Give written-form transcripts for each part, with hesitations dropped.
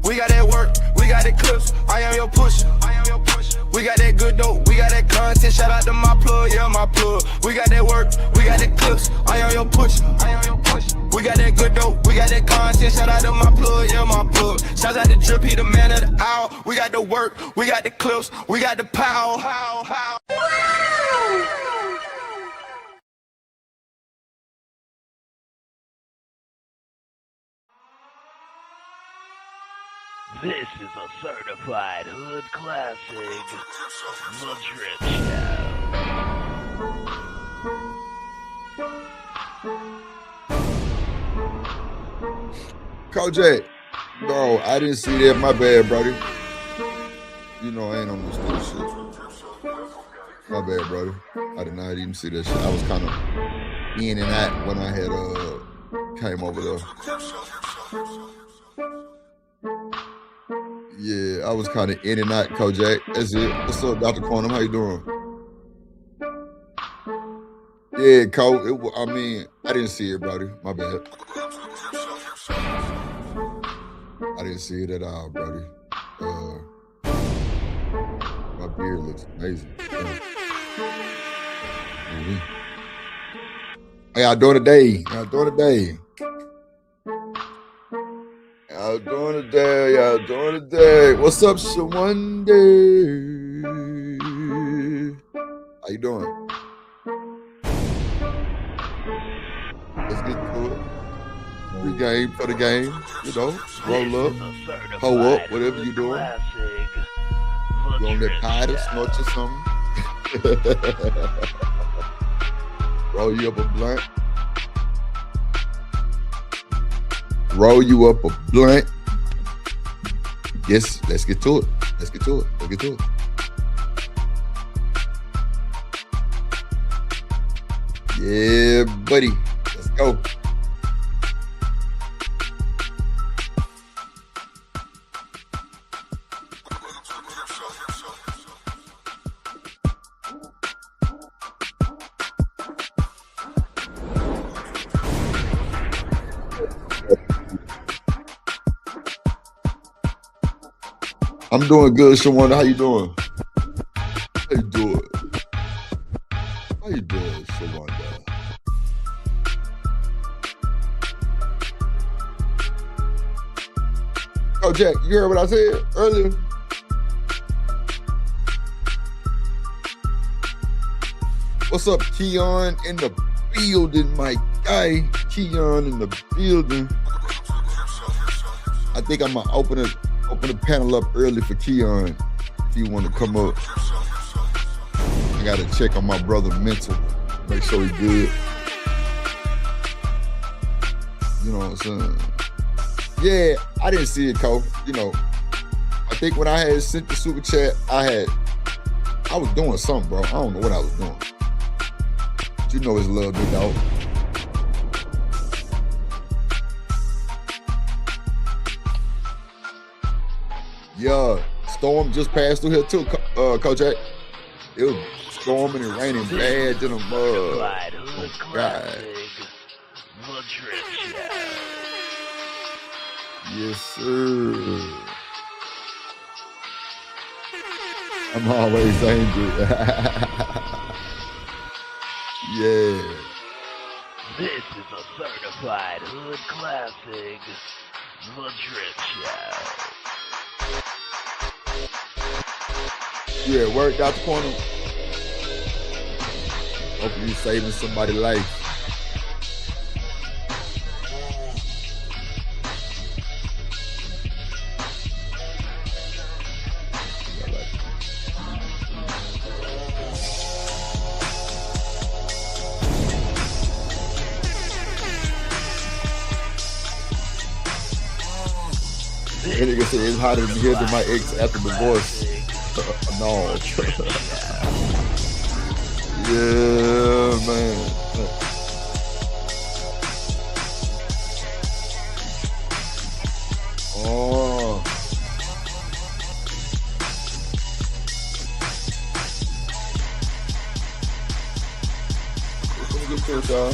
we got that work, we got that clips, I am your pusher. We got that good dope, we got that content, shout out to my plug, yeah, my plug. We got that work, we got that clips, I am your pusher. We got that good dope, we got that content, shout out to my plug, yeah, my plug. Shout out to Drip, he the man of the hour. We got the work, we got the clips, we got the power. This is a certified hood classic, The Drip Show. Kojak, bro, I didn't see that. My bad, brother. You know I ain't on no stupid shit. My bad, brother. I did not even see that shit. I was kind of in and out when I had came over there. Yeah, I was kind of in and out, Kojak. That's it. What's up, Dr. Quantum? How you doing? Yeah, Ko. I mean, I didn't see it, brother. My bad. I didn't see it at all, brother. My beard looks amazing. How y'all doing today? Y'all doing today? Y'all doing today? What's up, Shawande? How you doing? Let's get to it. Free game for the game, you know. Roll up, hoe up, whatever you doing. You on that pie to snort you something? Roll you up a blunt. Roll you up a blunt. Yes, let's get to it. Let's get to it. Yeah, buddy. Let's go. I'm doing good, Shawanda. How you doing? How you doing, Shawanda? Oh, Jack, you heard what I said earlier? What's up, Keon in the building, my guy? Keon in the building. I think I'm gonna open the panel up early for Keon if you want to come up. I gotta check on my brother mental, make sure he's good. You know what I'm saying? Yeah, I didn't see it, Cole. You know, I think when I had sent the super chat, I was doing something, bro. I don't know what I was doing. But you know it's love, big dog. Yeah, storm just passed through here too, Kojak. It was storming and raining bad to the mud. Oh, God. Yes, sir. I'm always angry. Yeah. This is a certified hood classic, The Drip Show. Yeah, worked out the corner. Hopefully you're saving somebody's life. That nigga said it's hotter than here than my ex after divorce. No. Yeah, man. Oh. It's gonna get to it, y'all.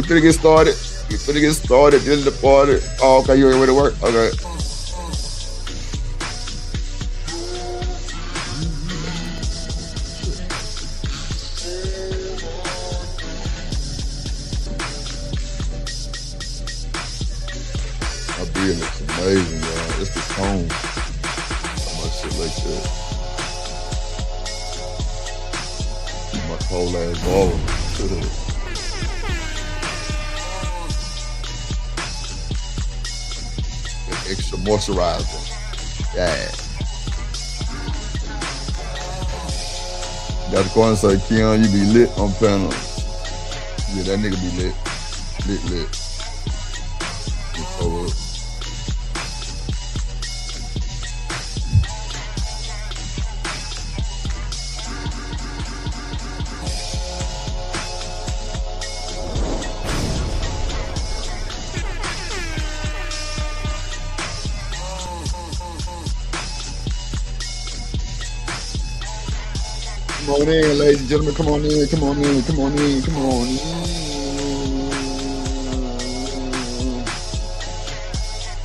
finna get started. We finna get started. This is the party. Oh, okay, you ain't ready to work? Okay. My beard looks amazing, y'all. It's the tone. So much shit like that. My cold ass ball. Extra moisturizer. Yeah. Got the corner say, Keon, you be lit on panels. Yeah, that nigga be lit. Lit. Over. Come on in, ladies and gentlemen. Come on in.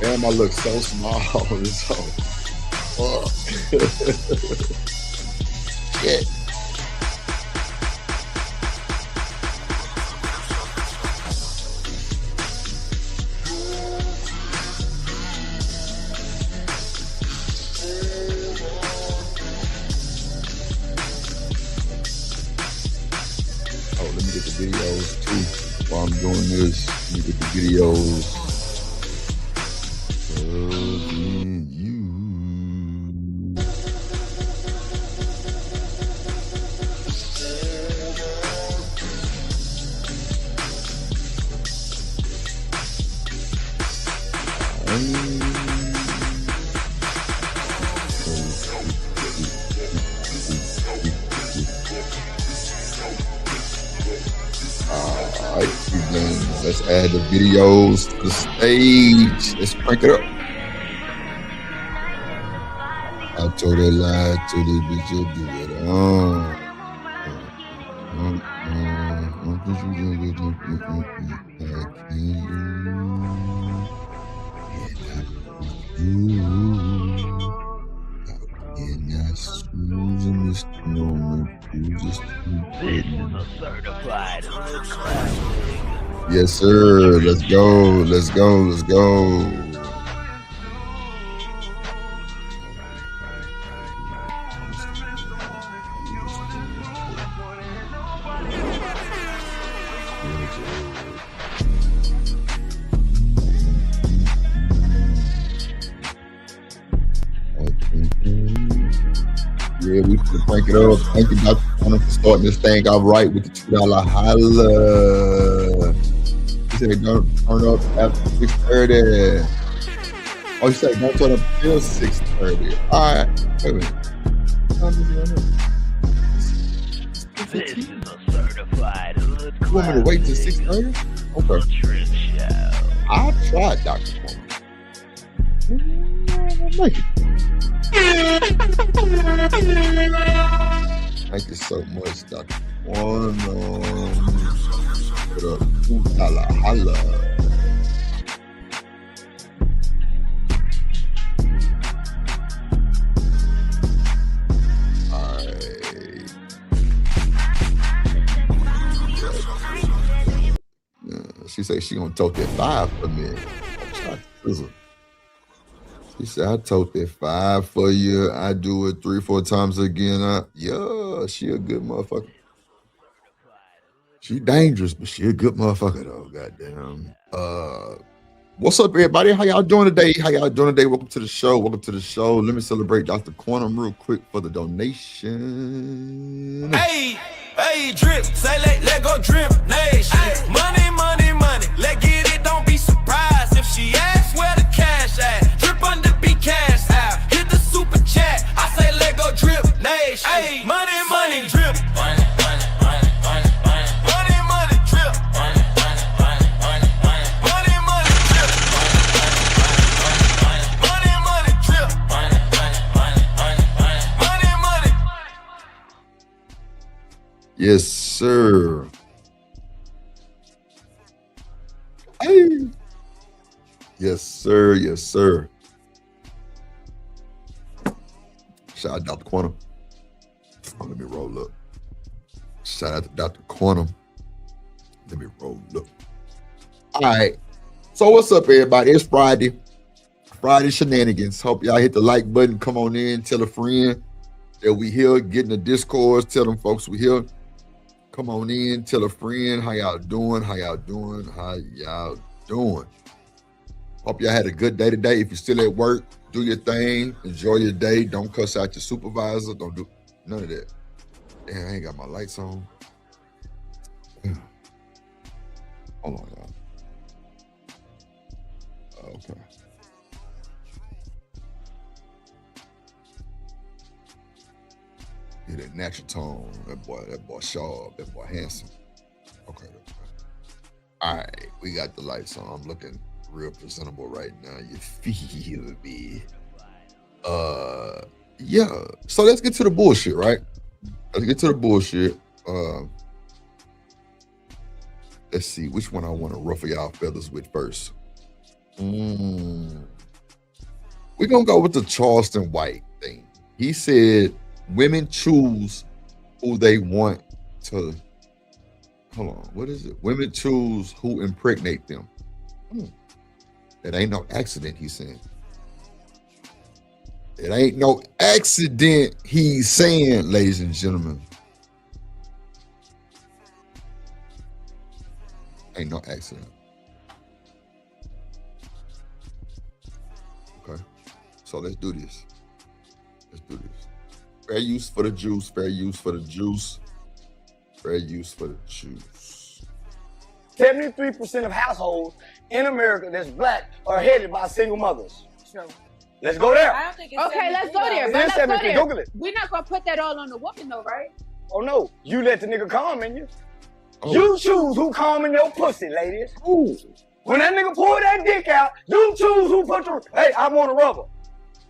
Damn, I look so small. It's so shit. Oh, let me get the videos too. While I'm doing this, let me get the videos. Let's add the videos to the stage. Let's crank it up. I told her lie to the bitch, you'll do it on. This is a certified hood classic. Yes, sir. Let's go. Yeah, we can crank it up. Thank you, Dr. Connor, for starting this thing out right with the $2 holla. He said don't turn up after 6:30. Oh, you said don't turn up till 6:30. All right. Wait a minute. This is a certified hood classic. You want me to wait till 6:30? Okay. The Trip Show. I'll try, Dr. Connor. Make it. Thank you so much, Dr. One. Put up $2 holla. Alright. Yeah, she said she gonna tote that 5 for me. She said, I tote that 5 for you. I do it 3-4 times again. Yeah, she a good motherfucker. She dangerous, but she a good motherfucker though. Goddamn. What's up, everybody? How y'all doing today? Welcome to the show. Let me celebrate Dr. Quantum real quick for the donation. Hey, drip. Say let go drip nation. Ay. Money. Let get it. Don't be surprised if she asks where the cash at. Drip under be cash out. Hit the super chat. I say let go drip nation. Ay. Money, drip. Money, drip. Yes, sir. Yes, sir. Yes, sir. Shout out Dr. Quantum. Oh, let me roll up. Shout out to Dr. Quantum. Let me roll up. All right. So what's up, everybody? It's Friday. Friday shenanigans. Hope y'all hit the like button. Come on in. Tell a friend that we here. Get in the Discord. Tell them folks we here. Come on in. Tell a friend. How y'all doing? How y'all doing? How y'all doing? Hope y'all had a good day today. If you're still at work, do your thing. Enjoy your day. Don't cuss out your supervisor. Don't do none of that. Damn, I ain't got my lights on. Hold on, y'all. Okay. Yeah, that natural tone. That boy sharp. That boy handsome. Okay. All right, we got the lights on. I'm looking real presentable right now. You feel me? Yeah. So let's get to the bullshit, right? Let's get to the bullshit. Let's see which one I want to ruffle y'all feathers with first. We're gonna go with the Charleston White thing. He said women choose who they want to. Hold on, what is it? Women choose who impregnate them. It ain't no accident, he's saying. It ain't no accident, he's saying, ladies and gentlemen. Ain't no accident. Okay, so let's do this. Let's do this. Fair use for the juice, fair use for the juice, fair use for the juice. 73% of households in America that's black are headed by single mothers. True. Let's go there. I don't think it's Okay, let's go there. It But is let's go 73. there. Google it. We're not gonna put that all on the woman, though, right? Oh no, you let the nigga come in you. Oh. You choose who come in your pussy, ladies. Ooh. When that nigga pull that dick out, you choose who put your, hey, I want a rubber.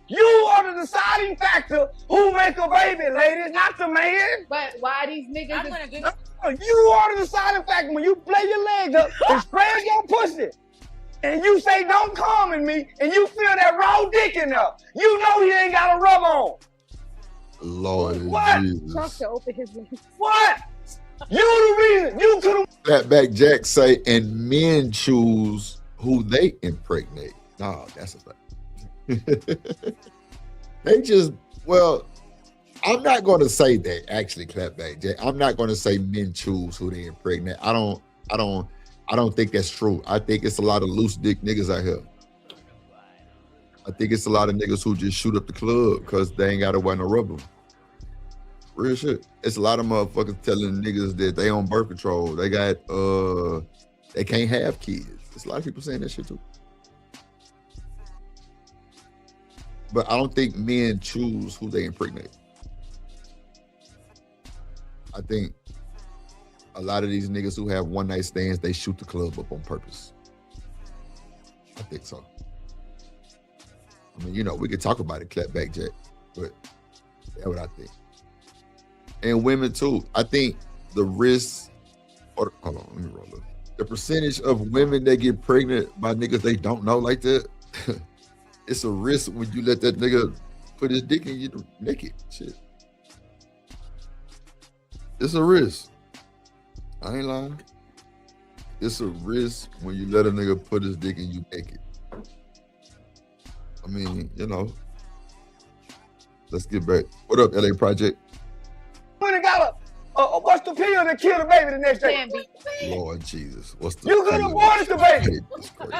You are the deciding factor who make a baby, ladies, not the man. But why these niggas? I'm gonna give You are the deciding factor when you play your legs up and spread your pussy. And you say, don't come in me, and you feel that raw dick in there. You know he ain't got a rubber on. Lord What? Jesus. Trump to open his legs. What? You the reason. You could have. Flatback Jack say, and men choose who they impregnate. Nah, that's a fact. They just, well, I'm not going to say that, actually, Clapback Jack. I'm not going to say men choose who they impregnate. I don't think that's true. I think it's a lot of loose dick niggas out here. I think it's a lot of niggas who just shoot up the club because they ain't got to wear no rubber. Real shit. It's a lot of motherfuckers telling niggas that they on birth control. They got, they can't have kids. There's a lot of people saying that shit too. But I don't think men choose who they impregnate. I think a lot of these niggas who have one night stands, they shoot the club up on purpose. I think so. I mean, you know, we could talk about it, Clapback Jack, but that's what I think. And women too. I think the risk, hold on, let me roll up. The percentage of women that get pregnant by niggas they don't know like that, it's a risk when you let that nigga put his dick in you naked. Shit. It's a risk. I ain't lying. It's a risk when you let a nigga put his dick in you naked. I mean, you know. Let's get back. What up, LA Project? When it got what's the pill that killed the baby the next day? Lord Jesus. What's the You could have aborted the baby. It's crazy.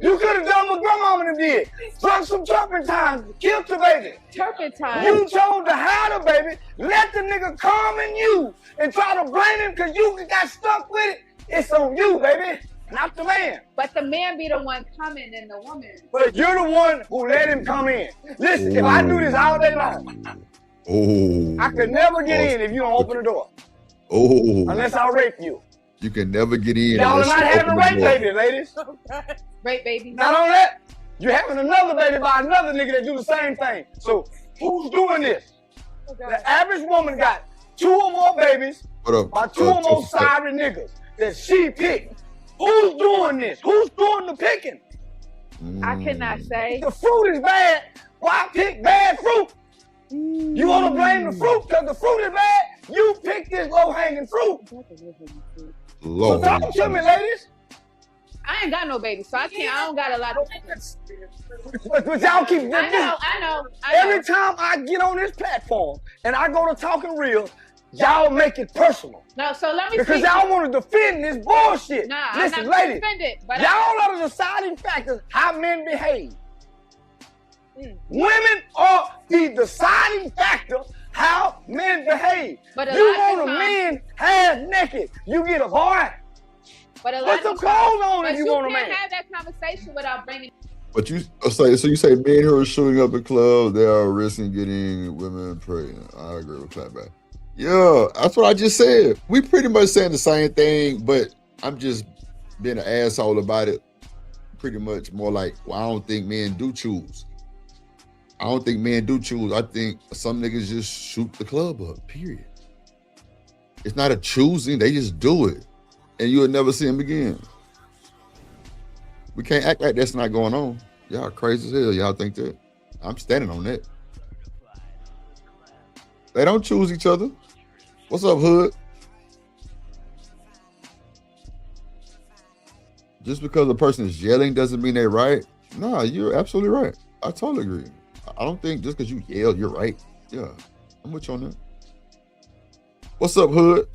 You could have done what grandmama them did. Drunk some turpentine, killed the baby. Turpentine. You chose to hide the baby, let the nigga come in you and try to blame him because you got stuck with it. It's on you, baby, not the man. But the man be the one coming and the woman. But you're the one who let him come in. Listen, if I do this all day long, I could never get in if you don't open the door. Unless I rape you. You can never get in. Y'all are not having rape babies, ladies. Rape baby. Not only that, you're having another baby by another nigga that do the same thing. So who's doing this? The average woman got 2 or more babies by 2 or more sorry niggas that she picked. Who's doing this? Who's doing the picking? I cannot say. The fruit is bad. Why pick bad fruit? You want to blame the fruit because the fruit is bad? You pick this low-hanging fruit. So talk to me, ladies. I ain't got no baby, so I don't got a lot of. But y'all keep. I know. Every time I get on this platform and I go to Talking Real, y'all make it personal. No, so let me. Because y'all want to defend this bullshit. Nah, listen, I'm not ladies. defend it, but y'all are the deciding factors how men behave. Women are the deciding factor how men behave. But you want a man half naked, you get a boy. But a lot Put some clothes on if you want a man. You can't have that conversation without bringing. But you say so. You say men who are shooting up the club, they are risking getting women pregnant. I agree with Clapback. Yeah, that's what I just said. We pretty much saying the same thing, but I'm just being an asshole about it. Pretty much more like, well, I don't think men do choose. I don't think men do choose. I think some niggas just shoot the club up, period. It's not a choosing, they just do it. And you'll never see them again. We can't act like that's not going on. Y'all crazy as hell, y'all think that. I'm standing on that. They don't choose each other. What's up, Hood? Just because a person is yelling doesn't mean they're right. Nah, you're absolutely right. I totally agree. I don't think just because you yell, you're right. Yeah, I'm with you on that. What's up, Hood?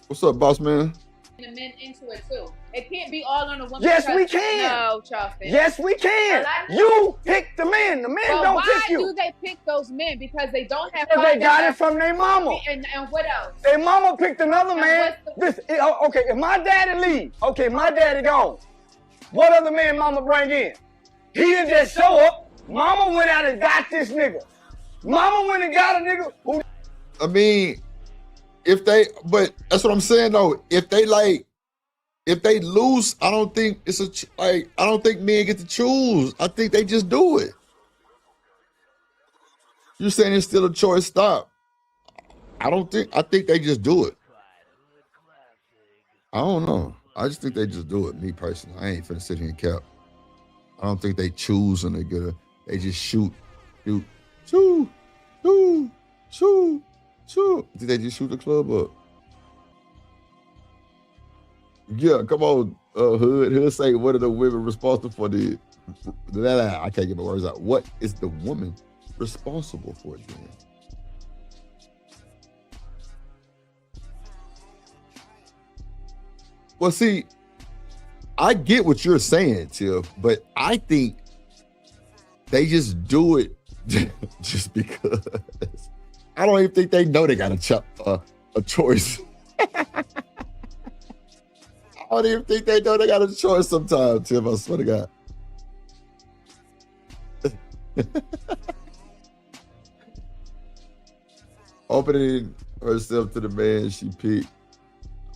What's up, boss man? The men into it too. It can't be all on the woman. Yes, we can. No, Charleston. Yes, we can. You pick the men. The men don't pick you. Why do they pick those men? Because they don't have. Because they got it from their mama. And what else? Their mama picked another man. Okay, if my daddy leave, okay, my daddy gone. What other man mama bring in? He didn't just show up. Mama went out and got this nigga. Mama went and got a nigga who. I mean, but that's what I'm saying though. If they lose, I don't think I don't think men get to choose. I think they just do it. You're saying it's still a choice. Stop. I think they just do it. I don't know. I just think they just do it. Me personally, I ain't finna sit here and cap. I don't think they choose and they just shoot. I think they just shoot the club up. Yeah, come on, Hood. He'll say, what are the women responsible for the... I can't get my words out. What is the woman responsible for it then? Well, see, I get what you're saying, Tiff, but I think they just do it just because. I don't even think they know they got a choice. I don't even think they know they got a choice sometimes, Tim. I swear to God. Opening herself to the man she picked.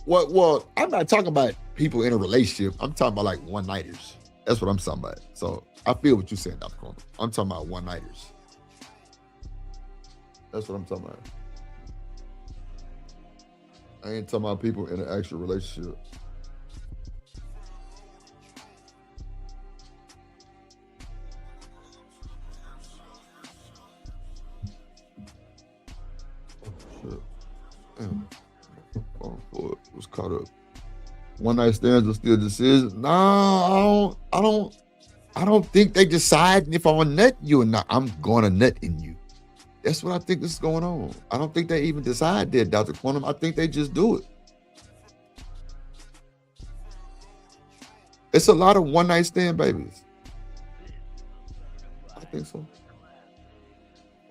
Well, I'm not talking about people in a relationship. I'm talking about like one-nighters. That's what I'm talking about. So I feel what you're saying, Dr. Corner. I'm talking about one-nighters. That's what I'm talking about. I ain't talking about people in an actual relationship. Oh, shit. Damn. It was caught up. One night stands are still decisions. No, I don't think they decide if I'm gonna nut you or not. I'm gonna nut in you. That's what I think is going on. I don't think they even decide that, Dr. Quantum. I think they just do it. It's a lot of one night stand babies. I think so.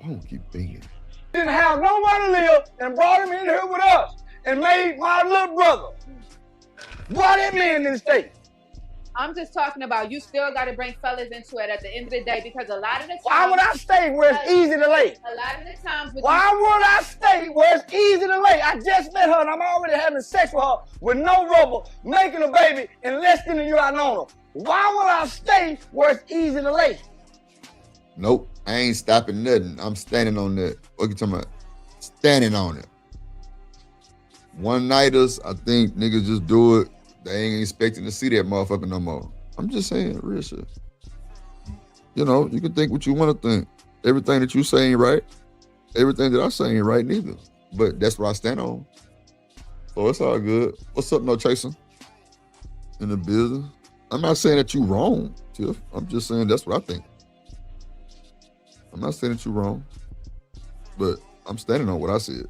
I don't keep thinking. Didn't have nowhere to live and brought him in here with us and made my little brother. Brought him in this state. I'm just talking about you still got to bring fellas into it at the end of the day because a lot of the times. Why would I stay where it's easy to lay? A lot of the times. Why would I stay where it's easy to lay? I just met her and I'm already having sex with her with no rubber, making a baby in less than a year I known her. Why would I stay where it's easy to lay? Nope, I ain't stopping nothing. I'm standing on that. What you talking about? Standing on it. One-nighters, I think niggas just do it. They ain't expecting to see that motherfucker no more. I'm just saying real shit. You know, you can think what you want to think. Everything that you say ain't right. Everything that I say ain't right neither. But that's what I stand on. So it's all good. What's up, No Chasing? In the business. I'm not saying that you wrong, Tiff. I'm just saying that's what I think. I'm not saying that you wrong. But I'm standing on what I said.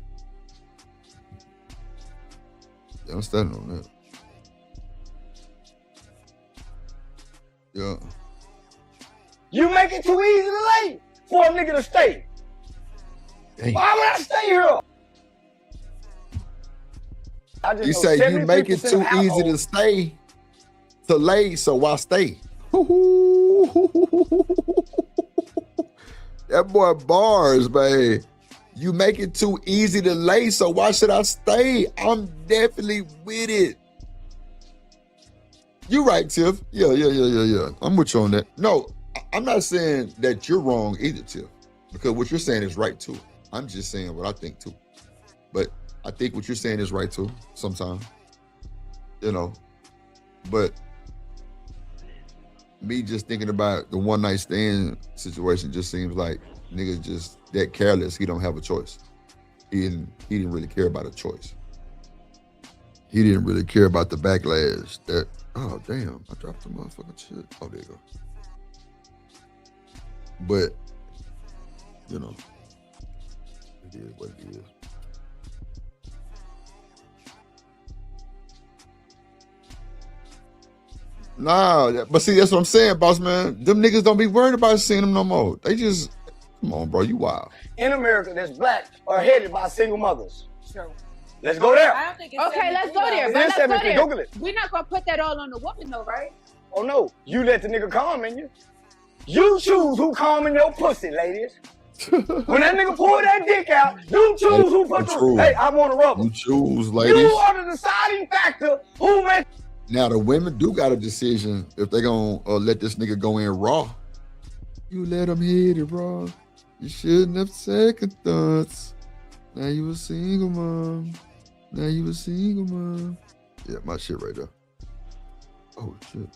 Yeah, I'm standing on that. Yeah. You make it too easy to lay for a nigga to stay. Dang. Why would I stay here? You say you make it too easy to stay, to lay, so why stay? That boy bars, babe. You make it too easy to lay, so why should I stay? I'm definitely with it. You right, Tiff. Yeah. I'm with you on that. No, I'm not saying that you're wrong either, Tiff, because what you're saying is right too. I'm just saying what I think too. But I think what you're saying is right too, sometimes. You know. But me just thinking about the one night stand situation just seems like niggas just that careless, he don't have a choice. He didn't really care about a choice. He didn't really care about the backlash that, oh damn, I dropped the motherfucking shit. Oh, there you go. But, you know, it is what it is. Nah, but see, that's what I'm saying, boss man. Them niggas don't be worried about seeing them no more. They just, come on, bro, you wild. In America, that's black are headed by single mothers. Sure. Let's go there. I don't think it's okay, let's go there. Let's go there. Google it. We're not gonna put that all on the woman though, right? Oh no, you let the nigga come in you. You choose who come in your pussy, ladies. When that nigga pull that dick out, you choose who put the, hey, I want a rubber. You choose, ladies. You are the deciding factor who makes. Now the women do got a decision if they gonna let this nigga go in raw. You let him hit it raw. You shouldn't have second thoughts. Now you a single mom. Now you a single mom. Yeah, my shit right there. Oh shit.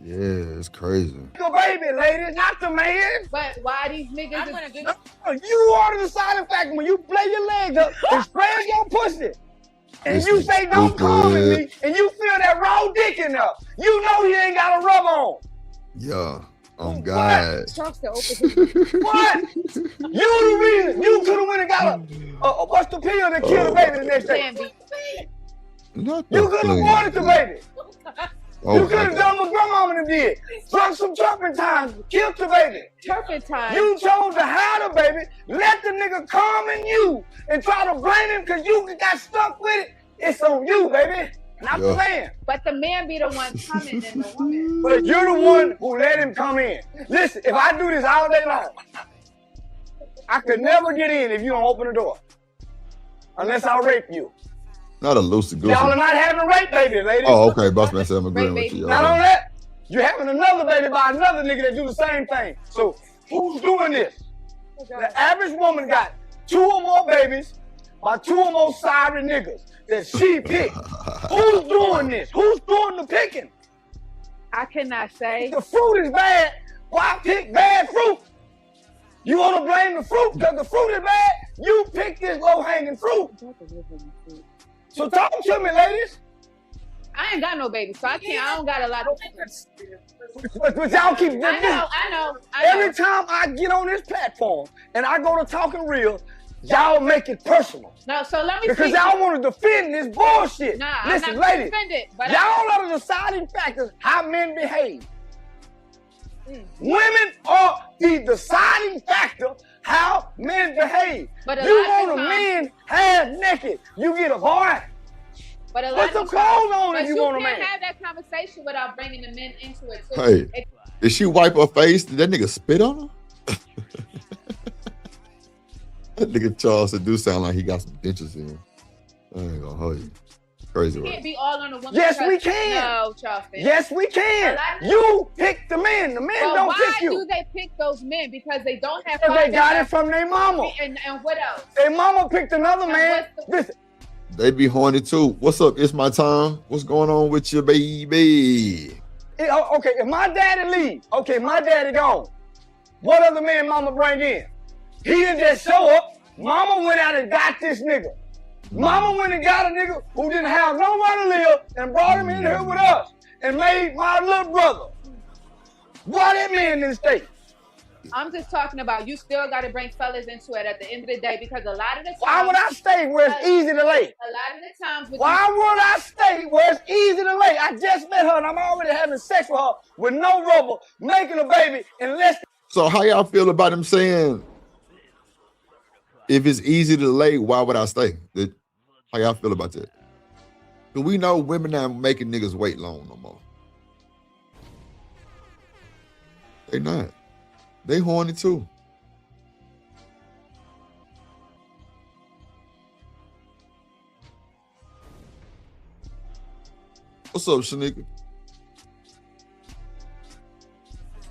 Yeah, it's crazy. The baby, ladies, not the man. But why these niggas? You are the deciding factor when you play your legs up and spread your pussy. And you say don't come with me, and you feel that raw dick in there. You know he ain't got a rub on. Yeah, on God. What? You the reason. You could have went and got a what's the pill that killed the baby the next day? You could have wanted the baby. You could have done what grandmama did. Drunk some turpentine, killed the baby. Turpentine? You chose to hide the baby, let the nigga come in you and try to blame him because you got stuck with it. It's on you, baby, not the man. But the man be the one coming in the woman. But you're the one who let him come in. Listen, if I do this all day long, I could never get in if you don't open the door. Unless I rape you. Not a loosey-goosey. Y'all are not having rape babies, ladies. Oh, okay. Boss man said I'm agreeing with you. Not on that. You're having another baby by another nigga that do the same thing. So who's doing this? The average woman got 2 or more babies by 2 or more sorry niggas that she picked. Who's doing this? Who's doing the picking? I cannot say. The fruit is bad. Why pick bad fruit? You want to blame the fruit because the fruit is bad? You pick this low-hanging fruit. So talk to me, ladies. I ain't got no baby, so I can't. I don't got a lot of. But y'all keep. I know. Every time I get on this platform and I go to Talking Real, y'all make it personal. No, so let me. Because y'all want to defend this bullshit. Nah, listen, I'm not ladies. Defend it, but y'all are the deciding factors how men behave. Women are the deciding factor how men behave. But you want a man half naked, you get a boy. But a put some clothes on if you want a man. You can't have that conversation without bringing the men into it too. Hey, did she wipe her face? Did that nigga spit on her? That nigga Charles do sound like he got some dentures in him. I ain't gonna hold you. Crazy, right? Can't be all on the woman. Yes, we can. No, Charleston. Yes, we can. You pick the men. The men don't pick you. Why do they pick those men? Because they don't have. Because they got it from their mama. And what else? Their mama picked another man. Listen, They be horny too. What's up? It's my time. What's going on with your baby? Okay, if my daddy leave, okay, my daddy gone. What other man mama bring in? He didn't just show up. Mama went out and got this nigga. Mama went and got a nigga who didn't have nowhere to live and brought him in here with us and made my little brother. Why that man didn't stay? I'm just talking about you still got to bring fellas into it at the end of the day because a lot of the times. Why would I stay where it's easy to lay? A lot of the times. Why would I stay where it's easy to lay? I just met her and I'm already having sex with her with no rubber, making a baby in less. So how y'all feel about him saying, if it's easy to lay, why would I stay? How y'all feel about that? Do we know women not making niggas wait long no more? They not. They horny too. What's up, Shanika?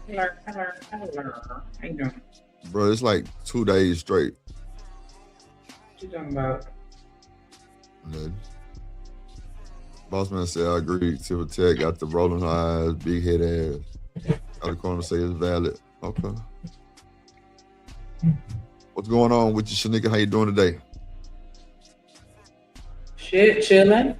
Hello. How you doing? Bro, it's like 2 days straight. What you talking about? Nothing. Boss man said I agree. Silver Tech got the rolling eyes, big head ass. Out the corner say it's valid. Okay. What's going on with you, Shanika? How you doing today? Shit, chilling.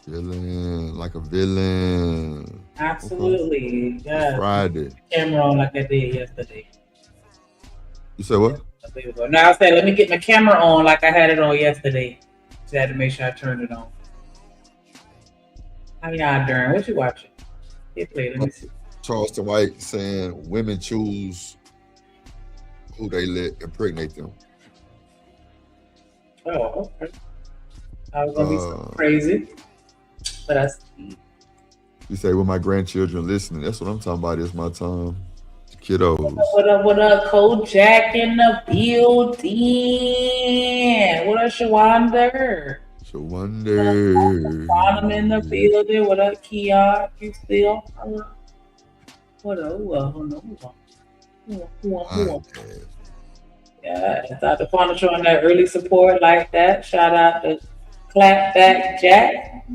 Feeling like a villain. Absolutely. Okay. Yeah. Friday. Camera on like I did yesterday. You said what? No, I said let me get my camera on like I had it on yesterday. Just had to make sure I turned it on. How y'all doing? What you watching? Hit play. Let me see. Charleston White saying women choose who they let impregnate them. Oh, okay. I was gonna be so crazy, but I see. You say, well, my grandchildren listening. That's what I'm talking about. It's my time. Kiddos. What up, Kojak in the building? What up, Shawanda? Bottom in the building. What up, Kia? You still? What up? Who on? Yeah, Dr. Quanah showing that early support like that. Shout out to Clapback Jack.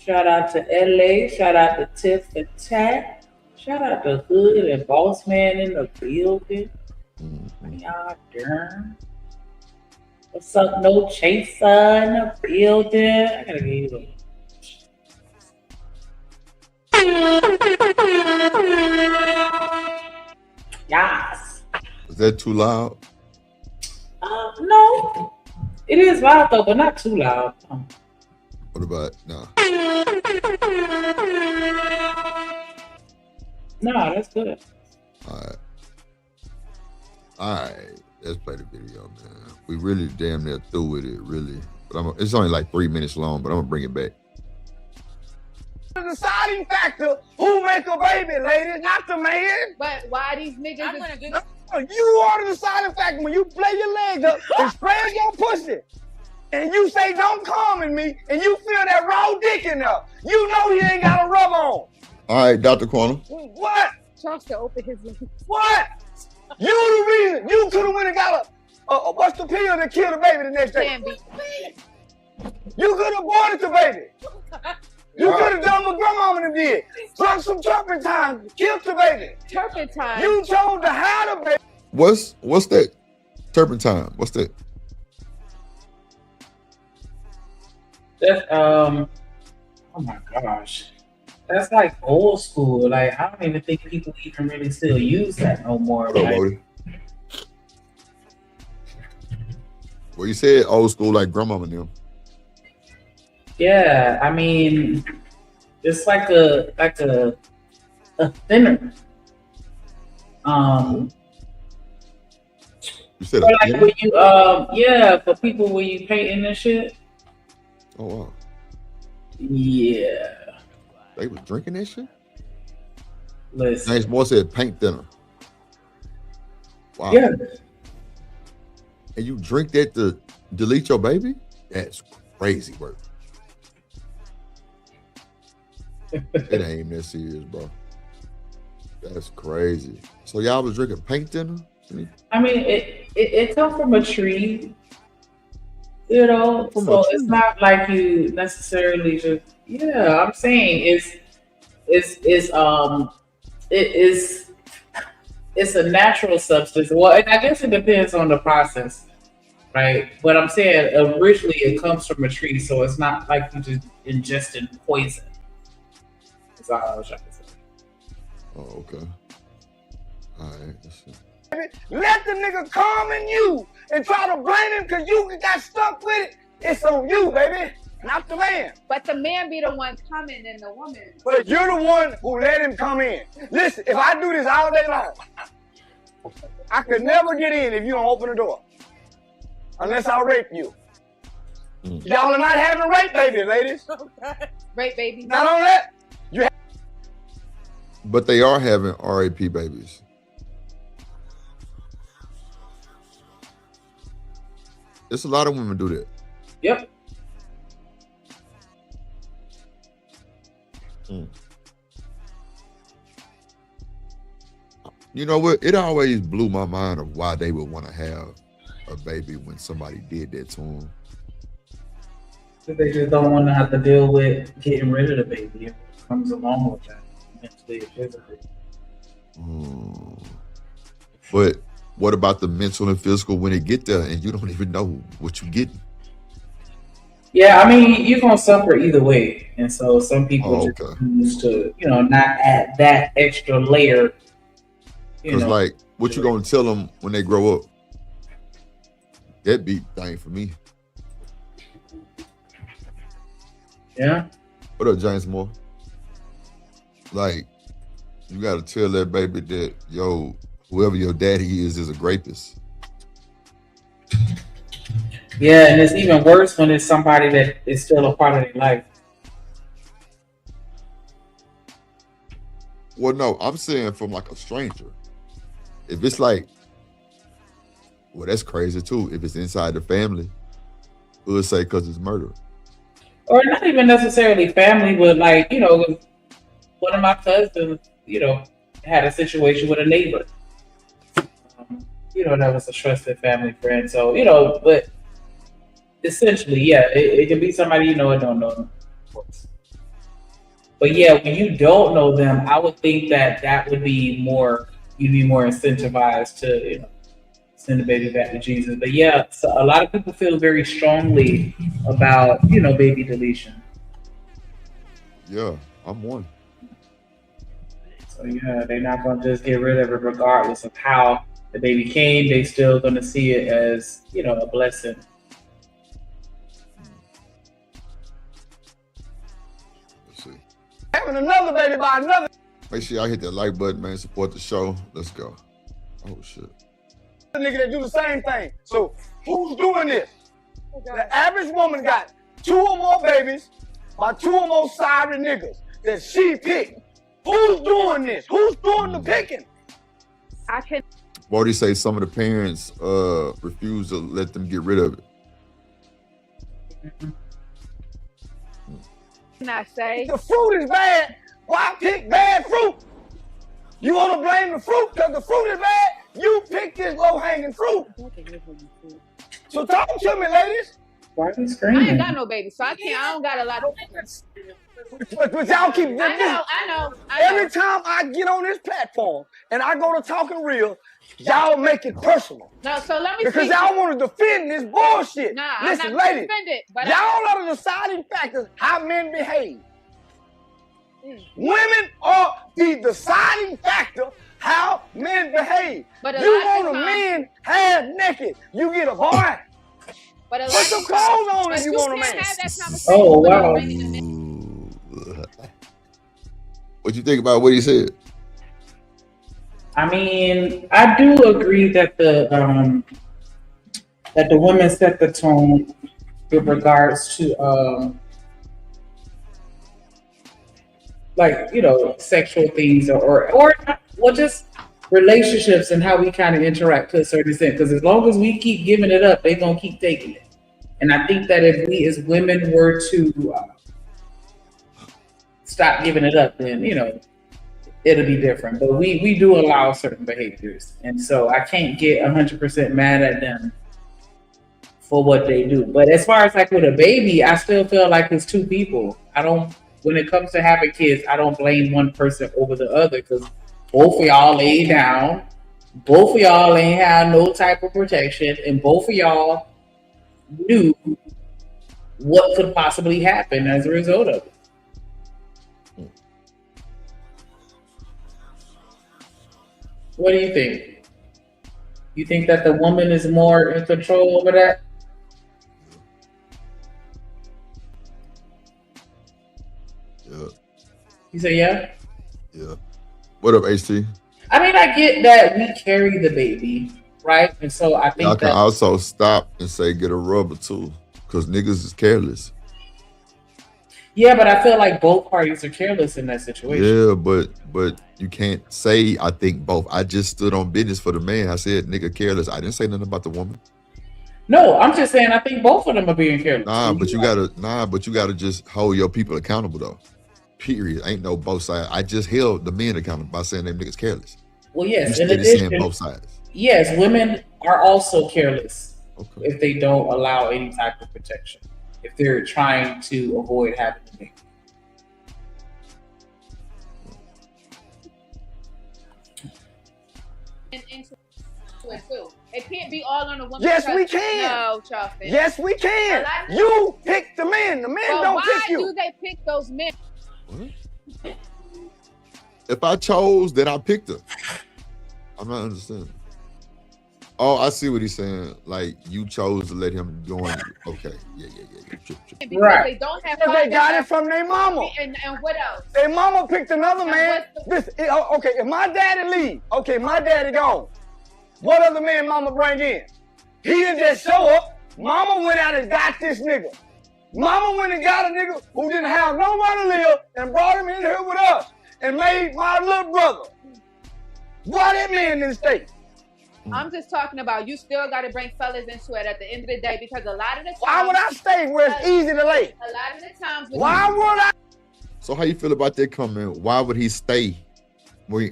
Shout out to LA. Shout out to Tiff Attack. Shout out to Hood and Boss Man in the building. Y'all darn. What's up, No Chaser in the building? I gotta get you. Yes. Is that too loud? No. It is loud though, but not too loud. What about no? No, that's good. All right. Let's play the video, man. We really damn near through with it, really. But it's only like 3 minutes long, but I'm gonna bring it back. The deciding factor who make a baby, ladies, not the man. But why these niggas? You are the deciding factor when you play your legs up and spread your pussy. And you say, don't come in me, and you feel that raw dick in there. You know he ain't got a rub on. All right, Dr. Quanah. What? Tries to open his lips. What? You the reason. You could have went and got a what's the pill that killed the baby the next day? You could have aborted the baby. You could have done what grandmama them did. Drunk some turpentine, killed the baby. Turpentine? You chose to hide the baby. What's that? Turpentine. What's that? That's oh my gosh. That's like old school. Like I don't even think people even really still use that no more. Like, well, you said old school like grandmama knew. yeah, I mean, it's like a thinner. You said like thinner? When you yeah, for people when you painting and shit. Oh wow. Yeah. They was drinking that shit? Listen. James Moore said paint thinner. Wow. Yeah. And you drink that to delete your baby? That's crazy work. It ain't that serious, bro. That's crazy. So y'all was drinking paint thinner? I mean, it comes from a tree. You know, From a so tree. it's not like you necessarily just. Yeah, I'm saying it is it's a natural substance. Well, and I guess it depends on the process, right? But I'm saying originally it comes from a tree, so it's not like you just ingesting poison. That's all I was trying to say. Oh, okay. All right. That's it. Let the nigga come in you and try to blame him because you got stuck with it. It's on you, baby, not the man. But the man be the one coming and the woman. But you're the one who let him come in. Listen, if I do this all day long, I could never get in if you don't open the door. Unless I rape you. Y'all are not having rape babies, ladies. Rape baby. Not on that. But they are having RAP babies. There's a lot of women do that. Yep. You know what? It always blew my mind of why they would want to have a baby when somebody did that to them. They just don't want to have to deal with getting rid of the baby. It comes along with that mentally and physically. But what about the mental and physical when it get there and you don't even know what you're getting? Yeah, I mean, you're gonna suffer either way, and so some people just okay. choose to, not add that extra layer. Because like, what you gonna tell them when they grow up? That be thing for me. Yeah. What up, James Moore? Like, you gotta tell that baby that, yo, whoever your daddy is a rapist. Yeah, and it's even worse when it's somebody that is still a part of their life. Well, no, I'm saying from like a stranger. If it's like, well, that's crazy too. If it's inside the family, we'll say because it's murder. Or not even necessarily family, but like, one of my cousins, had a situation with a neighbor. That was a trusted family friend. So, but essentially, yeah, it can be somebody I don't know them, of course. But yeah, when you don't know them, I would think that would be you'd be more incentivized to, send the baby back to Jesus. But yeah, so a lot of people feel very strongly about, baby deletion. Yeah, I'm one. So yeah, they're not gonna just get rid of it regardless of how the baby came. They still gonna see it as, a blessing. Let's see. Having another baby by another. Make sure y'all hit that like button, man. Support the show. Let's go. Oh shit. Nigga that do the same thing. So who's doing this? The average woman got 2 or more babies by 2 or more sorry niggas that she picked. Who's doing this? Who's doing the picking? I can. Morty say some of the parents refuse to let them get rid of it. Not say the fruit is bad. Why pick bad fruit? You want to blame the fruit because the fruit is bad? You pick this low-hanging fruit. So talk to me, ladies. Why are you I screaming? ain't got no baby, so I don't got a lot of. But y'all keep. I know. Every time I get on this platform and I go to talking real, y'all make it personal. No, so let me. Because y'all want to defend this bullshit. Nah, listen, I'm not ladies. defended, but y'all are the deciding factors how men behave. Women are the deciding factor how men behave. But you want a man half naked, you get a boy. But put some clothes on if you want a man. Have that conversation. Oh wow. What you think about what he said? I mean, I do agree that the women set the tone with regards to sexual things or just relationships and how we kind of interact to a certain extent. Because as long as we keep giving it up, they're gonna keep taking it. And I think that if we as women were to stop giving it up, then it'll be different. But we do allow certain behaviors, and so I can't get 100% mad at them for what they do. But as far as like with a baby, I still feel like it's two people. I don't. When it comes to having kids, I don't blame one person over the other because both of y'all laid down, both of y'all ain't have no type of protection, and both of y'all knew what could possibly happen as a result of it. What do you think? You think that the woman is more in control over that? Yeah. You say yeah? Yeah. What up, HT? I mean, I get that we carry the baby, right? And so I think Y'all can that also stop and say get a rubber too, because niggas is careless. yeah, but I feel like both parties are careless in that situation. Yeah, but you can't say I think both. I just stood on business for the man. I said nigga careless. I didn't say nothing about the woman. No, I'm just saying I think both of them are being careless. Nah, but you gotta just hold your people accountable though. Period. Ain't no both sides. I just held the men accountable by saying them niggas careless. Well, yes, You in steady addition, saying both sides. yes, women are also careless Okay. if they don't allow any type of protection. If they're trying to avoid having a baby. Into it too. It can't be all on the woman. Yes, we because- can. No, Charleston. Yes, we can. A lot of- You pick the men. The men But don't why pick do you. they pick those men? What? If I chose, then I picked her. I'm not understanding. Oh, I see what he's saying. Like you chose to let him go on. Okay, yeah. Trip. Because Right. they don't have. Because they got it from their mama. And what else? Their mama picked another And man. what's Okay, if my daddy leave, okay, my daddy gone. What other man mama bring in? He didn't just show up. Mama went out and got this nigga. Mama went and got a nigga who didn't have nowhere to live and brought him in here with us and made my little brother. Why that man didn't stay? I'm just talking about you still got to bring fellas into it at the end of the day because a lot of the times. Why would I stay where it's easy to lay? A lot of the times. Why would I? So how you feel about that comment? Why would he stay? Why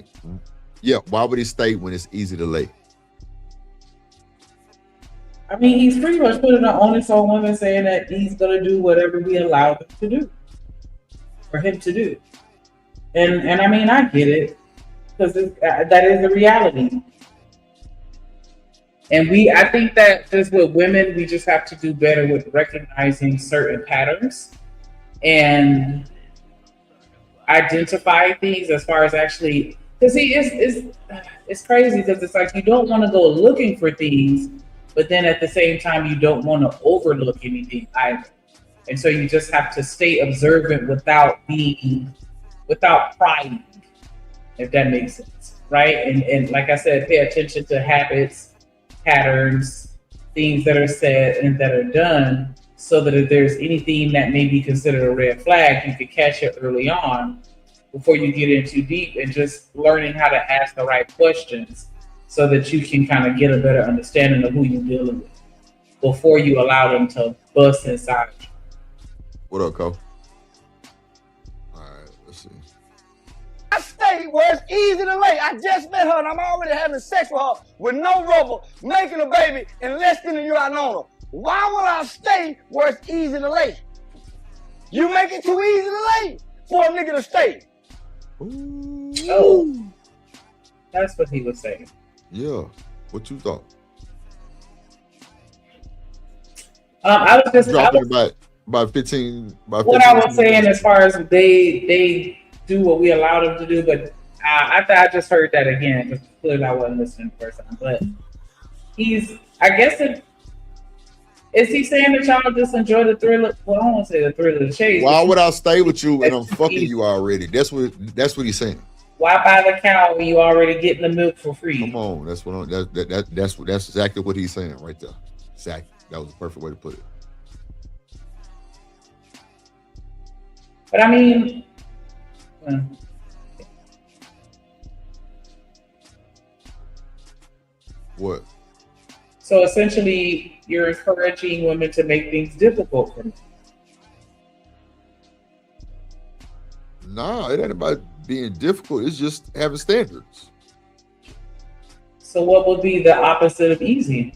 would he stay when it's easy to lay? I mean, he's pretty much putting the onus on women saying that he's going to do whatever we allow him to do. For him to do. And I mean, I get it. Because that is the reality. And I think that just with women, we just have to do better with recognizing certain patterns and identify things as far as actually, because it's crazy because it's like you don't want to go looking for things, but then at the same time, you don't want to overlook anything either. And so you just have to stay observant without prying, if that makes sense, right? And like I said, pay attention to habits, patterns, things that are said and that are done, so that if there's anything that may be considered a red flag, you can catch it early on before you get in too deep, and just learning how to ask the right questions so that you can kind of get a better understanding of who you're dealing with before you allow them to bust inside you. What up, Cole? All right, let's see. I stay where it's easy to lay. I just met her and I'm already having sex with her with no rubber, making a baby in less than a year I known her. Why would I stay where it's easy to lay? You make it too easy to lay for a nigga to stay. Ooh. Oh, that's what he was saying. Yeah. What you thought? I was Dropping about 15. What I was saying as far as they do what we allow them to do, but I just heard that again because clearly I wasn't listening the first time. But is he saying that y'all just enjoy the thrill of, well, I don't want to say the thrill of the chase. Why would I stay with you and I'm fucking you already? That's what he's saying. Why buy the cow when you already getting the milk for free? Come on, that's exactly what he's saying right there. Exactly. That was the perfect way to put it. But I mean, What? so essentially, you're encouraging women to make things difficult for them. Nah, it ain't about being difficult. It's just having standards. So what would be the opposite of easy?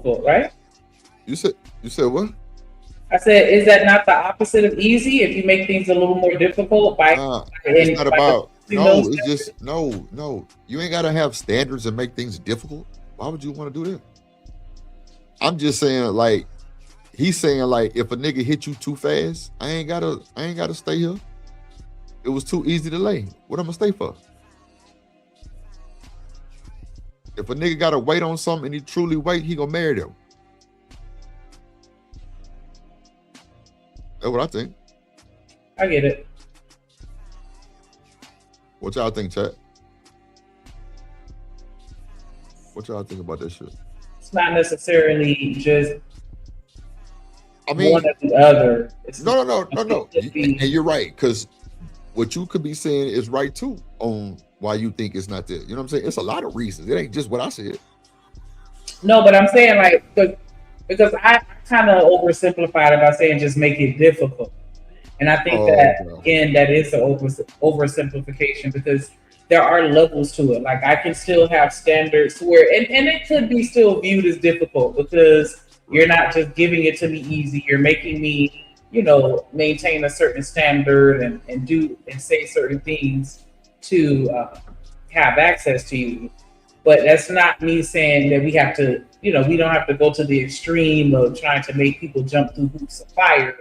difficult, right? You said what? I said, is that not the opposite of easy? If you make things a little more difficult It's not about no. those It's just no. You ain't gotta have standards and make things difficult. Why would you want to do that? I'm just saying, like he's saying, like if a nigga hit you too fast, I ain't gotta stay here. It was too easy to lay. What I'm gonna stay for? If a nigga gotta wait on something and he truly wait, he gonna marry them. That's what I think. I get it. What y'all think, chat? What y'all think about that shit? It's not necessarily just I mean, one or the other. It's no. it could be- And you're right, because what you could be saying is right too on why you think it's not there. You know what I'm saying? It's a lot of reasons. It ain't just what I said. No, but I'm saying like because I kind of oversimplified it by saying just make it difficult, and I think again that is an oversimplification because there are levels to it. Like I can still have standards where and it could be still viewed as difficult because you're not just giving it to me easy. You're making me, maintain a certain standard and do and say certain things to have access to you. But that's not me saying that we have to, we don't have to go to the extreme of trying to make people jump through hoops of fire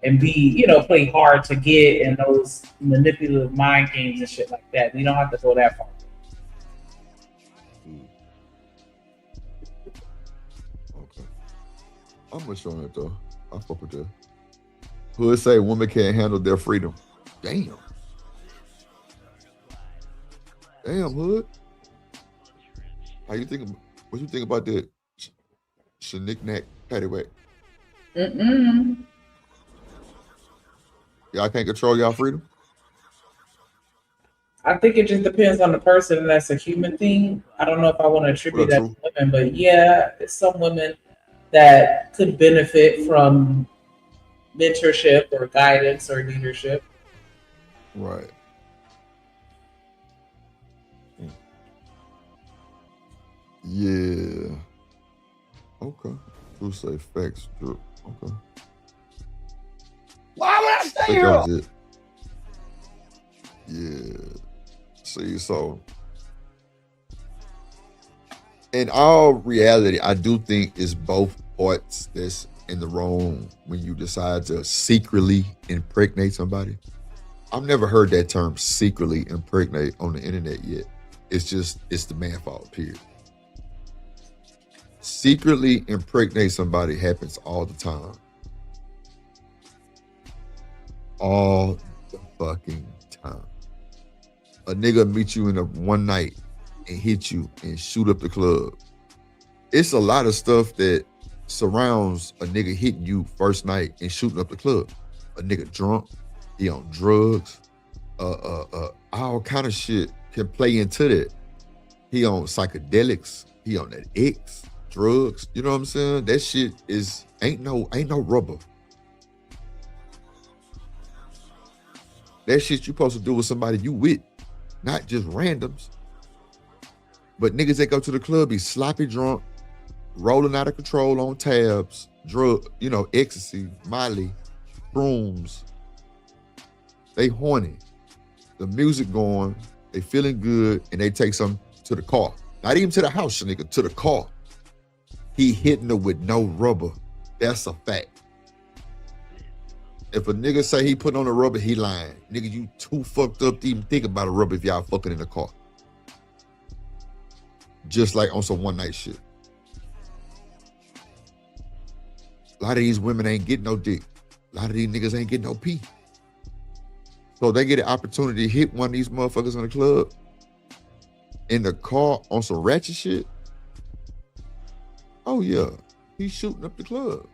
and be, play hard to get and those manipulative mind games and shit like that. We don't have to go that far. Okay. I'm with you on that though. I fuck with that. Who would say women can't handle their freedom? Damn. Damn, Hood. What you think about that Shanick paddywhack? Y'all can't control y'all freedom? I think it just depends on the person, and that's a human thing. I don't know if I want to attribute that to women, but yeah, it's some women that could benefit from mentorship or guidance or leadership. Right. Yeah. Okay. Who say facts? Drip. Okay. Why would I stay here? Yeah. See, so in all reality, I do think it's both parts that's in the wrong when you decide to secretly impregnate somebody. I've never heard that term secretly impregnate on the internet yet. It's the man fault, period. Secretly impregnate somebody happens all the time. All the fucking time. A nigga meet you in one night and hit you and shoot up the club. It's a lot of stuff that surrounds a nigga hitting you first night and shooting up the club. A nigga drunk, he on drugs, all kind of shit can play into that. He on psychedelics, he on that X, drugs, you know what I'm saying? That shit ain't no rubber. That shit you supposed to do with somebody you with, not just randoms. But niggas that go to the club be sloppy drunk, rolling out of control on tabs, drug, ecstasy, Molly, brooms. They horny. The music going, they feeling good, and they take some to the car. Not even to the house, nigga, to the car. He hitting her with no rubber. That's a fact. If a nigga say he put on a rubber, he lying. Nigga, you too fucked up to even think about a rubber if y'all fucking in the car. Just like on some one night shit. A lot of these women ain't getting no dick. A lot of these niggas ain't getting no pee. So they get an opportunity to hit one of these motherfuckers in the club, in the car on some ratchet shit. Oh yeah, he's shooting up the club.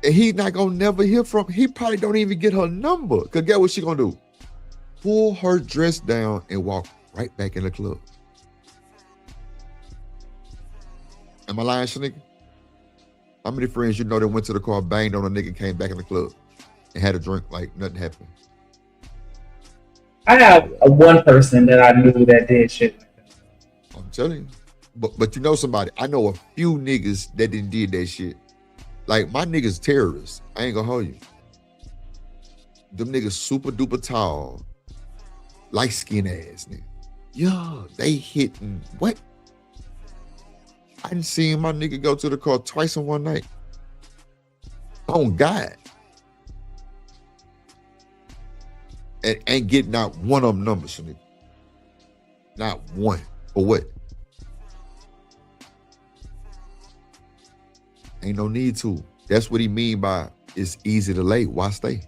And he not gonna never hear from, he probably don't even get her number. Cause guess what she gonna do? Pull her dress down and walk right back in the club. Am I lying, Shanika? How many friends you know that went to the car, banged on a nigga, came back in the club and had a drink like nothing happened? I have one person that I knew that did shit. I'm telling you. but you know somebody. I know a few niggas that didn't did that shit. Like my niggas terrorists. I ain't gonna hold you. Them niggas super duper tall, light skin ass nigga. Yeah, they hitting what? I didn't see my nigga go to the car twice in one night. On God. And ain't getting out one of them numbers for me. Not one. For what? Ain't no need to. That's what he mean by it's easy to lay. Why stay?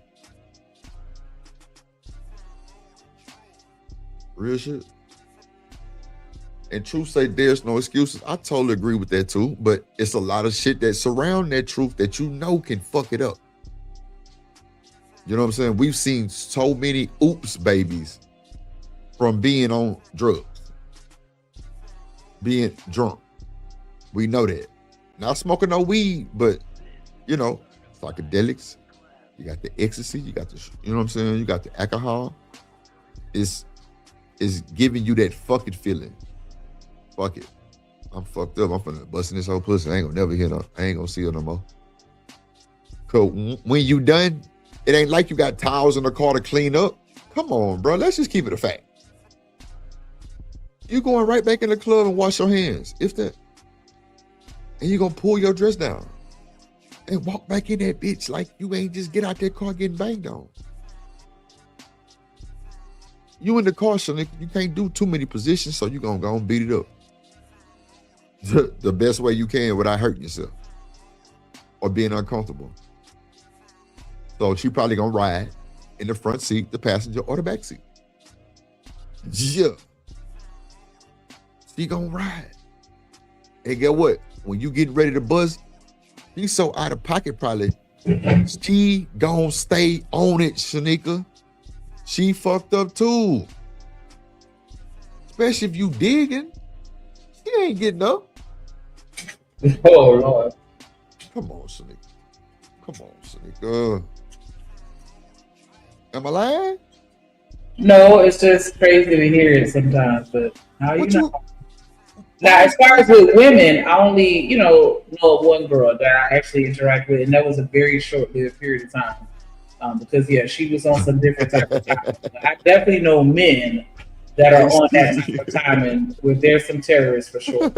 Real shit. And truth say there's no excuses. I totally agree with that too. But it's a lot of shit that surround that truth that you know can fuck it up. You know what I'm saying? We've seen so many oops babies from being on drugs, being drunk. We know that. Not smoking no weed, but you know, psychedelics. You got the ecstasy. You got the, you know what I'm saying? You got the alcohol. It's giving you that fucking feeling. Fuck it. I'm fucked up. I'm finna busting this whole pussy. I ain't gonna never hit her. I ain't gonna see her no more. Cause when you done, it ain't like you got towels in the car to clean up. Come on, bro. Let's just keep it a fact. You going right back in the club and wash your hands, if that. And you gonna pull your dress down and walk back in that bitch like you ain't just get out that car getting banged on. You in the car, so you can't do too many positions, so you gonna go and beat it up. The best way you can without hurting yourself or being uncomfortable. So she probably gonna ride in the front seat, the passenger, or the back seat. Yeah. She gonna ride. And get what? When you get ready to buzz, she's so out of pocket probably. She gonna stay on it, Shanika. She fucked up too. Especially if you digging. She ain't getting up. Oh, Lord. Come on, Shanika. Come on, Shanika. Am I lying? No, it's just crazy to hear it sometimes, but how you know? Now, as far as with women, I only, know of one girl that I actually interact with, and that was a very short-lived period of time. Because, yeah, she was on some different type of time. I definitely know men that are on that type of timing where there's some terrorists for sure.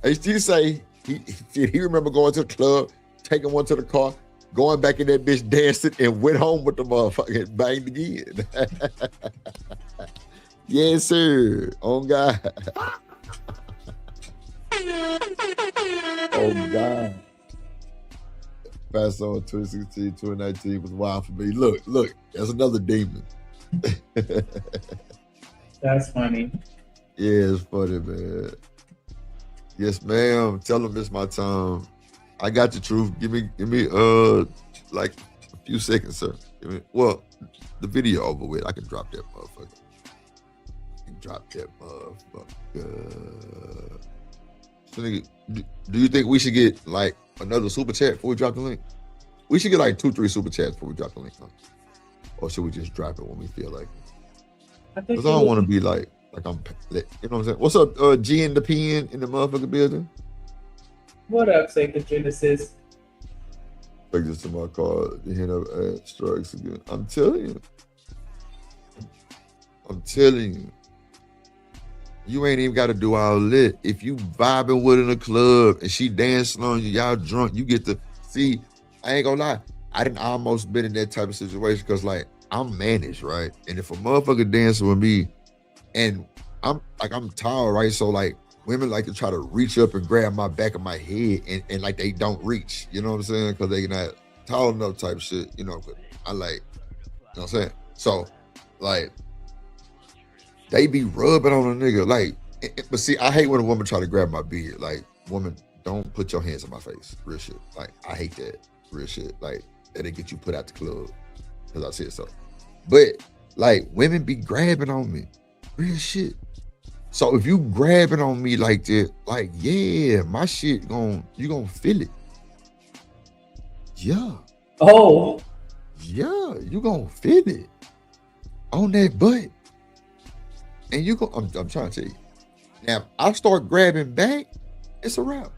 I still say he remember going to the club, taking one to the car, going back in that bitch dancing, and went home with the motherfucker and banged again. Yes, sir. On God. Oh God. Fast on 2016, 2019 was wild for me. Look, that's another demon. That's funny. Yeah, it's funny, man. Yes, ma'am. Tell them it's my time. I got the truth. Give me like a few seconds, sir. The video over with. I can drop that motherfucker. So, nigga, do you think we should get like another super chat before we drop the link? We should get like 2-3 super chats before we drop the link, huh? Or should we just drop it when we feel like it? Because I don't want to be like I'm, you know what I'm saying? What's up, G and the Pen in the motherfucking building? What up, Sacred Genesis? Take this to my car. The hint of ad strikes again. I'm telling you. You ain't even got to do all that. If you vibing with her in a club and she dancing on you, y'all drunk, you get to see. I ain't gonna lie. I didn't almost been in that type of situation because like I'm managed, right? And if a motherfucker dancing with me and I'm tall, right? So like women like to try to reach up and grab my back of my head and like they don't reach, you know what I'm saying? Because they not tall enough type of shit, you know, but I like, you know what I'm saying? So like, they be rubbing on a nigga. Like, but see, I hate when a woman try to grab my beard. Like, woman, don't put your hands in my face. Real shit. Like, I hate that. Real shit. Like, that'll get you put out the club. Because I said so. But, like, women be grabbing on me. Real shit. So if you grabbing on me like that, like, yeah, my shit you gonna feel it. Yeah. Oh. Yeah, you gonna feel it. On that butt. And I'm trying to tell you, Now, if I start grabbing back, it's a wrap.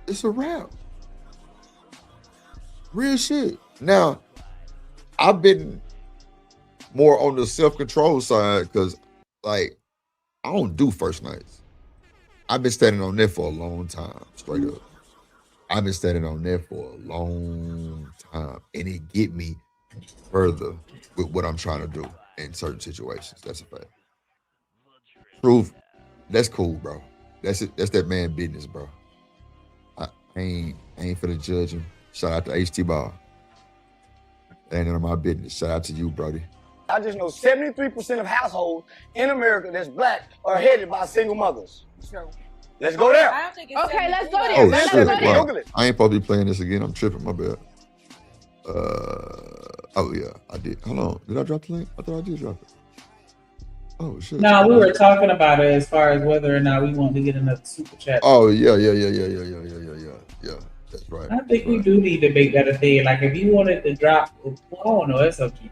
It's a wrap. Real shit. Now, I've been more on the self-control side because, like, I don't do first nights. I've been standing on that for a long time, straight up. I've been standing on that for a long time, and it get me further with what I'm trying to do in certain situations. That's a fact. Truth, that's cool, bro. That's it. That's that man business, bro. I ain't finna judge him. Shout out to HT Ball. Ain't none of my business. Shout out to you, Brody. I just know 73% of households in America that's black are headed by single mothers. Let's go there. I don't think it's okay, let's go there. Oh Let's shit! go there. Wow. I ain't supposed to be playing this again. I'm tripping. My bad. Oh yeah, I did. Hold on. Did I drop the link? I thought I did drop it. Oh shit. No, we were talking about it as far as whether or not we want to get another super chat. Oh yeah. That's right. I think we do need to make that a thing. Like if you wanted to drop, I don't know. It's up to you.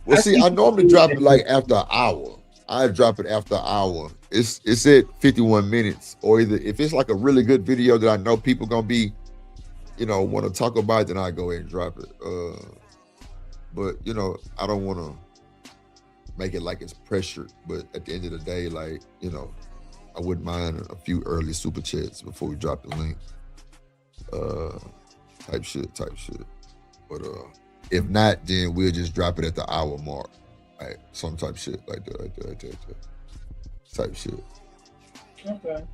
Well, see, I normally drop it like after an hour. I drop it after an hour. It's at 51 minutes, or either if it's like a really good video that I know people gonna be, want to talk about, then I go ahead and drop it. But I don't want to make it like it's pressured. But at the end of the day, like I wouldn't mind a few early super chats before we drop the link. Type shit. But if not, then we'll just drop it at the hour mark. Right, some type shit like that. Type shit. Okay.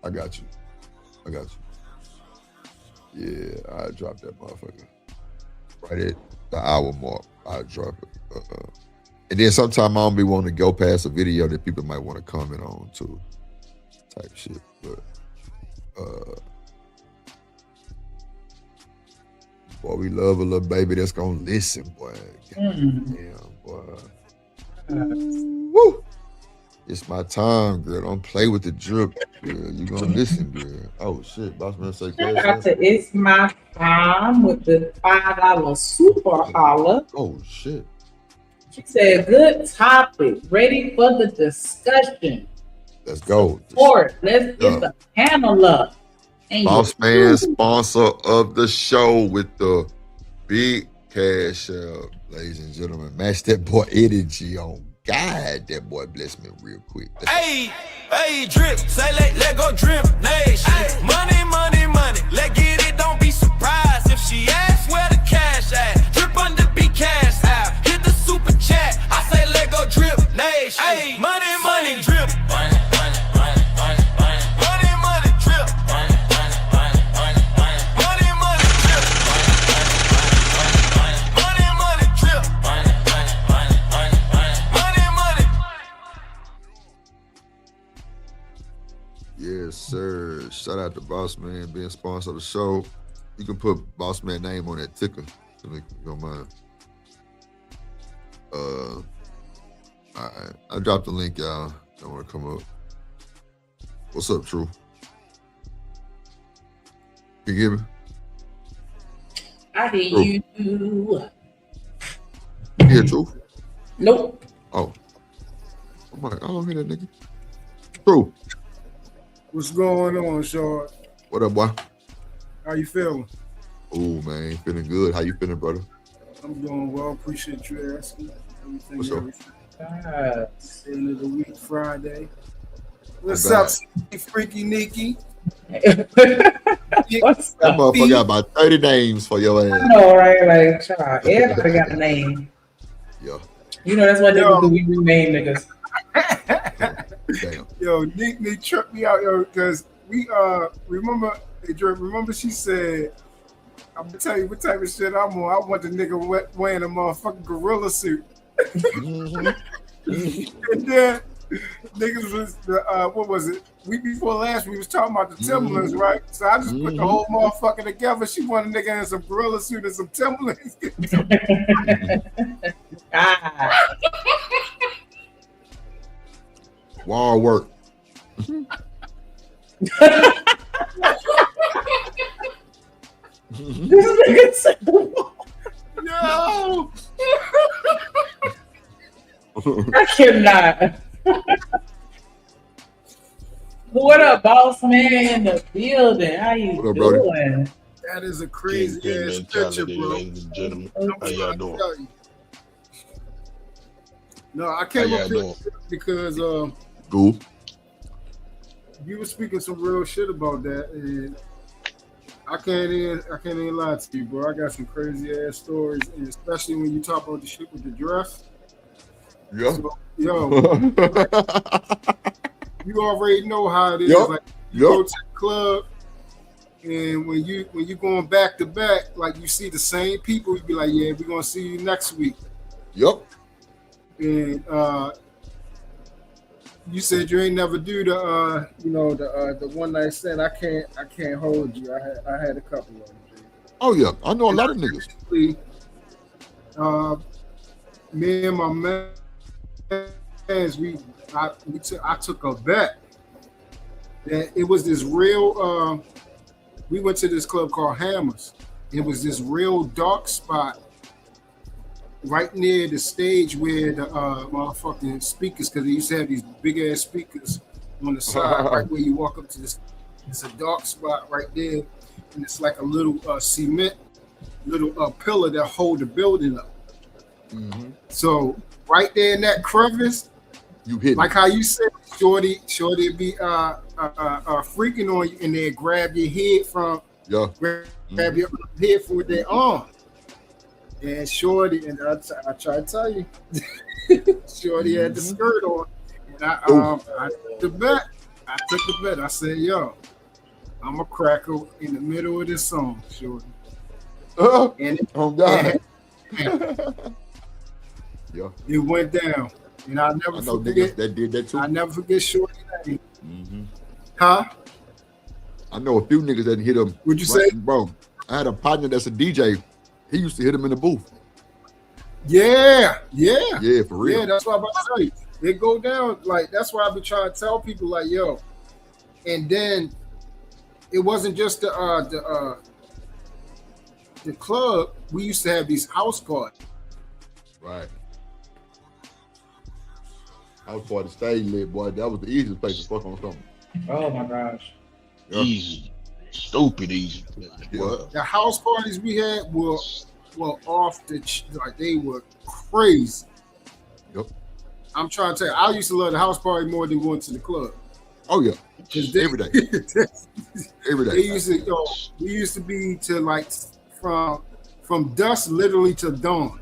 I got you. Yeah, I drop that motherfucker. Right at the hour mark, I drop it. And then sometimes I don't be wanting to go past a video that people might want to comment on too. Type shit. But boy, we love a little baby that's gonna listen, boy. Damn, boy. Woo! It's my time, girl. Don't play with the drip, girl. You gonna listen, girl. Oh shit, boss man say Shout out to It's My Time with the $5 super holla. Oh shit. She said, "Good topic. Ready for the discussion. Let's go. Support. Let's get the panel up." Boss man, sponsor of the show with the big cash out, ladies and gentlemen. Match that boy energy on God. That boy bless me real quick. Hey, drip, say let go drip nation. Money, let get it, don't be surprised if she asks where the cash at. Drip under be cash out. Hit the super chat. I say let go drip nation. Hey, money, drip. Yes, sir. Shout out to Boss Man being sponsor of the show. You can put Boss Man name on that ticker if you don't mind. All right. I dropped the link, y'all. Don't want to come up. What's up, True? Can you hear me? I hear True. you. You hear True? Nope. Oh. I'm like, I don't hear that nigga. True. What's going on, Sean? What up, boy? How you feeling? Oh, man, feeling good. How you feeling, brother? I'm doing well. Appreciate you asking. Everything. What's up? End of the week, Friday. What's I'm up, back. Freaky Nikki? What's That up? motherfucker got about 30 names for your I ass. know, right? Like, child, everybody got a name. Yeah. That's what niggas do. We rename niggas. Damn. Yo, Nick tripped me out, yo, because we remember she said, I'm gonna tell you what type of shit I'm on. I want the nigga wearing a motherfucking gorilla suit. And then niggas was what was it? Week before last we was talking about the Timberlands, right? So I just put the whole motherfucker together. She wanted a nigga in some gorilla suit and some Timberlands. Wall work. This nigga said, Yo! I cannot. What up, boss man in the building? How you What up, brother? doing? That is a crazy Kingpin ass picture, mentality, bro. ladies and gentlemen. I'm How y'all trying to doing? tell you. No, I How came y'all up here doing? because Cool. you were speaking some real shit about that, and I can't even lie to you, bro. I got some crazy ass stories, and especially when you talk about the shit with the dress. Yeah. So, yo, you already know how it is. Yup. Like you go Yup. to the club, and when you going back to back, like you see the same people, you be like, yeah, we're gonna see you next week. Yup. And you said you ain't never do the the one night stand. I can't hold you. I had a couple of them. Oh yeah, I know a lot of niggas. Me and my mans, I took a bet that it was this real. We went to this club called Hammers. It was this real dark spot right near the stage where the motherfucking speakers, because they used to have these big ass speakers on the side, right where you walk up to this. It's a dark spot right there, and it's like a little cement, little pillar that hold the building up. Mm-hmm. So right there in that crevice, you hit like how you said, shorty be freaking on you, and they grab your head from grab your head for their arm. And shorty, and I try to tell you, shorty had the skirt on, and I took the bet. I took the bet. I said, yo, I'm a cracker in the middle of this song, shorty. And God. Yeah. It went down, and I'll never forget that did that too. I never forget shorty name. Mm-hmm. Huh? I know a few niggas that hit him. What'd you say, bro? I had a partner that's a DJ. He used to hit him in the booth. Yeah, for real. Yeah, that's what I'm about to tell you. They go down, like, that's why I be trying to tell people, like, yo. And then it wasn't just the club. We used to have these house parties. Right. House party stay lit, boy. That was the easiest place to fuck on something. Oh my gosh. Yeah. Easy. Stupid easy. Yeah. The house parties we had were off the like they were crazy. Yep. I'm trying to tell you, I used to love the house party more than going to the club. Oh yeah. Every day. Every day. They used to, we used to be to like from dusk literally to dawn.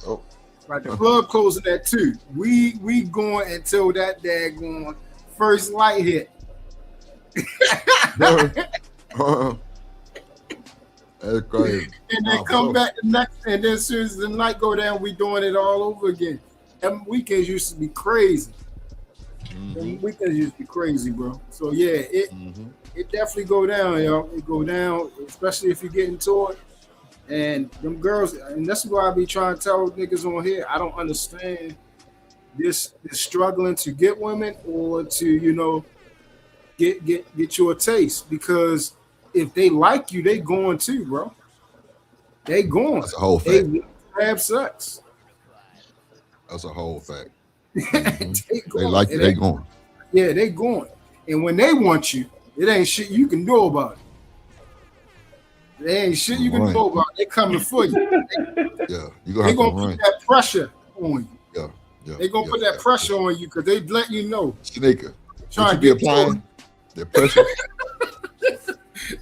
Oh. Like the club closing at 2. We going until that daggone first light hit. That's crazy. And then come back the next, and then as soon as the night go down, we doing it all over again. Them weekends used to be crazy. Them weekends used to be crazy, bro. So yeah, it definitely go down, yo. It go down, especially if you get into it. And them girls, and that's why I be trying to tell niggas on here, I don't understand this struggling to get women or to, get you a taste, because if they like you, they going too, bro. They going. That's a whole fact. They have sex. That's a whole fact. They like you, they going. Yeah, they going. And when they want you, it ain't shit you can do about it. There ain't shit you can do about it. They coming for you. Yeah, they gonna put that pressure on you. Yeah. They gonna put that pressure on you because they let you know. Sneaker. Trying to be applying that pressure.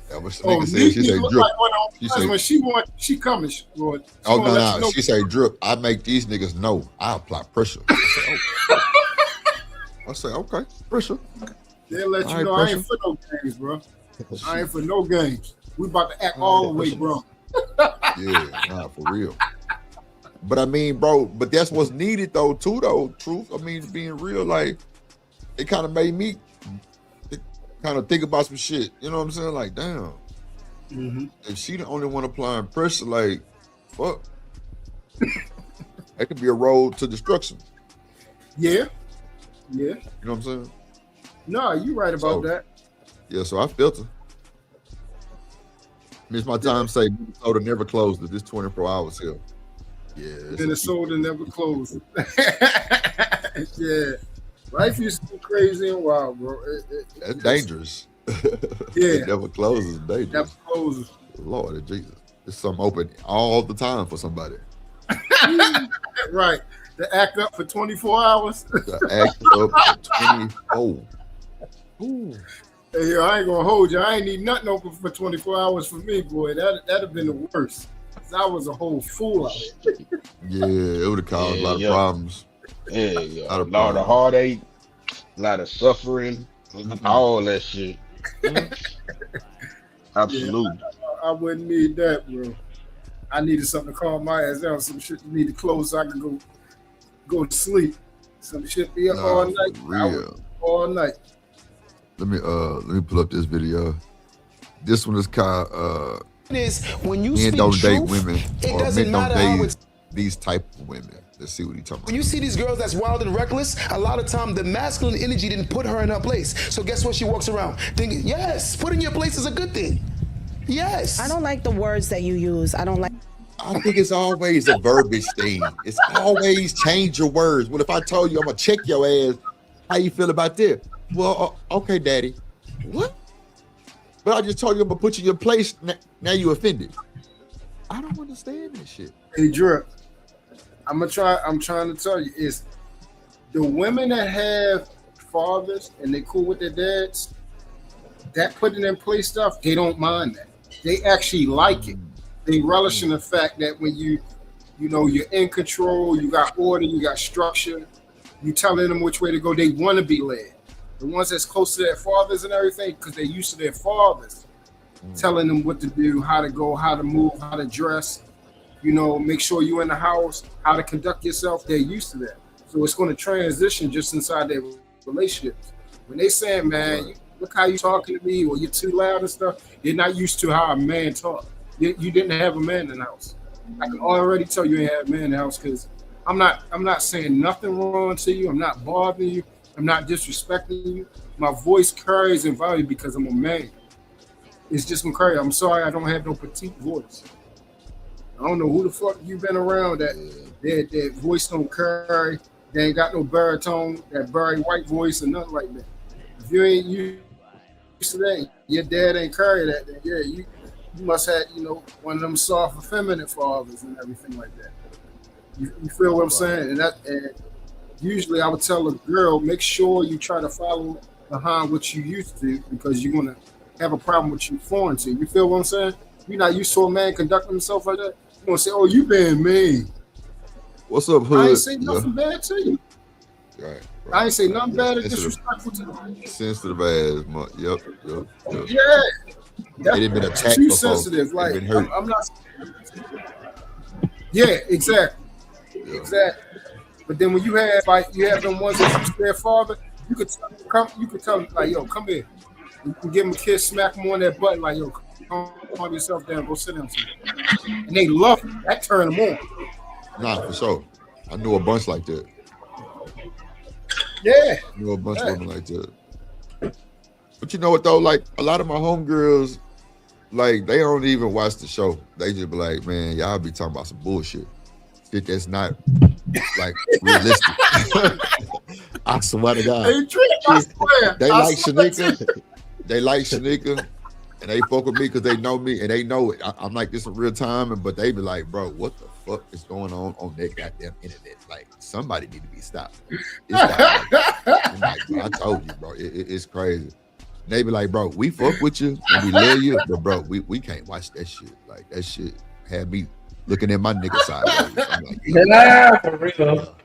That was the nigga said. She say drip. Like when she coming. Lord, no. She say drip. I make these niggas know I apply pressure. I say okay, pressure. They'll let you know pressure. I ain't for no games, bro. I ain't for no games. We about to act all the way, bro. Yeah, nah, for real. But I mean, bro, but that's what's needed though, too, though. Truth. I mean, being real, like, it kind of made me kind of think about some shit. You know what I'm saying? Like, damn. If she the only one applying pressure, like, fuck. That could be a road to destruction. Yeah. You know what I'm saying? No, you right about that. Yeah, so I filter. Miss my time say Minnesota never closes. This 24 hours here. Yeah, Been a soul that never closed. Yeah. Life used to be crazy and wild, bro. that's dangerous. Yeah. It never closes. Dangerous. Never closes. Lord Jesus, there's something open all the time for somebody. Right. To act up for 24 hours. To act up for 24. Ooh. Hey, yo, I ain't gonna hold you. I ain't need nothing open for 24 hours for me, boy. That'd have been the worst. 'Cause I was a whole fool out here. Yeah, it would have caused a lot of problems. Yeah, A a lot of heartache, a lot of suffering, all that shit. Absolutely. I wouldn't need that, bro. I needed something to calm my ass down. Some shit you need to close so I can go to sleep. Some shit be up all night. Real. All night. Let me pull up this video. This one is called Is when you Men speak Don't Date truth, Women, it or doesn't Men Don't matter how Date it's. These type of women. Let's see what he talking When about. you see these girls that's wild and reckless, a lot of time the masculine energy didn't put her in her place. So guess what? She walks around thinking, yes, put in your place is a good thing. Yes. I don't like the words that you use. I don't like. I think it's always a verbiage thing. It's always change your words. Well, if I told you I'm gonna check your ass, how you feel about this? Well, okay, daddy. What? But I just told you I'm gonna put you in your place. Now you offended. I don't understand this shit. Hey, Drip, I'm trying to tell you, is the women that have fathers and they cool with their dads, that putting in place stuff, they don't mind that. They actually like it. They relish in the fact that when you're in control, you got order, you got structure, you telling them which way to go, they want to be led. The ones that's close to their fathers and everything, because they're used to their fathers telling them what to do, how to go, how to move, how to dress, make sure you're in the house, how to conduct yourself. They're used to that. So it's going to transition just inside their relationships. When they saying, man, look how you talking to me, or you're too loud and stuff, they're not used to how a man talks. You didn't have a man in the house. I can already tell you ain't had a man in the house, because I'm not saying nothing wrong to you. I'm not bothering you. I'm not disrespecting you. My voice carries in value because I'm a man. It's just crazy. I'm sorry I don't have no petite voice. I don't know who the fuck you been around that voice don't carry. They ain't got no baritone, that Barry White voice or nothing like that. If you ain't used to that, your dad ain't carry that, then yeah, you must have, one of them soft, effeminate fathers and everything like that. You feel what I'm saying? And usually I would tell a girl, make sure you try to follow behind what you used to, because you're going to have a problem with you foreign to. You feel what I'm saying? You're not used to a man conducting himself like that. You're going to say, oh, you being mean. What's up, Hood? I ain't say nothing bad to you. Right. I ain't say nothing bad or disrespectful to you. Sensitive ass. Yep. Yeah. They didn't been attacked too before. sensitive. Like, been hurt. I'm not. Yeah, exactly. Yeah. Exactly. But then when you have them ones that used to their father, you could tell them, like, yo, come here. You can give them a kiss, smack them on that butt, like, yo, calm yourself down, go sit down somewhere. And they love it. That turn them on. Nah, for sure. I knew a bunch like that. Yeah. I knew a bunch of women like that. But you know what though? Like, a lot of my homegirls, like, they don't even watch the show. They just be like, man, y'all be talking about some bullshit. Shit that's not, like, realistic. I swear to God. They like Shanika. They like Shanika. And they fuck with me because they know me and they know it. I'm like this in real time, but they be like, bro, what the fuck is going on that goddamn internet? Like, somebody need to be stopped. I'm like, bro, I told you, bro, it's crazy. They be like, bro, we fuck with you and we love you, but bro, we can't watch that shit. Like, that shit had me looking at my nigga sideways. I'm like, yeah, for real.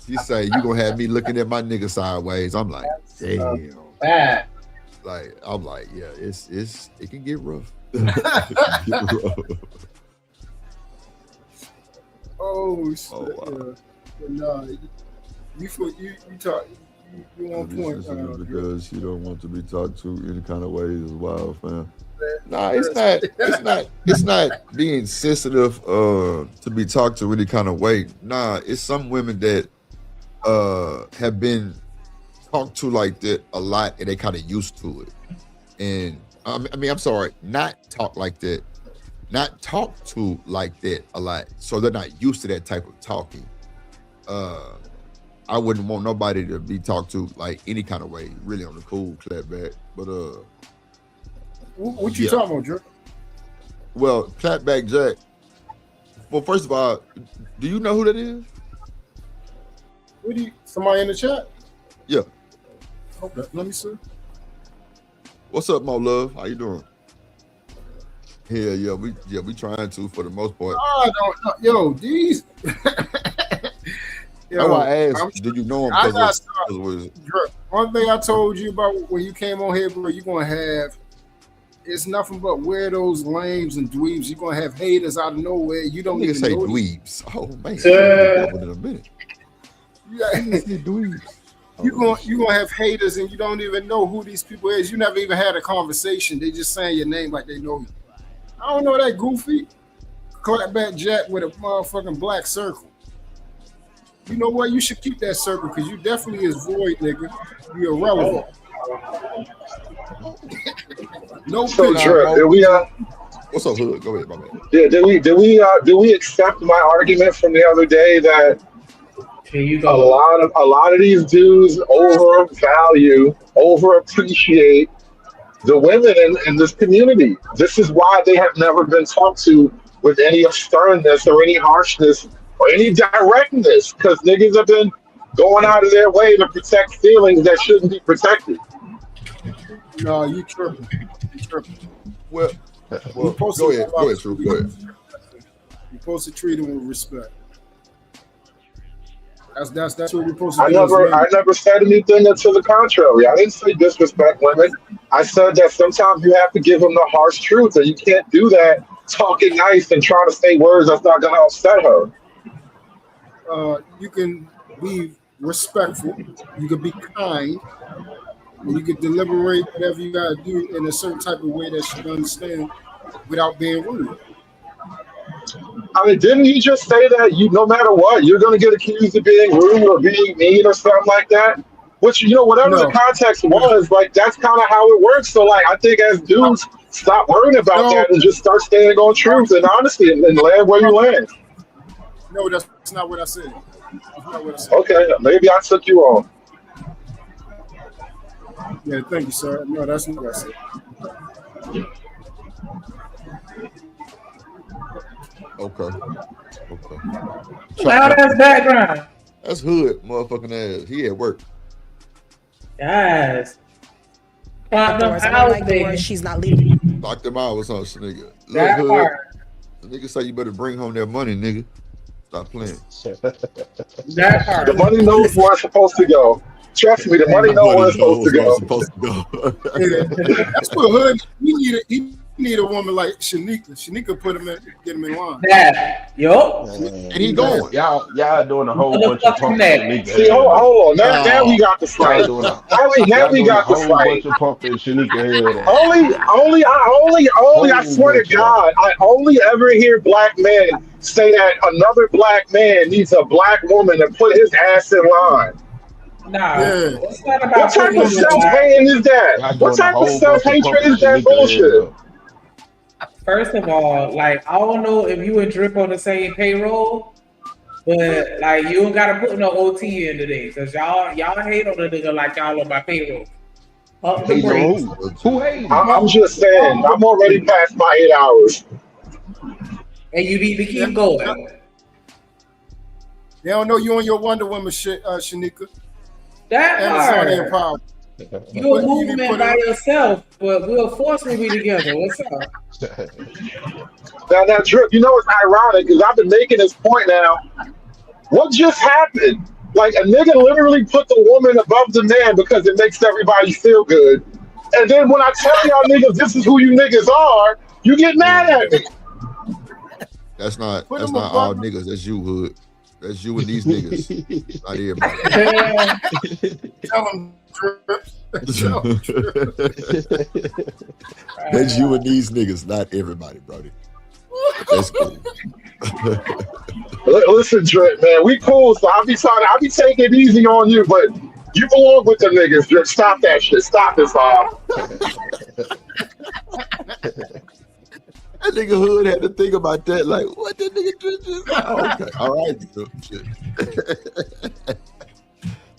She say, you gonna have me looking at my nigga sideways. I'm like, damn. Bad. Like, I'm like, yeah, it can get rough. Oh shit! Wow. But nah, you talk. You on point. Because she don't want to be talked to any kind of ways as well, fam. Nah, it's not being sensitive to be talked to any kind of way. Nah, it's some women that have been talked to like that a lot and they kind of used to it. And I mean, I'm sorry, not talk like that. not talked to like that a lot, so they're not used to that type of talking. I wouldn't want nobody to be talked to like any kind of way, really on the cool clapback. But what you talking about, Drew? Well, clapback Jack. Well, first of all, do you know who that is? Somebody in the chat? Yeah. Okay, let me see. What's up, Mo Love? How you doing? Yeah, we trying to for the most part. I don't know. Yo, these. That's why I asked, did you know him? One thing I told you about when you came on here, bro, you're gonna have it's nothing but weirdos, lames, and dweebs. You're gonna have haters out of nowhere. You don't even say know dweebs. Oh man, in a minute. Dweebs. You're gonna have haters and you don't even know who these people is. You never even had a conversation. They just saying your name like they know you. I don't know that goofy clapback Jack with a motherfucking black circle. You know what? You should keep that circle because you definitely is void, nigga. You're irrelevant. No so picture. Did we what's up, Hood? Go ahead, my man. Yeah, did we accept my argument from the other day that a lot of these dudes overappreciate the women in this community. This is why they have never been talked to with any sternness or any harshness or any directness, because niggas have been going out of their way to protect feelings that shouldn't be protected. No, you tripping. Well, go ahead, True. Go ahead. You're supposed to treat them with respect. That's what you're supposed to do. I never said anything to the contrary. I didn't say disrespect women. I said that sometimes you have to give them the harsh truth, and you can't do that talking nice and trying to say words that's not going to upset her. You can be respectful. You can be kind. And you can deliberate whatever you got to do in a certain type of way that she can understand without being rude. I mean, didn't he just say that no matter what, you're going to get accused of being rude or being mean or something like that? Which, whatever the context was, like, that's kind of how it works. So, like, I think as dudes, stop worrying about that and just start standing on truth and honesty and land where you land. No, that's not what I said. That's not what I said. Okay, maybe I took you on. Yeah, thank you, sir. No, that's not what I said. Okay. Loud ass background. That's Hood, motherfucking ass. He at work. Guys. Lock them out, she's not leaving. Lock them out or something, nigga. That Look, part. Hood. The nigga say you better bring home that money, nigga. Stop playing. That part. The money knows where it's supposed to go. Trust me, the money knows where it's supposed to go. That's what Hood. He need a woman like Shanika. Shanika get him in line. Yeah. Yup. And he going. Y'all doing a whole bunch of pumping. See, hold on. Now we got the fight. Now we got the fight. I swear to God, I only ever hear black men say that another black man needs a black woman to put his ass in line. Nah, it's not about what type of self-hating is that? What type of self-hatred is that bullshit? First of all, like, I don't know if you and Drip on the same payroll, but like, you don't gotta put no OT in today, cause y'all hate on a nigga like y'all on my payroll. Who hates? I'm just saying, I'm already past my 8 hours. And you need to keep going. They don't know you on your Wonder Woman shit, Shanika. That part. You're a movement by yourself, but we'll force we be together. What's up? Now, Drip, it's ironic because I've been making this point now. What just happened? Like, a nigga literally put the woman above the man because it makes everybody feel good. And then when I tell y'all niggas this is who you niggas are, you get mad at me. That's not all niggas. That's you, Hood. That's you and these niggas. Not everybody. Tell them, That's you and these niggas, not everybody, brody. That's cool. Listen, Drip, man, we cool. So I'll be taking it easy on you, but you belong with the niggas, Drip. Stop that shit. Stop this, That That nigga Hood had to think about that. Like, what that nigga just? Oh, okay, all right. Shit.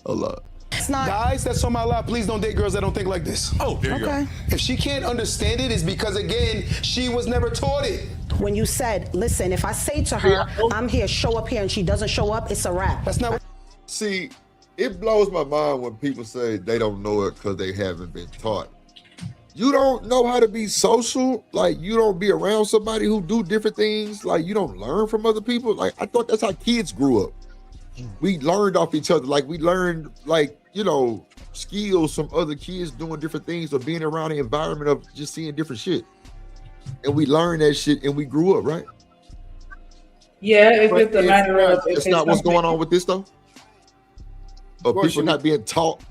Hold up. It's not. Guys that's on my lap, please don't date girls that don't think like this. Oh, there you go. If she can't understand it, it's because, again, she was never taught it. When you said, listen, if I say to her, I'm here, show up here, and she doesn't show up, it's a wrap. That's not. See, it blows my mind when people say they don't know it because they haven't been taught. You don't know how to be social. Like, you don't be around somebody who do different things. Like, you don't learn from other people. Like, I thought that's how kids grew up. We learned off each other. Like, we learned, like, you know, skills from other kids doing different things or being around the environment of just seeing different shit. And we learned that shit and we grew up, right? Yeah, it's just a matter of. That's not what's going on with this, though? Or people not being taught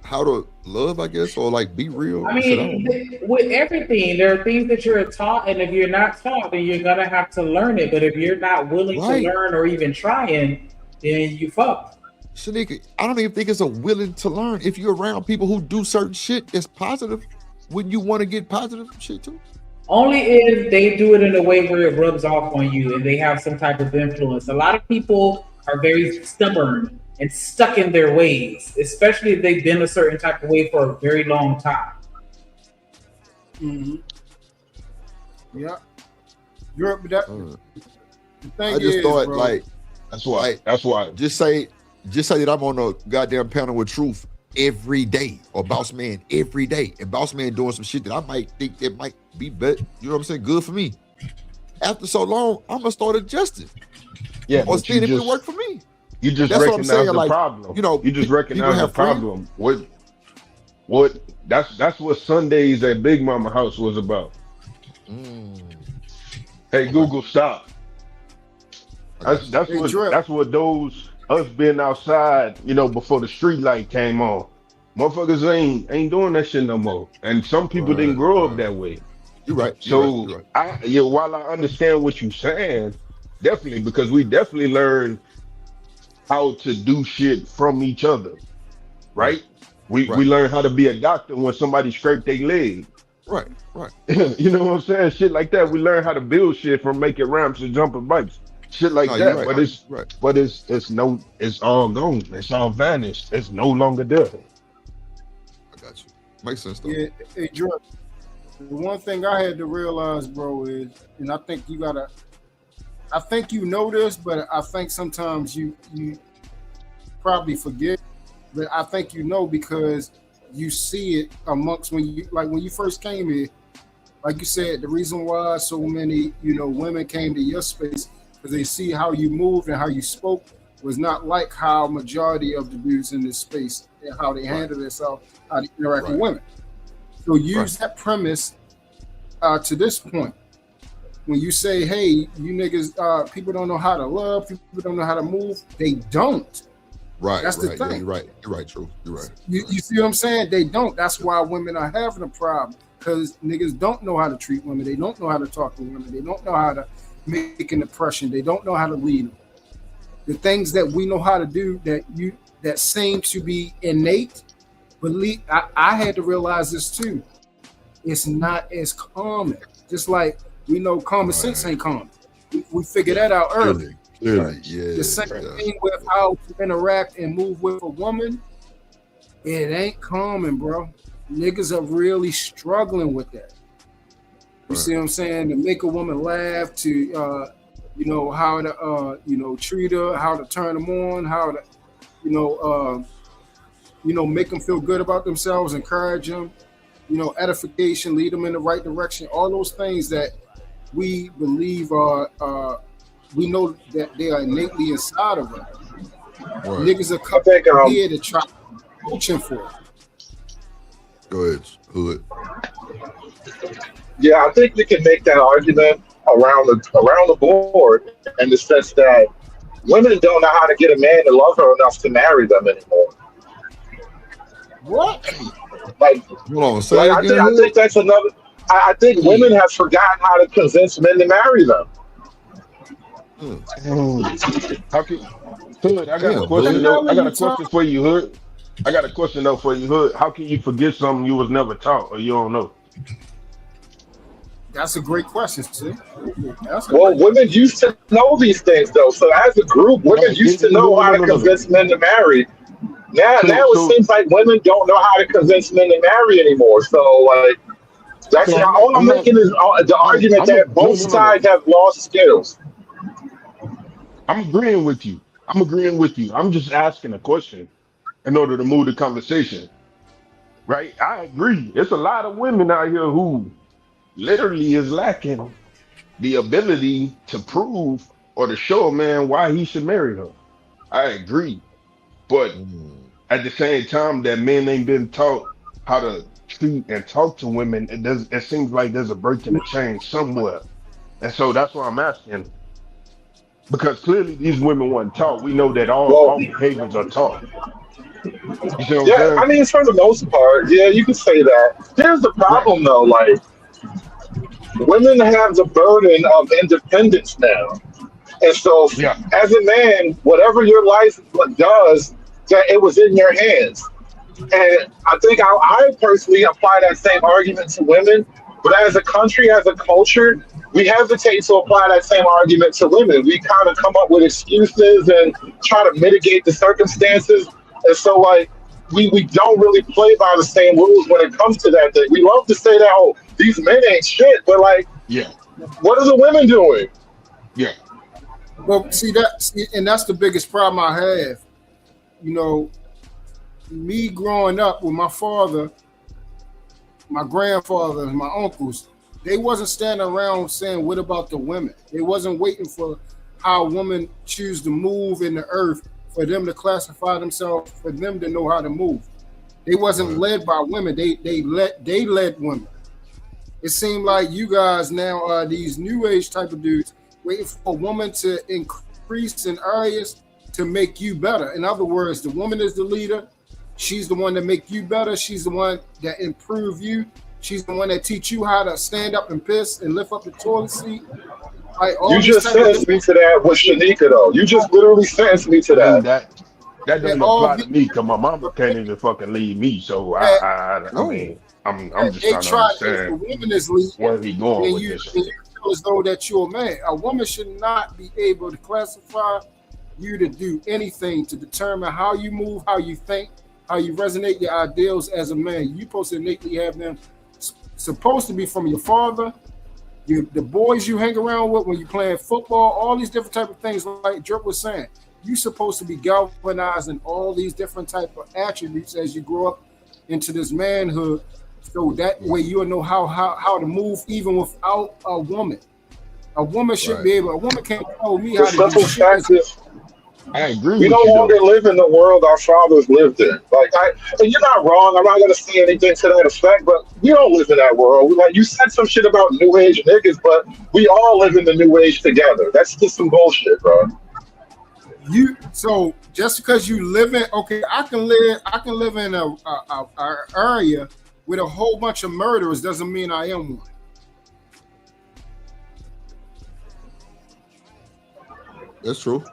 how to love, I guess, or like be real. I mean, with everything, there are things that you're taught, and if you're not taught, then you're gonna have to learn it. But if you're not willing to learn or even trying, then you fucked. Shanika, I don't even think it's a willing to learn. If you're around people who do certain shit that's positive, wouldn't you want to get positive shit too? Only if they do it in a way where it rubs off on you and they have some type of influence. A lot of people are very stubborn and stuck in their ways, especially if they've been a certain type of way for a very long time. Mm-hmm. Yeah. Europe, that the thing I just is, thought, bro, like, That's why. Just say that I'm on a goddamn panel with Truth every day, or Boss Man every day, and Boss Man doing some shit that I might think that might be better, you know what I'm saying, good for me. After so long, I'm gonna start adjusting. Yeah, or seeing if it work for me. You just That's recognize what I'm saying, the like, problem. you know, you just recognize the have friends. problem. What? That's what Sundays at Big Mama house was about. Hey, Google, stop. That's what those us being outside, you know, before the street light came on. Motherfuckers ain't doing that shit no more. And some people didn't grow up that way. You're right. So while I understand what you're saying, definitely, because we definitely learned how to do shit from each other, right? We learned how to be a doctor when somebody scraped their leg. Right. You know what I'm saying? Shit like that. We learned how to build shit from making ramps and jumping bikes. Shit like that. Right. But it's all gone. It's all vanished. It's no longer there. I got you. Makes sense though. Yeah, hey, Jordan, the one thing I had to realize, bro, is, and I think you know this, but I think sometimes you probably forget, but I think you know because you see it amongst when you first came here, like you said, the reason why so many, women came to your space because they see how you moved and how you spoke was not like how majority of the dudes in this space and how they handle themselves, how they interact with women. So use that premise to this point. When you say, hey, you niggas, people don't know how to love, people don't know how to move, they don't. Right. That's the thing. Yeah, you're right. You're right, True. You're right. You see what I'm saying? They don't. That's why women are having a problem, because niggas don't know how to treat women. They don't know how to talk to women. They don't know how to make an impression. They don't know how to lead them. The things that we know how to do that seem to be innate, believe I had to realize this too. It's not as common. Just like we know common sense ain't common. We figured that out early. Clearly, yeah. The same thing with how to interact and move with a woman. It ain't common, bro. Niggas are really struggling with that. You see what I'm saying? To make a woman laugh, to how to treat her, how to turn them on, how to make them feel good about themselves, encourage them, edification, lead them in the right direction. All those things that we believe are we know that they are innately inside of us. Niggas are coming here to try coaching for it. Go ahead, Hood. Yeah, I think we can make that argument around the board in the sense that women don't know how to get a man to love her enough to marry them anymore. What? Like, hold on, I think that's another. I think women have forgotten how to convince men to marry them. How can Hood? I got a question. I got a question for you, Hood. I got a question though for you, Hood. How can you forget something you was never taught or you don't know? That's a great question, see? Women used to know these things, though. So as a group, women used to know how to convince men to marry. Now it seems like women don't know how to convince men to marry anymore. So, like, that's all I'm making is the argument that both sides have lost skills. I'm agreeing with you. I'm just asking a question in order to move the conversation. Right? I agree. There's a lot of women out here who literally is lacking the ability to prove or to show a man why he should marry her. I agree. But at the same time that men ain't been taught how to treat and talk to women, it seems like there's a break in the chain somewhere. And so that's why I'm asking. Because clearly these women weren't taught. We know that all behaviors are taught. You see what I'm saying? I mean, for the most part, yeah, you could say that. Here's the problem, though. Like, women have the burden of independence now. And so, as a man, whatever your life does, that it was in your hands. And I think I personally apply that same argument to women. But as a country, as a culture, we hesitate to apply that same argument to women. We kind of come up with excuses and try to mitigate the circumstances. And so, like, we don't really play by the same rules when it comes to that thing. We love to say that, oh, these men ain't shit. But, like, what are the women doing? Yeah. Well, and that's the biggest problem I have. You know, me growing up with my father, my grandfather, and my uncles, they wasn't standing around saying, what about the women? They wasn't waiting for how women choose to move in the earth for them to classify themselves, for them to know how to move. They wasn't led by women. They led women. It seemed like you guys now are these new age type of dudes waiting for a woman to increase in areas to make you better. In other words, the woman is the leader. She's the one that make you better. She's the one that improve you. She's the one that teach you how to stand up and piss and lift up the toilet seat. Like, you just sentenced me to that with Shanika, though. You just literally sentenced me to that. That doesn't apply to me because my mama can't even fucking leave me. So I mean, I'm just trying to understand the woman is leading, where he going with this. this. And you feel as though that you're a man. A woman should not be able to classify you to do anything to determine how you move, how you think, how you resonate your ideals as a man. You're supposed to innately have them supposed to be from your father, the boys you hang around with when you're playing football, all these different type of things. Like Drip was saying, you're supposed to be galvanizing all these different type of attributes as you grow up into this manhood. So that way you'll know how to move even without a woman. A woman should be able. A woman can't tell me how to do shit. I agree. We no longer live in the world our fathers lived in. And you're not wrong. I'm not gonna say anything to that effect, but we don't live in that world. You said some shit about new age niggas, but we all live in the new age together. That's just some bullshit, bro. So just because you live in, I can live in a area with a whole bunch of murderers doesn't mean I am one. That's true.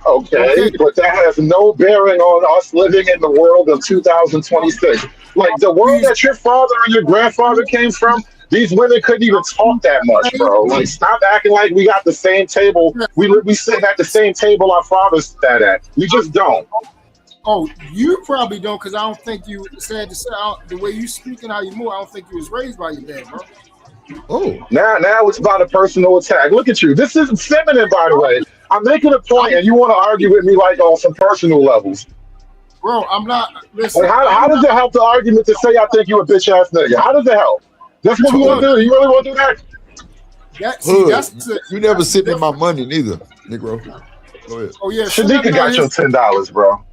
Okay, but that has no bearing on us living in the world of 2026. Like the world that your father and your grandfather came from, these women couldn't even talk that much, bro. Like, stop acting like we got the same table. We sit at the same table our fathers sat at. We just don't. Oh, you probably don't, because I don't think you said the way you speak and how you move. I don't think you was raised by your dad, bro. Oh, now it's about a personal attack. Look at you. This isn't feminine, by the way. I'm making a point, and you want to argue with me like on some personal levels. Bro, I'm not. Listen, how does it help the argument to say I think you a bitch ass nigga? How does it help? That's what we want to do. You really want to do that? You never sent me my money neither, Negro. Go ahead. Oh yeah, Shanika got your $10, bro.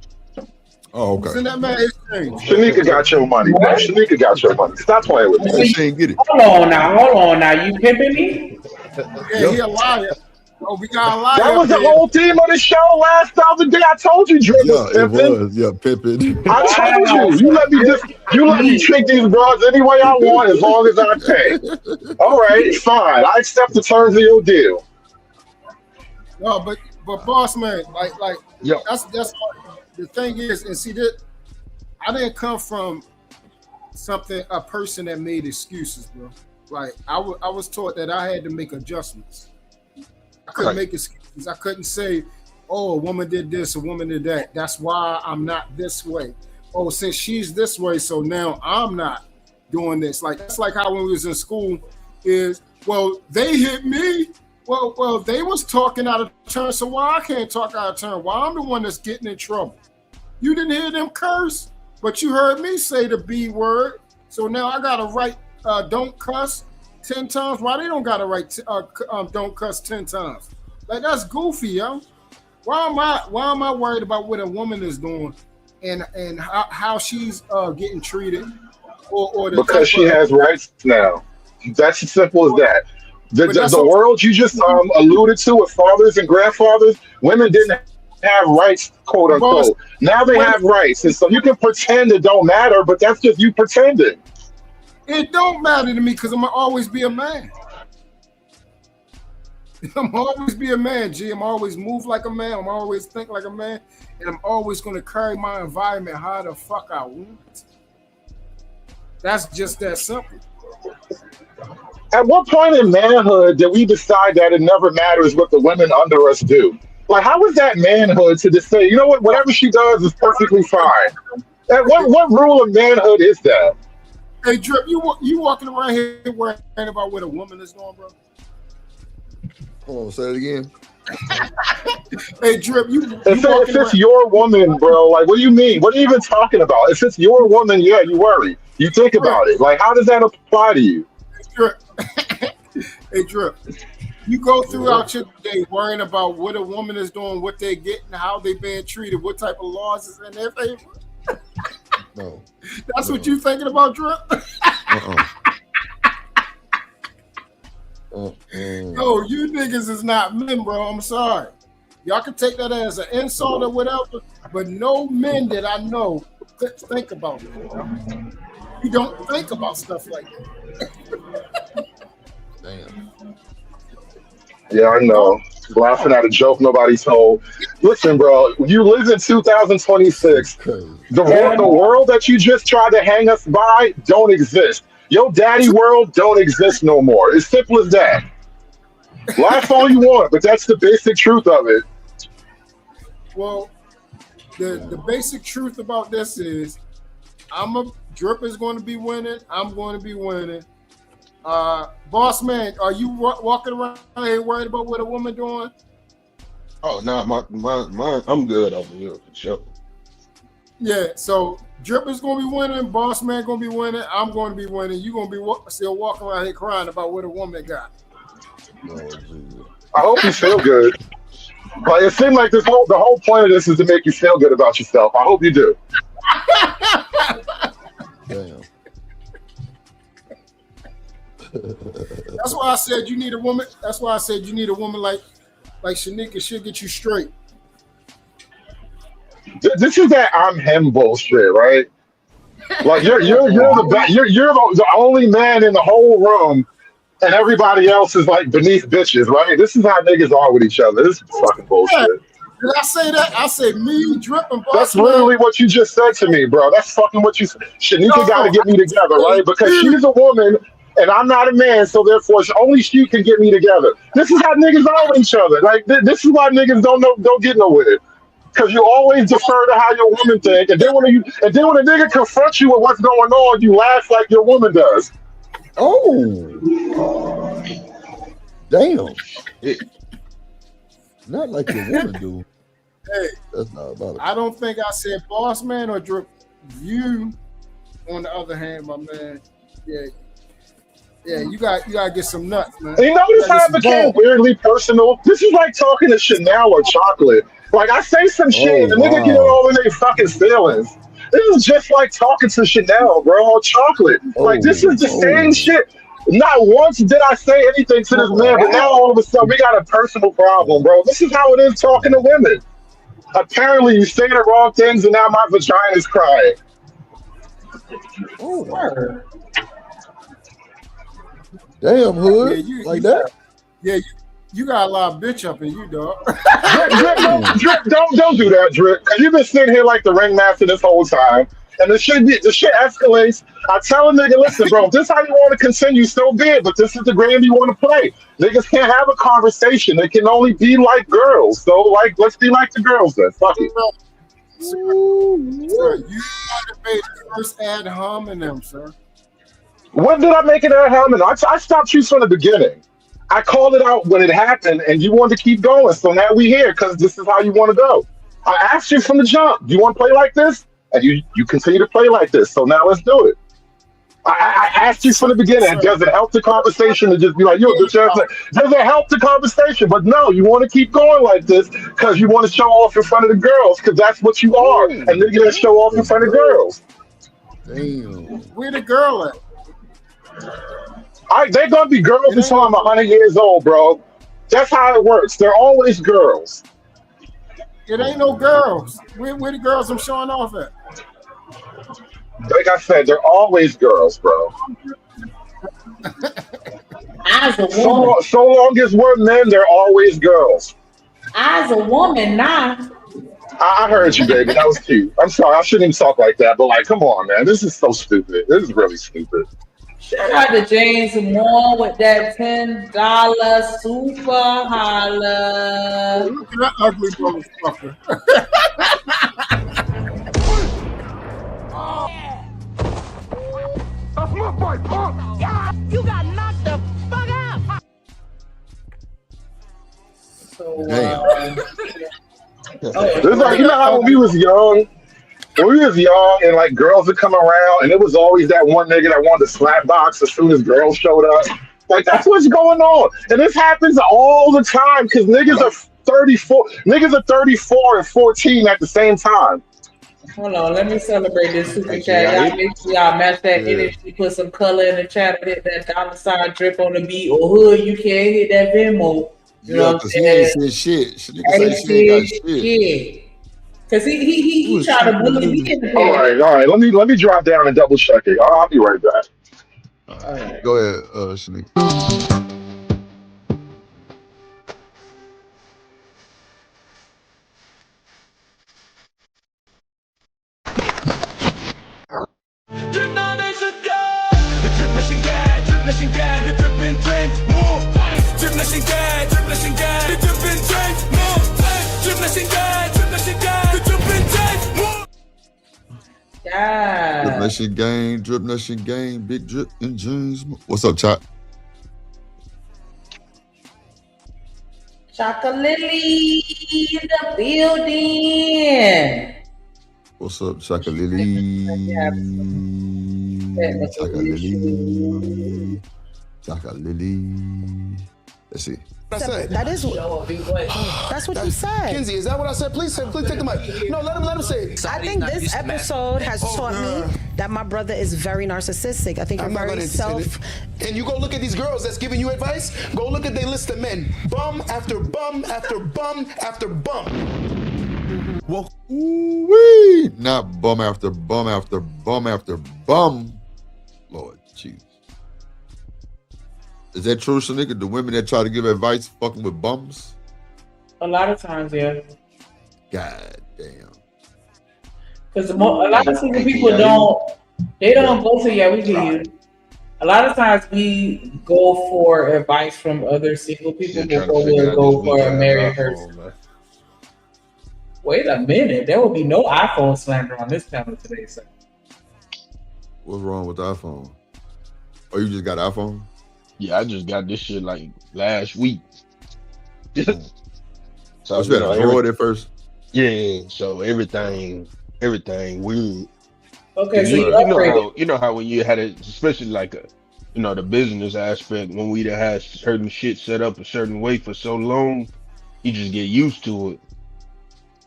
Oh, okay. Send that man his change. Shanika got your money, bro. Shanika got your money. Stop playing with me. She ain't get it. Hold on now. You pimping me? Yeah, he a liar. Oh, we got a liar. That was the whole theme of the show last other day. I told you, Drip was pimping. It was. Yeah, pimping. I told you. You let me treat these bros any way I want as long as I pay. All right, fine. I accept the terms of your deal. No, but boss man, like that's the thing is, and see that I didn't come from a person that made excuses, bro. Like I was taught that I had to make adjustments. I couldn't make excuses. I couldn't say, "Oh, a woman did this, a woman did that. That's why I'm not this way." Oh, since she's this way, so now I'm not doing this. Like that's like how when we was in school is, well, they hit me. Well, they was talking out of turn, so why I can't talk out of turn? Why I'm the one that's getting in trouble? You didn't hear them curse, but you heard me say the B word. So now I gotta write don't cuss 10 times. Why they don't gotta write don't cuss 10 times? Like that's goofy, yo. Why am I worried about what a woman is doing and how she's getting treated? Or because she has rights now. That's as simple as that. The world you just alluded to with fathers and grandfathers, women didn't have rights, quote unquote. Now they have rights, and so you can pretend it don't matter, but that's just you pretending. It don't matter to me because I'm gonna always be a man. I'm always be a man, G. I'm always move like a man. I'm always think like a man, and I'm always gonna carry my environment how the fuck I want. That's just that simple. At what point in manhood did we decide that it never matters what the women under us do? Like, how is that manhood to just say, you know what, whatever she does is perfectly fine? And what rule of manhood is that? Hey, Drip, you walking around here worrying about what a woman is doing, bro? Hold on, say it again. Hey, Drip, if it's your woman, bro, like, what do you mean? What are you even talking about? If it's your woman, yeah, you worry. You think about it. Like, how does that apply to you? Drip. Hey, Drip, you go throughout your day worrying about what a woman is doing, what they're getting, how they're being treated, what type of laws is in their favor? No. That's what you thinking about, Drip? No, you niggas is not men, bro. I'm sorry. Y'all can take that as an insult or whatever, but no men that I know think about it. You don't think about stuff like that. Damn. Yeah, I know. Laughing at a joke nobody told. Listen, bro, you live in 2026. The world that you just tried to hang us by don't exist. Your daddy world don't exist no more. It's simple as that. Laugh all you want, but that's the basic truth of it. Well, the basic truth about this is Drip is going to be winning. I'm going to be winning. Boss man, are you walking around here worried about what a woman doing? Oh no, my I'm good over here for sure. Yeah, so Drip is gonna be winning, Boss man gonna be winning, I'm gonna be winning. You gonna be still walking around here crying about what a woman got. I hope you feel good. But it seemed like the whole point of this is to make you feel good about yourself. I hope you do. Damn. That's why I said you need a woman. That's why I said you need a woman like Shanika. She'll get you straight. This is that I'm him bullshit, right? Like you're the only man in the whole room, and everybody else is like beneath bitches, right? This is how niggas are with each other. This is fucking bullshit. Yeah. Did I say that? I said me, Drip, and Boss. That's literally what you just said to me, bro. That's fucking what you said. Shanika got to get me together, right? Because she's a woman. And I'm not a man, so therefore only she can get me together. This is how niggas are with each other. Like this is why niggas don't get nowhere. Because you always defer to how your woman think, and then when a nigga confronts you with what's going on, you laugh like your woman does. Oh, damn! Not like your woman do. Hey, that's not about it. I don't think I said Boss man or Drip. You, on the other hand, my man, yeah, you got to get some nuts, man. You notice how it became weirdly personal? This is like talking to Chanel or Chocolate. Like, I say some shit, and the nigga get all in their fucking feelings. This is just like talking to Chanel, bro, or Chocolate. Like, this is the same shit. Not once did I say anything to this man, but now all of a sudden we got a personal problem, bro. This is how it is talking to women. Apparently, you say the wrong things, and now my vagina's crying. Oh, word. Damn, hood, like that? Yeah, you got a lot of bitch up in you, dog. Drip, don't do that, Drip. Because you've been sitting here like the ringmaster this whole time. and the shit escalates. I tell a nigga, listen, bro, if this how you want to continue, so be it. But this is the game you want to play. Niggas can't have a conversation. They can only be like girls. So like, let's be like the girls then. Fuck it. Sir, you made the first ad hominem, sir. When did I make it at Helmet? I stopped you from the beginning. I called it out when it happened, and you wanted to keep going. So now we here because this is how you want to go. I asked you from the jump, do you want to play like this? And you continue to play like this. So now let's do it. I asked you from the beginning, does it help the conversation to just be like, yo, bitch ass? Does it help the conversation? But no, you want to keep going like this because you want to show off in front of the girls because that's what you are. And nigga that show off in front of girls. Damn. Where the girl at? They're going to be girls until I'm 100 years old, bro. That's how it works. They're always girls. It ain't no girls. Where the girls I'm showing off at? Like I said, they're always girls, bro. As a woman, so long as we're men, they're always girls. as a woman now. I heard you, baby. That was cute. I'm sorry. I shouldn't even talk like that. But like, come on, man. This is so stupid. This is really stupid. Shout out to James Moore with that $10 super holla. Look at that ugly motherfucker. That's my fight, punk. Yeah, you got knocked the fuck out. So, It's like, you know how when we was young, and like girls would come around, and it was always that one nigga that wanted to slap box as soon as girls showed up. Like that's what's going on, and this happens all the time because niggas are 34. Niggas are 34 and 14 at the same time. hold on, let me celebrate this super chat. Y'all make sure y'all match that energy, put some color in the chat, hit that $ drip on the beat, or hood, you can't hit that Venmo. You know what I'm saying? Said shit. She ain't got shit. Cause he trying to bully me in the All right. Let me drop down and double check it. I'll be right back. All right. Go ahead, Shanique. Drip Nation Gang, Big Drip and James. What's up, Chop? Chocolily in the building. What's up, Chocolily? Chocolily. Let's see. That is that's what you said. Kenzie, is that what I said? Please take the mic. No, let him say it. I think this episode has taught me that my brother is very narcissistic. I think you're very self. And you go look at these girls that's giving you advice. Go look at their list of men. Bum after bum after bum after bum. Well, ooh-wee. Not bum after bum after bum after bum. Lord, jeez. Is that true, Shanika? The women that try to give advice fucking with bums? A lot of times, yeah. God damn. Because a lot of single people don't go to, we get you. A lot of times we go for advice from other single people before we'll go for a married person. Wait a minute. There will be no iPhone slander on this panel today, sir. What's wrong with the iPhone? Oh, you just got an iPhone? Yeah, I just got this shit like last week. So you better Android it first. Yeah, so everything weird. Okay, so you know how when you had it, especially like the business aspect, when we had certain shit set up a certain way for so long, you just get used to it.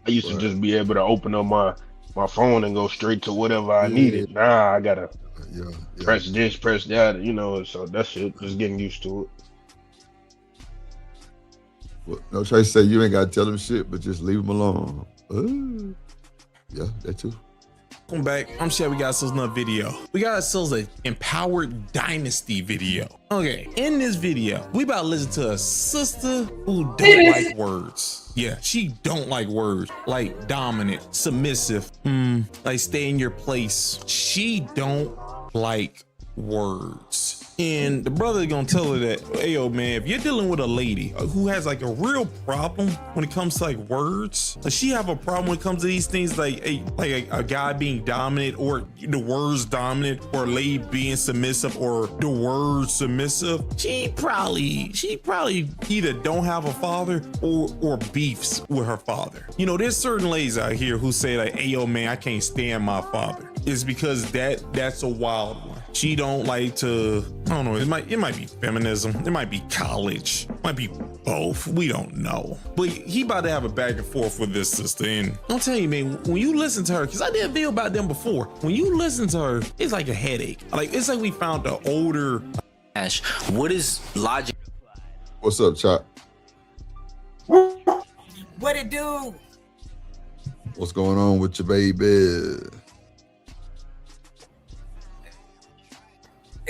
I used to just be able to open up my phone and go straight to whatever I needed. Nah, I gotta press this, press that, so that's it. Just getting used to it. Well, no, try to say you ain't gotta tell them shit, but just leave them alone. Yeah, that too. Welcome back. I'm sure we got ourselves another video. We got ourselves an Empowered Dynasty video. Okay, in this video, we about to listen to a sister who don't like words. Yeah, she don't like words. Like dominant, submissive, like stay in your place. She don't like words. And the brother gonna tell her that, hey, yo, man, if you're dealing with a lady who has like a real problem when it comes to like words, like she have a problem when it comes to these things, like a guy being dominant or the words dominant, or a lady being submissive or the words submissive, she probably either don't have a father or beefs with her father. You know, there's certain ladies out here who say like, hey, yo, man, I can't stand my father. It's because that's a wild one. She don't like to, I don't know, it might be feminism, it might be college, it might be both, we don't know. But he about to have a back and forth with this sister, and I'll tell you, man, when you listen to her, because I did a video about them before, when you listen to her, it's like a headache. Like, it's like we found the older. Ash, what is logic? What's up, Chop? What it do? What's going on with your baby?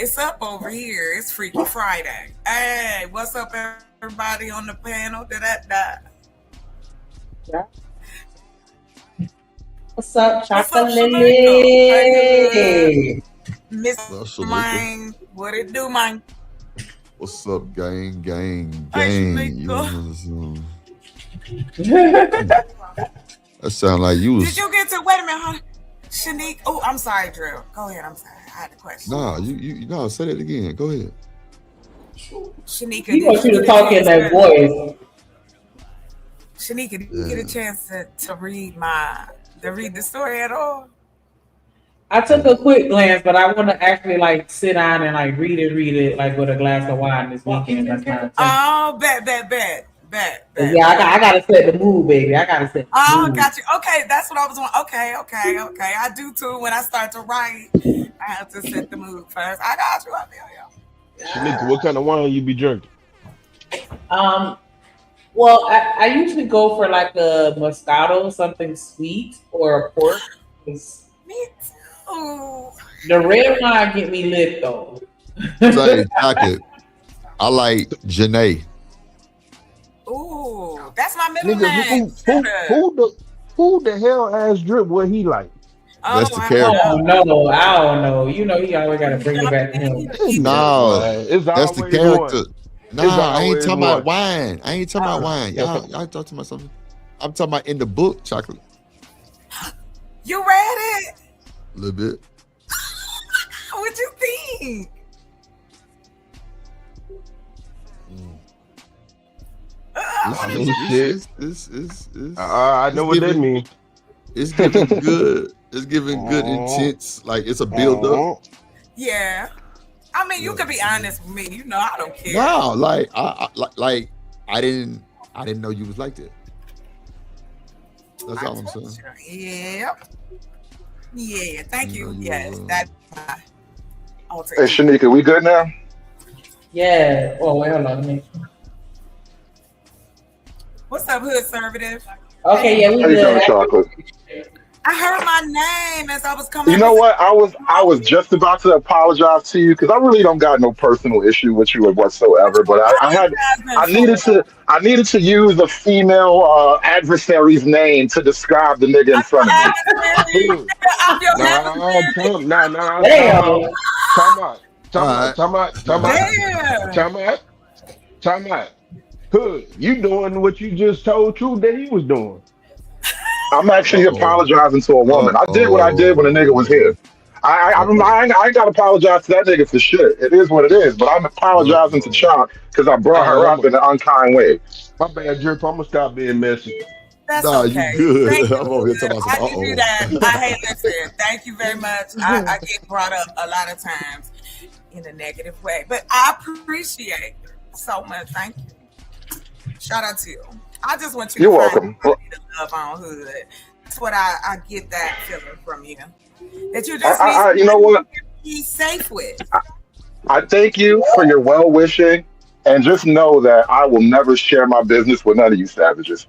It's up over here. It's Freaky Friday. Hey, what's up, everybody on the panel? Yeah. What's up, Chocolate? Miss Mine, what it do, Mine? What's up, gang? That sound like you was. Did you get to, wait a minute, huh? Shanique, oh, I'm sorry, Drew. Go ahead, I'm sorry. I had a question. Nah, you say that again. Go ahead. Shanika, he wants you to talk in that voice. Shanika, did you get a chance to read the story at all? I took a quick glance, but I want to actually like sit down and like read it like with a glass of wine this weekend. That's kind of bet. Yeah, I gotta set the mood, baby. I gotta set. Oh, got you. Okay, that's what I was doing. Okay. I do too. When I start to write, I have to set the mood first. I got you. I feel you. Shanika, what kind of wine you be drinking? Well, I usually go for like a Moscato, something sweet, or a port. Me too. The red wine get me lit though. I like Janae. Ooh, that's my middle name. Who the hell asked Drip what he like? That's the character. Oh no, I don't know. You know he always gotta bring it back to him. No, that's the character. Nah, I ain't talking about wine. wine. Y'all talking about something. I'm talking about in the book, Chocolate. You read it? A little bit. What'd you think? I know what that means. It's giving good. It's giving good intense. Like it's a build up. Yeah. I mean, you could be honest with me. You know, I don't care. No, like I didn't know you was like that. That's all I'm saying. Yeah. Thank you. Yes, that's my alter. Hey, Shanika, we good now? Yeah. Oh, wait, hold on. Let me. What's up, Hood Conservative? Okay, yeah, we How you doing, Chocolate? I heard my name as I was coming. You know what? I was just about to apologize to you because I really don't got no personal issue with you whatsoever. But I needed to use a female adversary's name to describe the nigga in front of me. Time out. Hood, you doing what you just told True that he was doing. I'm actually apologizing to a woman. I did what I did when a nigga was here. I ain't got to apologize to that nigga for shit. It is what it is. But I'm apologizing to Chop because I brought her up in an unkind way. My bad, Drip. I'm gonna stop being messy. That's okay. You good. Thank I'm over here talking about I can do that. Hey, listen. Thank you very much. I get brought up a lot of times in a negative way, but I appreciate it so much. Thank you. Shout out to you. I just want you You're to find welcome. the love on Hood. That's what I get that feeling from you. That you just you know what? Be safe with. I thank you for your well wishing, and just know that I will never share my business with none of you savages.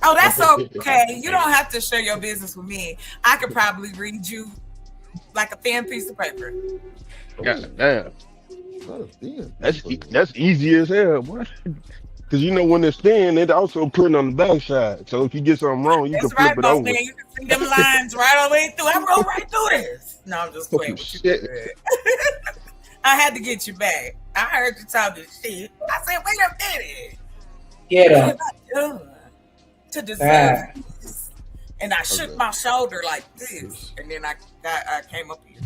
Oh, that's okay. You don't have to share your business with me. I could probably read you like a thin piece of paper. God damn. That's easy as hell, boy. Because you know when it's thin, it also print on the backside. So if you get something wrong, you That's can flip right, it boss over. man. You can see them lines right all the way through. I wrote right through this. No, I'm just playing with you. I had to get you back. I heard you talking shit. I said, wait a minute. Get What him. have I done to deserve this? And I shook my shoulder like this. And then I came up here.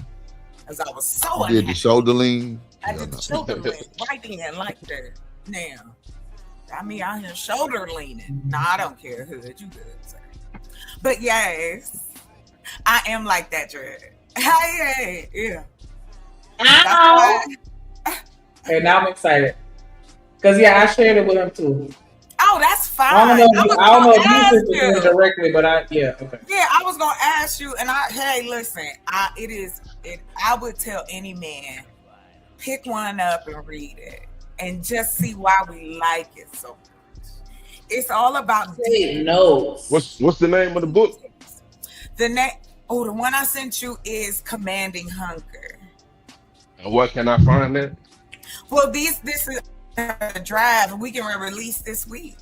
Because I was so You did the shoulder lean. I did the shoulder lean right in like that. Now, I mean, out here shoulder leaning. No, I don't care, Hood. You good, sir. But yes, I am like that, Dred. Hey, yeah. Okay, now I'm excited. Because, yeah, I shared it with him, too. Oh, that's fine. I don't know if you sent it to me directly, but okay. Yeah, I was gonna ask you, and listen, I would tell any man, pick one up and read it, and just see why we like it so much. It's all about notes. What's the name of the book? The one I sent you is Commanding Hunger. And what can I find that? Well, this is a drive, and we can release this week.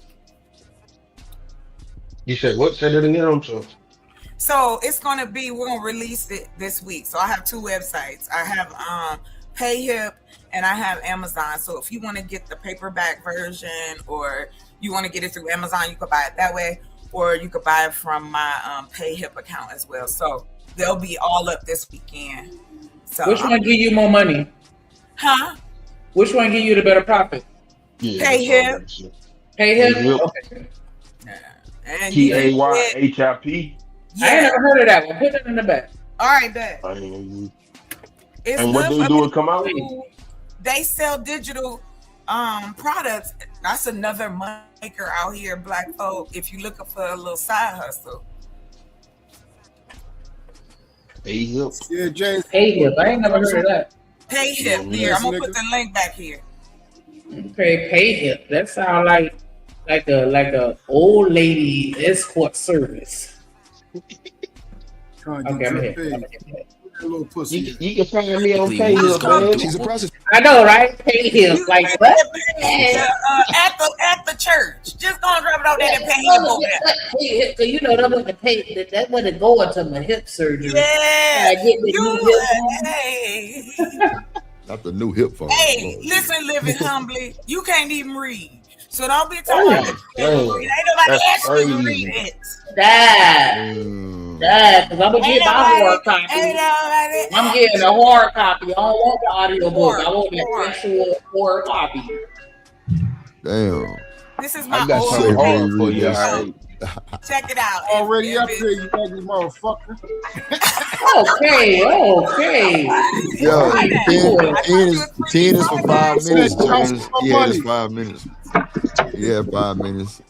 You said what? Say it again. I'm sorry. So we're gonna release it this week. So I have two websites. I have PayHip and I have Amazon. So if you want to get the paperback version or you want to get it through Amazon, you could buy it that way, or you could buy it from my PayHip account as well. So they'll be all up this weekend. So which one give you more money? Huh? Which one give you the better profit? Yeah, PayHip. PayHip? Okay. PAYHIP. I ain't never heard of that one. Put it in the back. All right, bet. And what they do it come out? They sell digital products. That's another maker out here, black folk. If you're looking for a little side hustle. PayHip. Yeah, James. PayHip. I ain't never heard of that. PayHip. Here, I'm gonna put the link back here. Okay, PayHip. That sounds like a old lady escort service. Okay, You can find me on PayHip, man. She's a prostitute. I know, right? PayHip. Like what? At the church. Just go and drop it out there and pay him over there. Because you know that wasn't pay. That wasn't going to my hip surgery. Yeah. Not the new hip phone. Hey, listen, living humbly. You can't even read. So don't be talking about it. Ain't nobody asking you to read it. Dad, because I'm going to get my hard copy. I'm getting a hard copy. I don't want the audio book. I want the actual hard copy. Damn. This is my I got old something hard for you. Check it out. Already up here, you ugly motherfucker. Okay. Yo, 10 is for 5 minutes, Jones. He had his 5 minutes. Yeah, 5 minutes.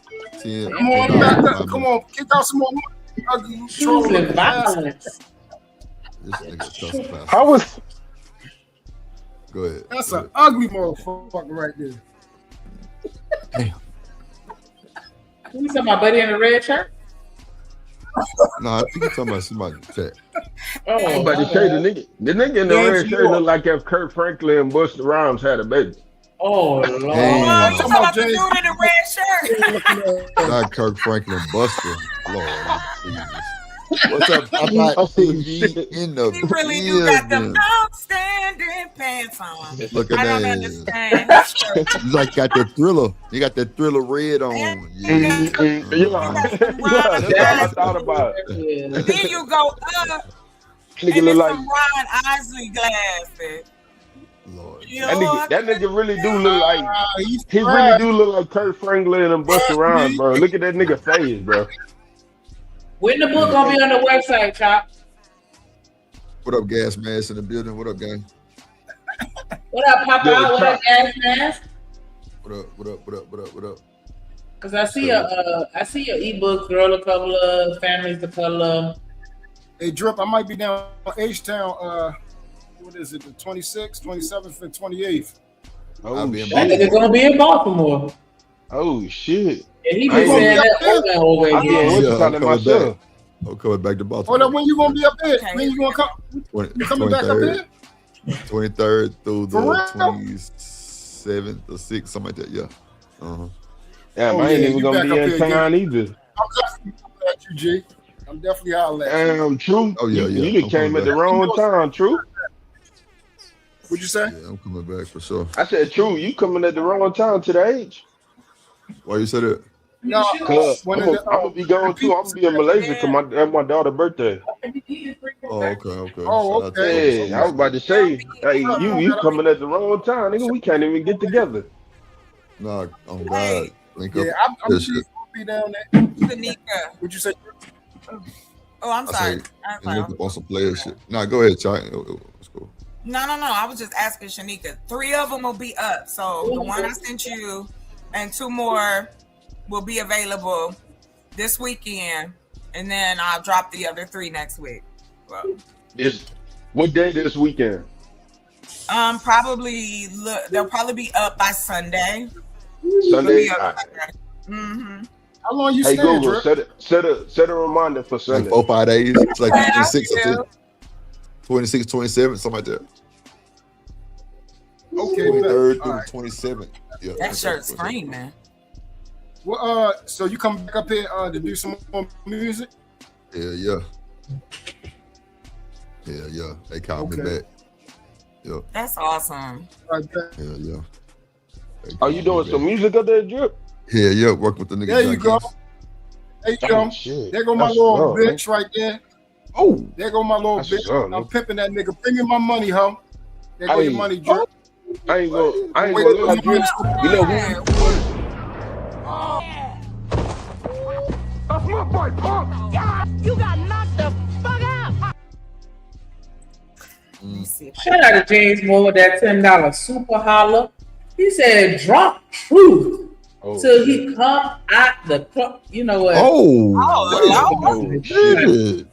10. Come on, kick out some more money. Ugly Choosing violence. This nigga's tough. I was. Go ahead. That's an ugly motherfucker right there. Damn. You talking about buddy in a red shirt? No, I think you're talking about somebody chat. I'm about to say the nigga in the red shirt look like if Kurt Franklin and Busta Rhymes had a baby. Oh Lord! I'm talking about the dude in the red shirt. Not Kirk Franklin Buster. Lord Jesus. What's up? I'm not in the He really do got them outstanding pants on. Look at I don't that. understand. You like got the Thriller. You got that Thriller red on. Yeah. I thought about it. Then you go up Nigga and look then like some Ron Isley glasses. Lord. That nigga really do look like he really do look like Kurt Franklin and Busta Rhymes, bro. Look at that nigga face, bro. When the book gonna be on the website, Chop? What up, gas mask in the building? What up, gang? What up, Papa? What up, Gas Mask? What up? Cause I see your ebook, Girl of Color, Families the Color. Hey, Drip, I might be down H-Town. What is it? The 26th, 27th, and 28th. I'll be in That nigga gonna be in Baltimore. Oh shit. Yeah, he been saying that over and over again. What you calling myself? I'm coming back to Baltimore. Hold up, when you gonna be up there? When you gonna come? You coming back up here? 23rd through the For real? 27th or 6th, something like that. Yeah. Yeah, Oh, I ain't yeah, even you gonna back be up in here town again. either. I'm definitely coming at you, G. I'm definitely hollering at you. Damn, True. Oh yeah, You yeah. done I'm came coming at the back. wrong time, True. What'd you say? Yeah, I'm coming back for sure. I said, True, you coming at the wrong time to the age. Why you said that? No, Cause one I'm of the gonna be going too. I'm gonna be in Malaysia because that's my daughter's birthday. Oh, okay. Oh, Shout out to okay. Yeah, I was about to say, hey, you coming at the wrong time, nigga. We can't even get together. Nah, I'm glad. Link up. Yeah, I'm Shit. gonna be down there. Shanika. What'd you say? Oh, I'm I sorry. say, link up on some player shit. Nah, go ahead, Chai. Let's go. No. I was just asking Shanika. 3 of them will be up. So the one I sent you and 2 more will be available this weekend. And then I'll drop the other 3 next week. Well, What day this weekend? probably they'll probably be up by Sunday. Sunday. Mm-hmm. How long you Hey staying, Google, Drip? set a reminder for Sunday. Like 4-5 days. It's like Yeah, 26 I or do. 26, 27, something like that. Okay, 23rd through all the right. 27th. Yeah, That shirt's screaming. Well, so you come back up here to do some more music? Yeah. They called me back. Yeah. That's awesome. Right back. Yeah. Are you doing some music up there, Drip? Yeah. Work with the nigga. There you go. There you go. Shit. There go my That's little what's up, bitch right there. Oh, there go my little That's bitch. what's up, I'm man. pimping that nigga. Bring me my money, ho. There go your Hey. money, Drip. I ain't gonna Wait, lie, Drip. You know who? That's my boy, punk. Yeah, you got knocked the fuck out. Shout out to James Moore with that $10 super holler. He said, "Drop truth till he come out the club." You know what? Shit.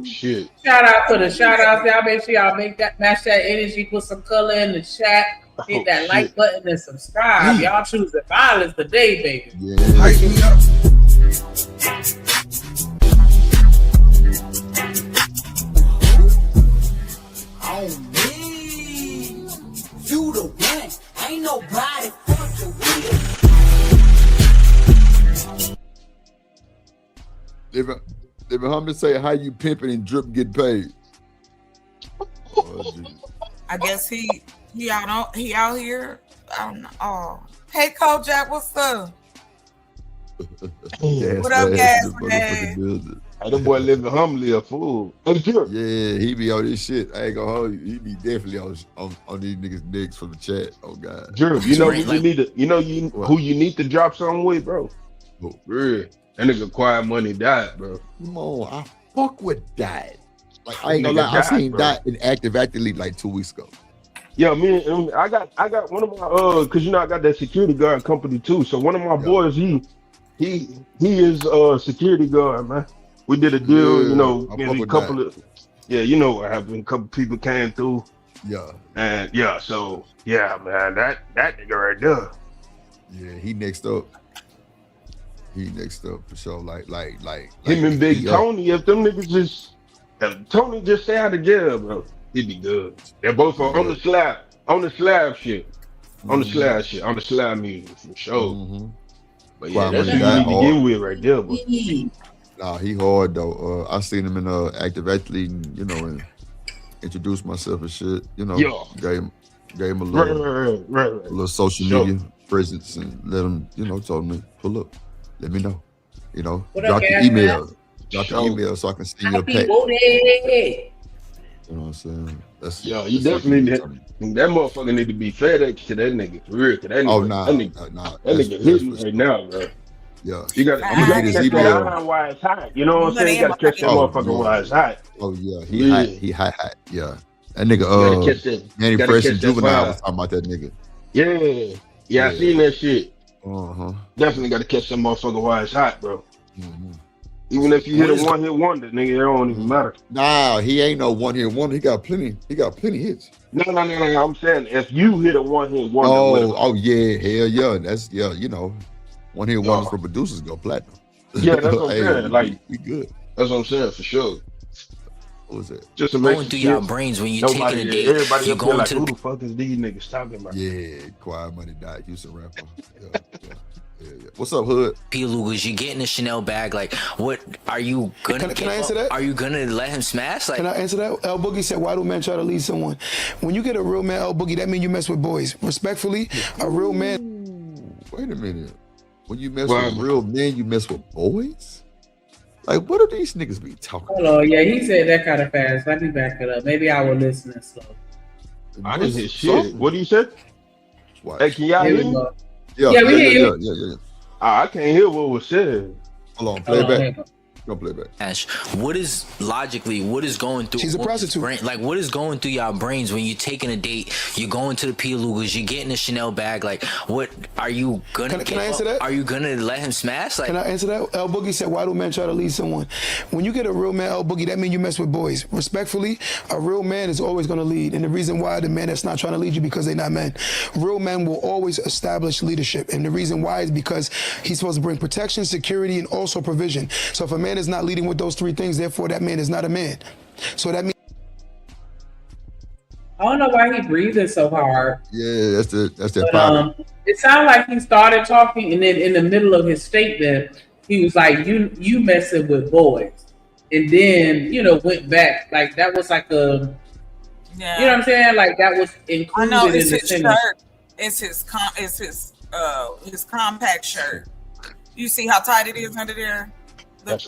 Shit. Shout out to the shout outs. Y'all make sure y'all match that energy, put some color in the chat, hit that like button and subscribe. Y'all choosing violence today, baby. Yeah. On me, you the one. Ain't nobody fuck the wheel. They been home to say how you pimping and Drip get paid. I guess he out here. I don't know. Oh, hey, Kojak, what's up? What up, Gas Man? Hey, the boy living humbly a fool. Hey, Drip. Yeah, he be on this shit. I ain't gonna hold you. He be definitely on these niggas' necks from the chat. Oh God. Drip, you know who you need to drop something with, bro? Who? Real. That nigga Quiet Money died, bro. Come on, I fuck with that. Like I ain't gonna lie, I seen that in active league like 2 weeks ago. Yeah, I got one of my cause you know I got that security guard company too. So one of my boys, he is security guard, man. We did a deal, you know, maybe a couple of you know what happened. A couple people came through. Yeah. And so man, that nigga right there. Yeah, he next up. He next up for sure. Like him and Big Tony, if them niggas if Tony just stay out of jail, bro, he'd be good. They're both on the slab shit. On the slab shit, on the slab music for sure. But yeah, that's who you need to get with right there, bro. Nah, he hard though. I seen him in active league, you know, and introduced myself and shit. You know, gave him a little, a little social media presence and let him, you know, told me pull up, let me know, you know, drop your email, so I can see your pack. You know what I'm saying? That's you definitely that motherfucker need to be FedEx to that nigga for real. That nigga hitting right now, bro. Yeah, you gotta catch that line while it's hot. You know what I'm saying? You gotta catch that motherfucker while it's hot. Oh yeah, he hot. Yeah, that nigga. Manny Fresh and Juvenile was talking about that nigga. Yeah, I seen that shit. Definitely gotta catch that motherfucker while it's hot, bro. Even if you hit a one hit wonder, nigga, it don't even matter. Nah, he ain't no one hit wonder. He got plenty hits. No. I'm saying if you hit a one hit wonder. Oh yeah, hell yeah. That's you know, one hit wonders for producers go platinum. Yeah, that's what I'm saying. Like we good. That's what I'm saying for sure. What was it? Just going through your brains when you taking a date. Everybody You up there going like, to who the the fuck is these niggas talking about? Yeah, Quiet Money died. Houston rapper. Yeah. What's up, Hood? Lugas, you get in the Chanel bag. Like, what are you gonna? Can I answer that? Are you gonna let him smash? Like, can I answer that? L Boogie said, "Why do men try to lead someone? When you get a real man, L Boogie, that means you mess with boys. Respectfully, a real man." Wait a minute. When you mess with real men, you mess with boys? Like, what do these niggas be talking about? Hold on, yeah, he said that kind of fast. Let me back it up. Maybe I will listen slow. I didn't hear shit. What do you say? What? Hey, can y'all hear me? Yeah, we hear you. I can't hear what was said. Hold on, play it back. Go play back. Ash, what is going through? She's a prostitute. Like, what is going through y'all brains when you're taking a date? You're going to the Lugas, you get in a Chanel bag. Like, what are you gonna? Can I answer that? Are you gonna let him smash? Like, can I answer that? L Boogie said, "Why do men try to lead someone? When you get a real man, L Boogie, that means you mess with boys. Respectfully, a real man is always gonna lead, and the reason why the man that's not trying to lead you because they're not men. Real men will always establish leadership, and the reason why is because he's supposed to bring protection, security, and also provision. So if a man is not leading with those three things, therefore that man is not a man. So that means I don't know why he breathing so hard. Yeah, that's the problem. It sounded like he started talking, and then in the middle of his statement, he was like, "You messing with boys," and then went back like that was like a, you know what I'm saying? Like that was included I know, in the his sentence. shirt. It's his compact shirt. You see how tight it is under there?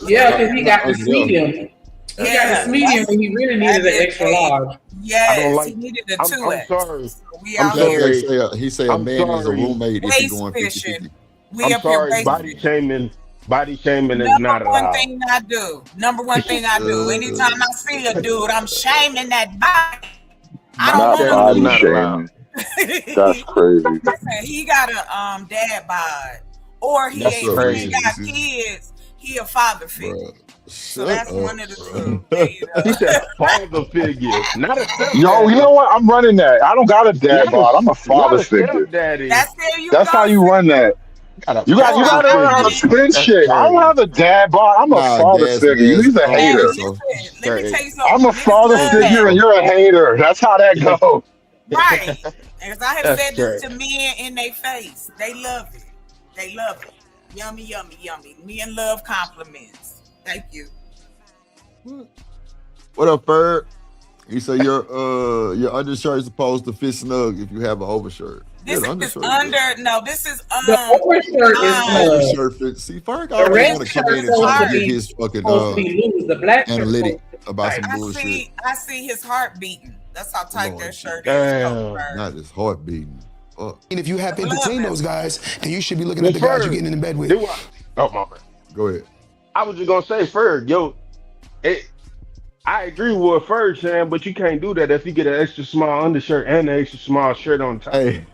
Yeah, because he got this medium. He got this medium when he really needed an extra large. Yes, he needed a 2X. I'm sorry. We I'm out sorry. here. He say a man is a roommate if you're going 50-50. We I'm sorry, body shaming is not allowed. Number one thing I do. Anytime I see a dude, I'm shaming that body. I don't not body shaming. That's crazy. He got a dad bod, or he ain't got kids. He a father figure. So that's one of the two. He said father figure, not a stepdaddy. Yo, you know what? I'm running that. I don't got a dad bod. I'm a father figure. That's how you run that. You got to learn how to spin shit. I don't have a dad bod. I'm a father figure. You're a hater. Let me tell you something. I'm a father figure and you're a hater. That's how that goes. Right. As I have said this to men in their face, they love it. They love it. Yummy, yummy, yummy. Men love compliments. Thank you. What up, Ferg? He said your undershirt is supposed to fit snug if you have an overshirt. This is undershirt. This is the overshirt is overshirt fit. See, Ferg always want to come in and try to get his fucking the black analytic about some bullshit. I see his heart beating. That's how tight that shirt is. Not his heart beating. And if you have entertained those guys, then you should be looking at the guys you're getting in bed with. Oh my bad. Go ahead. I was just gonna say, Ferg, I agree with what Ferg saying, but you can't do that if you get an extra small undershirt and an extra small shirt on top. Hey,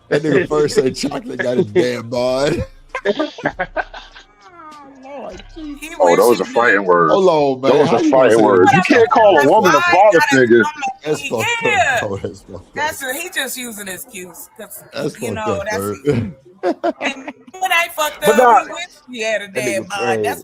that nigga first said chocolate got his damn bod. Oh, those are fighting words. Hold on, man. Those are fighting words. You can't call a woman a father figure. That's fucked up. Oh, that's fucked up. He just using an excuse. That's fucked up, and when I fucked up, we wish he had a damn bod. That's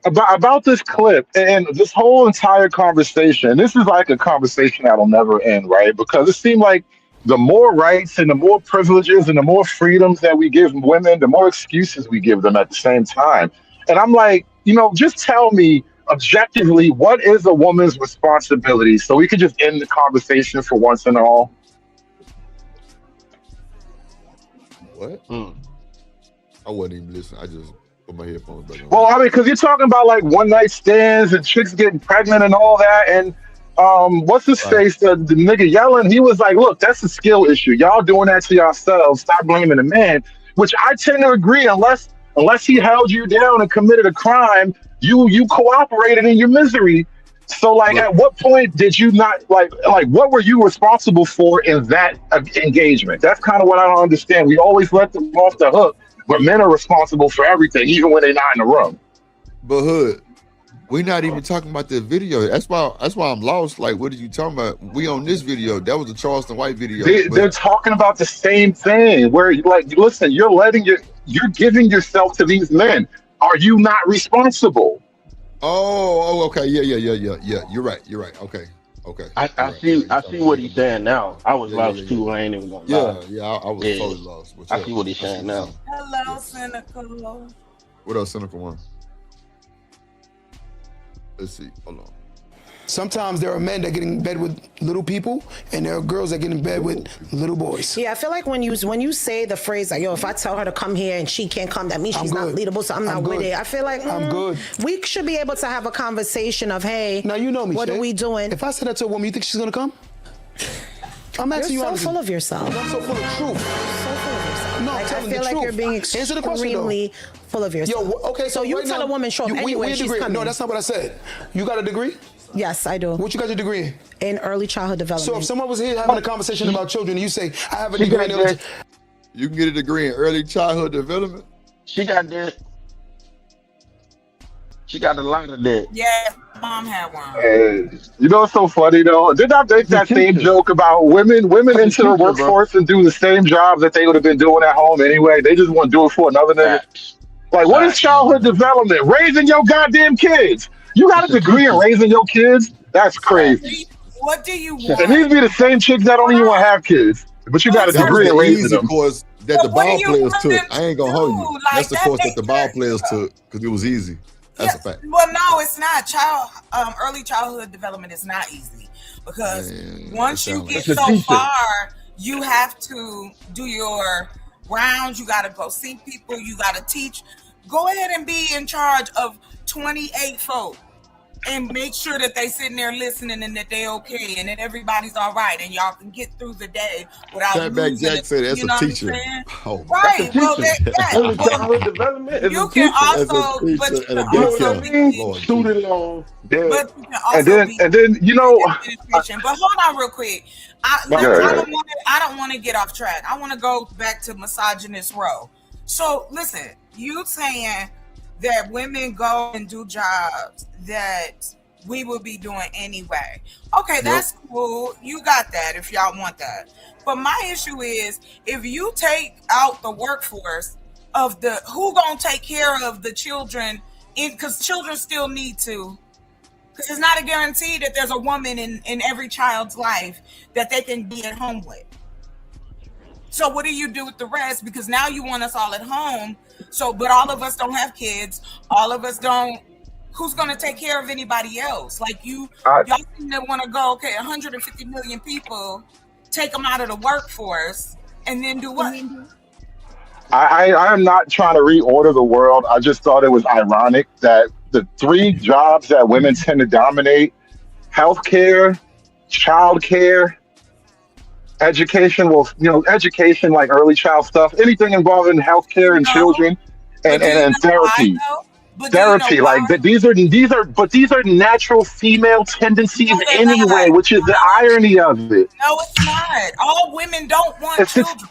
about this clip and this whole entire conversation. This is like a conversation that'll never end, right? Because it seemed like the more rights and the more privileges and the more freedoms that we give women, the more excuses we give them at the same time. And I'm like, just tell me objectively, what is a woman's responsibility? So we could just end the conversation for once and all. What? I wasn't even listening. I just put my headphones back on. Well, I mean, because you're talking about like one night stands and chicks getting pregnant and all that. And what's his face? The nigga yelling. He was like, look, that's a skill issue. Y'all doing that to yourselves. Stop blaming the man, which I tend to agree. Unless he held you down and committed a crime, you cooperated in your misery. So like, at what point did you not like what were you responsible for in that engagement? That's kind of what I don't understand. We always let them off the hook, but men are responsible for everything, even when they're not in the room. But Hood, we're not even talking about the video. That's why I'm lost. Like, what are you talking about? We on this video. That was the Charleston White video. They're talking about the same thing. Where like, listen, you're giving yourself to these men. Are you not responsible? Oh, okay, yeah. You're right. Okay. I see what he's saying now. I was lost too. I ain't even gonna lie. Yeah, I was totally lost. I see what he's saying now. Hello, Cynical. What else, Cynical One? Let's see. Hold on. Sometimes there are men that get in bed with little people, and there are girls that get in bed with little boys. Yeah, I feel like when you say the phrase like, "Yo, if I tell her to come here and she can't come, that means she's not leadable, so I'm not with it." I feel like I'm good. We should be able to have a conversation of, "Hey, now you know me. What Shay. are we doing?" If I said that to a woman, you think she's gonna come? I'm asking You're you. so full of yourself. I'm so full of truth. So full of yourself. No, like, I'm I telling feel the like truth. you're being Answer the question, extremely full of yourself. Yo, okay, so you right tell now, a woman show up we anyway. She's degree. coming. No, that's not what I said. You got a degree? Yes, I do. What you got your degree in? In early childhood development. So if someone was here having a conversation about children, and you say, "I have a degree in early," you can get a degree in early childhood development. She got that. She got a lot of that. Yeah, mom had one. And you know what's so funny though? Did I make that same joke about women into the workforce and do the same job that they would have been doing at home anyway? They just want to do it for another nigga. Like, what is childhood development? Raising your goddamn kids. You got a degree in raising your kids? That's crazy. What do you want? It needs to be the same chicks that don't even want to have kids, but you got a degree in raising them. Course that the ball players took. I ain't gonna hold you. That's the course that the ball players took because it was easy. That's a fact. Well, no, it's not. Early childhood development is not easy because once you get so far, you have to do your rounds. You got to go see people. You got to teach. Go ahead and be in charge of 28 folk and make sure that they sitting there listening and that they okay and that everybody's all right and y'all can get through the day without Fatback losing Jack said that's you know a what I'm teacher. saying? Oh, Right. Well, Early childhood development is you a can teacher. also, but you can also be, Student loan. but you can also be and then you know. But hold on, real quick. I don't want to get off track. I want to go back to misogynist row. So listen, you saying that women go and do jobs that we would be doing anyway. Okay, that's cool. You got that if y'all want that. But my issue is if you take out the workforce of the who gonna take care of the children because children still need to. Because it's not a guarantee that there's a woman in every child's life that they can be at home with. So what do you do with the rest? Because now you want us all at home. So, but all of us don't have kids. All of us don't. Who's going to take care of anybody else? Like y'all seem to want to go, okay, 150 million people, take them out of the workforce and then do what? I am not trying to reorder the world. I just thought it was ironic that the three jobs that women tend to dominate, healthcare, childcare, education, education like early child stuff, anything involving healthcare and children and therapy. Therapy, these are natural female tendencies anyway, which is the irony of it. No, it's not. All women don't want children.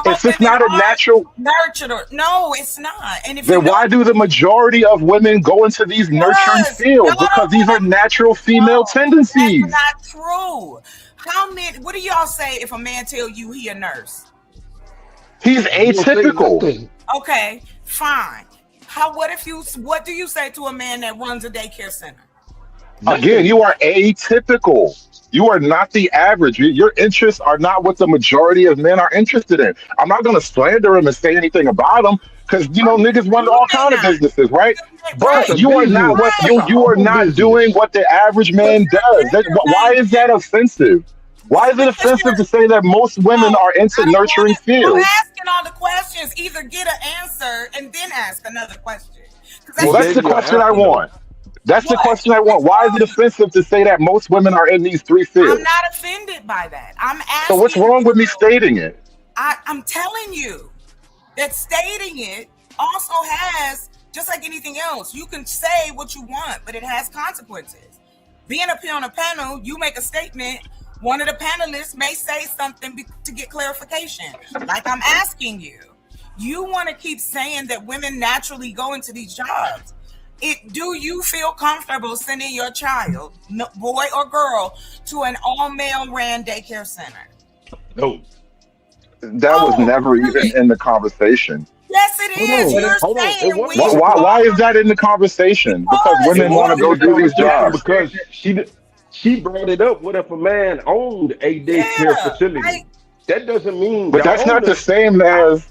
It's just not a natural nurtured. No, it's not. And if then why do the majority of women go into these nurturing fields? Because these are natural female tendencies. That's not true. How many? What do y'all say if a man tell you he a nurse? He's atypical. Okay, fine. What do you say to a man that runs a daycare center? Again, you are atypical. You are not the average. Your interests are not what the majority of men are interested in. I'm not going to slander him and say anything about him because niggas run all kind of businesses, right? But you are not you are not doing what the average man does. Why is that offensive? Why is it offensive to say that most women are into nurturing fields? I'm asking all the questions. Either get an answer and then ask another question. Well, that's the question I want. That's the question I want. Why is it offensive to say that most women are in these three fields? I'm not offended by that. I'm asking. So what's wrong with me stating it? I'm telling you that stating it also has, just like anything else, you can say what you want, but it has consequences. Being up here on a panel, you make a statement. One of the panelists may say something to get clarification. Like I'm asking you. You want to keep saying that women naturally go into these jobs. Do you feel comfortable sending your child, boy or girl, to an all-male ran daycare center? No. That was never even in the conversation. Yes, it is. You're Hold on. It saying wasn't. Why is that in the conversation? Because It women want to wasn't go in the do these conversation jobs. because she brought it up. What if a man owned a daycare facility? That doesn't mean. But that's not the same as.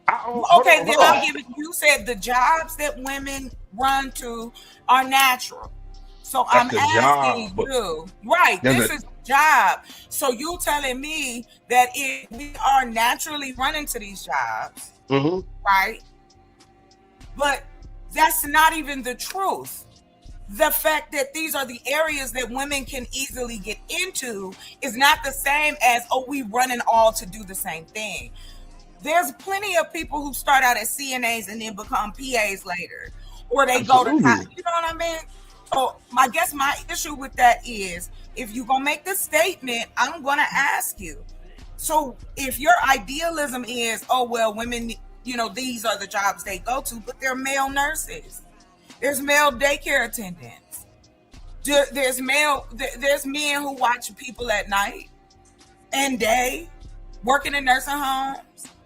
Okay, then I'll give it. You said the jobs that women run to are natural. So I'm That's a asking job. you, right? This is a job. So you telling me that if we are naturally running to these jobs, right? But that's not even the truth. The fact that these are the areas that women can easily get into is not the same as, we running all to do the same thing. There's plenty of people who start out as CNAs and then become PAs later, or they go to college. You know what I mean? So I guess my issue with that is, if you're going to make this statement, I'm going to ask you. So if your idealism is, women, these are the jobs they go to, but they're male nurses. There's male daycare attendants. There's men who watch people at night and day, working in nursing homes.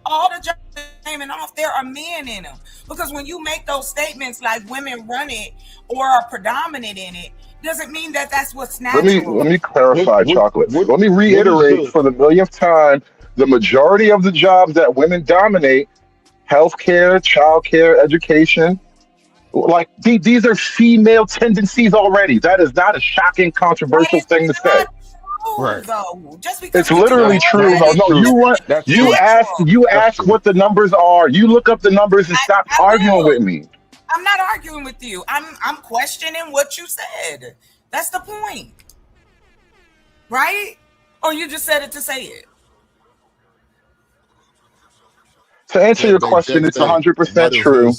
All the jobs naming off, there are men in them. Because when you make those statements like women run it or are predominant in it, doesn't mean that that's what's natural. Let me clarify, Chocolate. Let me reiterate for the millionth time: the majority of the jobs that women dominate, healthcare, childcare, education, like these are female tendencies already. That is not a shocking, controversial thing to say. Right. Though, just because it's literally true. You ask what the numbers are. You look up the numbers and stop arguing with me. I'm not arguing with you. I'm questioning what you said. That's the point, right? Or you just said it to say it. To answer your question, it's 100% true.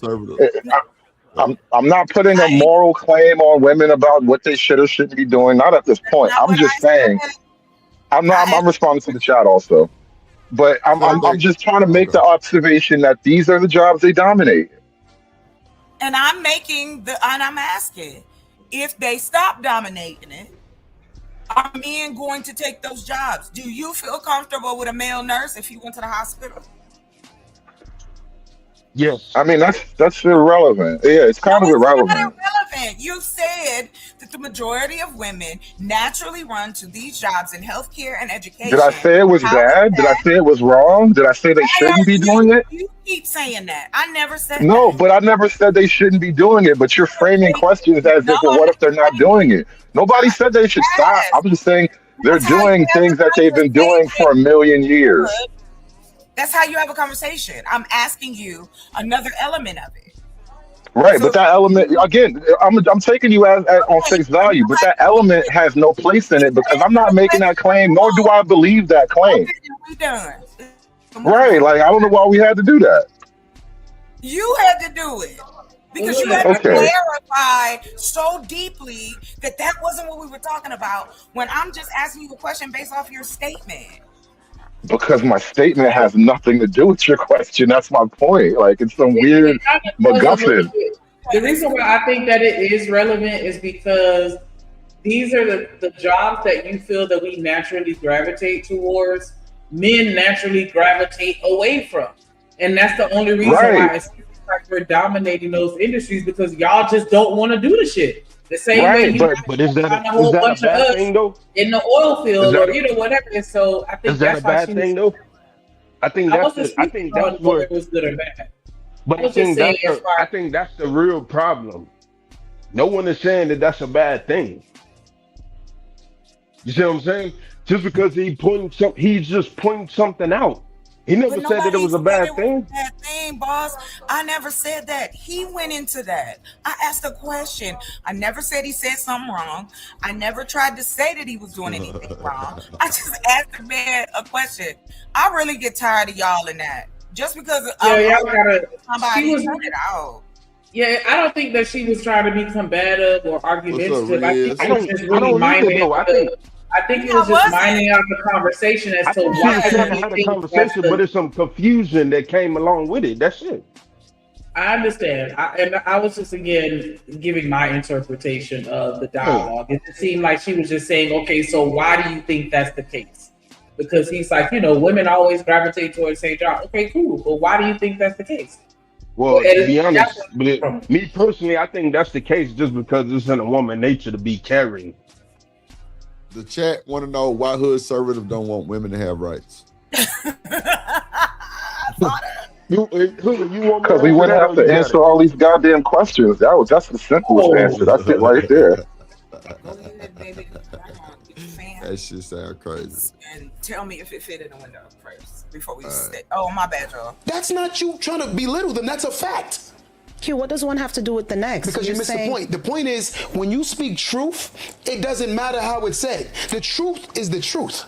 I'm not putting a moral claim on women about what they should or shouldn't be doing. Not at this point. I'm just saying. I'm responding to the chat also, but I'm just trying to make the observation that these are the jobs they dominate. And I'm asking, if they stop dominating it, are men going to take those jobs? Do you feel comfortable with a male nurse if you went to the hospital? Yes. I mean, that's irrelevant. Yeah, it's kind of irrelevant. Not irrelevant. You said that the majority of women naturally run to these jobs in healthcare and education. Did I say it was bad? Did I say it was wrong? Did I say they shouldn't be doing it? You keep saying that. I never said no, that. But I never said they shouldn't be doing it. But you're framing questions as if, well, what if they're not doing it? Nobody said they should stop. I'm just saying they're doing things that they've been doing for a million years. That's how you have a conversation. I'm asking you another element of it. Right, but that element, again, I'm taking you as on face value, but that element has no place in it because I'm not making that claim, nor do I believe that claim. We done. Right, like I don't know why we had to do that. You had to do it because you had to clarify so deeply that wasn't what we were talking about when I'm just asking you a question based off your statement. Because my statement has nothing to do with your question. That's my point. Like, it's some weird MacGuffin. The reason why I think that it is relevant is because these are the jobs that you feel that we naturally gravitate towards, men naturally gravitate away from. And that's the only reason why it's like we're dominating those industries, because y'all just don't want to do the shit. The same way you but is that a bad thing though? In the oil field or whatever. And so I think that's a bad thing though. I think that's where it was good or bad. But I think that's the real problem. No one is saying that that's a bad thing. You see what I'm saying? Just because he's just pointing something out. He never said that it was a bad thing. Bad thing, boss. I never said that. He went into that. I asked a question. I never said he said something wrong. I never tried to say that he was doing anything wrong. I just asked the man a question. I really get tired of y'all in that. Just because somebody turned it out. Yeah, I don't think that she was trying to be combative or argumentative. I think it was just really minding. I think it was just minding out the conversation as to why she had a conversation, but it's some confusion that came along with it. That's it. I understand. And I was just again giving my interpretation of the dialogue. It just seemed like she was just saying, okay, so why do you think that's the case? Because he's like, women always gravitate towards St. John. Okay, cool. But why do you think that's the case? Well, to be honest, me personally, I think that's the case just because it's in a woman nature to be caring. The chat want to know why hood conservative don't want women to have rights. Because we wouldn't have to answer all these goddamn questions. That's the simplest answer. That's it right there. That shit sound crazy. And tell me if it fit in the window first before we say, oh, my bad, y'all. That's not you trying to belittle them. That's a fact. Q, what does one have to do with the next? Because you missed the point. The point is, when you speak truth, it doesn't matter how it's said. The truth is the truth.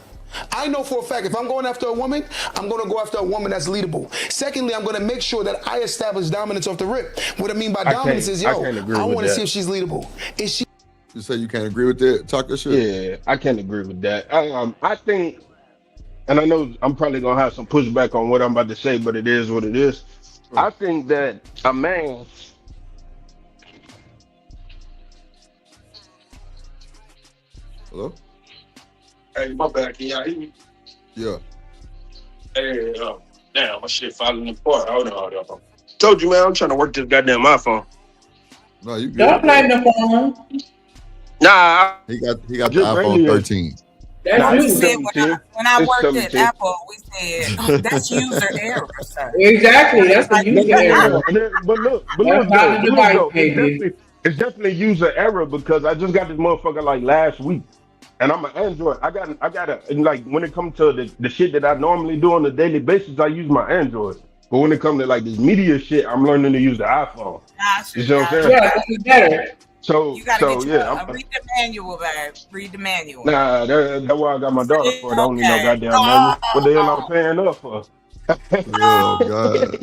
I know for a fact, if I'm going after a woman, I'm going to go after a woman that's leadable. Secondly, I'm going to make sure that I establish dominance off the rip. What I mean by dominance is, I want to see if she's leadable. Is she? You say you can't agree with that, Tucker? Shit? Yeah, I can't agree with that. I think, and I know I'm probably going to have some pushback on what I'm about to say, but it is what it is. I think that a man... Hello? Hey, my bad. Can y'all hear me? Yeah. Hey, damn, my shit falling apart. Hold on. Told you, man, I'm trying to work this goddamn iPhone. No, you good. Don't blame the phone. Nah. He got the iPhone 13. We said when I worked at Apple, we said that's user error, sir. Exactly, that's the user error. But look, it's definitely user error because I just got this motherfucker like last week, and I'm an Android. I got like when it comes to the shit that I normally do on a daily basis, I use my Android. But when it comes to like this media shit, I'm learning to use the iPhone. You see what I'm saying? Yeah, that's better. So, you gotta read the manual, babe. Read the manual. Nah, that's why I got my daughter for. I don't need no goddamn manual. What the hell I'm paying up for? Oh God.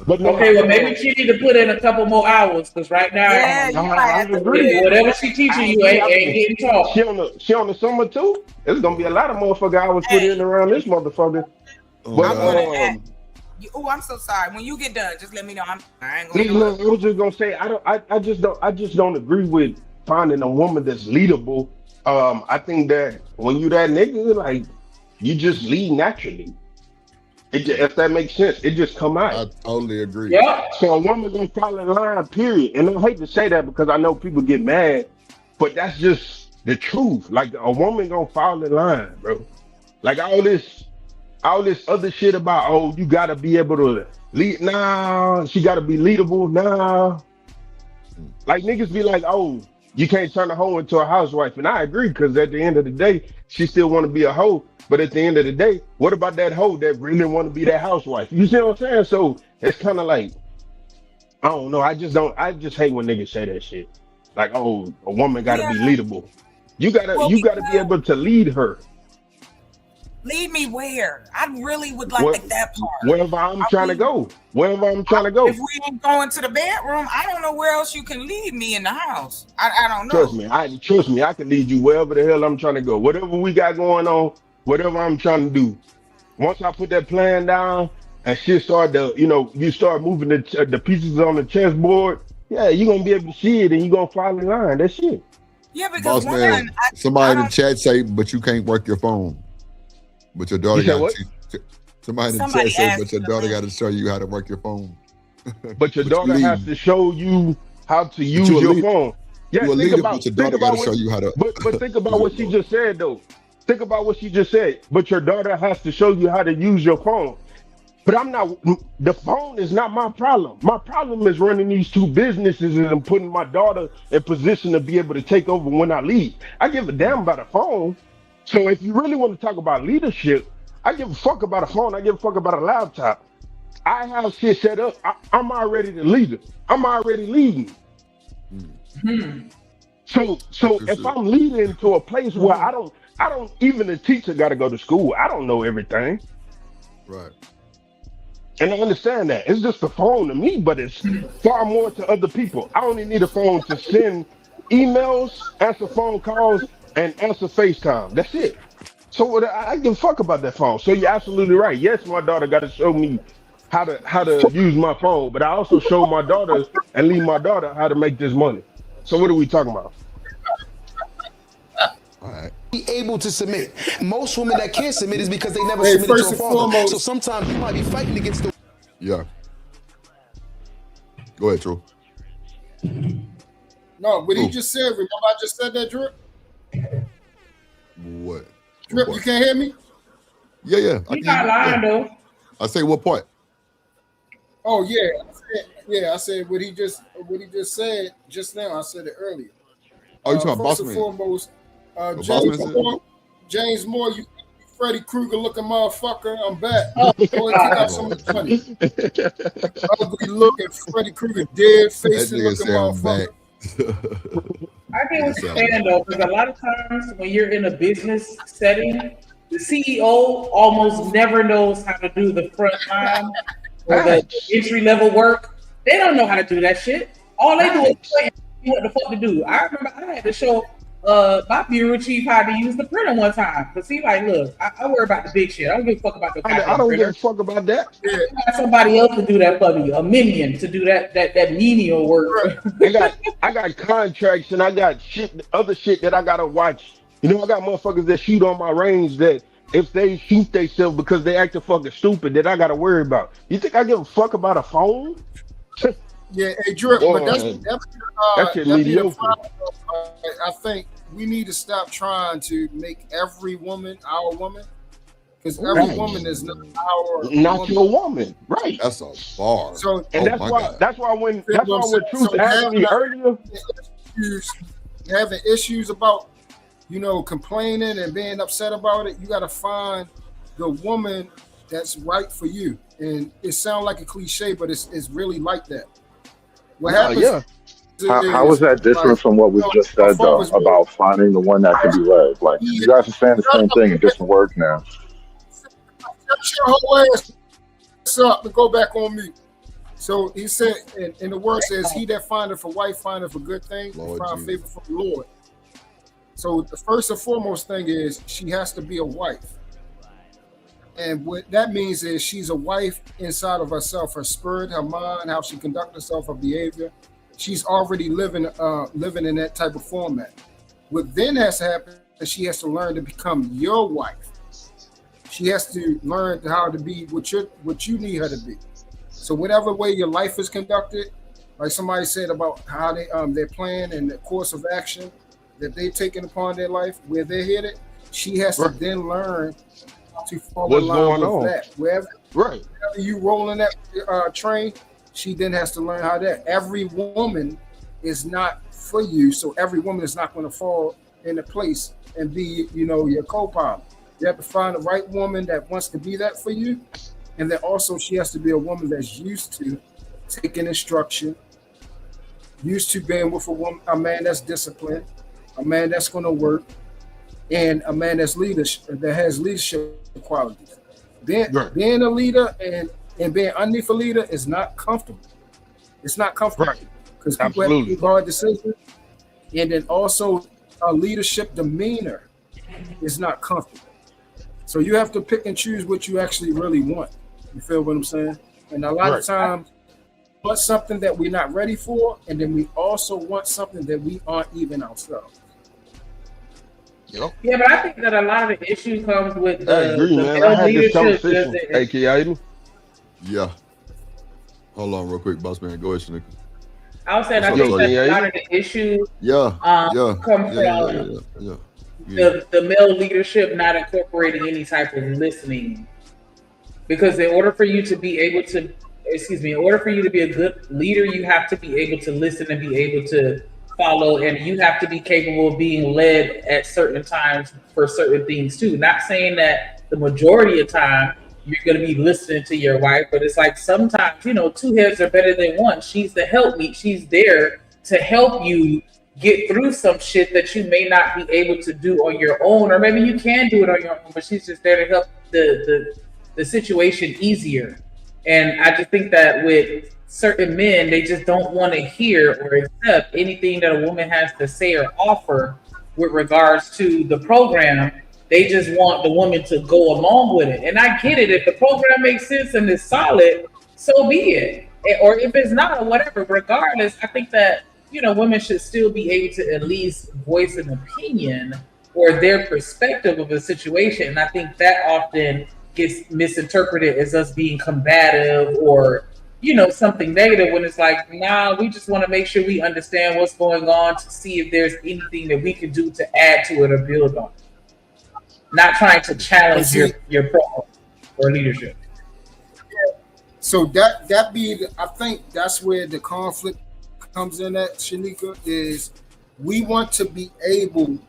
But okay, well maybe she need to put in a couple more hours because right now, I agree. Whatever she teaching you ain't getting taught. She on the summer too. There's gonna be a lot of motherfucker hours put in around this motherfucker. Oh, I'm so sorry. When you get done, just let me know. I ain't gonna. I was just gonna say I just don't agree with finding a woman that's leadable. I think that when you that nigga, like you just lead naturally. If that makes sense, it just come out. I totally agree. Yeah. So a woman gonna fall in line, period. And I hate to say that because I know people get mad, but that's just the truth. Like a woman gonna fall in line, bro. Like all this other shit about, you gotta be able to lead. Nah, she gotta be leadable. Nah. Like niggas be like, you can't turn a hoe into a housewife. And I agree, because at the end of the day, she still want to be a hoe. But at the end of the day, what about that hoe that really want to be that housewife? You see what I'm saying? So it's kind of like, I don't know. I just hate when niggas say that shit. Like, a woman gotta be leadable. You gotta be able to lead her. Lead me where? I really would like that part. Wherever I'm trying to go. If we ain't going to the bedroom, I don't know where else you can lead me in the house. I don't know. Trust me, I can lead you wherever the hell I'm trying to go. Whatever we got going on, whatever I'm trying to do. Once I put that plan down and shit start to, you start moving the pieces on the chessboard, yeah, you're gonna be able to see it and you're gonna fall in line. That's it. Yeah, because Boss man, somebody in the chat say, but you can't work your phone. But your daughter got to. Somebody in the chat said, but your daughter got to show you how to work your phone. But your daughter has to show you how to use your phone. Yeah, think about your daughter got to show you how to. But think about what she just said though. Think about what she just said. But your daughter has to show you how to use your phone. But the phone is not my problem. My problem is running these two businesses and putting my daughter in position to be able to take over when I leave. I give a damn about a phone. So if you really want to talk about leadership, I give a fuck about a phone. I give a fuck about a laptop. I have shit set up. I'm already the leader. I'm already leading. So if I'm leading to a place where I don't even the teacher got to go to school. I don't know everything. Right. And I understand that. It's just a phone to me, but it's far more to other people. I only need a phone to send emails, answer phone calls, and answer FaceTime. That's it. So I give a fuck about that phone. So you're absolutely right. Yes, my daughter got to show me how to use my phone, but I also show my daughter and leave my daughter how to make this money. So what are we talking about? All right. Be able to submit. Most women that can't submit is because they never submitted to a father. So sometimes you might be fighting against the. Yeah. Go ahead, True. No, what he just said. Remember, I just said that, Drip. What? Drip, you can't hear me? Yeah. You're not lying though. I say what part? Oh yeah, I said what he just said just now. I said it earlier. Oh, you talking about first Bossman? and foremost, Bossman James Moore, you Freddy Krueger looking motherfucker. I'm back. Go and take out some money. Ugly looking Freddy Krueger, dead face looking motherfucker. I get what you're saying though, because a lot of times when you're in a business setting, the CEO almost never knows how to do the front line or the entry level work. They don't know how to do that shit. All they do is tell you what the fuck to do. I remember I had to show my bureau chief how to use the printer one time. Because he like, look, I worry about the big shit. I don't give a fuck about the I don't give a fuck about that. I got somebody else to do that for me, a minion to do that menial work. I got contracts and I got other shit that I gotta watch. You know, I got motherfuckers that shoot on my range that if they shoot themselves because they acting fucking stupid, that I gotta worry about. You think I give a fuck about a phone? Yeah, hey Drip, but that's mediocre. I think we need to stop trying to make every woman our woman, because every woman is not our your woman, right? That's a bar. So, and that's why when Truth asked me earlier, having issues about complaining and being upset about it, you got to find the woman that's right for you. And it sounds like a cliche, but it's really like that. What happens? How is that different from what was just said though about finding the one that can be led? Like you guys are saying the same thing in different words now. Shut your whole ass up and go back on mute. So he said, and the word says, "He that findeth a wife findeth a good thing, find favor from the Lord." So the first and foremost thing is she has to be a wife. And what that means is she's a wife inside of herself, her spirit, her mind, how she conducts herself, her behavior. She's already living in that type of format. What then has to happen is she has to learn to become your wife. She has to learn how to be what you need her to be. So whatever way your life is conducted, like somebody said about how their plan and the course of action that they've taken upon their life, where they're headed, she has to then learn to fall in line with that. Wherever you roll in that train, she then has to learn how that. Every woman is not for you, so every woman is not going to fall into place and be, your co-pilot. You have to find the right woman that wants to be that for you, and then also she has to be a woman that's used to taking instruction, used to being with a man that's disciplined, a man that's going to work, and a man that has leadership qualities. Being a leader and being underneath a leader is not comfortable. It's not comfortable because people have to make hard decisions, and then also a leadership demeanor is not comfortable. So you have to pick and choose what you actually really want. You feel what I'm saying? And a lot of times, we want something that we're not ready for, and then we also want something that we aren't even ourselves. Yeah, but I think that a lot of the issue comes with I agree, man. I had this conversation. Hey, can y'all hear me? Yeah. Hold on real quick, boss man. Go ahead, Shanika. I was saying, I think that a lot of the issues come from the male leadership not incorporating any type of listening. Because in order for you to be able to, in order for you to be a good leader, you have to be able to listen and be able to follow, and you have to be capable of being led at certain times for certain things too. Not saying that the majority of time you're going to be listening to your wife, but it's like sometimes, two heads are better than one. She's the helpmeet. She's there to help you get through some shit that you may not be able to do on your own, or maybe you can do it on your own, but she's just there to help the situation easier. And I just think that with certain men, they just don't want to hear or accept anything that a woman has to say or offer with regards to the program. They just want the woman to go along with it. And I get it. If the program makes sense and is solid, so be it. Or if it's not, or whatever, regardless, I think that, women should still be able to at least voice an opinion or their perspective of a situation. And I think that often gets misinterpreted as us being combative or, something negative, when it's like, nah, we just want to make sure we understand what's going on to see if there's anything that we can do to add to it or build on it. Not trying to challenge your problem or leadership. So I think that's where the conflict comes in at, Shanika, is we want to be able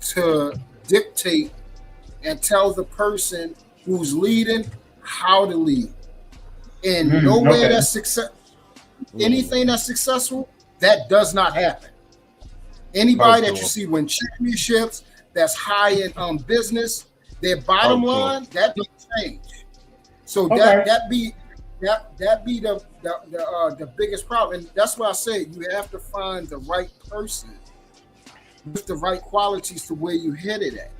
to dictate and tell the person who's leading how to lead. And nowhere that's success, anything that's successful, that does not happen. Anybody that you see win championships, that's high in business, their bottom line, that doesn't change. So that be the biggest problem. And that's why I say you have to find the right person with the right qualities to where you headed at.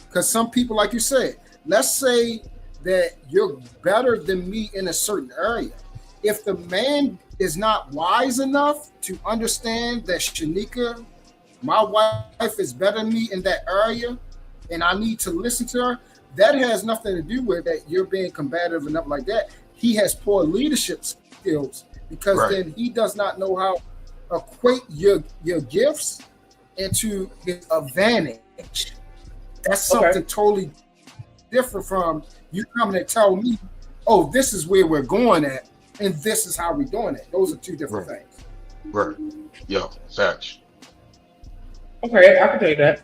Because some people, like you said, let's say that you're better than me in a certain area. If the man is not wise enough to understand that Shanika, my wife, is better than me in that area, and I need to listen to her, that has nothing to do with that you're being combative enough like that. He has poor leadership skills because then he does not know how to equate your gifts into his advantage. That's something totally different from you coming and tell me, oh, this is where we're going at, and this is how we're doing it. Those are two different things. Right. Yeah, facts. Okay, I can take that.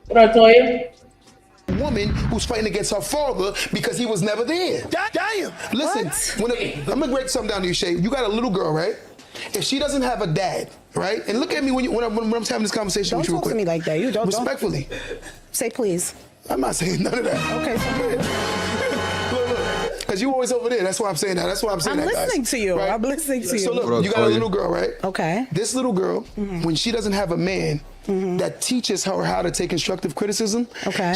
What I tell you? Woman who's fighting against her father because he was never there. Damn. Listen, I'm gonna break something down to you, Shay. You got a little girl, right? If she doesn't have a dad, right? And look at me when I'm having this conversation with you real quick. Don't talk to me like that. You don't. Respectfully. Say please. I'm not saying none of that. Okay, so because you always over there. That's why I'm saying that. That's why I'm saying I'm that, listening to you. Right? I'm listening to you. So look, you got a little girl, right? Okay. This little girl, when she doesn't have a man that teaches her how to take constructive criticism,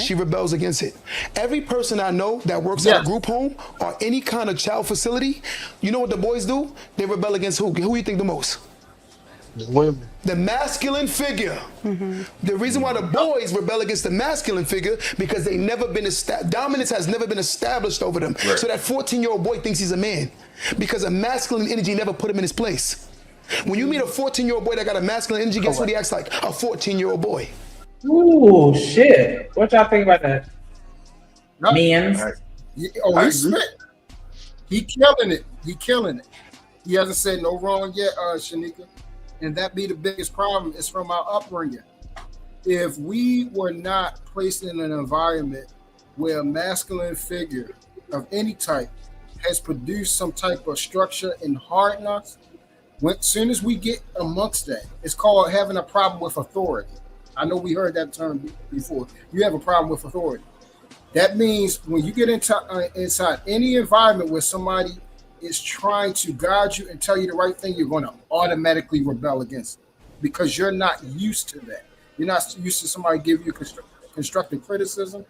she rebels against it. Every person I know that works at a group home or any kind of child facility, you know what the boys do? They rebel against who? Who you think the most? Women. The masculine figure. The reason why the boys rebel against the masculine figure because they never been dominance has never been established over them. So that 14-year-old boy thinks he's a man because a masculine energy never put him in his place. When you meet a 14-year-old boy that got a masculine energy, guess what he acts like? A 14-year-old boy. Ooh, shit. What y'all think about that? Men's. He killing it. He killing it. He hasn't said no wrong yet, Shanika. And that be the biggest problem is from our upbringing. If we were not placed in an environment where a masculine figure of any type has produced some type of structure and harden us, as soon as we get amongst that, it's called having a problem with authority. I know we heard that term before. You have a problem with authority. That means when you get inside any environment where somebody is trying to guide you and tell you the right thing, you're going to automatically rebel against it because you're not used to that. You're not used to somebody give you constructive criticism.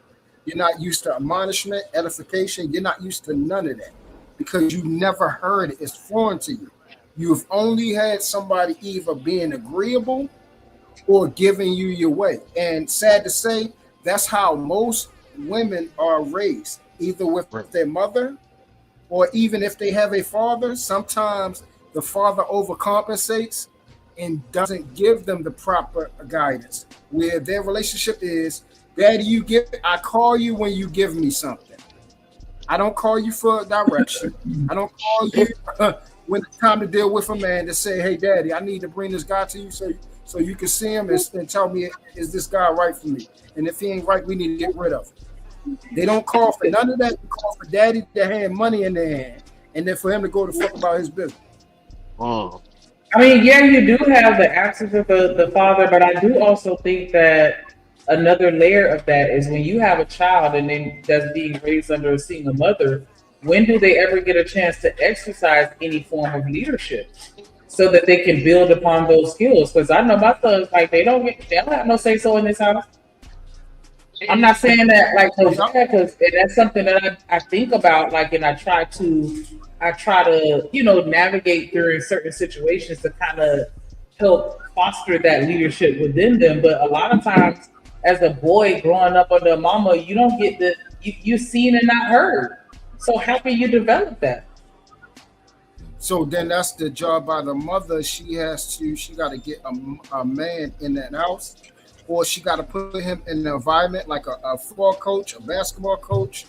You're not used to admonishment, edification. You're not used to none of that because you never heard it. It's foreign to you. You've only had somebody either being agreeable or giving you your way. And sad to say, that's how most women are raised, either with their mother or even if they have a father. Sometimes the father overcompensates and doesn't give them the proper guidance, where their relationship is, Daddy, I call you when you give me something. I don't call you for direction. I don't call you when it's time to deal with a man to say, hey, Daddy, I need to bring this guy to you so you can see him and tell me, is this guy right for me? And if he ain't right, we need to get rid of him. They don't call for none of that. They call for Daddy to have money in their hand, and then for him to go to fuck about his business. I mean, yeah, you do have the absence of the father, but I do also think that another layer of that is when you have a child and then that's being raised under a single mother, when do they ever get a chance to exercise any form of leadership so that they can build upon those skills? Because I know my sons, like, they don't have no say so in this house. I'm not saying that like no bad, because that's something that I think about, like, and I try to navigate during certain situations to kind of help foster that leadership within them. But a lot of times, as a boy growing up under a mama, you don't get you're seen and not heard. So how can you develop that? So then that's the job by the mother. She got to get a man in that house, or she got to put him in an environment like a football coach, a basketball coach,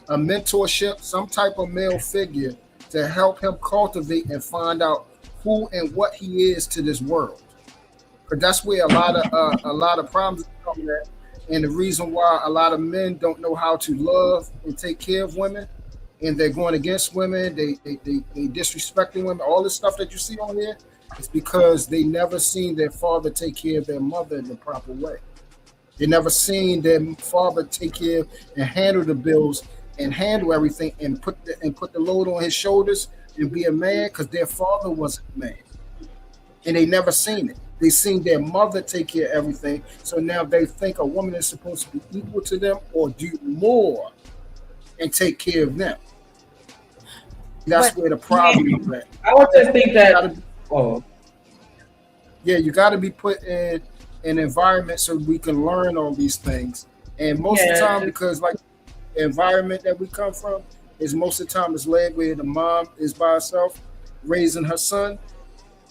a mentorship, some type of male figure to help him cultivate and find out who and what he is to this world. Because that's where a lot of problems come at, and the reason why a lot of men don't know how to love and take care of women, and they're going against women, they disrespecting women, all this stuff that you see on here, it's because they never seen their father take care of their mother in the proper way. They never seen their father take care and handle the bills and handle everything and put the load on his shoulders and be a man, because their father wasn't a man. And they never seen it. They seen their mother take care of everything. So now they think a woman is supposed to be equal to them or do more and take care of them. That's where the problem is at. I would just think that you got to be put in an environment so we can learn all these things. And most of the time, because like the environment that we come from is most of the time is led where the mom is by herself raising her son.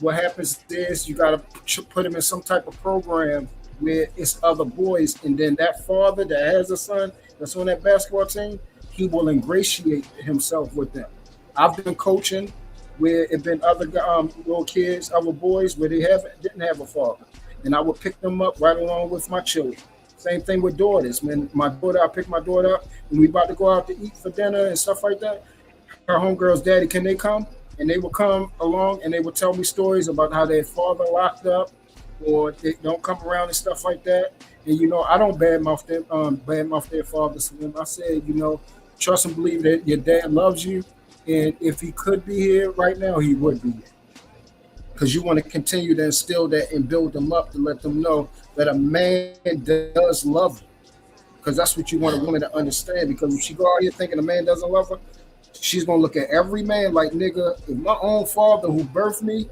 What happens is you got to put him in some type of program where it's other boys, and then that father that has a son that's on that basketball team, he will ingratiate himself with them. I've been coaching where it been other little kids, other boys where they didn't have a father, and I would pick them up right along with my children. Same thing with daughters. When I pick my daughter up and we about to go out to eat for dinner and stuff like that, her homegirl's daddy, can they come? And they will come along and they will tell me stories about how their father locked up or they don't come around and stuff like that. And, I don't badmouth their fathers to them. I said, trust and believe that your dad loves you. And if he could be here right now, he would be here. Because you want to continue to instill that and build them up to let them know that a man does love you. Because that's what you want a woman to understand. Because if she go out here thinking a man doesn't love her, she's going to look at every man like, nigga, if my own father who birthed me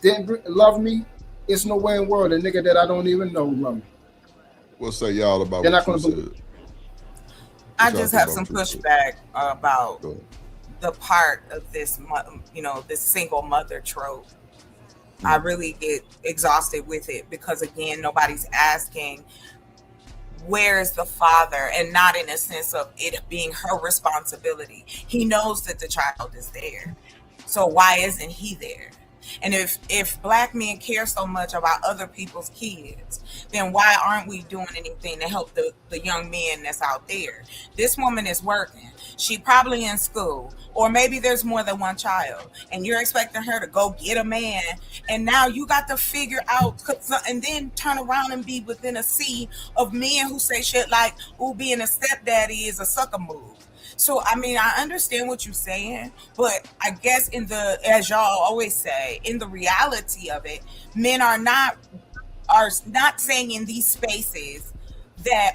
didn't love me, it's no way in the world a nigga that I don't even know love me. What say y'all about They're what not you gonna said? I just have some pushback about the part of this, this single mother trope. I really get exhausted with it because, again, nobody's asking where is the father, and not in a sense of it being her responsibility. He knows that the child is there. So why isn't he there? And if Black men care so much about other people's kids, then why aren't we doing anything to help the young men that's out there? This woman is working. She probably in school, or maybe there's more than one child, and you're expecting her to go get a man, and now you got to figure out, and then turn around and be within a sea of men who say shit like, "Ooh, being a stepdaddy is a sucker move." So, I mean, I understand what you're saying, but I guess as y'all always say, in the reality of it, men are not saying in these spaces that,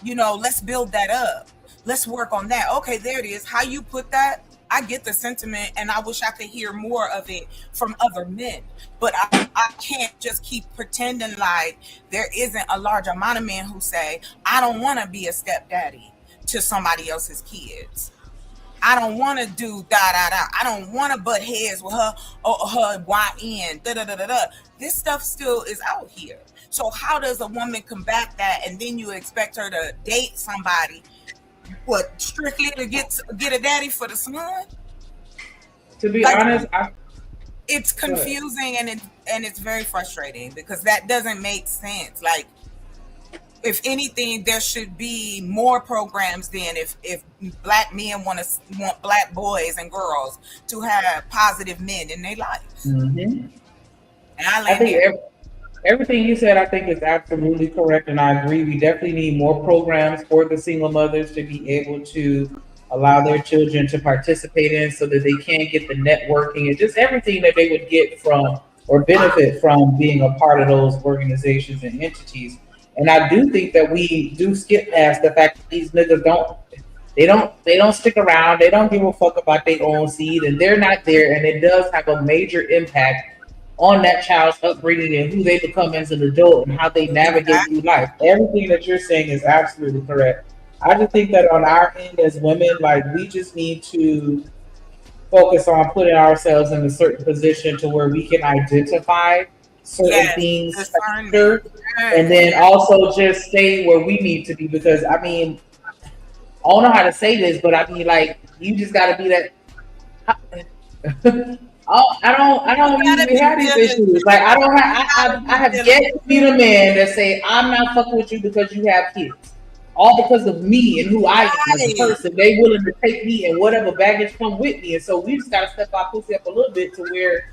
let's build that up. Let's work on that. Okay, there it is. How you put that, I get the sentiment, and I wish I could hear more of it from other men. But I can't just keep pretending like there isn't a large amount of men who say, I don't want to be a stepdaddy to somebody else's kids. I don't want to do da-da-da. I don't want to butt heads with her or her YN. Da-da-da-da-da. This stuff still is out here. So how does a woman combat that, and then you expect her to date somebody, what, strictly to get a daddy for the son? To be honest, it's confusing and it's very frustrating because that doesn't make sense. Like, if anything, there should be more programs then if Black men want Black boys and girls to have positive men in their life. Mm-hmm. And I think everything you said, I think, is absolutely correct, and I agree. We definitely need more programs for the single mothers to be able to allow their children to participate in, so that they can get the networking and just everything that they would get from or benefit from being a part of those organizations and entities. And I do think that we do skip past the fact that these niggas don't stick around. They don't give a fuck about their own seed, and they're not there. And it does have a major impact on that child's upbringing and who they become as an adult and how they navigate through life. Everything that you're saying is absolutely correct. I just think that on our end as women, like, we just need to focus on putting ourselves in a certain position to where we can identify certain things faster, and then also just stay where we need to be. Because I mean, I don't know how to say this, but I mean, like, you just got to be that. I don't usually have these issues. Like, I have yet to meet a man that say, I'm not fucking with you because you have kids. All because of me and who I am as a person. They willing to take me and whatever baggage come with me. And so we just got to step our pussy up a little bit to where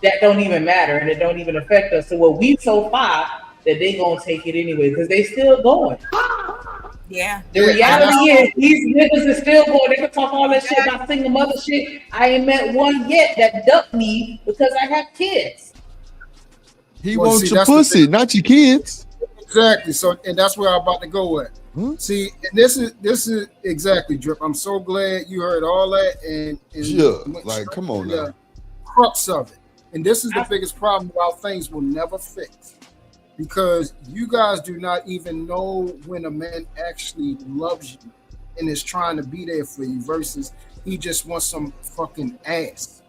that don't even matter and it don't even affect us. So what we so far that they gonna take it anyway because they still going. Yeah. The reality is these niggas is still going. They can talk all that shit about single mother shit. I ain't met one yet that ducked me because I have kids. He wants your pussy, not your kids. Exactly. So, and that's where I'm about to go at. See, and this is exactly, Drip. I'm so glad you heard all that and like, come on now. Crux of it. And this is the biggest problem about things will never fix. Because you guys do not even know when a man actually loves you and is trying to be there for you versus he just wants some fucking ass.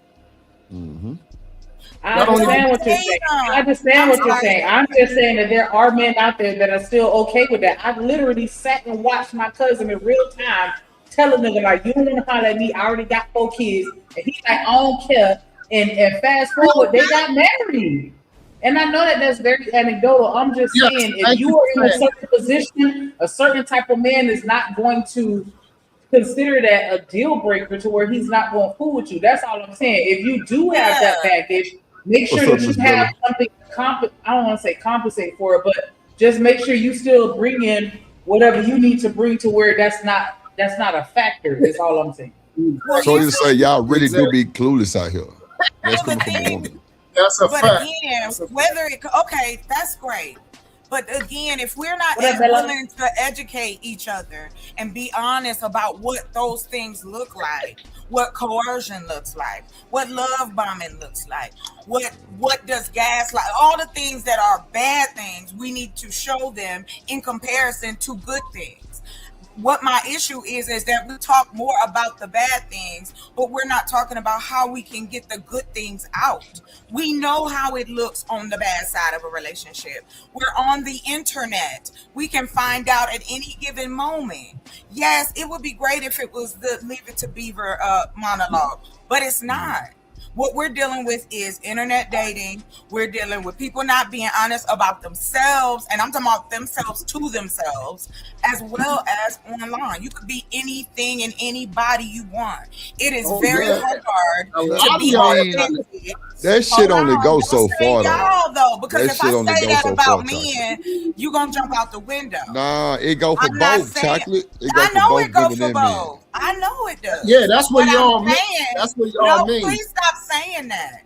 I understand what you're saying. I understand what you're saying. I'm just saying that there are men out there that are still okay with that. I've literally sat and watched my cousin in real time tell a nigga, like, you don't want to holler at me. I already got 4 kids. And he's like, I don't care. And fast forward, they got married. And I know that that's very anecdotal. I'm just saying, if you are in a certain position, a certain type of man is not going to consider that a deal breaker to where he's not going to fool with you. That's all I'm saying. If you do have that baggage, make sure that you have something I don't want to say compensate for it, but just make sure you still bring in whatever you need to bring to where that's not a factor. That's all I'm saying. So to say, y'all really do be clueless out here. That's coming from a woman. That's a but fact. Again, whether it okay, that's great. But again, if we're not willing to educate each other and be honest about what those things look like, what coercion looks like, what love bombing looks like, what does gaslight, all the things that are bad things, we need to show them in comparison to good things. What my issue is that we talk more about the bad things, but we're not talking about how we can get the good things out. We know how it looks on the bad side of a relationship. We're on the internet. We can find out at any given moment. Yes, it would be great if it was the Leave It to Beaver monologue, but it's not. What we're dealing with is internet dating. We're dealing with people not being honest about themselves, and I'm talking about themselves to themselves, as well as online. You could be anything and anybody you want. It is very hard to be authentic. That shit only goes so far, though. Because if I say that about men, you gonna jump out the window. Nah, it go for both, Chocolate. I know it goes for both. I know it does. Yeah, that's what y'all mean. That's what y'all mean. Please stop saying that.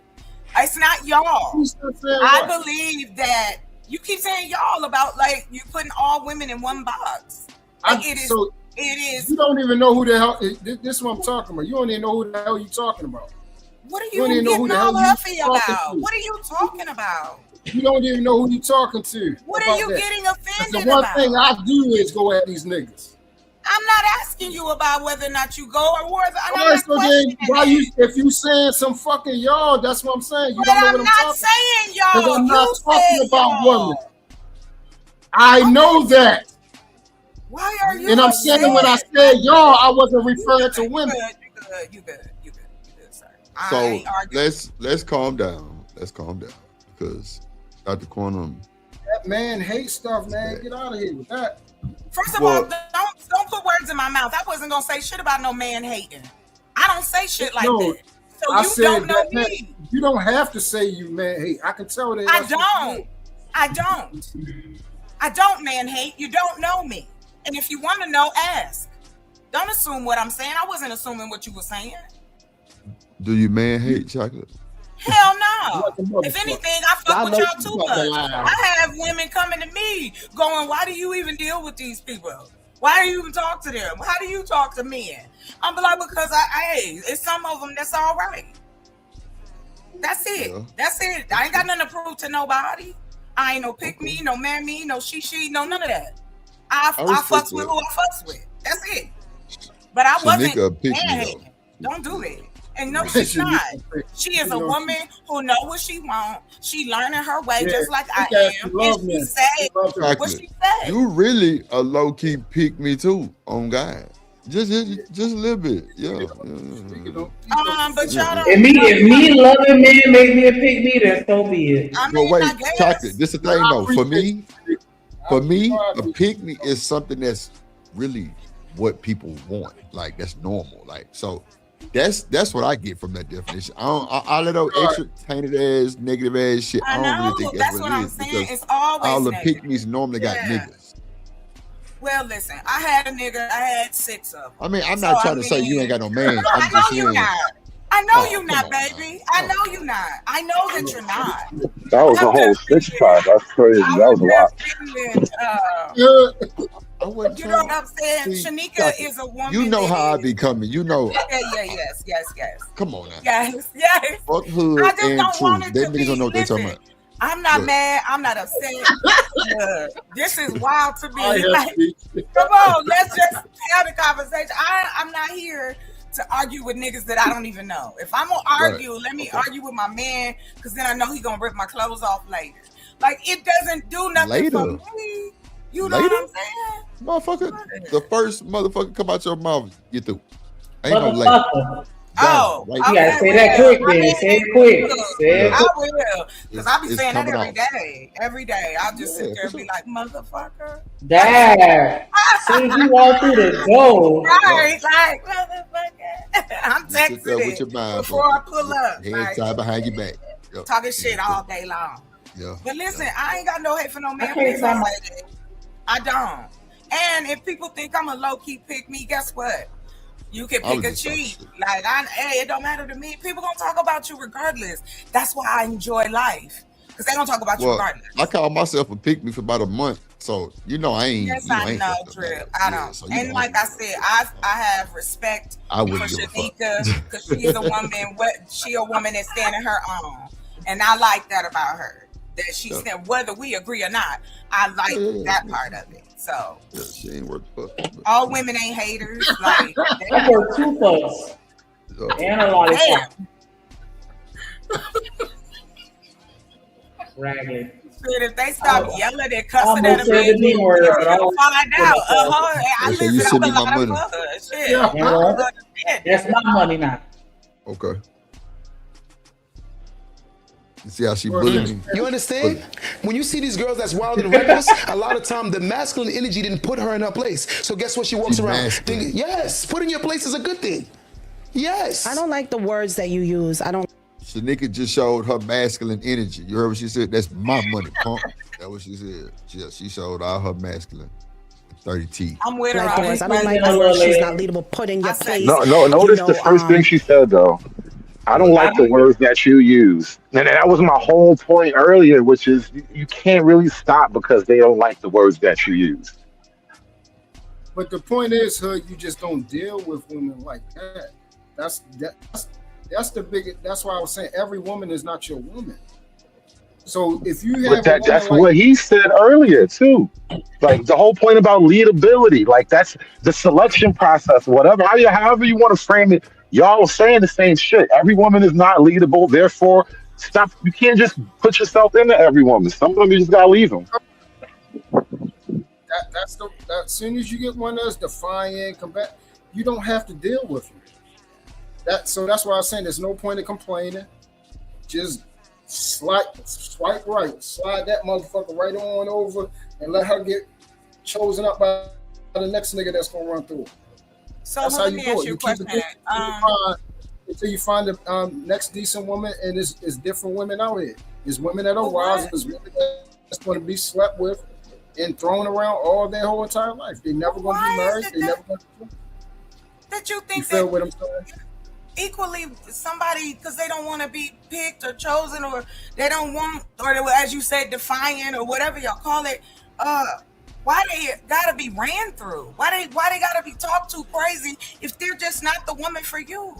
It's not y'all. I believe that you keep saying y'all about like you putting all women in one box. Like it is. You don't even know who the hell. This is what I'm talking about. You don't even know who the hell you're talking about. What are you getting all huffy about? What are you talking about? You don't even know who you're talking to. What are you getting offended about? The one about? thing I do is go at these niggas. I'm not asking you about whether or not you go or whether I'm not questioning if you saying some fucking y'all, that's what I'm saying. You don't know what I'm talking about. Saying y'all. I'm not talking about women. I know that. Why are you? And I'm saying when I said y'all, I wasn't referring to women. You good, sir. So let's calm down. Let's calm down because Dr. Quantum. That man hates stuff, man. Get out of here with that. First of all, don't put words in my mouth. I wasn't gonna say shit about no man hating. I don't say shit like that. So you don't know me. You don't have to say you man hate. I can tell that. I don't man hate. You don't know me. And if you want to know, ask. Don't assume what I'm saying. I wasn't assuming what you were saying. Do you man hate, Chocolate? Hell no. If anything, I fuck with y'all too much. I have women coming to me going, why do you even deal with these people? Why do you even talk to them? How do you talk to men? I'm like, because it's some of them that's all right. That's it. Yeah. That's it. I ain't got nothing to prove to nobody. I ain't no pick me, no man me, no she, no none of that. I fucks with who I fucks with. That's it. But I wasn't man-hating. Don't do that. And no, she's not. She is a woman who know what she want. She learning her way just like I am. And she said what she said. You really a low key pick me too on God. Just a little bit, yeah. But y'all don't. If me loving men make me a pick me, then so be it. Well, wait, chocolate. This is the thing though. For me, a pick me is something that's really what people want. Like that's normal. Like so. That's what I get from that definition. I let those extra tainted ass, negative ass shit. I don't really think that's what it is. Saying. It's always all the negative. pick-me's normally got niggas. Well, listen, I had a nigga. I had 6 of them. I mean, I'm not trying to say you ain't got no man. No, I'm just saying. I know you're not, baby. I know you're not. I know that you're not. That was a whole 6 pack. That's crazy. That was a lot. You know what I'm saying? Shanika is a woman. You know how I be coming. You know. Yes. Come on now. Yes. Fuck hood I just and don't want truth. it Them to niggas be. don't know what they're talking about. I'm not mad. I'm not upset. This is wild to me. Like, come on, let's just have the conversation. I'm not here to argue with niggas that I don't even know. If I'm gonna argue, let me argue with my man, because then I know he gonna rip my clothes off later. Like, it doesn't do nothing for me. You know what I'm saying? Motherfucker, the first motherfucker come out your mouth, you through. Ain't no later. Oh, you gotta say that quick, man. Say it quick. I will, because I be saying that every day. I'll just sit there and be like, motherfucker. Dad, soon as you walk through the door. Right, like, motherfucker. I'm texting with your mind, before I pull up. Hands tied behind your back. Talking shit all day long. Yeah. But listen, I ain't got no hate for no man. I don't. And if people think I'm a low-key pick-me, guess what? You can pick a cheat. Like, it don't matter to me. People gonna talk about you regardless. That's why I enjoy life. Because they gonna talk about you regardless. I call myself a pick-me for about a month. So, I ain't. Yes, I know, Drip. I don't. So and like I said, I have respect for Shanika because she's a woman. She a woman that's standing her own. And I like that about her. That she said, whether we agree or not, I like that part of it. So she ain't worth fuck. All women ain't haters. Like I work 2 fucks. And a lot of Ragged. If they stop yelling and cussing at me, you'll find out. I listen to a lot of fun. Shit. That's my money now. Okay. You see how she bullied me? You understand? When you see these girls that's wild and reckless, a lot of time the masculine energy didn't put her in her place. So guess what? She walks around thinking, yes, put in your place is a good thing. Yes. I don't like the words that you use. I don't. Shanika just showed her masculine energy. You heard what she said? That's my money, punk. That's what she said. She showed all her masculine. 30 teeth. I'm with her. I don't like the word she's not leadable. Put in your place. No. Notice the first thing she said though. I don't like the words that you use. And that was my whole point earlier, which is you can't really stop because they don't like the words that you use. But the point is, Hood, you just don't deal with women like that. That's the biggest. That's why I was saying every woman is not your woman. So if you have, but that's what he said earlier too. Like the whole point about leadability, like that's the selection process, whatever, however you want to frame it. Y'all are saying the same shit. Every woman is not leadable. Therefore, stop. You can't just put yourself into every woman. Some of them you just gotta leave them. As soon as you get one that's defiant, combat, you don't have to deal with them. So that's why I was saying there's no point in complaining. Just swipe right, slide that motherfucker right on over, and let her get chosen up by the next nigga that's gonna run through. So that's how you do it. You keep it until you find the next decent woman, and it's different women out here. There's women that are wise, and there's women that's going to be slept with and thrown around all their whole entire life. They're never going to be married. They're never going to. That you think you feel what I'm saying? equally somebody because they don't want to be picked or chosen, or they don't want, or they, as you said, defiant or whatever y'all call it. Why they gotta be ran through? Why they gotta be talked to crazy if they're just not the woman for you?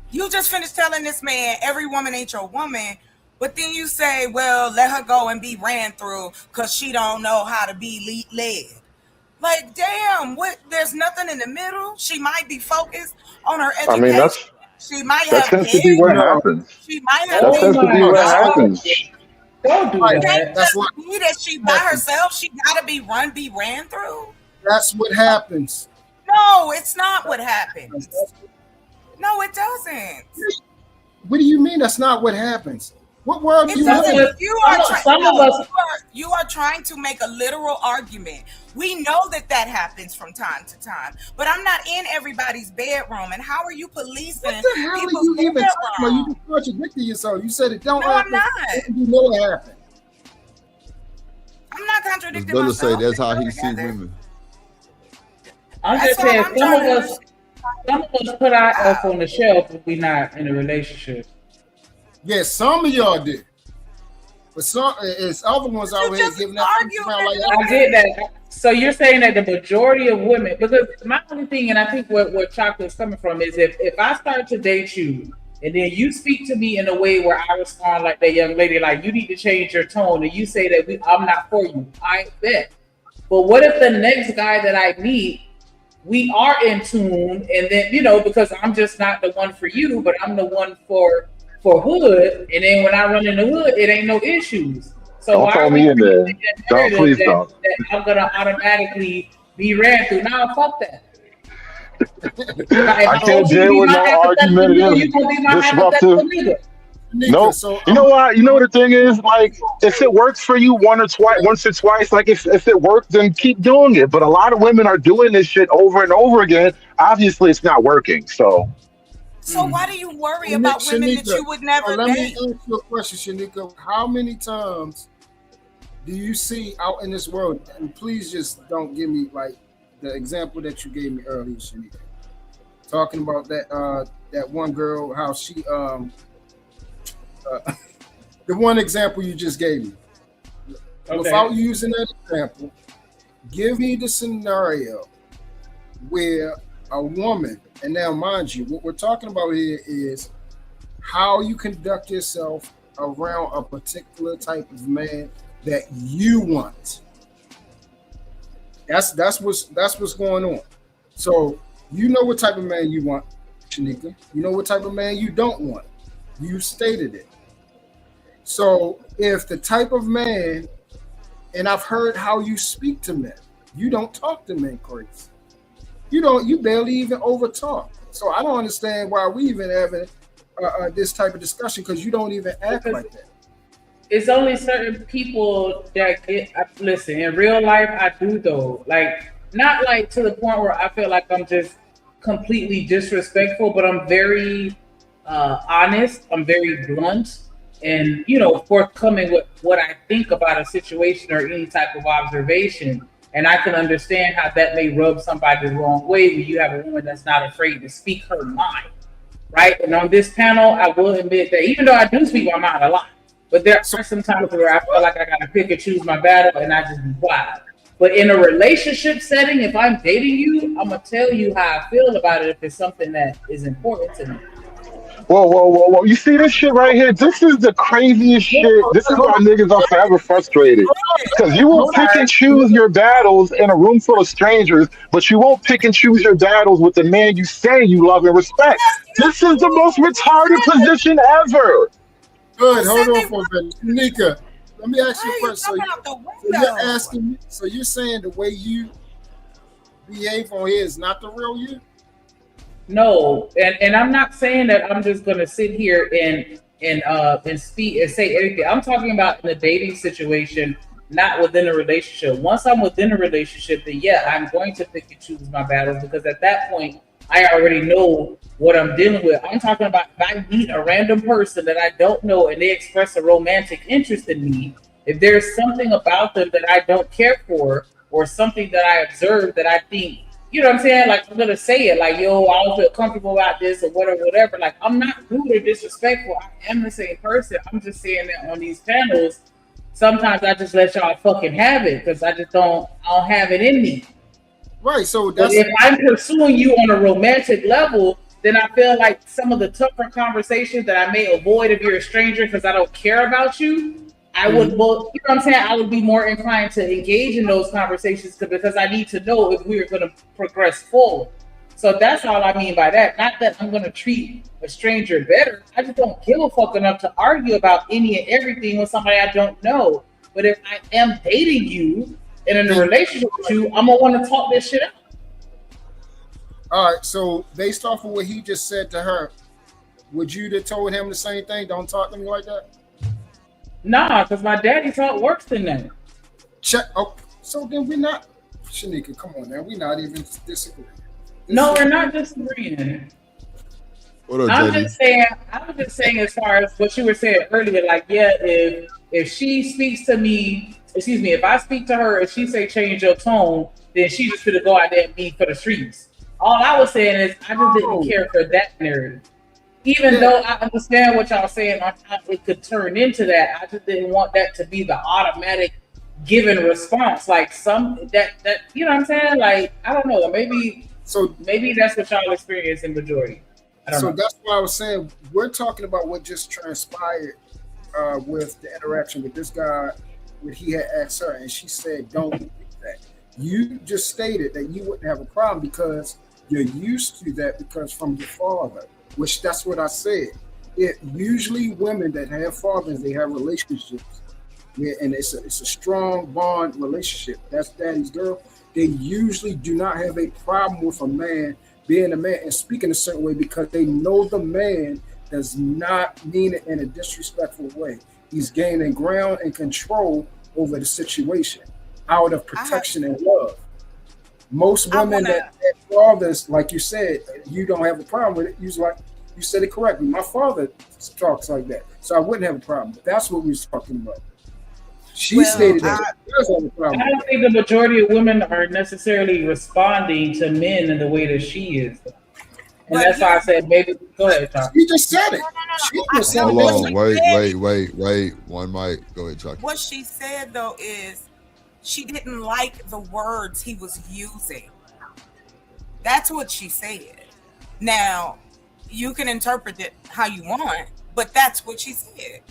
You just finished telling this man every woman ain't your woman, but then you say, well, let her go and be ran through because she don't know how to be led. Like, damn, what? There's nothing in the middle. She might be focused on her I mean, education. She might that have tends to be what kids. happens. She might have That kids. tends to be what happens. Don't do It that. ain't just me that she by herself. She gotta be ran through. That's what happens. No, it's not what happens. No, it doesn't. What do you mean that's not what happens? What world do you live in? You are trying to make a literal argument. We know that happens from time to time, but I'm not in everybody's bedroom. And how are you policing? What the hell are you even talking about? You just contradicted yourself. You said it don't happen. No, I'm not. You know it happened. I'm not contradicting Brother myself. say that's how he see women. I'm just saying, some of us put ourselves on the shelf if we're not in a relationship. Yes, some of y'all did. But some, it's other ones out here giving that around like I get that. So you're saying that the majority of women, because my only thing, and I think where Chocolate's coming from is if I start to date you and then you speak to me in a way where I respond like that young lady, like you need to change your tone, and you say that I'm not for you, I bet. But what if the next guy that I meet, we are in tune, and then, because I'm just not the one for you, but I'm the one for hood, and then when I run in the hood, it ain't no issues. So Don't throw me in there. Don't, please don't. That I'm gonna automatically be ran through. Now, fuck that. I can't deal with no argumentative, disruptive. Nope. You know what? You know what the thing is? Like, if it works for you once or twice, like if it works, then keep doing it. But a lot of women are doing this shit over and over again. Obviously, it's not working. So why do you worry about women that you would never let date? me ask you a question, Shanika. How many times do you see out in this world? And please just don't give me like the example that you gave me earlier, Shanika. Talking about that one girl, how she the one example you just gave me. Okay. Without using that example, give me the scenario where a woman, and now mind you, what we're talking about here is how you conduct yourself around a particular type of man that you want. That's what's going on. So you know what type of man you want, Shanika. You know what type of man you don't want. You stated it. So if the type of man, and I've heard how you speak to men, you don't talk to men crazy. You barely even over talk. So I don't understand why we even having this type of discussion, because you don't even act like that. It's only certain people that listen, in real life, I do though. Like, not like to the point where I feel like I'm just completely disrespectful, but I'm very honest. I'm very blunt. And, forthcoming with what I think about a situation or any type of observation. And I can understand how that may rub somebody the wrong way when you have a woman that's not afraid to speak her mind, right? And on this panel, I will admit that even though I do speak my mind a lot, but there are some times where I feel like I got to pick and choose my battle, and I just be wild. But in a relationship setting, if I'm dating you, I'm going to tell you how I feel about it if it's something that is important to me. Whoa. You see this shit right here? This is the craziest shit. This is why niggas are forever frustrated. Because you will pick and choose your battles in a room full of strangers, but you won't pick and choose your battles with the man you say you love and respect. This is the most retarded position ever. Good, hold on for a minute. Shanika, let me ask you first. So you're saying the way you behave on here is not the real you? No, and I'm not saying that I'm just gonna sit here and speak and say anything. I'm talking about in a dating situation, not within a relationship. Once I'm within a relationship, then yeah, I'm going to pick and choose my battles, because at that point I already know what I'm dealing with. I'm talking about if I meet a random person that I don't know and they express a romantic interest in me, if there's something about them that I don't care for, or something that I observe that I think you know what I'm saying? Like, I'm gonna say it, like, yo, I don't feel comfortable about this or whatever. Like, I'm not rude or disrespectful. I am the same person. I'm just saying that on these panels, sometimes I just let y'all fucking have it because I don't have it in me. Right. So but if I'm pursuing you on a romantic level, then I feel like some of the tougher conversations that I may avoid if you're a stranger because I don't care about you, I would, you know what I'm saying? I would be more inclined to engage in those conversations because I need to know if we're going to progress forward. So that's all I mean by that. Not that I'm going to treat a stranger better. I just don't give a fuck enough to argue about any and everything with somebody I don't know. But if I am dating you and in a relationship with you, I'm going to want to talk this shit out. All right, so based off of what he just said to her, would you have told him the same thing? Don't talk to me like that? Nah, because my daddy talked worse than that. Oh, so then we're not, Shanika, come on now. We're not even disagreeing. No, we're not disagreeing. What up, I JD? was just saying as far as what you were saying earlier, like, yeah, if she speaks to me, if I speak to her and she say change your tone, then she just gonna go out there and be for the streets. All I was saying is I just didn't care for that narrative. Even though I understand what y'all saying, it could turn into that. I just didn't want that to be the automatic given response. Like that you know what I'm saying? Like, I don't know, maybe that's what y'all experience in majority. I don't know. That's why I was saying we're talking about what just transpired with the interaction with this guy when he had asked her and she said don't do that. You just stated that you wouldn't have a problem because you're used to that because from your father, which that's what I said. It usually women that have fathers, they have relationships, and it's a strong bond relationship. That's daddy's girl. They usually do not have a problem with a man being a man and speaking a certain way because they know the man does not mean it in a disrespectful way. He's gaining ground and control over the situation out of protection and love. Most women that have fathers, like you said, you don't have a problem with it. You said it correctly. My father talks like that, so I wouldn't have a problem. That's what we was talking about. She stated that she does have a problem. I don't think the majority of women are necessarily responding to men in the way that she is. And that's why I said maybe go ahead, Chuck. She just said it. She just said Hold on, wait. One mic. Go ahead, Chuck. What she said though is she didn't like the words he was using. That's what she said. Now, you can interpret it how you want, but that's what she said.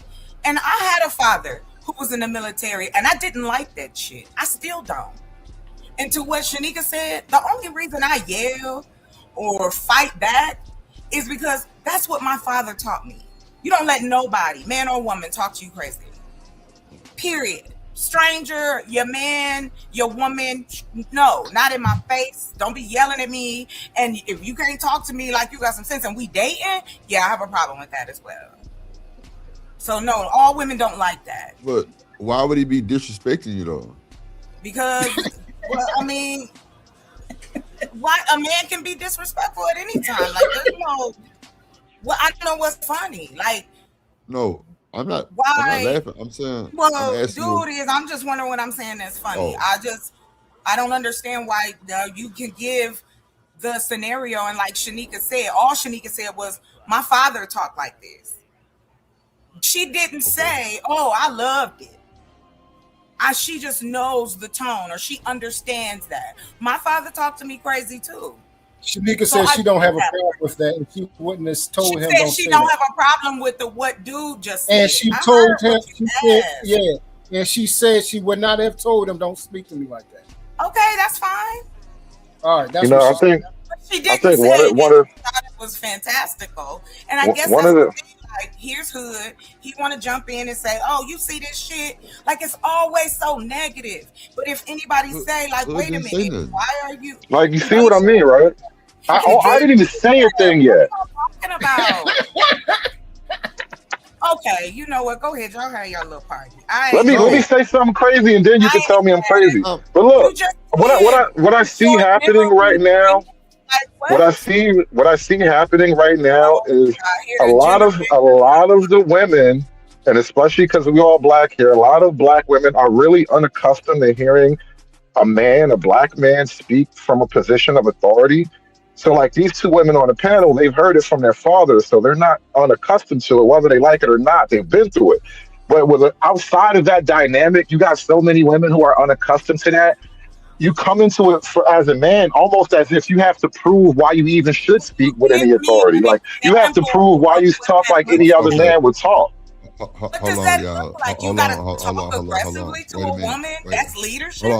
And I had a father who was in the military, and I didn't like that shit. I still don't. And to what Shanika said, the only reason I yell or fight back is because that's what my father taught me. You don't let nobody, man or woman, talk to you crazy. Period. Stranger, your man, your woman, no, not in my face. Don't be yelling at me. And if you can't talk to me like you got some sense and we dating, yeah, I have a problem with that as well. So no, all women don't like that. But why would he be disrespecting you though? Because, well, I mean, why a man can be disrespectful at any time. Like, there's no, well, I don't know what's funny. Like, no. I'm not why? laughing. I'm saying. Well, I'm just wondering what I'm saying that's funny. Oh. I don't understand why you can give the scenario and like Shanika said, all Shanika said was, my father talked like this. She didn't say, oh, I loved it. She just knows the tone or she understands that. My father talked to me crazy too. Shanika said she don't have a problem with that, and she wouldn't have told him. She don't have a problem with what dude just said. And she told him, and she said she would not have told him, "Don't speak to me like that." Okay, that's fine. All right, that's I think one of it was fantastical, and I guess like, here's Hood. He want to jump in and say, "Oh, you see this shit?" Like it's always so negative. But if anybody say, like, "Wait a minute, why are you?" Like, you see what I mean, right? I didn't even say a thing yet. What are you talking about? Okay, you know what? Go ahead, y'all have your little party. Let me say something crazy, and then you can tell me I'm crazy. But look, what I see happening right now. What I see happening right now is a lot of the women, and especially because we all black here, a lot of black women are really unaccustomed to hearing a black man, speak from a position of authority. So, like these two women on the panel, they've heard it from their fathers, so they're not unaccustomed to it, whether they like it or not. They've been through it. But outside of that dynamic, you got so many women who are unaccustomed to that. You come into it as a man almost as if you have to prove why you even should speak with any authority. Like you have to prove why you talk like any other man would talk. Hold on, y'all. Hold on. Aggressively to a woman, that's leadership.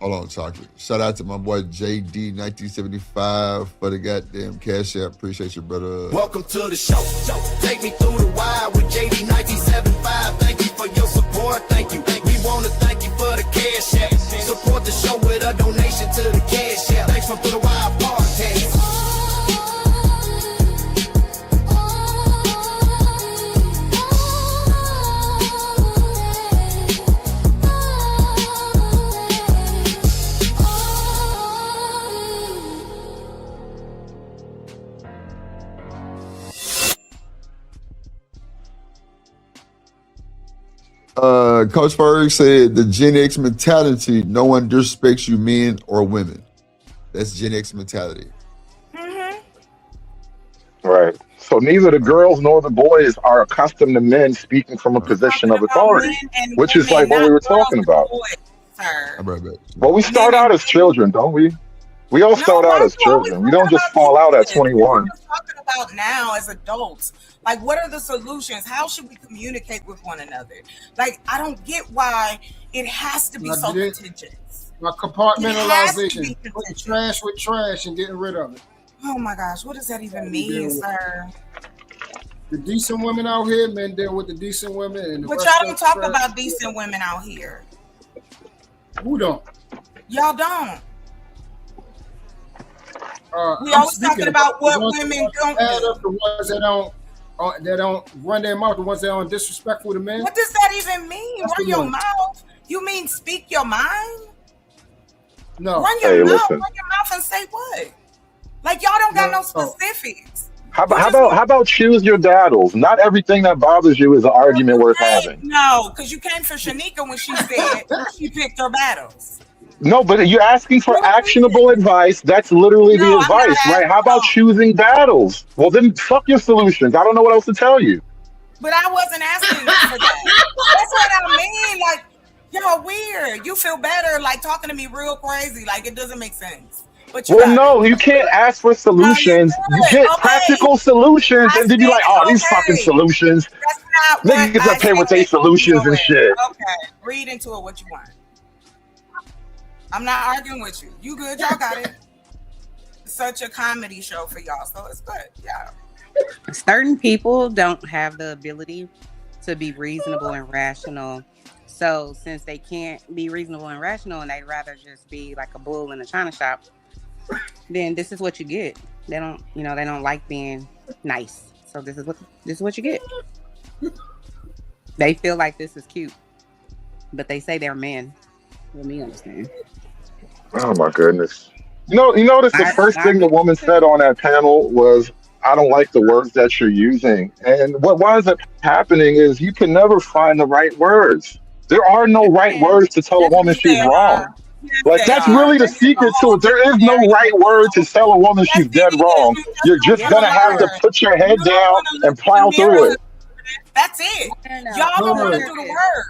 Hold on, Chocolate. Shout out to my boy JD 1975 for the goddamn cash app. Appreciate you, brother. Welcome to the show. Take me through the wire with JD 1975. Thank you for your support. Thank you. We want to thank you for the cash app. Support the show with a donation to the cash app. Thanks for the wire podcast. Coach Ferg said the Gen X mentality, no one disrespects you, men or women. That's Gen X mentality. Right. So neither the girls nor the boys are accustomed to men speaking from a position of authority, which is like what we were talking about. But we start out as children, don't we? We all start out as children. We don't just fall out at 21. We're talking about now as adults. Like, what are the solutions? How should we communicate with one another? Like, I don't get why it has to be so contentious. Like compartmentalization. Putting trash with trash and getting rid of it. Oh my gosh, what does that even mean, sir? The decent women out here, men deal with the decent women. And But y'all don't talk about decent women out here. Who don't? Y'all don't. We always talking about what women don't do. The ones that don't run their mouth, the ones that aren't disrespectful to men. What does that even mean? Run your mouth? You mean speak your mind? No. Run your mouth and say what? Like y'all don't got no specifics. How about choose your battles? Not everything that bothers you is an argument worth having. No, because you came for Shanika when she said she picked her battles. No, but you're asking for actionable advice. That's literally the advice, right? How about choosing battles? Well, then fuck your solutions. I don't know what else to tell you. But I wasn't asking for that. That's what I mean. Like, y'all weird. You feel better like talking to me real crazy. Like, it doesn't make sense. But you can't ask for solutions. You get practical solutions and then you're like, oh, these fucking solutions. That's not niggas up here with their solutions and shit. Okay, read into it what you want. I'm not arguing with you. You good, y'all got it. It's such a comedy show for y'all, so it's good. Yeah. Certain people don't have the ability to be reasonable and rational. So since they can't be reasonable and rational and they'd rather just be like a bull in a china shop, then this is what you get. They don't like being nice. So this is what you get. They feel like this is cute, but they say they're men. Let me understand. Oh my goodness. You notice the first thing the woman said on that panel was, I don't like the words that you're using. And what winds up happening is you can never find the right words. There are no right words to tell a woman she's wrong. Like, that's really the secret to it. There is no right word to tell a woman she's dead wrong. You're just going to have to put your head down and plow through it. That's it. Y'all don't want to do the word.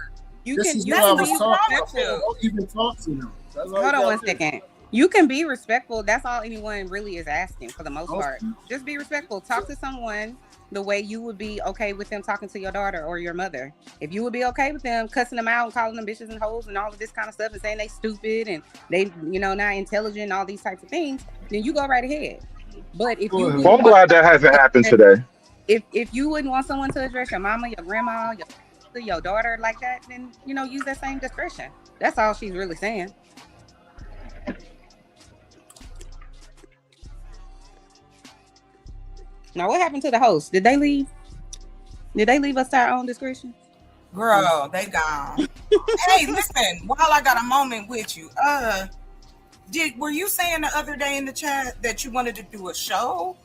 This is what I was talking about. Don't even talk to them. Hold on one second. You can be respectful. That's all anyone really is asking for the most part. Just be respectful. Talk to someone the way you would be okay with them talking to your daughter or your mother. If you would be okay with them cussing them out and calling them bitches and hoes and all of this kind of stuff and saying they stupid and they, not intelligent and all these types of things, then you go right ahead. But if you I'm glad that hasn't happened today. If you wouldn't want someone to address your mama, your grandma, your daughter like that, then use that same discretion. That's all she's really saying. Now, what happened to the host? Did they leave? Did they leave us to our own discretion? Girl, they gone. Hey, listen, while I got a moment with you, were you saying the other day in the chat that you wanted to do a show?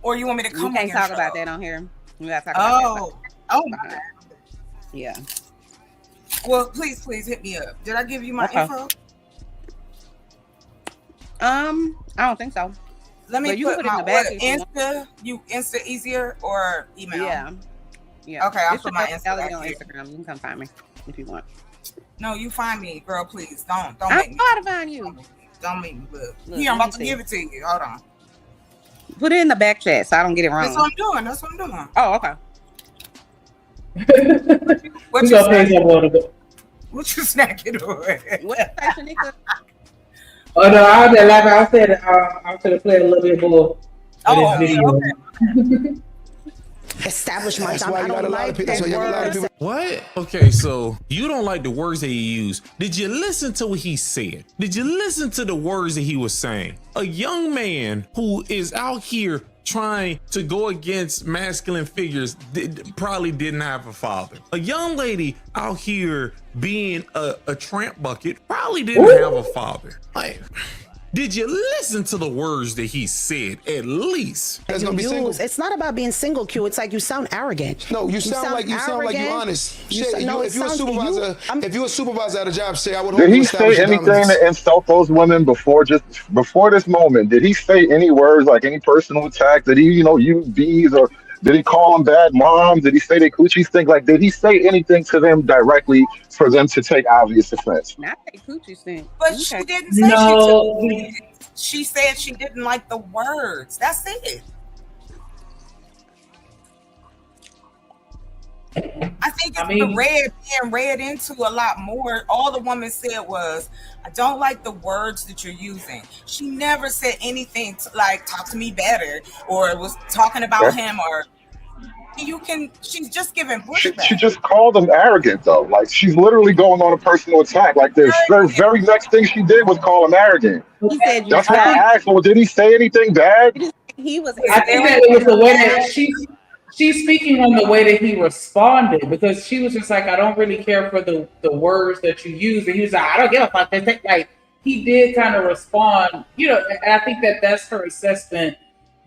Or you want me to come on your show? We can't talk about that on here. We gotta talk about that. Oh my. Yeah. Well, please hit me up. Did I give you my info? I don't think so. Let me But you put can put it in my the back what, if you want. Insta easier or email? Yeah. Okay, I'll It's put my your Insta personality back on here. Instagram. You can come find me if you want. No, you find me, girl. Please don't I'm make me. trying to find you. Don't make me look. Look, Here, I'm let me about to see. give it to you. Hold on. Put it in the back chat so I don't get it wrong. That's what I'm doing. That's what I'm doing. Oh, okay. What We you gonna pay snacking? some water. What you snacking on? What station is it? Oh no, I was just laughing. I said I was gonna play a little bit more of this video. Establish my That's time. why I you got don't a lot of like people. That's why you have a lot of people. What? Okay, so you don't like the words that he used. Did you listen to what he said? Did you listen to the words that he was saying? A young man who is out here trying to go against masculine figures probably didn't have a father. A young lady out here being a tramp bucket probably didn't have a father. Like, did you listen to the words that he said at least? It's not about being single, Q. It's like you sound arrogant. No, you sound like you honest. Shay, if you're a supervisor at a job, Shay, I would hope Did you he establish say your anything dominance. to insult those women before this moment? Did he say any words like any personal attack? Did he, use bees, or did he call them bad moms? Did he say they coochie stink? Like, did he say anything to them directly for them to take obvious offense? Not a coochie stink. But she didn't say No. she took. She said she didn't like the words. That's it. I think it's being read into a lot more. All the woman said was, I don't like the words that you're using. She never said anything like talk to me better or was talking about him or she's just giving pushback. She just called them arrogant, though. Like, she's literally going on a personal attack. Like, the very next thing she did was call him arrogant. He said That's why I asked, well, did he say anything bad? He was. I think that it was the way that she's speaking on the way that he responded, because she was just like, I don't really care for the words that you use, and he was like, I don't give a fuck. Like, he did kind of respond, and I think that that's her assessment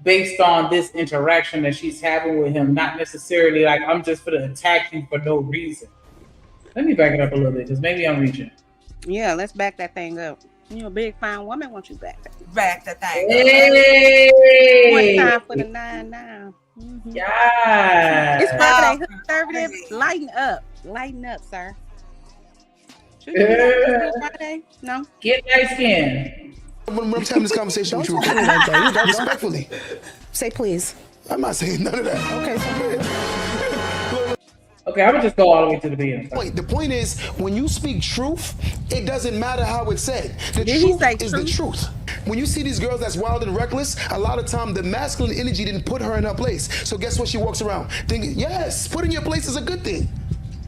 based on this interaction that she's having with him, not necessarily like I'm just gonna attack you for no reason. Let me back it up a little bit because maybe I'm reaching. Yeah, let's back that thing up. Big fine woman wants you back. Back that thing. Hey! One time for the 9-9. Mm-hmm. Yeah. It's Friday. Conservative. Lighten up, sir. Should you be Friday? No. Get nice skin. I'm having this conversation with you. Respectfully. Say please. I'm not saying none of that. Okay, I'm gonna just go all the way to the beginning. Wait, the point is, when you speak truth, it doesn't matter how it's said. The Did he truth say is the truth. When you see these girls that's wild and reckless, a lot of time the masculine energy didn't put her in her place. So guess what? She walks around thinking, yes, put in your place is a good thing.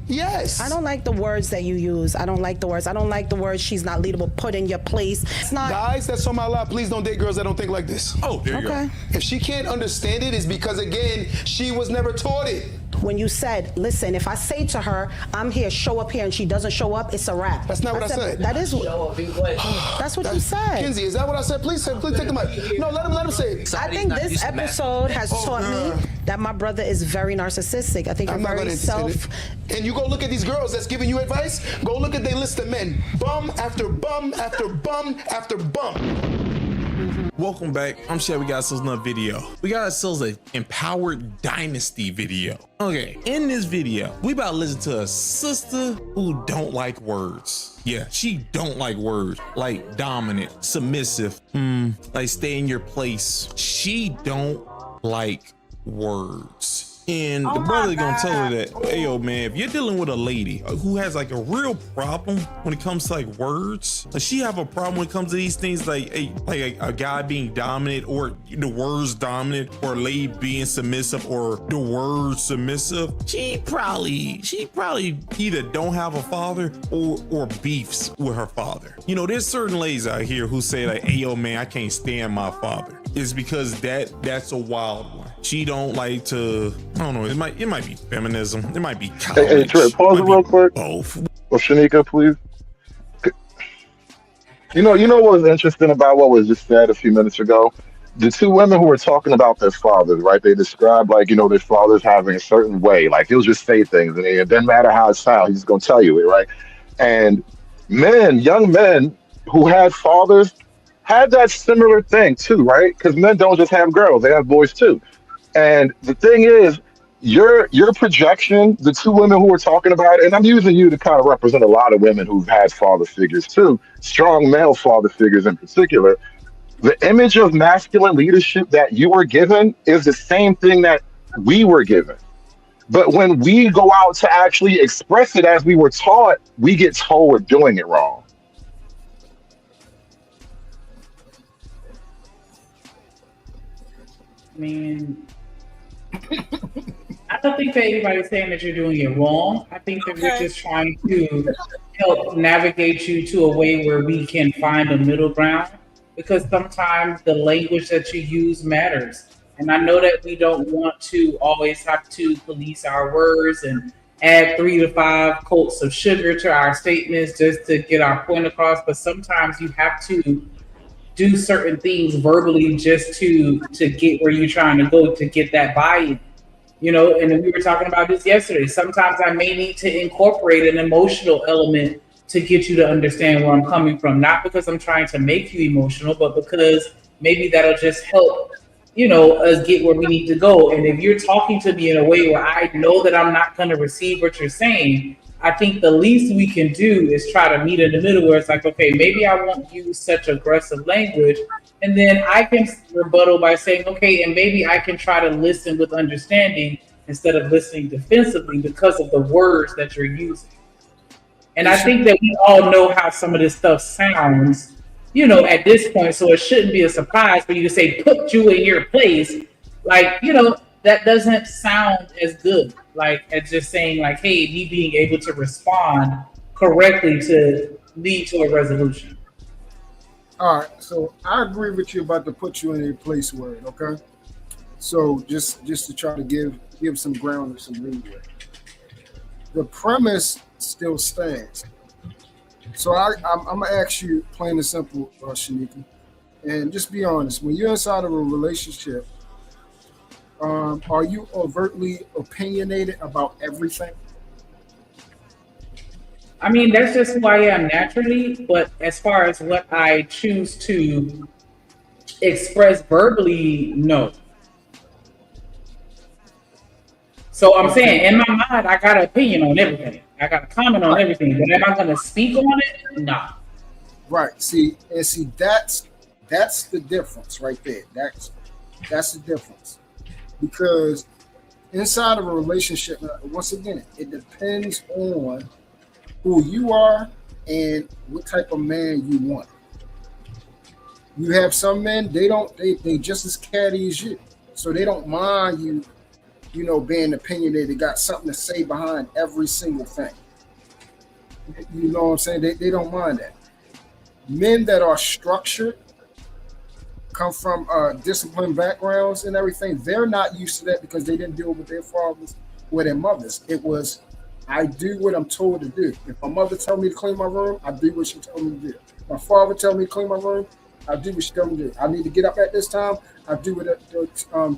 Yes. I don't like the words that you use. I don't like the words. I don't like the words she's not leadable. Put in your place. It's not. Guys, that's on my lot. Please don't date girls that don't think like this. Oh, there you go. If she can't understand it, it's because, again, she was never taught it. When you said, listen, if I say to her, I'm here, show up here, and she doesn't show up, it's a wrap. That's not what I said. That is what. That's what you said. Kinsey, is that what I said? Please take the mic. No, let him say it. I think this episode has taught me that my brother is very narcissistic. I think I'm not very gonna self. And you go look at these girls that's giving you advice. Go look at their list of men. Bum after bum after bum after bum. Welcome back. I'm sure we got ourselves another video. We got ourselves an empowered dynasty video. Okay, in this video, we about to listen to a sister who don't like words. Yeah, she don't like words. Like dominant, submissive, like stay in your place. She don't like words. And the brother gonna tell her that, hey, yo, man, if you're dealing with a lady who has like a real problem when it comes to like words, like she have a problem when it comes to these things, like a guy being dominant or the words dominant, or a lady being submissive or the words submissive, she probably either don't have a father or beefs with her father. There's certain ladies out here who say like, hey, yo, man, I can't stand my father. It's because that's a wild one. She don't like to, I don't know, it might be feminism, it might be college. Hey, Trey, pause it real quick. Both. Well, Shanika, please. You know what was interesting about what was just said a few minutes ago? The two women who were talking about their fathers, right? They described like, their fathers having a certain way. Like, he'll just say things and it doesn't matter how it sounds, he's just gonna tell you it, right? And young men who had fathers had that similar thing too, right? Because men don't just have girls; they have boys too. And the thing is, your projection, the two women who were talking about it, and I'm using you to kind of represent a lot of women who've had father figures too, strong male father figures in particular. The image of masculine leadership that you were given is the same thing that we were given. But when we go out to actually express it as we were taught, we get told we're doing it wrong. I mean, I don't think that anybody's saying that you're doing it wrong. I think that we're just trying to help navigate you to a way where we can find a middle ground, because sometimes the language that you use matters. And I know that we don't want to always have to police our words and add 3 to 5 quotes of sugar to our statements just to get our point across. But sometimes you have to do certain things verbally just to get where you're trying to go, to get that buy-in. You know, and we were talking about this yesterday. Sometimes I may need to incorporate an emotional element to get you to understand where I'm coming from. Not because I'm trying to make you emotional, but because maybe that'll just help, you know, us get where we need to go. And if you're talking to me in a way where I know that I'm not going to receive what you're saying, I think the least we can do is try to meet in the middle, where it's like, okay, maybe I won't use such aggressive language. And then I can rebuttal by saying, okay, and maybe I can try to listen with understanding instead of listening defensively because of the words that you're using. And I think that we all know how some of this stuff sounds, you know, at this point. So it shouldn't be a surprise for you to say, put you in your place. Like, you know, that doesn't sound as good. Like, as just saying, like, hey, me being able to respond correctly to lead to a resolution. All right, so I agree with you about the put you in your place word, okay? So just to try to give some ground and some leeway. The premise still stands. So I'm gonna ask you plain and simple, Shanika, and just be honest. When you're inside of a relationship, are you overtly opinionated about everything? I mean, that's just who I am naturally. But as far as what I choose to express verbally, no. So I'm saying, in my mind, I got an opinion on everything. I got a comment on everything. But am I going to speak on it? Nah. Right. See, that's the difference right there. That's the difference. Because inside of a relationship, once again, it depends on who you are and what type of man you want. You have some men, they just as catty as you. So they don't mind you know, being opinionated, got something to say behind every single thing. You know what I'm saying? They don't mind that. Men that are structured, come from disciplined backgrounds and everything, they're not used to that because they didn't deal with their fathers or their mothers. It was, I do what I'm told to do. If my mother told me to clean my room, I do what she told me to do. My father told me to clean my room, I do what she told me to do. I need to get up at this time, I do what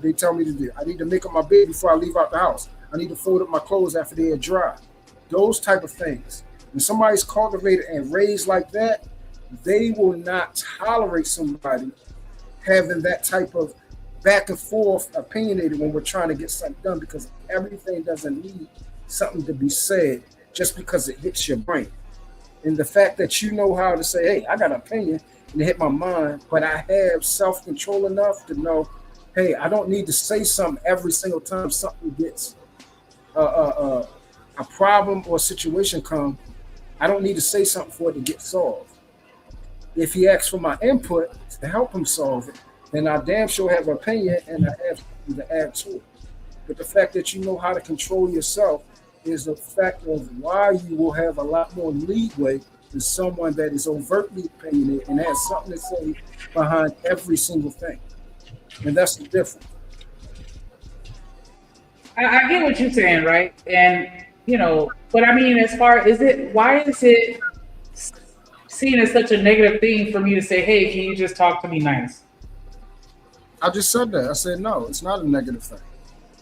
they tell me to do. I need to make up my bed before I leave out the house. I need to fold up my clothes after they are dry. Those type of things. When somebody's cultivated and raised like that, they will not tolerate somebody having that type of back and forth opinionated when we're trying to get something done, because everything doesn't need something to be said just because it hits your brain. And the fact that you know how to say, hey, I got an opinion and it hit my mind, but I have self-control enough to know, hey, I don't need to say something every single time something gets a problem or situation come. I don't need to say something for it to get solved. If he asks for my input to help him solve it, then I damn sure have an opinion and I have something to add to it. But the fact that you know how to control yourself is a fact of why you will have a lot more leeway than someone that is overtly opinionated and has something to say behind every single thing. And that's the difference. I get what you're saying, right? And, you know, but I mean, as far as why is it seen as such a negative thing for me to say, hey, can you just talk to me nice? I just said that. I said, no, it's not a negative thing.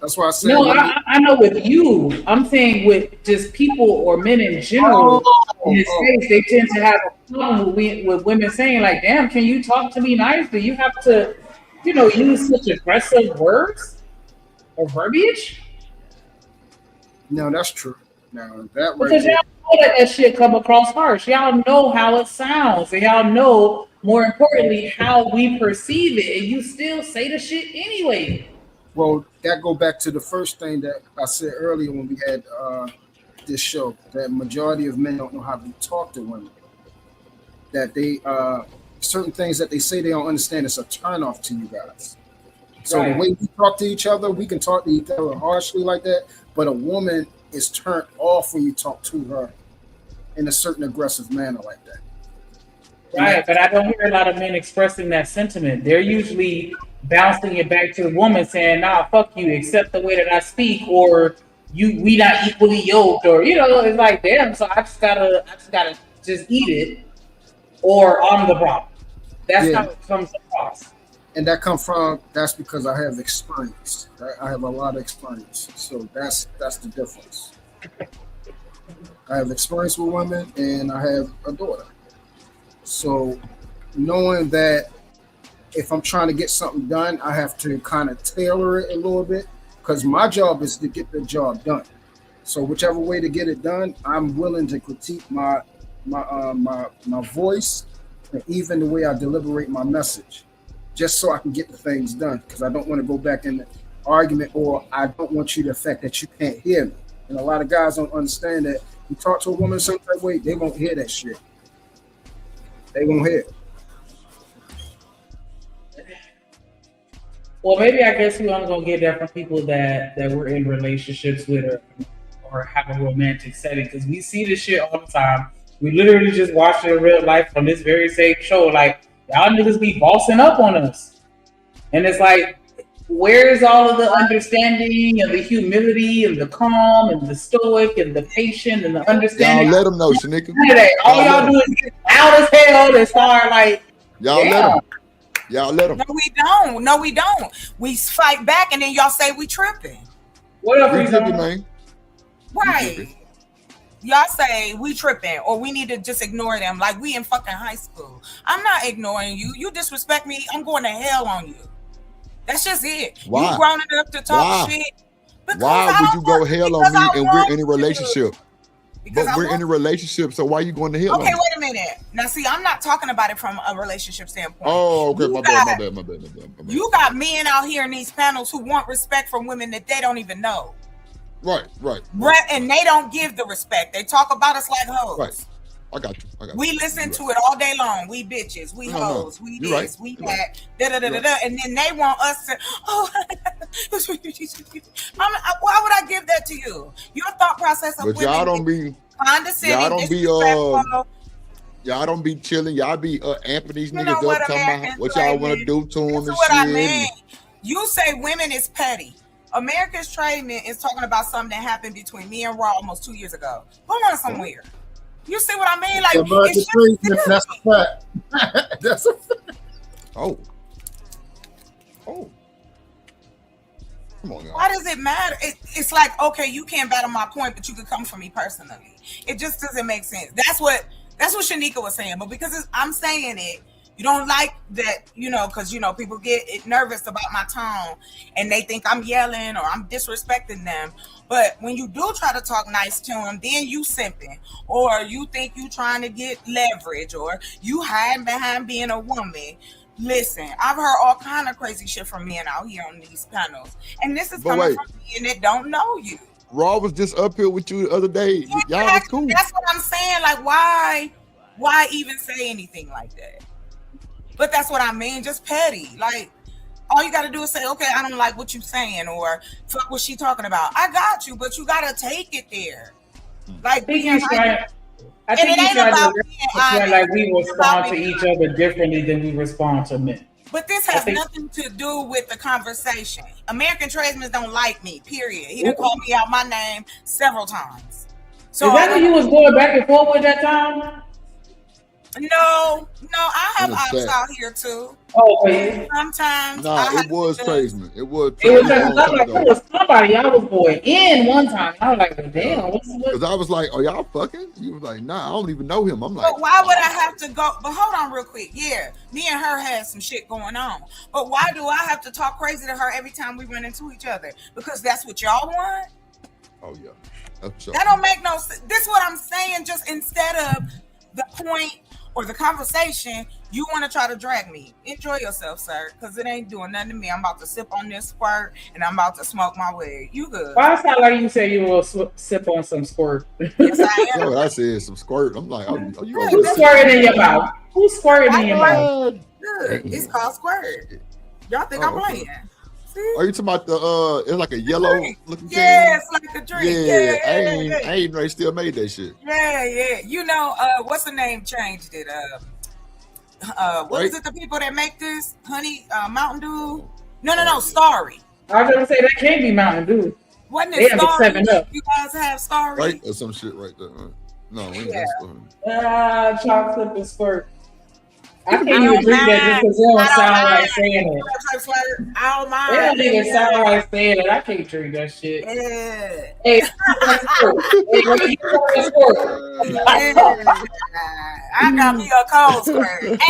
That's why I said. No, I know with you. I'm saying with just people or men in general in this space, they tend to have a problem with women saying like, "Damn, can you talk to me nice? Do you have to, use such aggressive words or verbiage?" No, that's true. No, that right Because there. y'all know that shit come across harsh. Y'all know how it sounds, and y'all know, more importantly, how we perceive it, and you still say the shit anyway. Well, that go back to the first thing that I said earlier when we had this show, that majority of men don't know how to talk to women. That they certain things that they say they don't understand, it's a turnoff to you guys. So Right. the way we talk to each other, we can talk to each other harshly like that, but a woman is turned off when you talk to her in a certain aggressive manner like that. Right, but I don't hear a lot of men expressing that sentiment. They're usually bouncing it back to the woman, saying, "Nah, fuck you, accept the way that I speak," or we not equally yoked," or it's like, damn. So I just gotta just eat it, or I'm the problem. That's how it comes across. And that's because I have experience. Right? I have a lot of experience, so that's the difference. I have experience with women, and I have a daughter. So knowing that if I'm trying to get something done, I have to kind of tailor it a little bit because my job is to get the job done. So whichever way to get it done, I'm willing to critique my voice and even the way I deliberate my message, just so I can get the things done. Because I don't want to go back in the argument, or I don't want you to affect that you can't hear me. And a lot of guys don't understand that. You talk to a woman a certain type of way, they won't hear that shit. They won't hear it. Well, maybe I guess we only gonna get that from people that we're in relationships with or have a romantic setting, because we see this shit all the time. We literally just watch it in real life from this very same show. Like, y'all niggas be bossing up on us, and it's like, where's all of the understanding and the humility and the calm and the stoic and the patient and the understanding? Y'all let them know, Shanika. All y'all do is get out as hell and start like, y'all damn. let them. Y'all let them. No, we don't. No, we don't. We fight back, and then y'all say we tripping. What up, We tripping, man. Right. Y'all say we tripping, or we need to just ignore them like we in fucking high school. I'm not ignoring you. You disrespect me, I'm going to hell on you. That's just it. Why? You grown enough to talk Why? shit. Why would you go hell on me and we're in a relationship? Because But we're in a relationship, so why you going to hell on Okay, me? wait a minute. Now, see, I'm not talking about it from a relationship standpoint. Oh, okay, You my got- bad. You got men out here in these panels who want respect from women that they don't even know. Right. And they don't give the respect. They talk about us like hoes. Right. I got you. We listen to it all day long. We bitches, we hoes, we You're this, right. we You're that, da-da-da-da-da. And then they want us to, why would I give that to you? Your thought process of But women y'all don't is be condescending, disrespectful. y'all don't be chilling. Y'all be amping these You know niggas what up, talking about Americans what y'all like, want to do to them and That's what I shit. mean. You say women is petty. America's Tradement is talking about something that happened between me and Raw almost 2 years ago. Go on somewhere. You see what I mean? Like, American it should be Tradement, that's a fact. That's a fact. Oh. Come on, y'all. Why does it matter? It's like, okay, you can't battle my point, but you could come for me personally. It just doesn't make sense. That's what Shanika was saying. But because I'm saying it, you don't like that, because, people get nervous about my tone and they think I'm yelling or I'm disrespecting them. But when you do try to talk nice to them, then you simping, or you think you trying to get leverage, or you hiding behind being a woman. Listen, I've heard all kind of crazy shit from men out here on these panels. And this is But coming wait. from men that don't know you. Raw was just up here with you the other day. Y'all was cool. That's what I'm saying. Like, why even say anything like that? But that's what I mean. Just petty. Like, all you got to do is say, okay, I don't like what you're saying, or fuck what she talking about. I got you, but you got to take it there. Like, I think he's trying to like we respond to each other differently than we respond to men. But this has nothing to do with the conversation. American tradesmen don't like me, period. He done called me out my name several times. So is that what you was going back and forth with that time? No, I have In the ops chat. out here too. Oh, yeah. Sometimes Nah, I it have was to. tradesman. It was It was tradesman a just long time like it ago. was somebody I was going in one time. I was like, well, damn, what's Because I was like, "Oh, y'all fucking?" You was like, "Nah, I don't even know him." I'm like, But why would I have to go? But hold on real quick. Yeah, me and her had some shit going on. But why do I have to talk crazy to her every time we run into each other? Because that's what y'all want? "Oh yeah, that's sure." That don't make no sense. This is what I'm saying. Just instead of the point or the conversation, you want to try to drag me. Enjoy yourself, sir, because it ain't doing nothing to me. I'm about to sip on this squirt and I'm about to smoke my weed. You good? Why it sound like you said you will sip on some squirt? Yes, I am. Yo, I said some squirt. I'm like, "Oh, you Good. Who's squirting in your mouth? Who's squirting in your mouth? Good. It's called squirt. Y'all think I'm playing? Are you talking about the it's like a yellow looking thing? Yeah, it's like a drink. Yeah, I ain't know they still made that shit. Yeah. You know, what's the name changed it? What is it? The people that make this honey Mountain Dew? No, Starry. I was gonna say that can't be Mountain Dew. Wasn't They it have a Starry? 7-Up. You guys have Starry? Right? Or some shit right there. No, we ain't Yeah. got Chocolate and squirt. I can't even drink that just because it don't sound like saying it. I don't mind. It don't even sound like saying it. I can't drink that shit. Yeah. Hey, I got me a cold squirt.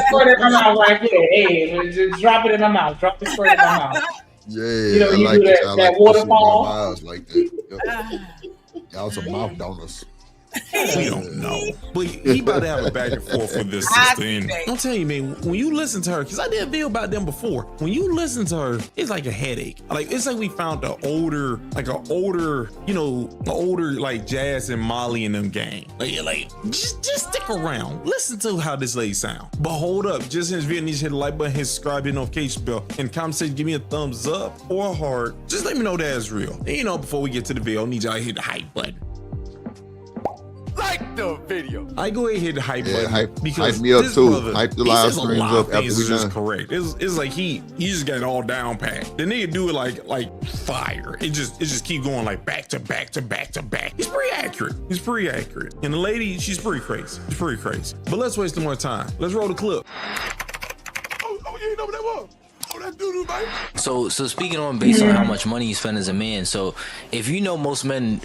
Squirt in my mouth right here. Hey, just drop it in my mouth. Drop the squirt in my mouth. Yeah, You know, I you like do it. that I like waterfall. my eyes like that. Yep. Y'all some mouth donors. We don't know. But he about to have a back and forth with this sister. And I'm telling you, man, when you listen to her, because I did a video about them before, when you listen to her, it's like a headache. Like, it's like we found an older like Jazz and Molly and them gang. Like just stick around. Listen to how this lady sound. But hold up, just in this video, hit the like button, hit subscribe, hit notification bell, and comment section, give me a thumbs up or a heart. Just let me know that's real. And you know, before we get to the video, I need y'all to hit the hype button. Like the video. I go ahead and hit the hype button because hype me up this too. brother, Hype the he live says a streams lot up of after things we is just done. correct. It's like he just got it all down pat. The nigga do it like fire. It just keep going like back to back to back to back. He's pretty accurate. And the lady, she's pretty crazy. But let's waste no more time. Let's roll the clip. Oh, you ain't know what that was. Oh, that doo-doo, baby. So speaking on based on how much money you spend as a man, so if you know most men,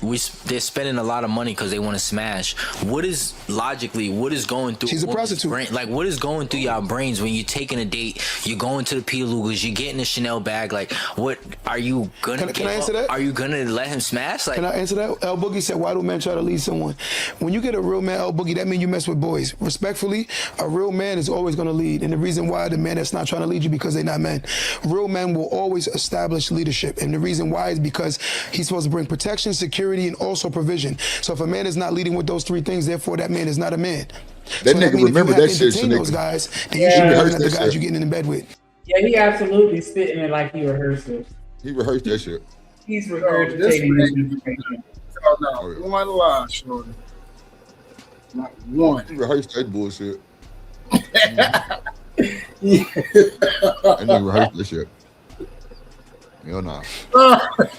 they're spending a lot of money because they want to smash. What is going through? She's a prostitute. Brain, like what is going through y'all brains when you're taking a date? You're going to the Pialugas, you're getting a Chanel bag. Like, what are you gonna? Can I answer that? Are you gonna let him smash? Like, can I answer that? El Boogie said, "Why do men try to lead someone?" When you get a real man, El Boogie, that means you mess with boys. Respectfully, a real man is always gonna lead, and the reason why the man that's not trying to lead you because they're not men. Real men will always establish leadership, and the reason why is because he's supposed to bring protection, security, and also provision. So if a man is not leading with those three things, therefore that man is not a man. That so nigga means remember if you that have shit, to entertain those Shanika. guys, then you should be looking at the guys you're getting in bed with. Yeah, he absolutely spitting it like he rehearsed it. He rehearsed that shit. He's This regurgitating this man- information. Oh, no. One lie, shorty. Not one. He rehearsed that bullshit. That nigga rehearsed that shit. Hell nah.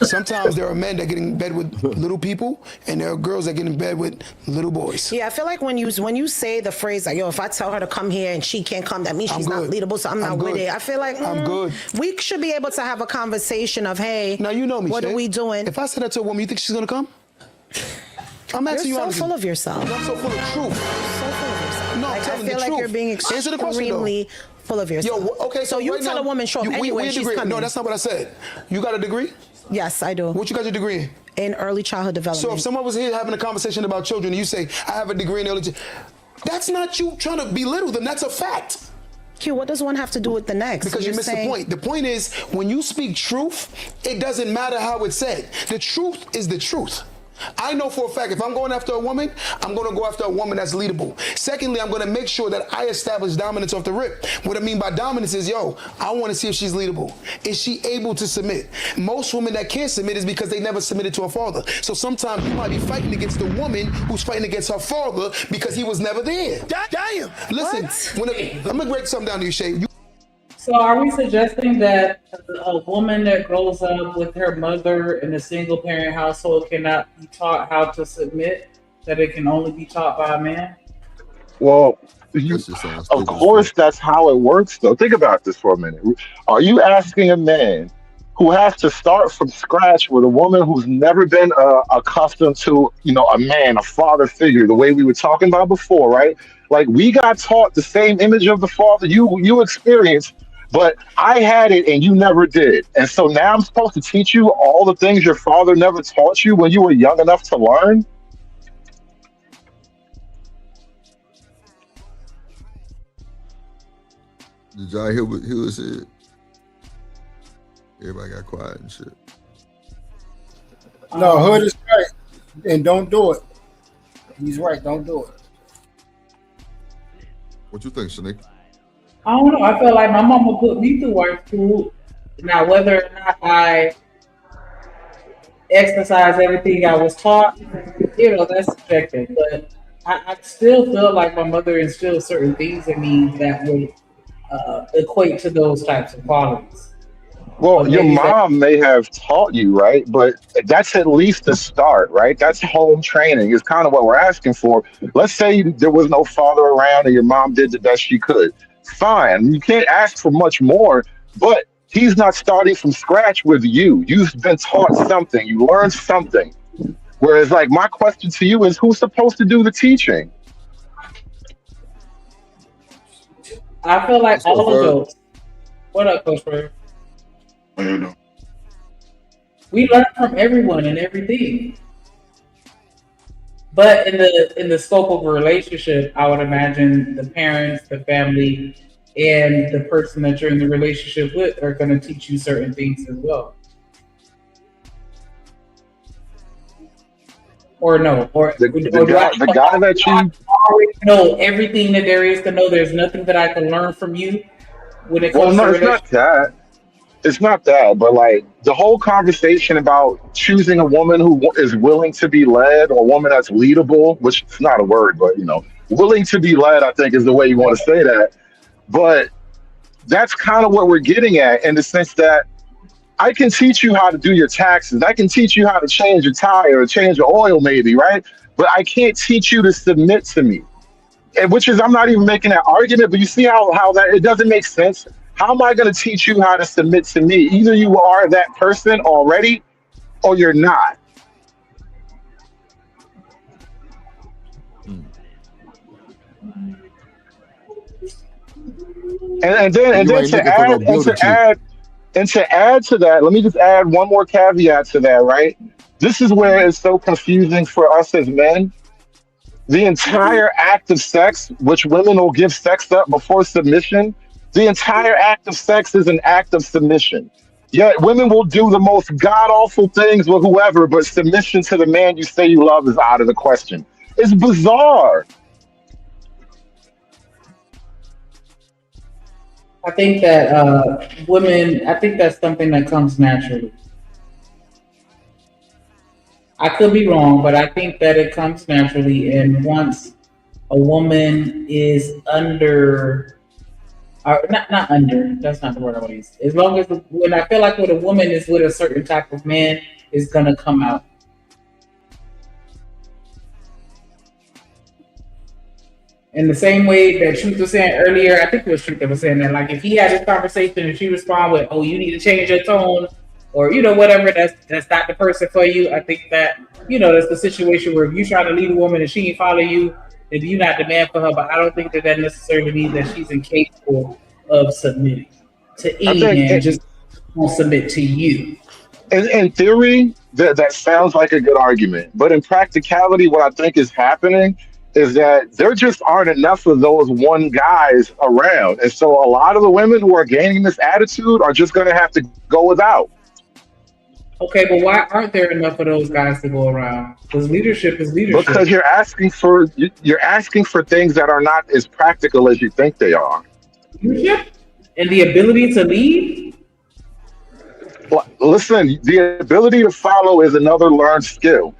Sometimes there are men that get in bed with little people, and there are girls that get in bed with little boys. Yeah, I feel like when you say the phrase like, "Yo, if I tell her to come here and she can't come, that means she's not leadable, so I'm not with it." I feel like I'm good. We should be able to have a conversation of, "Hey, now you know me. What Shay. are we doing?" If I said that to a woman, you think she's gonna come? I'm asking you You're so honestly. full of yourself. I'm so full of truth. So full of yourself. No, I'm like, I telling feel the like truth. you're being Answer the question, though. extremely full of yourself. Yo, okay, so you right tell now, a woman, show up we anyway, she's degree. coming. No, that's not what I said. You got a degree? Yes, I do. What you got your degree in? In early childhood development. So if someone was here having a conversation about children and you say, I have a degree in early that's not you trying to belittle them. That's a fact. Q, what does one have to do with the next? Because you missed the point. The point is, when you speak truth, it doesn't matter how it's said. The truth is the truth. I know for a fact, if I'm going after a woman, I'm going to go after a woman that's leadable. Secondly, I'm going to make sure that I establish dominance off the rip. What I mean by dominance is, yo, I want to see if she's leadable. Is she able to submit? Most women that can't submit is because they never submitted to a father. So sometimes you might be fighting against the woman who's fighting against her father because he was never there. Damn. Listen, I'm going to break something down to you, Shay. So are we suggesting that a woman that grows up with her mother in a single parent household cannot be taught how to submit, that it can only be taught by a man? Well, That's just sounds of stupid as fuck. course, that's how it works, though. Think about this for a minute. Are you asking a man who has to start from scratch with a woman who's never been accustomed to, a man, a father figure, the way we were talking about before, right? Like we got taught the same image of the father you experienced, but I had it and you never did. And so now I'm supposed to teach you all the things your father never taught you when you were young enough to learn? Did y'all hear what he was said? Everybody got quiet and shit. No, Hood is right, and don't do it. He's right. Don't do it. What you think, Shanique? I don't know. I feel like my mama put me through white school. Now, whether or not I exercise everything I was taught, that's subjective. But I still feel like my mother instilled certain things in me that would equate to those types of qualities. Well, But your maybe that mom may have taught you, right? But that's at least the start, right? That's home training, is kind of what we're asking for. Let's say there was no father around and your mom did the best she could. Fine. You can't ask for much more, but he's not starting from scratch with you. You've been taught something, you learned something. Whereas, like, my question to you is who's supposed to do the teaching? I feel like Let's go all of further. those. What up, Coach Bird? I don't know. We learn from everyone and everything. But in the scope of a relationship, I would imagine the parents, the family, and the person that you're in the relationship with are going to teach you certain things as well. Or no, or The, do the I guy, the guy that you already know everything that there is to know? There's nothing that I can learn from you when it well, comes to no, it's not relationships. that. It's not that, but like the whole conversation about choosing a woman who is willing to be led, or a woman that's leadable, which is not a word, but willing to be led, I think is the way you want to say that. But that's kind of what we're getting at, in the sense that I can teach you how to do your taxes. I can teach you how to change your tire or change your oil, maybe, right? But I can't teach you to submit to me. And which is, I'm not even making that argument, but you see how that it doesn't make sense. How am I going to teach you how to submit to me? Either you are that person already, or you're not. And then And and you then ain't to looking for no add and builder to chick. add and to add to that, let me just add one more caveat to that, right? This is where it's so confusing for us as men. The entire act of sex, which women will give sex up before submission, the entire act of sex is an act of submission. Yet women will do the most god awful things with whoever, but submission to the man you say you love is out of the question. It's bizarre. I think that women, I think that's something that comes naturally. I could be wrong, but I think that it comes naturally. And once a woman is under, or not under, that's not the word I want to use. As long as, when I feel like when a woman is with a certain type of man, it's going to come out. In the same way that Truth was saying earlier, I think it was Truth that was saying that, like, if he had this conversation and she respond with, "Oh, you need to change your tone," or whatever, that's not the person for you. I think that that's the situation where if you try to lead a woman and she ain't follow you, then you're not the man for her. But I don't think that necessarily means that she's incapable of submitting to I any think man. Just won't submit to you. in theory, that sounds like a good argument. But in practicality, what I think is happening is that there just aren't enough of those one guys around. And so a lot of the women who are gaining this attitude are just going to have to go without. Okay, but why aren't there enough of those guys to go around? Because leadership is leadership. Because you're asking for things that are not as practical as you think they are. Leadership and the ability to lead. Listen, the ability to follow is another learned skill.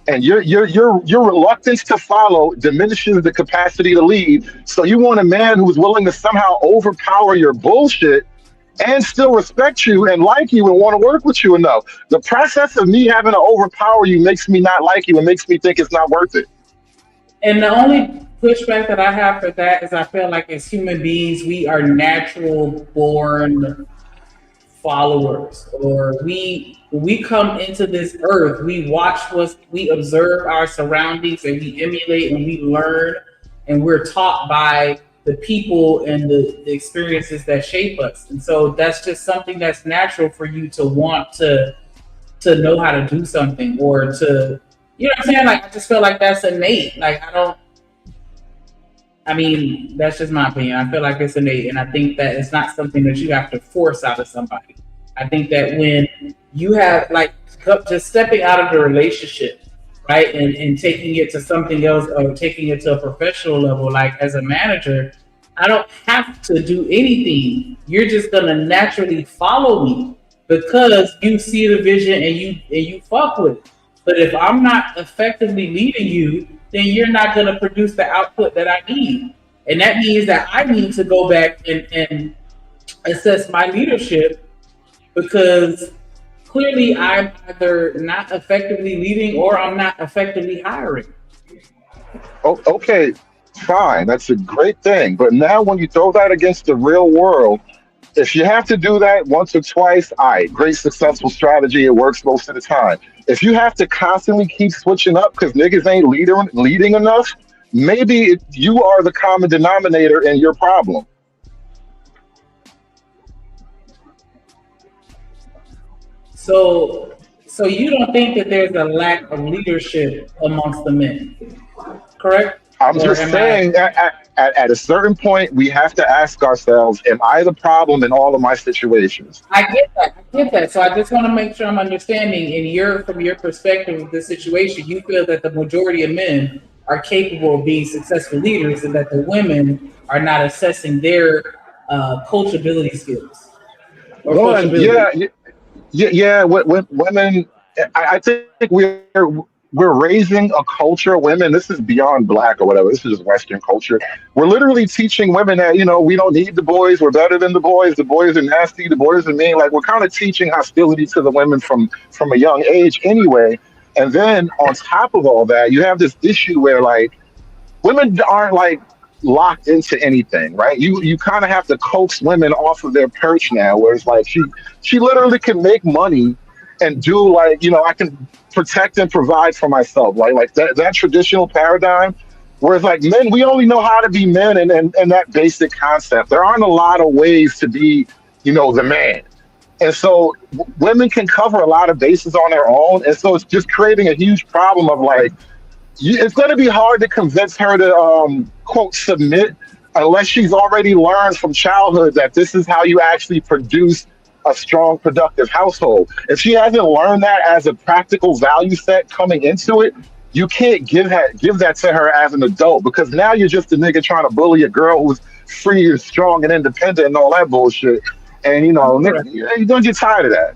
And your reluctance to follow diminishes the capacity to lead. So you want a man who's willing to somehow overpower your bullshit and still respect you and like you and want to work with you enough. The process of me having to overpower you makes me not like you and makes me think it's not worth it. And the only pushback that I have for that is I feel like as human beings, we are natural born followers, or we come into this earth, we watch we observe our surroundings, and we emulate and we learn, and we're taught by the people and the experiences that shape us. And so that's just something that's natural for you to want to know how to do something, or to, you know what I'm saying? Like, I just feel like that's innate. Like, I mean, that's just my opinion. I feel like it's innate, and I think that it's not something that you have to force out of somebody. I think that when you have, like, just stepping out of the relationship, right, and taking it to something else, or taking it to a professional level, like as a manager, I don't have to do anything. You're just gonna naturally follow me because you see the vision and you fuck with it. But if I'm not effectively leading you, then you're not going to produce the output that I need. And that means that I need to go back and assess my leadership, because clearly I'm either not effectively leading or I'm not effectively hiring. Oh, okay, fine. That's a great thing. But now when you throw that against the real world, if you have to do that once or twice, all right, great successful strategy. It works most of the time. If you have to constantly keep switching up because niggas ain't leading enough, maybe you are the common denominator in your problem. So you don't think that there's a lack of leadership amongst the men, correct? I'm just saying, at a certain point, we have to ask ourselves, am I the problem in all of my situations? I get that. So I just want to make sure I'm understanding, from your perspective of the situation, you feel that the majority of men are capable of being successful leaders, and that the women are not assessing their coachability skills. One, yeah. Women, I think we're raising a culture. Women, this is beyond black or whatever. This is just Western culture. We're literally teaching women that, we don't need the boys. We're better than the boys. The boys are nasty. The boys are mean. Like, we're kind of teaching hostility to the women from a young age anyway. And then on top of all that, you have this issue where, like, women aren't, like, locked into anything, right? You kind of have to coax women off of their perch now, where it's like she literally can make money and do, like, I can protect and provide for myself, like that traditional paradigm, whereas, like, men, we only know how to be men, and that basic concept. There aren't a lot of ways to be, the man. And so women can cover a lot of bases on their own, and so it's just creating a huge problem of, like, it's going to be hard to convince her to quote submit unless she's already learned from childhood that this is how you actually produce a strong, productive household. If she hasn't learned that as a practical value set coming into it, you can't give that to her as an adult, because now you're just a nigga trying to bully a girl who's free and strong and independent and all that bullshit. And you're gonna get tired of that.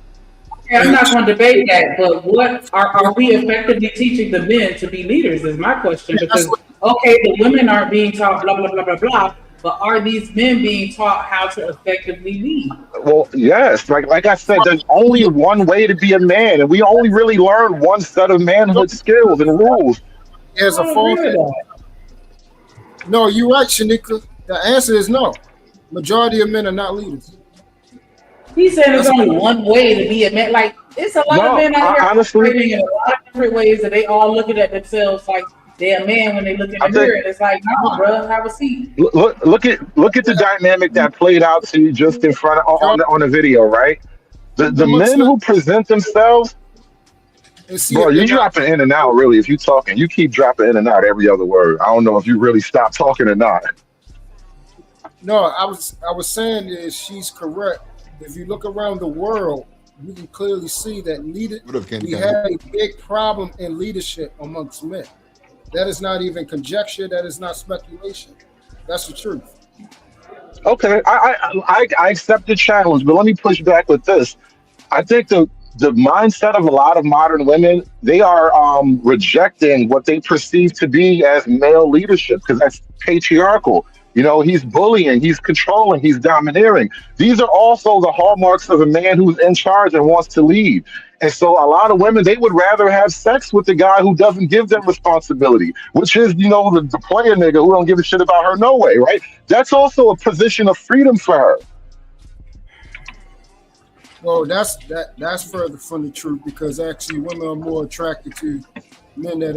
I'm not going to debate that, but what are we effectively teaching the men to be leaders is my question. Because, okay, the women aren't being taught blah, blah, blah, blah, blah, but are these men being taught how to effectively lead? Well, yes. Like I said, there's only one way to be a man, and we only really learn one set of manhood skills and rules. There's a phone. No, you're right, Shanika. The answer is no. Majority of men are not leaders. He said there's only one way to be a man. Like, it's a lot of men out here operating in a lot of different ways, that they all looking at themselves like they're a man when they look in the mirror. And it's like, no, bro, have a seat. Look at the dynamic that played out to you just in front of on the video, right? The men who present themselves, bro, you dropping in and out. Really, if you talking, you keep dropping in and out every other word. I don't know if you really stop talking or not. No, I was saying is she's correct. If you look around the world, you can clearly see that we have a big problem in leadership amongst men. That is not even conjecture. That is not speculation. That's the truth. Okay, I accept the challenge, but let me push back with this. I think the mindset of a lot of modern women, they are rejecting what they perceive to be as male leadership, because that's patriarchal. You know, he's bullying, he's controlling, he's domineering. These are also the hallmarks of a man who's in charge and wants to lead. And so a lot of women, they would rather have sex with the guy who doesn't give them responsibility, which is, you know, the player nigga who don't give a shit about her no way, right? That's also a position of freedom for her. Well, that's further from the truth, because actually women are more attracted to men that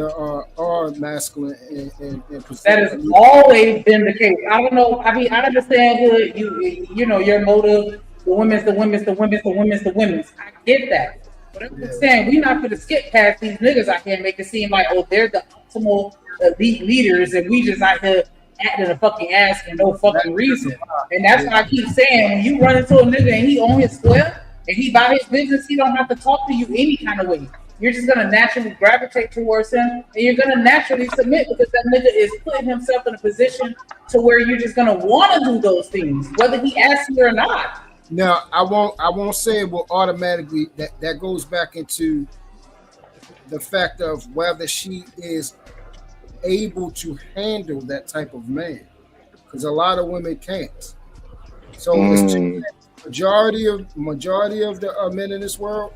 are masculine and That has always been the case. I don't know. I mean, I understand you know your motive. The women's. I get that, but I'm just saying we're not going to skip past these niggas out here and make it seem like, oh, they're the optimal elite leaders, and we just out here acting a fucking ass for no fucking reason. And that's why I keep saying, when you run into a nigga and he on his square and he about his business, he don't have to talk to you any kind of way. You're just gonna naturally gravitate towards him, and you're gonna naturally submit, because that nigga is putting himself in a position to where you're just gonna want to do those things, whether he asks you or not. Now, I won't say it will automatically. That goes back into the fact of whether she is able to handle that type of man, because a lot of women can't. So it's majority of the men in this world,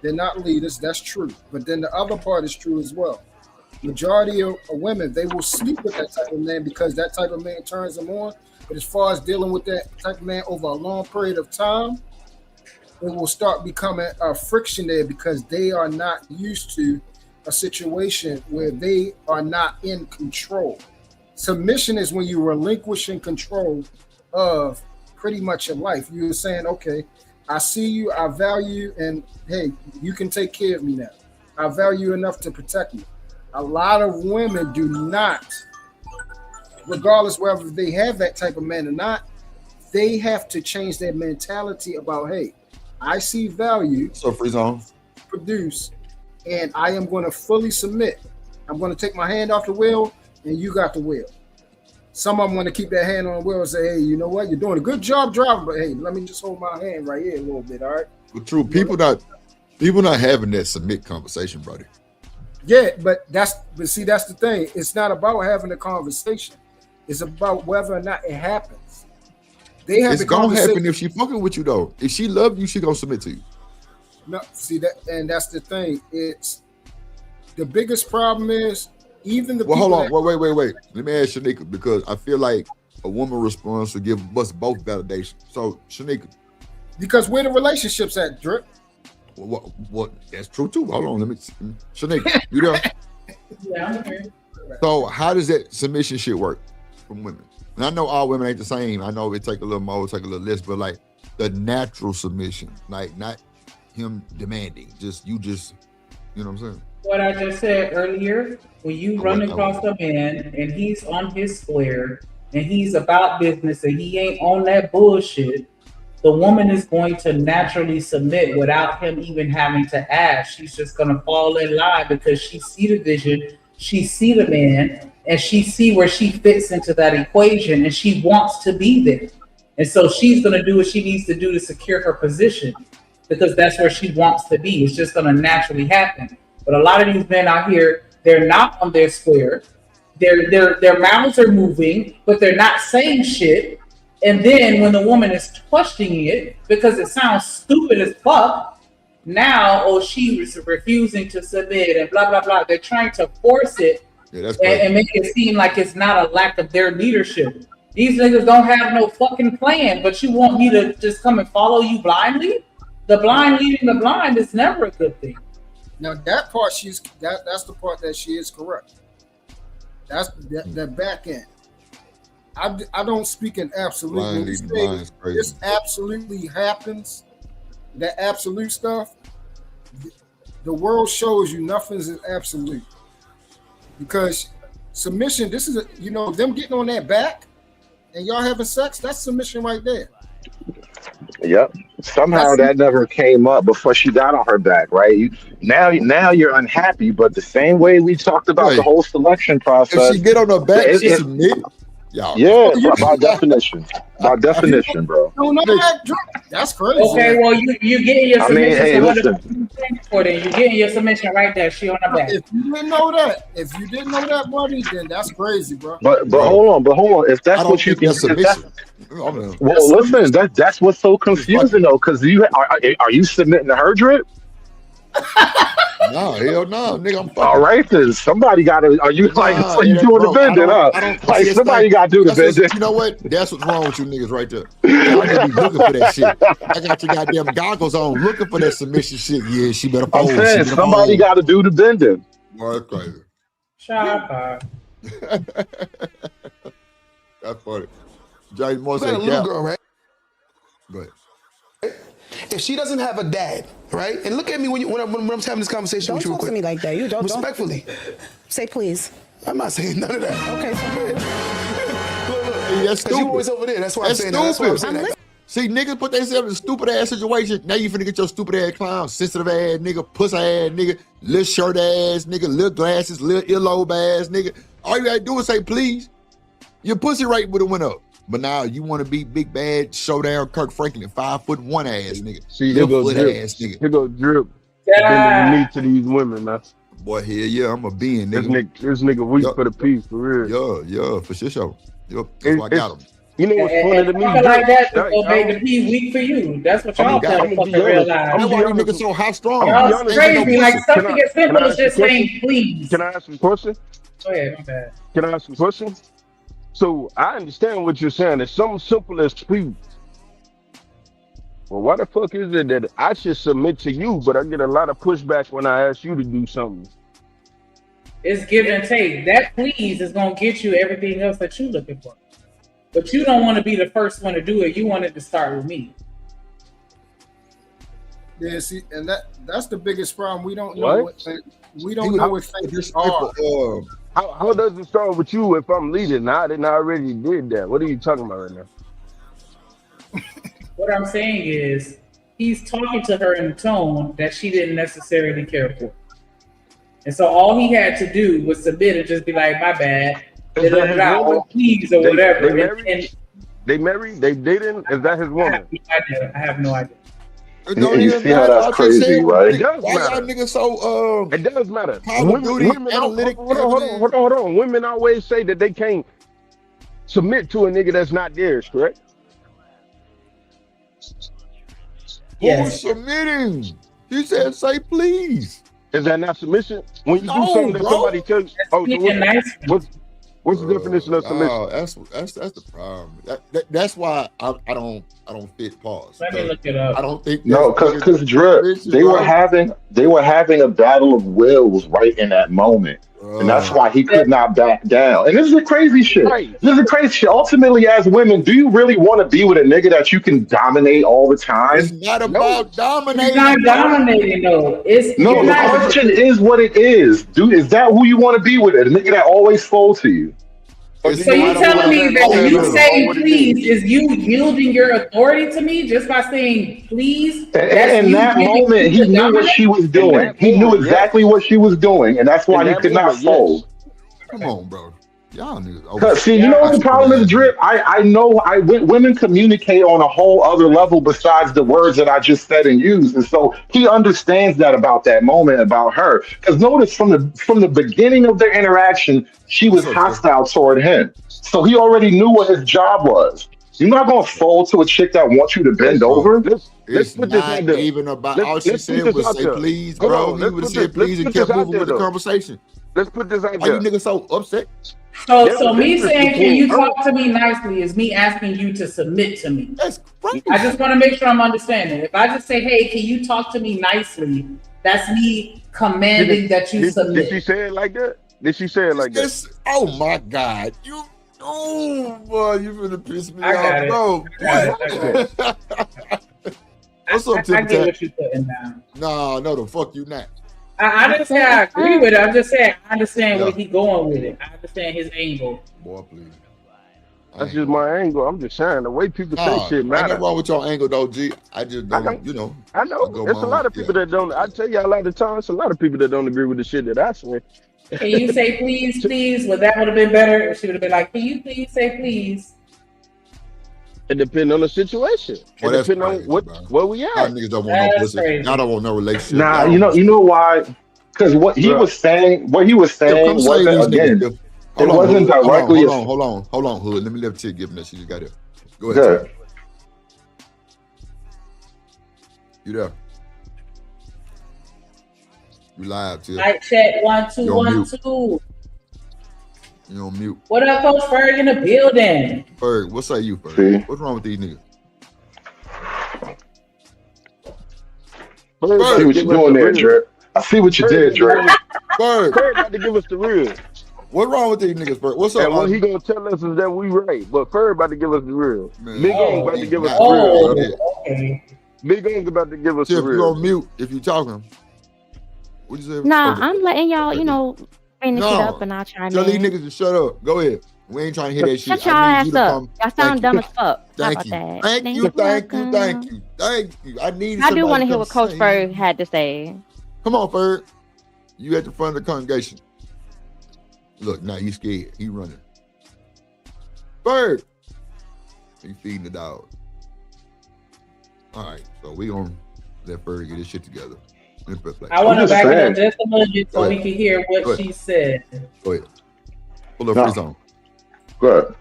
they're not leaders. That's true. But then the other part is true as well. Majority of women, they will sleep with that type of man because that type of man turns them on. But as far as dealing with that type of man over a long period of time, it will start becoming a friction there, because they are not used to a situation where they are not in control. Submission is when you relinquish in control of pretty much your life. You're saying, okay, I see you, I value you, and hey, you can take care of me now. I value you enough to protect me. A lot of women do not, regardless whether they have that type of man or not, they have to change their mentality about, hey, I see value. So free zone. Produce, and I am going to fully submit. I'm going to take my hand off the wheel, and you got the wheel. Some of them want to keep their hand on the wheel and say, hey, you know what? You're doing a good job driving, but hey, let me just hold my hand right here a little bit, all right? But true, people not having that submit conversation, brother. Yeah, but see, that's the thing. It's not about having a conversation. It's about whether or not it happens. They have It's gonna happen if she fucking with you, though. If she love you, she gonna submit to you. No, see that, and that's the thing. It's the biggest problem is even the. Well, hold on, wait. Let me ask Shanika, because I feel like a woman response to give us both validation. So, Shanika, because where the relationships at, Drip? What? That's true too. Hold on, let me. Shanika, you there? Yeah, I'm here. So, how does that submission shit work from women? And I know all women ain't the same. I know it take a little more, take a little less, but like the natural submission, like not him demanding, you know what I'm saying? What I just said earlier, when you run across a man and he's on his square and he's about business and he ain't on that bullshit, the woman is going to naturally submit without him even having to ask. She's just going to fall in line because she see the vision, she see the man, and she see where she fits into that equation, and she wants to be there. And so she's going to do what she needs to do to secure her position, because that's where she wants to be. It's just going to naturally happen. But a lot of these men out here, they're not on their square. Their mouths are moving, but they're not saying shit. And then when the woman is questioning it because it sounds stupid as fuck, now, she was refusing to submit and blah, blah, blah. They're trying to force it and make it seem like it's not a lack of their leadership. These niggas don't have no fucking plan, but you want me to just come and follow you blindly? The blind leading the blind is never a good thing. Now that part, that's the part that she is correct. That's the back end. I don't speak in absolute. This absolutely happens. That absolute stuff. The world shows you nothing is absolute. Because submission, this is them getting on that back and y'all having sex. That's submission right there. Yep. Somehow that never came up before she got on her back, right? Now you're unhappy, but the same way we talked about the whole selection process. If she get on her back, she submit. Y'all. Yeah, by definition. By definition, bro. No, that's crazy. Okay, well you getting your I mean, submission. hey, So what listen. for then? You getting your submission right there. She on the back. If you didn't know that, buddy, then that's crazy, bro. But hold on. If that's what you can, well, listen, that's what's so confusing though, because are you submitting to her drip? No, hell no, nigga. I'm fucking. All right, then somebody got to. Are you so you doing the bending, huh? Like somebody got to do the bending. You know what? That's what's wrong with you niggas right there. Y'all need to be looking for that shit. I got your goddamn goggles on, looking for that submission shit. Yeah, she better I'm fold. saying somebody got to do the bending. Boy, that's crazy. Sharpe. That's funny. James Moore You got said, a little "Yeah." girl, right? Go ahead. If she doesn't have a dad, right? And look at me when I'm having this conversation Don't with you. talk to me like that. You don't. Respectfully. Say please. I'm not saying none of that. Okay, so That's Because you always over there. That's why I'm saying that. That's why I'm saying that. See, niggas put themselves in a stupid ass situation. Now you finna get your stupid ass clown, sensitive ass nigga, pussy ass nigga, little shirt ass nigga, little glasses, little earlobe ass nigga. All you gotta do is say please. Your pussy rate would have went up. But now you want to be big bad showdown Kirk Franklin, 5'1" ass nigga. See, here go drip. Ass nigga. Here go drip. Bending the knee to these women, man. Boy, hell yeah, I'm a being, nigga. This nigga weak for the piece, for real. Yeah, for sure. Yep, that's why I got him. You know what's funny to me? Like that, just made the P weak for you. That's what y'all trying to fucking realize. That's why you niggas so high strong. Y'all crazy. Like something as simple as just saying please. Can I ask a question? Go ahead, my bad. Can I ask a question? So I understand what you're saying. It's something simple as please. Well, why the fuck is it that I should submit to you, but I get a lot of pushback when I ask you to do something? It's give and take. That please is gonna get you everything else that you're looking for. But you don't want to be the first one to do it. You wanted to start with me. Yeah, see, and that's the biggest problem. We don't know what things are. How does it start with you if I'm leading? I already did that. What are you talking about right now? What I'm saying is he's talking to her in a tone that she didn't necessarily care for. And so all he had to do was submit and just be like, my bad, or please, or whatever. They married? They dating? Is that his woman? I have no idea. You see how that's crazy, right? It does matter. Y'all niggas so it does matter. Call of Duty, analytic. Hold on. Women always say that they can't submit to a nigga that's not theirs, correct? Who's submitting? You said say please. Is that not submission? When you do something that somebody tells you, what's the definition of submission? Oh, that's the problem. That's why I don't fit pause. Let me look it up. I don't think no, because Drip, they were having a battle of wills right in that moment. And that's why he could not back down. And this is the crazy shit. Right. This is the crazy shit. Ultimately, as women, do you really want to be with a nigga that you can dominate all the time? It's not about dominating. It's not dominating, though. No, the question is what it is. Dude, is that who you want to be with? A nigga that always folds to you? So you telling me that when you say please, is you yielding your authority to me just by saying please? And in that moment, he knew what she was doing. He knew exactly what she was doing, and that's why he could not fold. Come on, bro. Y'all niggas. See, you know what the problem is, Drip? I know women communicate on a whole other level besides the words that I just said and used, and so he understands that about that moment about her. Because notice from the beginning of their interaction, she was hostile toward him, so he already knew what his job was. You're not gonna fold to a chick that wants you to bend over. It's not even about. All she said was say please, bro. He would have said please and kept moving with the conversation. Let's put this out there. Why you niggas so upset? So me saying, can you talk to me nicely is me asking you to submit to me. That's right. I just want to make sure I'm understanding. If I just say, hey, can you talk to me nicely? That's me commanding that you submit. Did she say it like that? Did she say it like that? Oh my God. Boy, you finna piss me I off, bro. What's up, Tim? I get what you're putting down. No, the fuck you not. I didn't say I agree with it. I'm just saying I understand where he's going with it. I understand his angle. Boy, please. That's just my angle. I'm just saying the way people say shit matter. Ain't nothing wrong with your angle, though, G. I just don't, you know. I know. There's a lot of people that don't. I tell you a lot of times, a lot of people that don't agree with the shit that I say. Can you say please, please? Would that would have been better if she would have been like, can you please say please? It depends on the situation. Well, It that's depends on crazy, where we Y'all at. niggas don't want no That's pussy. crazy. Y'all don't want no relationship. Nah, Y'all you know why? Because what he Right. was saying, Tiff, come save these niggas. Tiff. it wasn't Hood. directly. Hold on, Hood. Let me let Tiff give him that. She just got it. Go ahead. Good. Tiff. You there? You live, Tiff. Mic check 1 2 You're on 1 mute. 2. You on mute. What up, Coach Ferg in the building? Ferg, what say you, Ferg? See? What's wrong with these niggas? I see what you're doing there, Drip. I see what you did, Drip. Ferg. Ferg got to give us the real. What wrong with these niggas, Ferg? What's up? And what he gonna tell us is that we right, but Ferg about to give us the real. Man, Big Ang about to give us the Oh, real. okay. Big Ang about to give us the Tiff, you real. on mute if you talking. What you say? Nah, Okay. I'm letting y'all, you know, bring this shit No. up and I'll chime Tell these in. niggas to shut up. Go ahead. We ain't trying to hear that shit. Shut y'all I need ass you to up. come. Y'all Thank sound dumb you. as fuck. How Thank about you. that? Thank you. You're Thank you. welcome. Thank you. Thank you. I need I do somebody want to hear come what Coach say- Ferg had to say. Come on, Ferg. You at the front of the congregation. Look, now you scared. He running. Ferg. He feeding the dog. All right, so we gonna let Ferg get his shit together. I want to just back it saying. up just a little bit so Go we ahead. can hear Go what ahead. she said. Go ahead. Pull up No. free zone. Good.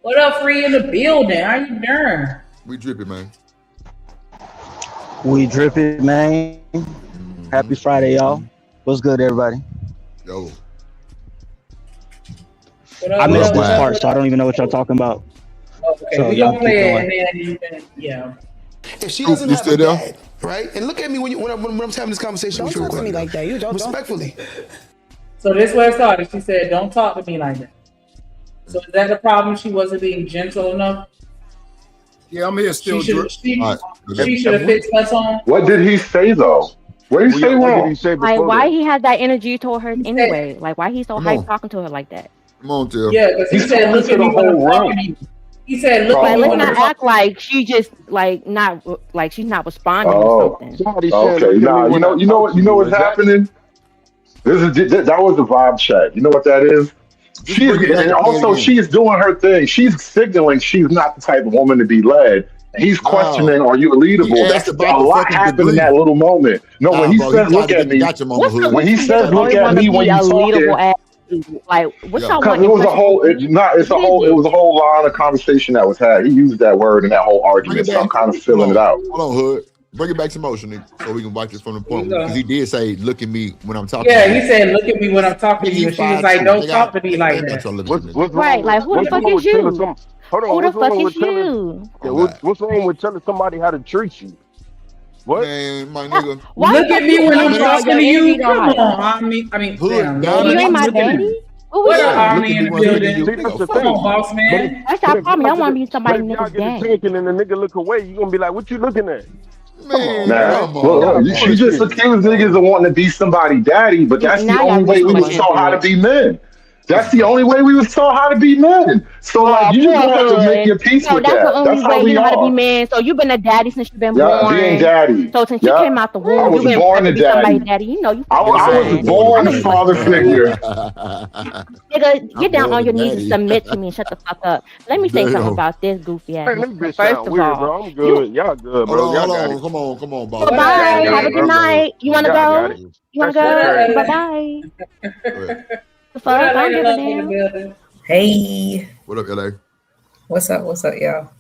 What up, Free in the building? How you doing? We dripping, man. We dripping, man. Happy Friday, y'all. What's good, everybody? Yo. What up, I what missed up, this what up, part, what so I up? don't even know what y'all talking about. Okay, So we y'all gonna keep play it going. and then you can, yeah. If she Scoop, doesn't you have still a there? dad, right? And look at me when I'm having this conversation Don't with you. talk to me like that. You don't. Respectfully. So this where it started. She said, "Don't talk to me like that." So is that the problem? She wasn't being gentle enough. Yeah, I'm here still, Drip. She All right. should have fixed her tone. What did he say though? What did he say What did wrong? he say Like, before why that? he had that energy toward her He said- anyway? Like, why he so Come hyped on. talking to her like that? Come on, Tiff. Yeah, because he He's said, talking "Look to at the me when I'm whole talking room. to you." He said, "Look Oh, at Like, me let's when I'm not talking." act like she just like she's not responding to Oh, something. Somebody saying, okay. look at me Nah, when I talk to you know you. what's Is that happening? That was the vibe check. You know what that is? Just bring it back And and play it also again. she is doing her thing. She's signaling she's not the type of woman to be led. And he's Nah. questioning, are you He leadable? asked That's about a the lot fucking happened in degree. that little moment. No, when Nah, he bro. He says, tried look to at get the me, gotcha mama hood. when he She says, just look always at want to me be when a you leadable talking, ass. Like, what Yeah. y'all because want? it was a whole, Impressionable women? it's a What is whole, it it? was a whole line of conversation that was had. He used that word in that whole Bring argument, it so I'm back. kind of Hold filling it on. out. Hold on, Hood. Bring it back some motion, nigga, so we can watch this from the point because he did say, "Look at me when I'm talking." Yeah, to you." he said, "Look at me when I'm talking to you," and she was like, "Don't talk to me like Ain't that." trying to look at you, nigga. What's Right? wrong Like, with who the what's fuck wrong is with telling you? some? Hold on, Who the what's fuck wrong is with telling? you? Yeah, Oh, God. what's wrong with telling somebody how to treat you? What? Man, my nigga. Why Look the at fuck me you when on, I'm bro? talking Your to energy you. don't Come hype. on, I mean, Hood damn, down Lord, You at ain't the my look at daddy. me. What we What up, Yeah, doing? look Army at me in the when I'm speaking to you. building? See, that's Nigga, the fuck Come on, thing. you. boss But if, man. That's but our if problem. y'all Y'all get want it, to be but somebody if y'all niggas get it daddy. taken and the nigga look away, you gonna be like, what you looking at? Come on, Man, Now, man. come look, on. she just Bullshit. accused niggas of wanting to be somebody daddy, but that's the Now y'all only read way too we much was taught into how to it. be men. That's Listen, the bro. only way we was taught how to be men. So like Oh, you just poor gonna have to make Hood. your peace So with that's the that. only That's how way you we know how to be are. man. So you've been a daddy since you've been Yeah, being born. daddy. So since you Yeah. came out the I womb, you've was been born bred a to be somebody's daddy. daddy. You know you Nigga I said was I'm fine. born a born a I know you daddy. father fine. figure. Nigga, I'm get down born on a your knees and daddy. submit to me and shut the fuck up. Let me say something Damn. about this goofy ass Man, this nigga. bitch First sound of weird, all, bro. I'm you good. Y'all good, Hold bro. on, Y'all hold got on. it. Come on, boss. What up, bye-bye. Y'all got Have it. a good Y'all LA? got it. night. You wanna Y'all got go? it. You wanna That shit What up, go? crazy. LA? Bye-bye. Go ahead. The What fuck? up, I don't Lady give a Love in the damn. building? Hey, What up, LA? what's up? What's up, y'all?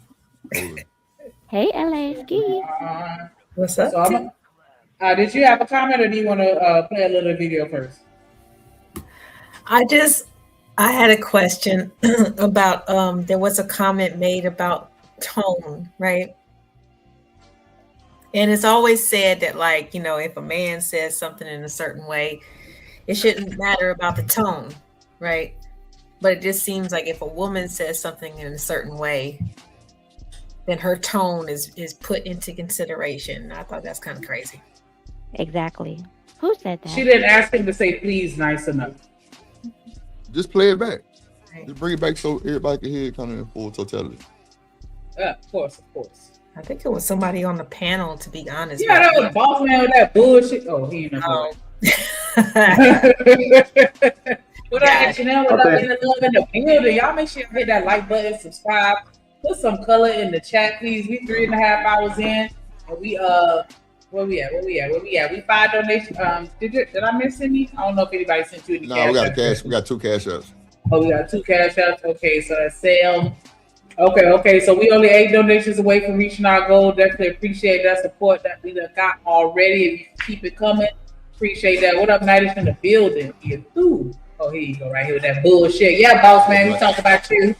Holy. Hey, LA Ski. What's So up? I'm. Did you have a comment, or do you want to play a little video first? I had a question about there was a comment made about tone, right? And it's always said that, like, you know, if a man says something in a certain way, it shouldn't matter about the tone, right? But it just seems like if a woman says something in a certain way, then her tone is put into consideration. I thought that's kind of crazy. Exactly. Who said that? She didn't ask him to say please nice enough. Just play it back. Just bring it back so everybody can hear it kind of in full totality. Of course, of course. I think it was somebody on the panel, to be honest. Yeah, that was boss man with that bullshit. Oh, he ain't no. What up, Chanel? What up, in the building? Y'all make sure you hit that like button, subscribe, put some color in the chat, please. We 3.5 hours in, and we where we at? We 5 donations. Did I miss any? I don't know if anybody sent you any. No, we got cash. We got 2 cash outs. Oh, we got 2 cash outs. Okay, so that's Sam. Okay. So we only 8 donations away from reaching our goal. Definitely appreciate that support that we done got already. If you keep it coming, appreciate that. What up, Night in the building? You too. Oh, here you go, right here with that bullshit. Yeah, boss man, we talk about you.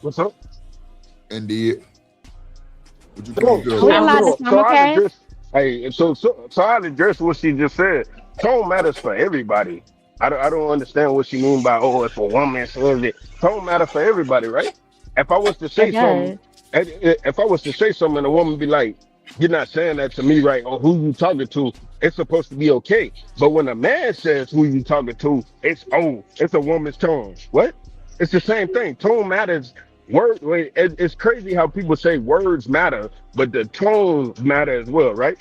What's up? Indeed. What you So I address what she just said. Tone matters for everybody. I don't understand what she mean by if a woman says it. Tone matter for everybody, right? If I was to say something, and a woman be like, "You're not saying that to me, right?" Or who you talking to? It's supposed to be okay. But when a man says who you talking to, it's a woman's tone. What? It's the same thing. Tone matters. It's crazy how people say words matter, but the tone matter as well, right?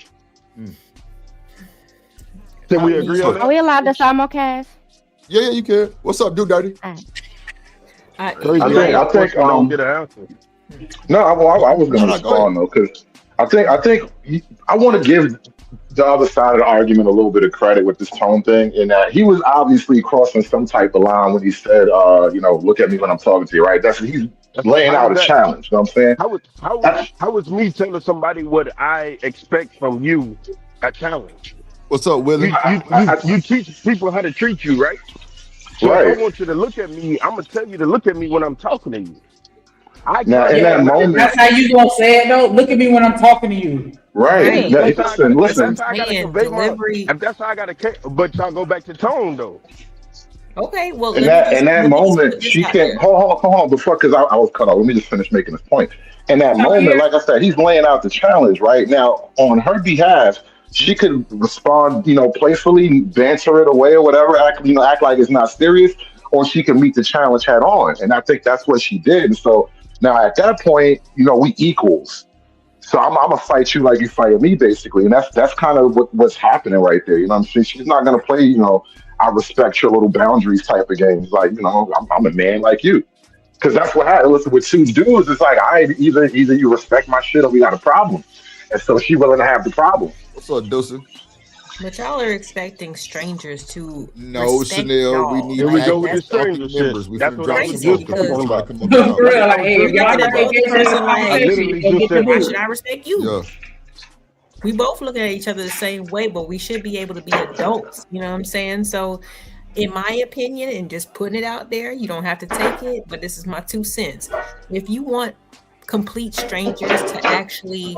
Can we agree on that? Are we allowed to simulcast? Yeah, you can. What's up, dude, dirty? I think don't get an answer. No, I was going to respond though, because I think I want to give the other side of the argument a little bit of credit with this tone thing, in that he was obviously crossing some type of line when he said, look at me when I'm talking to you, right? He's laying out a challenge. You know what I'm saying? How is me telling somebody what I expect from you a challenge? What's up, Willie? You teach people how to treat you, right? So if I want you to look at me, I'm gonna tell you to look at me when I'm talking to you. That moment, that's how you gonna say it though. Look at me when I'm talking to you. Right. Listen. That's how I gotta convey delivery. That's how I gotta. But y'all go back to tone though. Okay. Well, in that moment, she can't. Hold on. Because I was cut off. Let me just finish making this point. In that moment, like I said, he's laying out the challenge right now on her behalf. She could respond, playfully, banter it away or whatever, act like it's not serious, or she can meet the challenge head on. And I think that's what she did. And so now at that point, we equals. So I'm gonna fight you like you fight me, basically. And that's kind of what's happening right there. You know what I'm saying? She's not gonna play, I respect your little boundaries type of games. Like, I'm a man like you. Because that's what happens. Listen, with 2 dudes, it's like either you respect my shit or we got a problem. And so she willing to have the problem. What's up, Dawson? But y'all are expecting strangers to Chanel. Y'all. We need Here we go with the stranger shit. That's what I was just talking about. Why should I respect you? Yeah. We both look at each other the same way, but we should be able to be adults. You know what I'm saying? So, in my opinion, and just putting it out there, you don't have to take it, but this is my 2 cents. If you want complete strangers to actually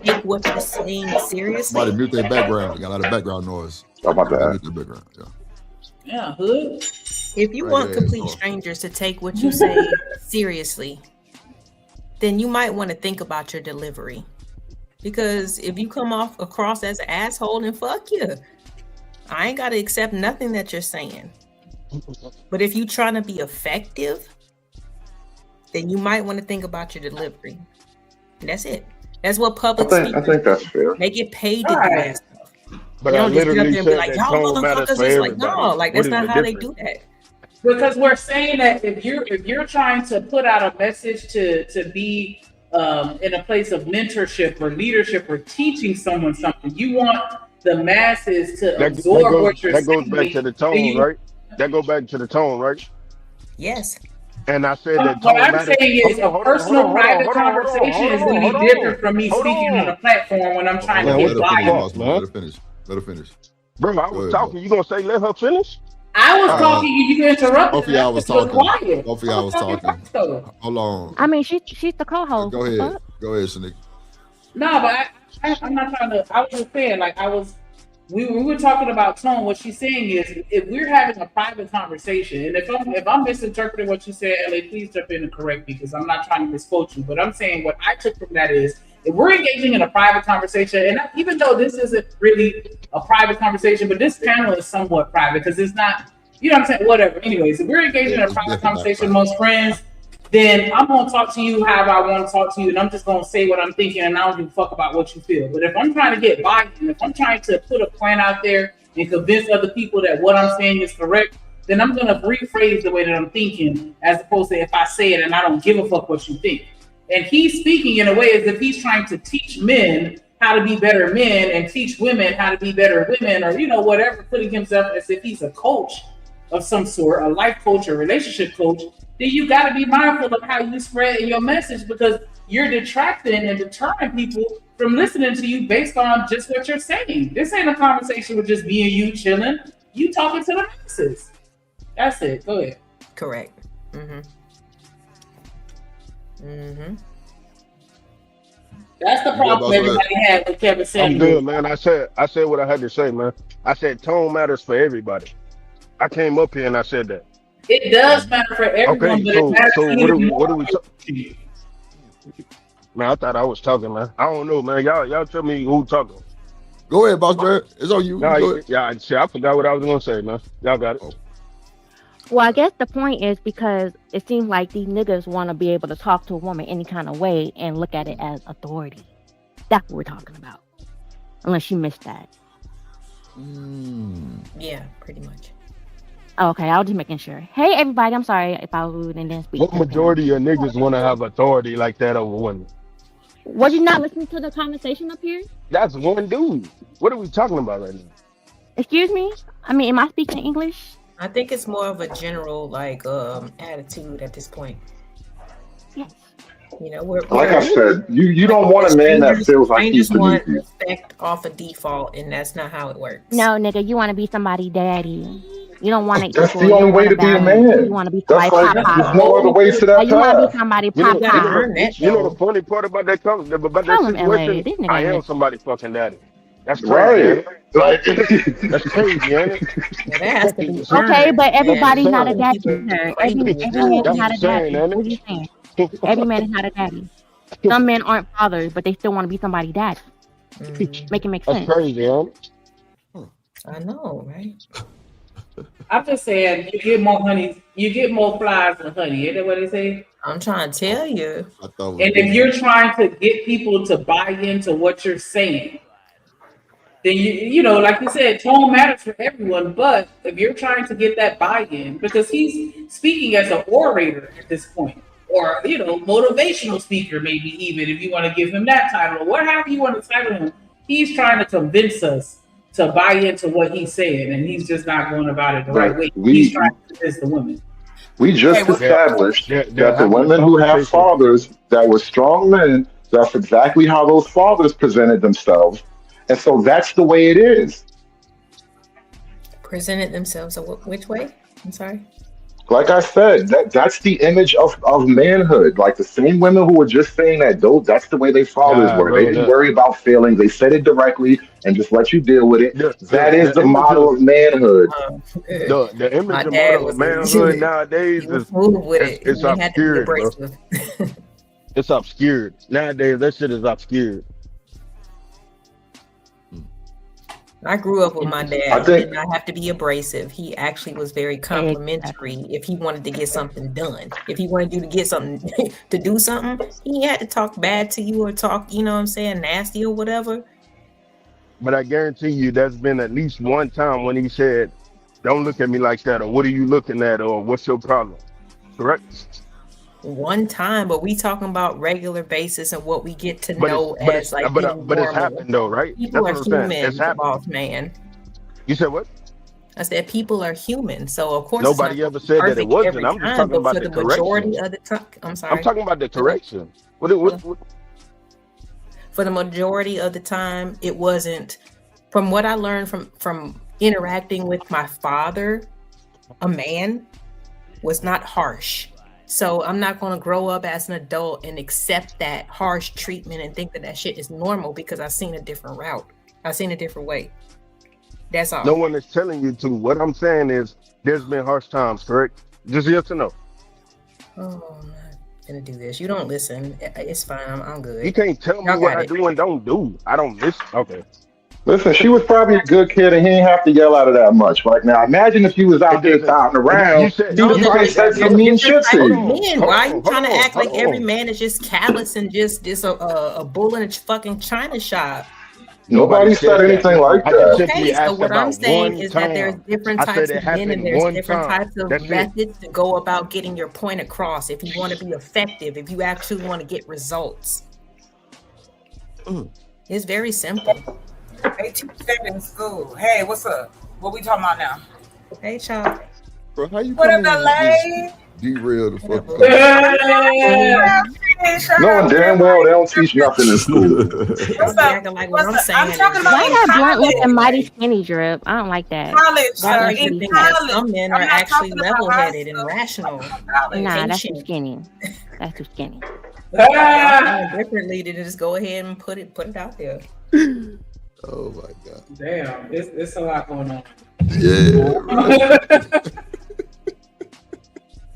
take what you're saying seriously. Somebody mute their background. We got a lot of background noise. Oh, my bad. Mute their background. Yeah, hood. If you want complete strangers to take what you say seriously, then you might want to think about your delivery. Because if you come across as an asshole, then fuck you. I ain't got to accept nothing that you're saying. But if you're trying to be effective, then you might want to think about your delivery. And that's it. That's what public speakers I think that's fair. They get paid to do that stuff. But they I don't just get up literally there and be said like, that y'all tone matters motherfuckers for is like, everybody. no, like that's What is not the how they difference? do that. Because we're saying that if you're trying to put out a message to be in a place of mentorship or leadership or teaching someone something, you want the masses to absorb what you're saying. That goes back to the tone, right? That goes back to the tone, right? Yes. And I said that what tone I'm matters. saying is a personal private conversation is going to be different from me speaking on a platform when I'm trying to get viral. Let her finish. Bro, I was talking. You gonna say let her finish? I was talking. You interrupted. Both of y'all was talking. Quiet. Both of y'all was talking. Hold on. I mean, she's the co-host. Go ahead. Go ahead, Shanique. No, but I'm not trying to. I was just saying, like we were talking about tone. What she's saying is, if we're having a private conversation, and if I'm misinterpreting what you said, LA, please jump in and correct me because I'm not trying to misquote you. But I'm saying what I took from that is, if we're engaging in a private conversation, and even though this isn't really a private conversation, but this panel is somewhat private because it's not, you know what I'm saying? Whatever. Anyways, if we're engaging in a private conversation amongst friends, then I'm gonna talk to you however I want to talk to you, and I'm just gonna say what I'm thinking, and I don't give a fuck about what you feel. But if I'm trying to get buy-in, if I'm trying to put a plan out there and convince other people that what I'm saying is correct, then I'm gonna rephrase the way that I'm thinking, as opposed to if I say it and I don't give a fuck what you think. And he's speaking in a way as if he's trying to teach men how to be better men and teach women how to be better women, or whatever, putting himself as if he's a coach of some sort, a life coach or relationship coach. Then you got to be mindful of how you spread your message, because you're detracting and deterring people from listening to you based on just what you're saying. This ain't a conversation with just me and you chilling. You talking to the masses. That's it. Go ahead. Correct. That's the problem everybody had with Kevin Samuels. I'm good, man. I said what I had to say, man. I said tone matters for everybody. I came up here and I said that. It does matter for everyone, but it matters so even what are more. we talking? Man, I thought I was talking, man. I don't know, man. Y'all tell me who talking. Go ahead, boss man. It's on you. Yeah, I forgot what I was gonna say, man. Y'all got it. Well, I guess the point is because it seems like these niggas want to be able to talk to a woman any kind of way and look at it as authority. That's what we're talking about. Unless you missed that. Yeah, pretty much. Okay, I was just making sure. Hey, everybody, I'm sorry if I was rude and didn't speak. What majority of niggas want to have authority like that over women? Was you not listening to the conversation up here? That's one dude. What are we talking about right now? Excuse me? I mean, am I speaking English? I think it's more of a general attitude at this point. Yes. We're like I said, you don't want a man that feels like he's want beneath you. respect off a default, and that's not how it works. No, nigga, you want to be somebody daddy. You don't want to. That's the only way to be a man. You want to be That's somebody like, pop. there's no other ways to that You want to path. be somebody You know, pop. you know the funny part about that situation? I am somebody fucking daddy. That's crazy. Right. That's crazy, ain't it? That has to be Okay, but everybody's Yeah. not a daddy. Sir. Every man is not a daddy. What are you saying? Every man is not a daddy. Some men aren't fathers, but they still want to be somebody daddy. Make it make sense. That's crazy, ain't it? I know, right? I'm just saying, you get more honey, you get more flies than honey. Isn't that what they say? I'm trying to tell you. And if you're trying to get people to buy into what you're saying, then like you said, tone matters for everyone. But if you're trying to get that buy-in, because he's speaking as an orator at this point, or motivational speaker, maybe even if you want to give him that title, or whatever you want to title him, he's trying to convince us to buy into what he's saying, and he's just not going about it the right way. He's trying to convince the women. We just established that the women who have fathers that were strong men, that's exactly how those fathers presented themselves. And so that's the way it is. Presented themselves which way? I'm sorry. Like I said, that's the image of manhood. Like the same women who were just saying that, that's the way their fathers were. They didn't worry about feelings. They said it directly and just let you deal with it. That is the model of manhood. The image and model of manhood nowadays it's obscured, bro. It's obscured. Nowadays, that shit is obscured. I grew up with my dad. He did not have to be abrasive. He actually was very complimentary if he wanted to get something done. If he wanted you to get something, to do something, he had to talk bad to you or talk, nasty or whatever. But I guarantee you there's been at least one time when he said, "Don't look at me like that," or "What are you looking at?" or "What's your problem?" Correct? One time, but we talking about regular basis and what we get to know as like but it's happened though, right? People That's are what I'm saying. human, It's happened. boss man. You said what? I said people are human, so of course Nobody ever said that it wasn't. I'm just talking about the majority correction. of the time. I'm sorry. I'm talking about the correction. What? For the majority of the time, it wasn't. From what I learned from interacting with my father, a man was not harsh. So I'm not going to grow up as an adult and accept that harsh treatment and think that shit is normal because I've seen a different route. I've seen a different way. That's all. No one is telling you to. What I'm saying is there's been harsh times, correct? Just yes or no? Oh, I'm not going to do this. You don't listen. It's fine. I'm good. You can't tell me what I do and don't do. I don't listen. Okay. Listen, she was probably a good kid, and he didn't have to yell at her that much. Like now, imagine if he was out there touting around. He No, probably there's said some mean shit different to types of you. men. Why are you trying to act like every man is just callous and just a bull in a fucking china shop? Nobody said anything like I just that. simply Okay, so asked what I'm about saying one is that there's time. different I said types it of men and happened there's one different time. types of That's it. methods to go about getting your point across. If you want to be effective, if you actually want to get results, it's very simple. They teach that in school. Hey, what's up? What we talking about now? Hey, child. Bro, how you What come up, in LA? derail the fucking Knowing damn well they don't teach nothing in school. What's up? Like what I'm saying. I'm talking about Why in that blunt looking college. mighty skinny drip? I don't like that. College, That sir. makes In me think that college. some men are I'm not actually talking about high level-headed and rational. Nah, that's too Patient. skinny. That's too skinny. Y'all feel differently to just go ahead and put it out there. Oh my god. Damn, it's a lot going on. Yeah.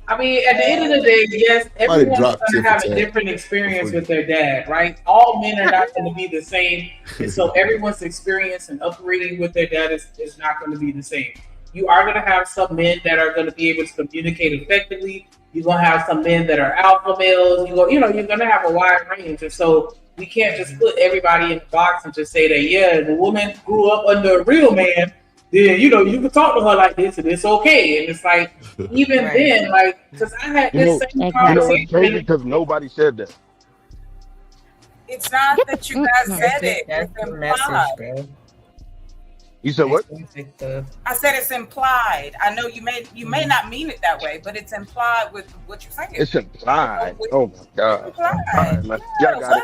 I mean, at the end of the day, yes, everyone's going to have a Tiff different experience with their dad, right? All men are not going to be the same. And so everyone's experience and upbringing with their dad is not going to be the same. You are going to have some men that are going to be able to communicate effectively. You're going to have some men that are alpha males. You're going to have a wide range. And so we can't just put everybody in the box and just say that, yeah, the woman grew up under a real man, then, you can talk to her like this and it's okay. And it's like, even then, like, because I had this same It's conversation. crazy because nobody said that. It's not that you guys said it. That's It's the message, implied. bro. You said what? I said it's implied. I know you may not mean it that way, but it's implied with what you're saying. It's implied. Oh my god. Implied. All right, man. Y'all got it.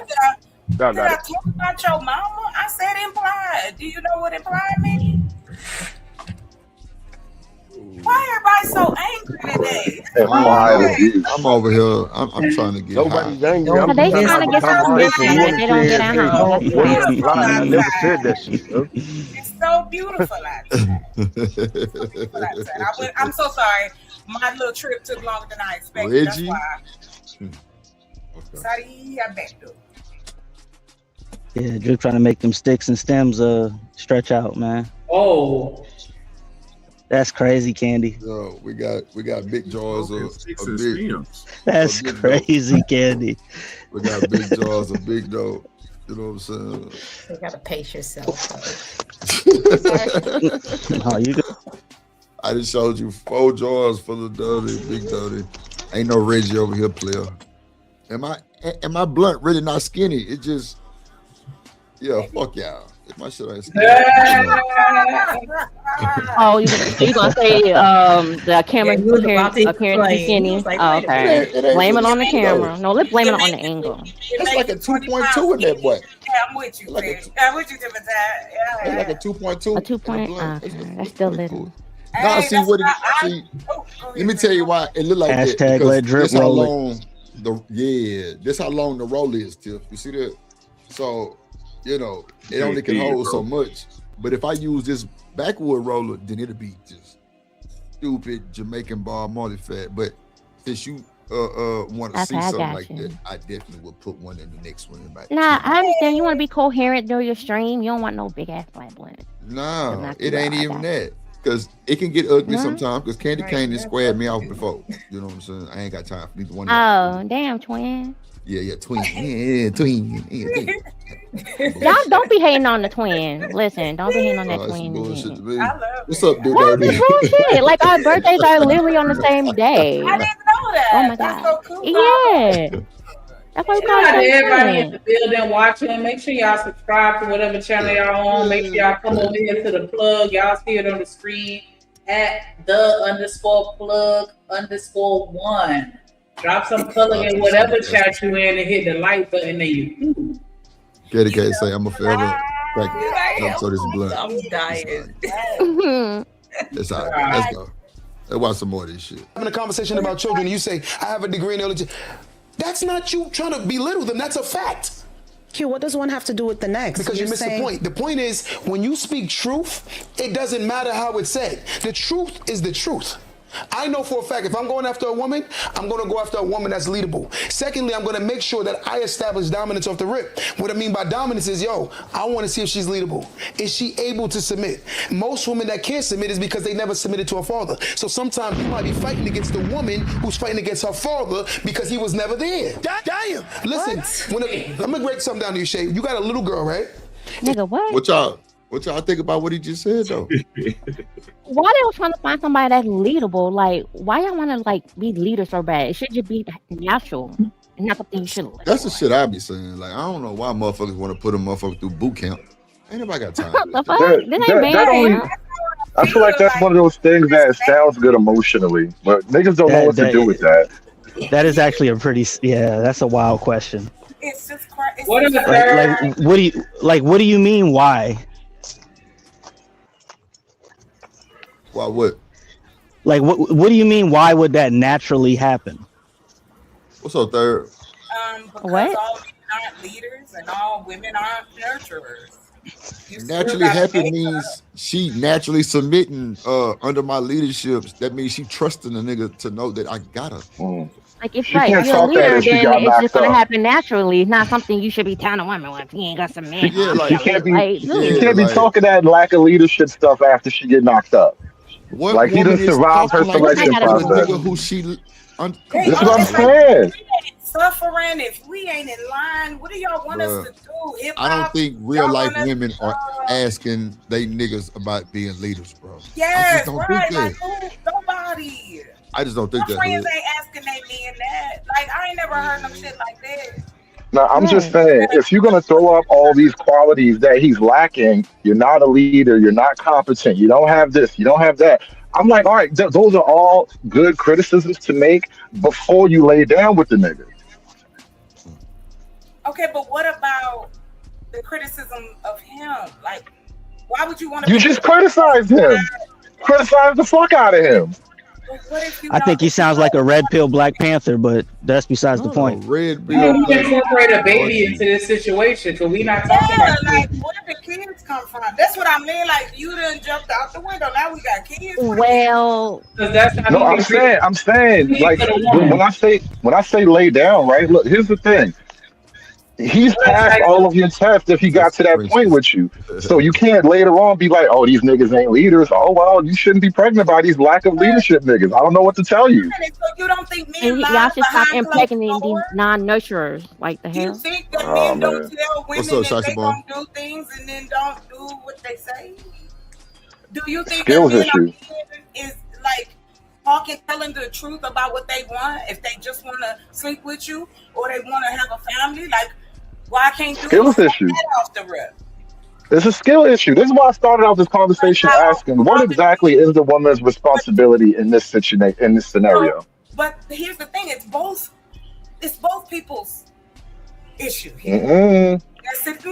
Y'all Did I got it. talk about your mama? I said implied. Do you know what implied means? Why everybody so angry today? I'm over here. I'm trying to get Nobody's high. angry. I'm They just trying to get some conversation. mission that they don't get at home. That's What is why. implied? I never said that shit, bro. It's so beautiful outside. I'm so sorry. My little trip took longer than I expected. Reggie? That's why. Sorry, I bet though. Yeah, Drip trying to make them sticks and stems stretch out, man. Oh. That's crazy, Candy. Yo, we got big jaws of big. That's crazy, Candy. We got big jaws of big dough. You know what I'm saying? You gotta pace yourself. Oh, you I just showed you 4 jars full of dirty, big dirty. Ain't no Reggie over here, player. Am I blunt really not skinny? It just, yeah, fuck y'all. If my shit ain't skinny. Oh, you gonna say the camera appearance skinny? Oh, okay. Blame it on the camera. No, let's blame it on the angle. It's like a 2.2 in that boy. Yeah, I'm with you, Chris. I'm with you, Timothy. It's like a 2.2. A 2 point. Okay, that's still little. Nah, see what see. Let me tell you why it look like that. Hashtag let Drip This how roll it. long this how long the roll is, Tiff. You see that? So, it only can hold so much. But if I use this backwood roller, then it'll be just stupid Jamaican bar multi-fat. But since you want to see Okay, I something got like you. that, I definitely will put one in the next one. Nah, I understand you want to be coherent during your stream. You don't want no big ass flat blunt. Nah, it ain't even that. Because it can get ugly sometimes. Because Candy Cane has squared me off before. You know what I'm saying? I ain't got time for neither one of y'all. Oh, damn, twin. Yeah, twin. Yeah, twin. Yeah, twin. Y'all don't be hating on the twin. Listen, don't be hating on that That's twin. bullshit to me. What's up, dude? What is bullshit? Like our birthdays are literally on the same day. I didn't know that. Oh my That's god. so cool. Yeah. That's why we Shout out call to it everybody in twin. the building watching. Make sure y'all subscribe to whatever channel y'all on. Make sure y'all come over here to the plug. Y'all see it on the screen at @the_plug_1. Drop some color in whatever chat you in and hit the like button and you. Candy Cane say I'm a forever. I'm so this blunt. I'm dying. It's all right. Let's go. Let's watch some more of this shit. Having a conversation about children, and you say, I have a degree in early. That's not you trying to belittle them. That's a fact. Q, what does one have to do with the next? Because you You're missed the point. The point is, when you speak truth, it doesn't matter how it's said. The truth is the truth. I know for a fact if I'm going after a woman, I'm going to go after a woman that's leadable. Secondly, I'm going to make sure that I establish dominance off the rip. What I mean by dominance is, I want to see if she's leadable. Is she able to submit? Most women that can't submit is because they never submitted to a father. So sometimes you might be fighting against the woman who's fighting against her father because he was never there. Damn. Listen, I'm going to break something down to you, Shay. You got a little girl, right? Nigga, what? What y'all think about what he just said, though? Why they was trying to find somebody that's leadable? Like, why y'all want to be leaders so bad? It should just be natural and not something you should look That's the shit I be saying. Like, I don't know why motherfuckers want to put a motherfucker through boot camp. Ain't nobody got time. What the fuck? That ain't bad. I feel like that's one of those things that sounds good emotionally, but niggas don't know what to do with that. That is actually a pretty, that's a wild question. It's just crazy. What do you mean? Why? Why what? Like what do you mean? Why would that naturally happen? What's up, Third? Because all women aren't leaders and all women aren't nurturers. Naturally happy means she naturally submitting under my leadership. That means she trusting a nigga to know that I got her. Like, it's like you're a leader, then it's just gonna happen naturally. It's not something you should be telling a woman with. You ain't got some man. Yeah, like, you can't be talking that lack of leadership stuff after she get knocked up. What like he done survived her selection process. Who she? That's what I'm saying. Suffering. If we ain't in line, what do y'all want us to do? Hip-hop? I don't think real life women are asking they niggas about being leaders, bro. Yes, don't right. think Like nobody. I just don't think My that. friends ain't asking they men that. Like I ain't never heard no shit like that. Now, I'm just saying, if you're going to throw up all these qualities that he's lacking, you're not a leader, you're not competent, you don't have this, you don't have that. I'm like, all right, those are all good criticisms to make before you lay down with the nigga. Okay, but what about the criticism of him? Like, why would you want to? You just criticized him. Criticize the fuck out of him. I think he sounds like a red pill Black Panther, but that's besides the point. Red pill. We can incorporate a baby into this situation because we not talking about like where did the kids come from? That's what I mean. Like you done jumped out the window. Now we got kids. Well, that's not no, I'm saying, like when I say lay down, right? Look, here's the thing. He's passed all of your tests if he got to that point with you. So you can't later on be like, oh, these niggas ain't leaders. Oh, well, you shouldn't be pregnant by these lack of leadership niggas. I don't know what to tell you. So you don't think men and y'all should stop impregnating these non-nurturers like the hell. You think that men don't tell women that they gonna do things and then don't do what they say? Do you think Skills that men issue. is like telling the truth about what they want? If they just want to sleep with you or they want to have a family, like why can't you Skills issue. off the rip? It's a skill issue. This is why I started off this conversation asking, what exactly is the woman's responsibility in this situation, in this scenario? But here's the thing: it's both people's issue here. Mm-mm.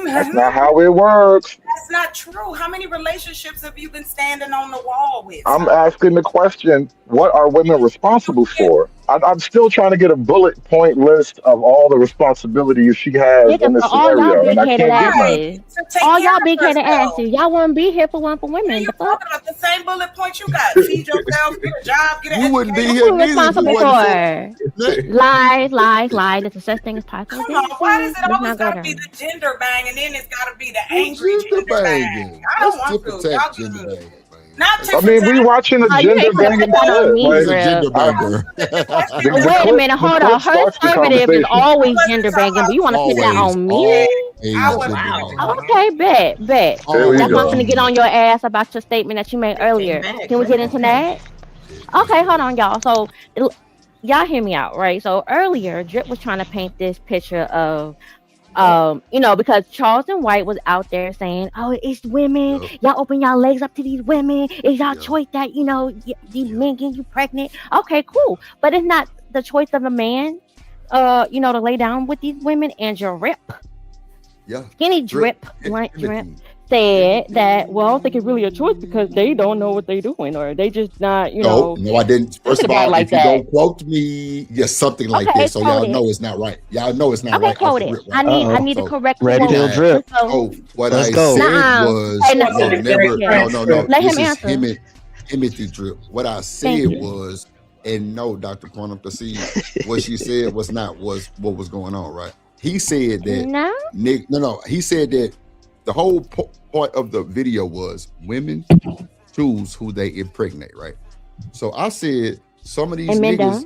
That's not how it works. That's not true. How many relationships have you been standing on the wall with? I'm asking the question, what are women responsible for? I'm still trying to get a bullet point list of all the responsibilities she has in this scenario, and I can't get none. All y'all big headed asses. Y'all wouldn't be here for one for women. You're talking about the same bullet points you got. Feed yourself, get a job, get an You wouldn't be education. here neither if it wasn't Lies. There's a such thing as toxic. Come on, why does it always gotta be the gender bang and then it's gotta be the angry gender bang? I don't want to. Y'all gender bang. I mean, we watching a gender banging Wait a minute, hold on. Her conservative is always gender banging, but you want to put that on me? Okay, bet. That's why I'm going to get on your ass about your statement that you made earlier. Can we get into that? Okay, hold on, y'all. So, y'all hear me out, right? So, earlier, Drip was trying to paint this picture of because Charleston White was out there saying, oh, it's women. Y'all open y'all legs up to these women. It's y'all choice that, these men get you pregnant. Okay, cool. But it's not the choice of a man, to lay down with these women. And Drip. Yeah. Skinny Drip said that, well, I don't think it's really a choice because they don't know what they're doing or they just not, No, I didn't. First of all, if you don't quote me, something like Okay, this, so y'all know it's not right. Y'all know it's not Okay, right. quote it. I need to correct the Red quote. pill Drip. Oh, what Let's I go. said was Hey, no. never. No. Let This him is answer. him and empathy drip. What I said was, and no, Dr. Quantum, to see what she said was not what was going on, right? He said that no. He said that the whole part of the video was women choose who they impregnate, right? So I said some of these niggas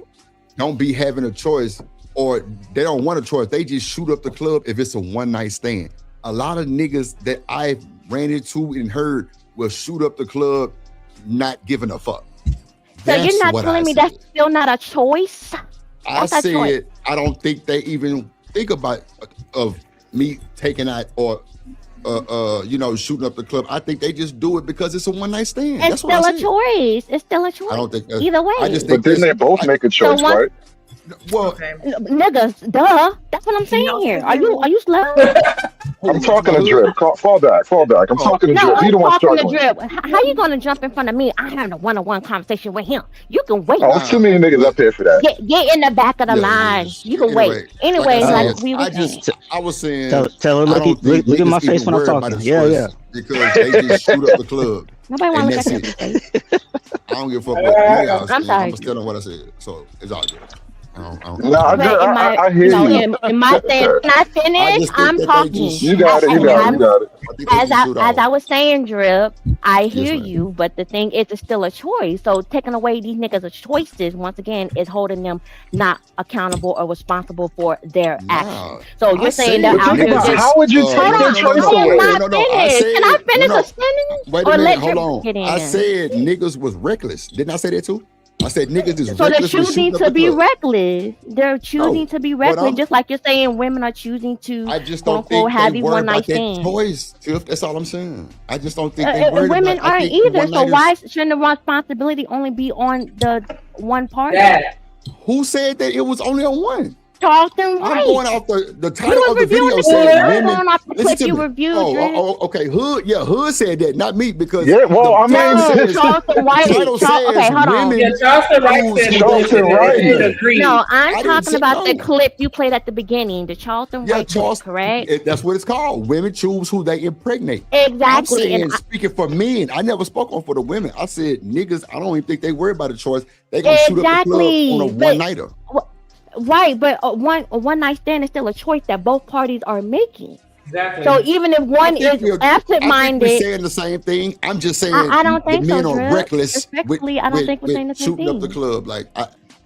don't be having a choice, or they don't want a choice. They just shoot up the club if it's a one night stand. A lot of niggas that I ran into and heard will shoot up the club, not giving a fuck. So you're not telling me that's still not a choice? I said I don't think they even think about of me taking out or shooting up the club. I think they just do it because it's a one night stand. It's still a choice. It's still a choice. I don't think either way. I just think but then they both make a choice, right? Well, niggas, duh. That's what I'm saying here. Are you slow? I'm talking to Drip. Fall back. I'm talking to Drip. You don't want to start. Drip. How you gonna jump in front of me? I had a one-on-one conversation with him. You can wait. Oh, too many niggas up here for that. Get in the back of the line. You can wait. Anyway, I was saying. Tell her, look at my face when I'm talking. Yeah. Because they just shoot up the club. Nobody want to look at your face. I don't give a fuck what I'm sorry. I'm still on what I said. So it's all good. I hear you. Am I saying when I finish? I'm talking. You got it. As I was saying, Drip, I hear you, but the thing is, it's still a choice. So taking away these niggas' choices, once again, is holding them not accountable or responsible for their actions. So you're saying that out here, how would you take their choice away? Can I finish a sentence? Wait a minute, hold on. I said niggas was reckless. Didn't I say that too? I said niggas is so reckless. So they're choosing to be reckless. They're choosing to be reckless, just like you're saying women are choosing to. I just don't think they worry about that choice. That's all I'm saying. I just don't think they worry women about, aren't either. So why shouldn't the responsibility only be on the one party? Who said that it was only on one? Charlton White. I'm going off the title of the video said women. Listen to me. Okay. Hood said that, not me, because Charlton White. Okay, hold on. Charlton White said No, I'm talking about the clip you played at the beginning, the Charlton White clip, correct? That's what it's called. Women choose who they impregnate. Exactly. I'm saying, speaking for men, I never spoke on for the women. I said niggas, I don't even think they worry about a choice. They gonna shoot up the club on a one-nighter. Right, but a one night stand is still a choice that both parties are making. Exactly. So even if one is absent-minded, we're saying the same thing. I'm just saying I don't think men so, are reckless. Respectfully, I don't think we're saying the same shooting thing. up the club,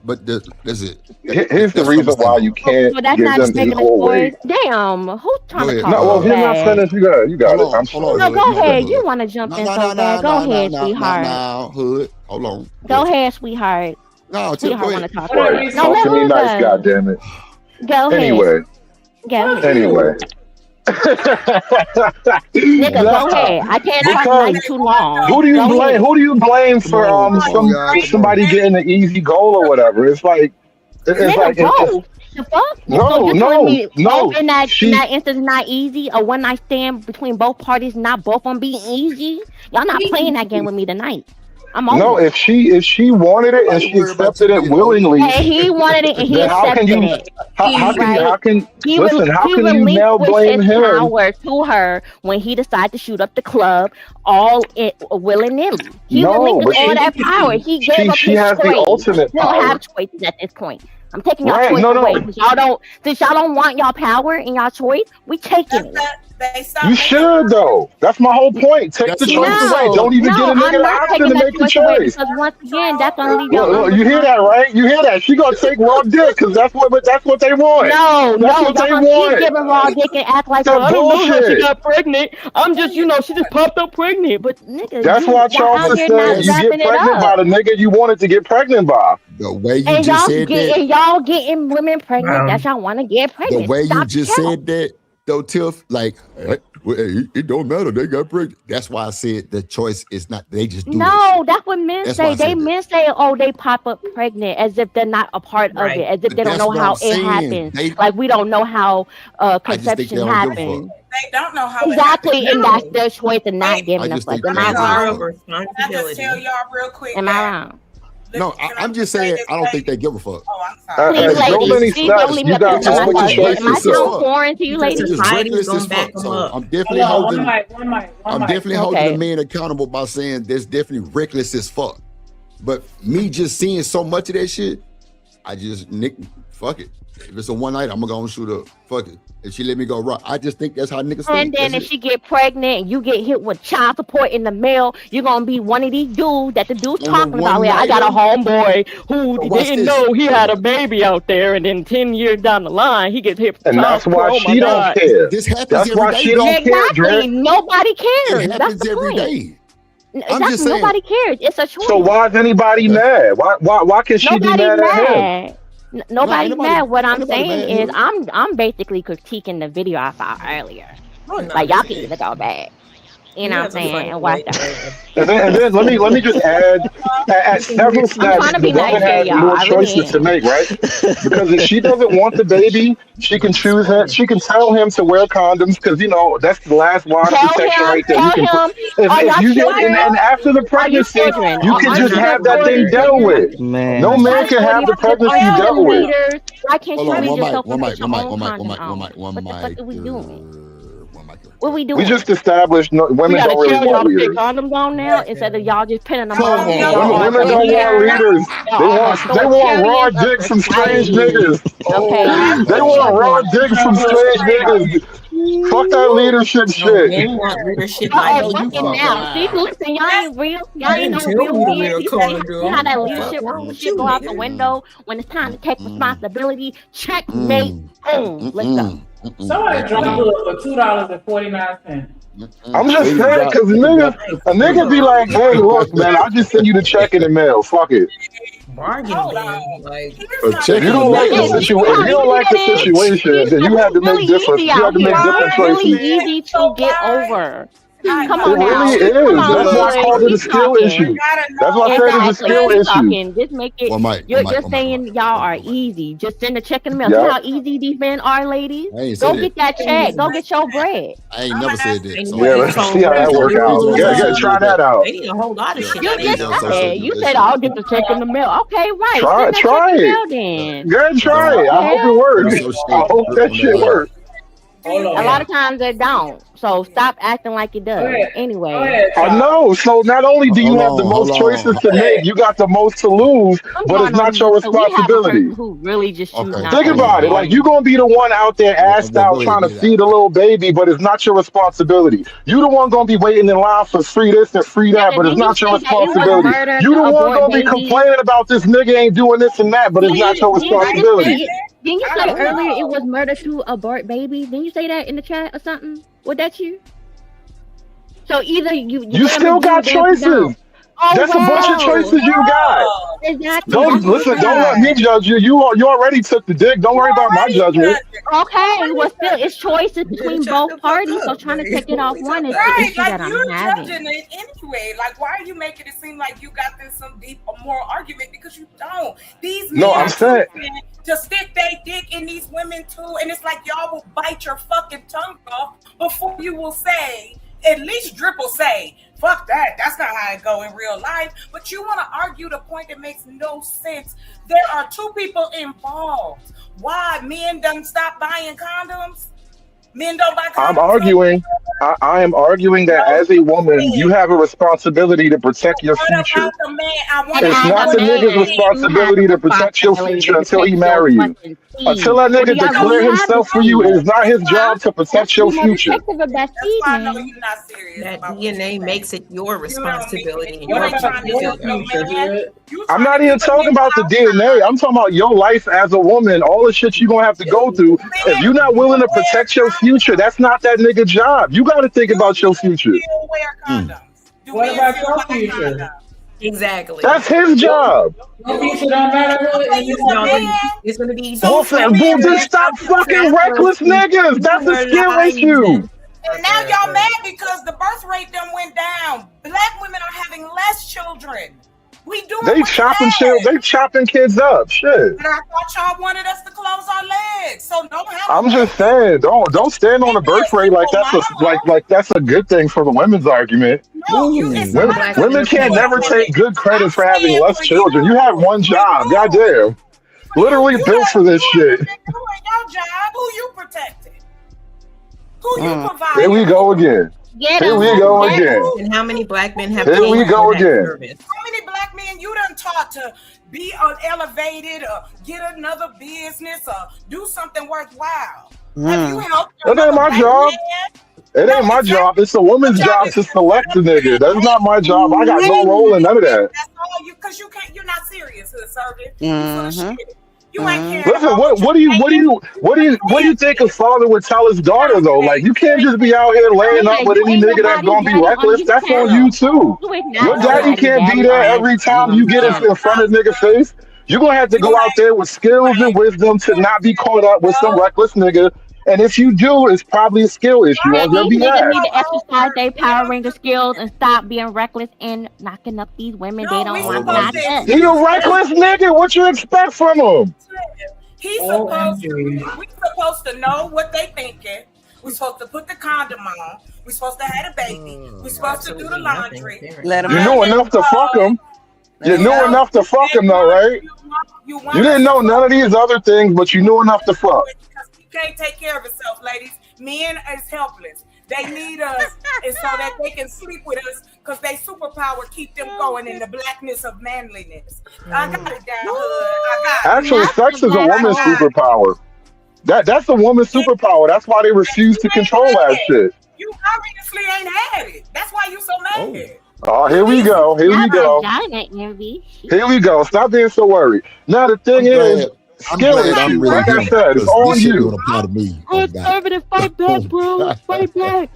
but that's it. Here's the reason why you can't that's give not them the equal weight. Damn, who's trying to call? No, well, hear my sentence. You got it. I'm sorry. No, go ahead. You want to jump in so bad? Go ahead, sweetheart. No, Hood. Hold on. Go ahead, sweetheart. No, sweetheart want to talk. Talk to me nice, goddammit. Go ahead. Anyway. Nigga, go ahead. I can't talk like too long. Who do you blame for somebody getting an easy goal or whatever? It's like the fuck? No. In that instance, not easy. A one night stand between both parties, not both of them being easy. Y'all not playing that game with me tonight. No, if she wanted it and she accepted it willingly, and he wanted it and he accepted it. How can you now blame him? Power to her when he decided to shoot up the club all willy-nilly. He relinquished all that power. He gave up his has choice. The ultimate We don't have choices at this point. I'm taking y'all choice away. Since y'all don't want y'all power and y'all choice, we taking it. You should though. That's my whole point. Take the choice away. Don't even get a nigga the option to make the choice. Because once again, that's gonna leave y'all. You hear that, right? You hear that? She gonna take raw dick because that's what they want. That's what they want. Keep giving raw dick and act like I don't know how she got pregnant. I'm just, she just popped up pregnant. But nigga, that's why Charles said you get pregnant by the nigga you wanted to get pregnant by. The way you just said that, and y'all getting women pregnant. That's y'all want to get pregnant. The way you just said that. Though, Tiff, it don't matter. They got pregnant. That's why I said the choice is not. They just do. No, that's what men say. Men say, "Oh, they pop up pregnant," as if they're not a part of it, as if they don't know how it happens. Like we don't know how conception happens. They don't know how exactly, and that's their choice to not giving us. Like, am I wrong? I just tell y'all real quick. Am I wrong? No, I'm just saying I don't think they give a fuck. Please, So many ladies, please don't steps. leave me You up got here all by the myself. Am I choices. sound foreign to you, It's ladies? just reckless as fuck. So I'm definitely holding. I'm definitely holding the men accountable by saying that's definitely reckless as fuck. But me just seeing so much of that shit, I just fuck it. If it's a one night, I'm gonna go and shoot up. Fuck it. If she let me go rock, I just think that's how niggas And think. then That's if it. she get pregnant and you get hit with child support in the mail, you're gonna be one of these dudes that the dude's On talking the about. one Yeah, I got a nighter. homeboy who But watch didn't this. know he had a baby out there, and then 10 years down the line, he gets hit with And child that's why support. Oh my she don't God. care. This happens That's every why day. she don't care, Exactly. Dre. Nobody It cares. That's happens the every point. day. I'm Exactly. just saying. Nobody cares. It's a choice. So why is anybody mad? Why can she be Nobody's mad at him? mad. Nobody's mad. What I'm nobody saying mad is, here. I'm basically critiquing the video I saw earlier. Right. Like y'all can either go back, you know what I'm saying, and watch that. And then let me just add at several steps trying to the be nice woman here, has y'all. more I really choices to am. make, right? Because if she doesn't want the baby, she can choose it. She can tell him to wear condoms because that's the last line of protection right there. You can put Tell him, if y'all you get children? and after the Are you pregnancy, children? you can Are just you have the that thing 40 dealt with. children? Man. No man can have the pregnancy Are you the dealt with. leaders? Why can't Hold you on, lead one mic, yourself one and mic, put your one mic, own one mic, condom one mic, one on? mic, one What the fuck mic. are we doing? One mic. What we doing? We just established We women gotta don't really tell y'all want to put leaders. condoms on now instead of y'all just pinning them Come on. on, Women don't want leaders. They want raw dicks from strange niggas. Okay. They want raw dicks from strange niggas. Fuck that leadership shit. Men want leadership. Oh, Like, fuck it now. See, listen, y'all ain't real. Y'all ain't no tell real me the men. real See how that leadership shit go out the window when it's time to take responsibility. Checkmate. Boom. Let's go. Somebody dropped it for $2.49. I'm just saying, because a nigga be like, hey, look, man, I'll just send you the check in the mail. Fuck it. bargain bin. Like, If you don't like the situation, if you don't like the situation, then you have to make different. Easy You out have to here. make different It's really choices. easy to get over. Come It on really now. Come is. on, That's why I boys. called it a Keep skill talking. issue. That's why I said it's a Exactly. skill Keep issue. talking. Just make it. One mic, You're one mic, just one mic, saying y'all are easy. Just send a check in the mail. See Yep. how easy these men are, ladies? I ain't Go said get that. that check. Go get your bread. I ain't never said that. So Yeah, let's see how that work out. Yeah, try that out. they need a whole lot of shit. You They just need. said. You said I'll get the check in the mail. Okay, right. Try Send that check it. in the mail then. Good, try it. I hope it Hell. works. so I shit. hope that On shit that works. A lot of times they don't. So stop acting like it does. Anyway. I know. So not only do you have the most choices to make, you got the most to lose, but it's not your So we have a responsibility. person who really just choose not Think to about it. Like you're gonna be the one out there assed out trying to feed a little baby, but it's not your responsibility. You the one gonna be waiting in line for free this and free that, but it's not your responsibility. You the one gonna be complaining about this nigga ain't doing this and that, but it's not your responsibility. Didn't you say earlier it was murder to abort babies? Didn't you say that in the chat or something? Was that you? So either You still got choices. That's a bunch of choices you got. Exactly. Don't let me judge you. You already took the dick. Don't worry about my judgment. Okay, well still it's choices between both parties. So trying to take it off one is the Right, issue that like you're I'm having. judging it anyway. Like, why are you making it seem like you got this some deep moral argument? Because you don't. These men No, I'm saying to stick their dick in these women too, and it's like y'all will bite your fucking tongue off before you will say. At least Drip will say, fuck that. That's not how it go in real life. But you want to argue the point that makes no sense. There are two people involved. Why? Men don't stop buying condoms? Men don't buy condoms? I'm arguing. I am arguing that as a woman, you have a responsibility to protect your future. It's not the nigga's responsibility to protect your future until he marry you. Until that nigga declare himself for you, it is not his job to protect your future. That DNA makes it your responsibility. And you're trying to I'm not even talking about the DNA. I'm talking about your life as a woman, all the shit you're gonna have to go through. If you're not willing to protect your future, that's not that nigga job. You gotta think about your future. What about your future? Exactly. That's his job. Your future don't matter. It's gonna be Well, then stop fucking reckless niggas. That's a skill issue. And now y'all mad because the birth rate done went down. Black women are having less children. We do. They chopping kids up. Shit. But I thought y'all wanted us to close our legs. So don't have. I'm just saying, don't stand on the birth rate like that's a good thing for the women's argument. Women can't never take good credit for having less children. You have one job. Goddamn. Literally built for this shit. Doing your job. Who you protecting? Who you providing? Here we go again. Here we go again. And how many black men have Here we paid go for that again. service? How many black men you done taught to be elevated or get another business or do something worthwhile? Have you helped That ain't my job. It ain't my job. It's a woman's job to select a nigga. That's not my job. I got no role in none of that. That's all you, because you can't. You're not serious, hood servant. You full of shit. You ain't caring. Listen, what do you think a father would tell his daughter though? Like, you can't just be out here laying up with any nigga that's gonna be reckless. That's on you too. Your daddy can't be there every time you get in front of nigga face. You're gonna have to go out there with skills and wisdom to not be caught up with some reckless nigga. And if you do, it's probably a skill issue on your These niggas behalf. need to exercise their Power Ranger skills and stop being reckless and knocking up these women they don't want knocked up. He a reckless nigga. What you expect from him? He's supposed to. We supposed to know what they thinking. We supposed to put the condom on. We supposed to have a baby. We supposed to do the laundry. You knew enough to fuck him. You knew enough to fuck him though, right? You didn't know none of these other things, but you knew enough to fuck. You can't take care of yourself, ladies. Men is helpless. They need us, and so that they can sleep with us, because they superpower keep them going in the blackness of manliness. I got it down, hood. Actually, sex is a woman's superpower. That's a woman's superpower. That's why they refuse to control that shit. You obviously ain't had it. That's why you so mad. Oh, here we go. Here we go. Here we go. Stop being so worried. Now the thing is, skill issue. Like I said, it's on you. Apply to me. Conservative, fight back, bro. Fight back.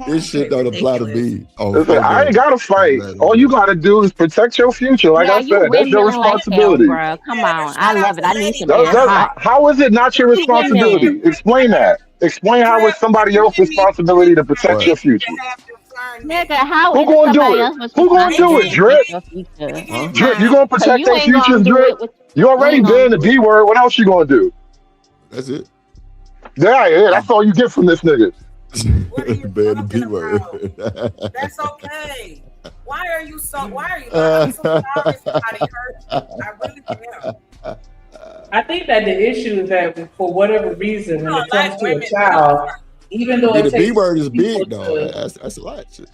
This shit don't apply to me. Oh, Listen, I ain't gotta fight. All you gotta do is protect your future. Like I said, that's your responsibility. Like hell, bro. Come on, I love it. I need some air hot. How is it not your responsibility? Explain that. Explain how it's somebody else's responsibility to protect your future. Nigga, how Who is gonna do somebody it? else's Who gonna do it, Drip? Drip, you gonna protect their futures, Drip? You already been the D word. What else you gonna do? That's it. Yeah, that's all you get from this nigga. Bad the B word. That's okay. Why are you so sorry somebody hurt? I really am. I think that the issue is that for whatever reason, when it comes to a child, even though The it takes B word is people big though. to- That's a lot. Shit.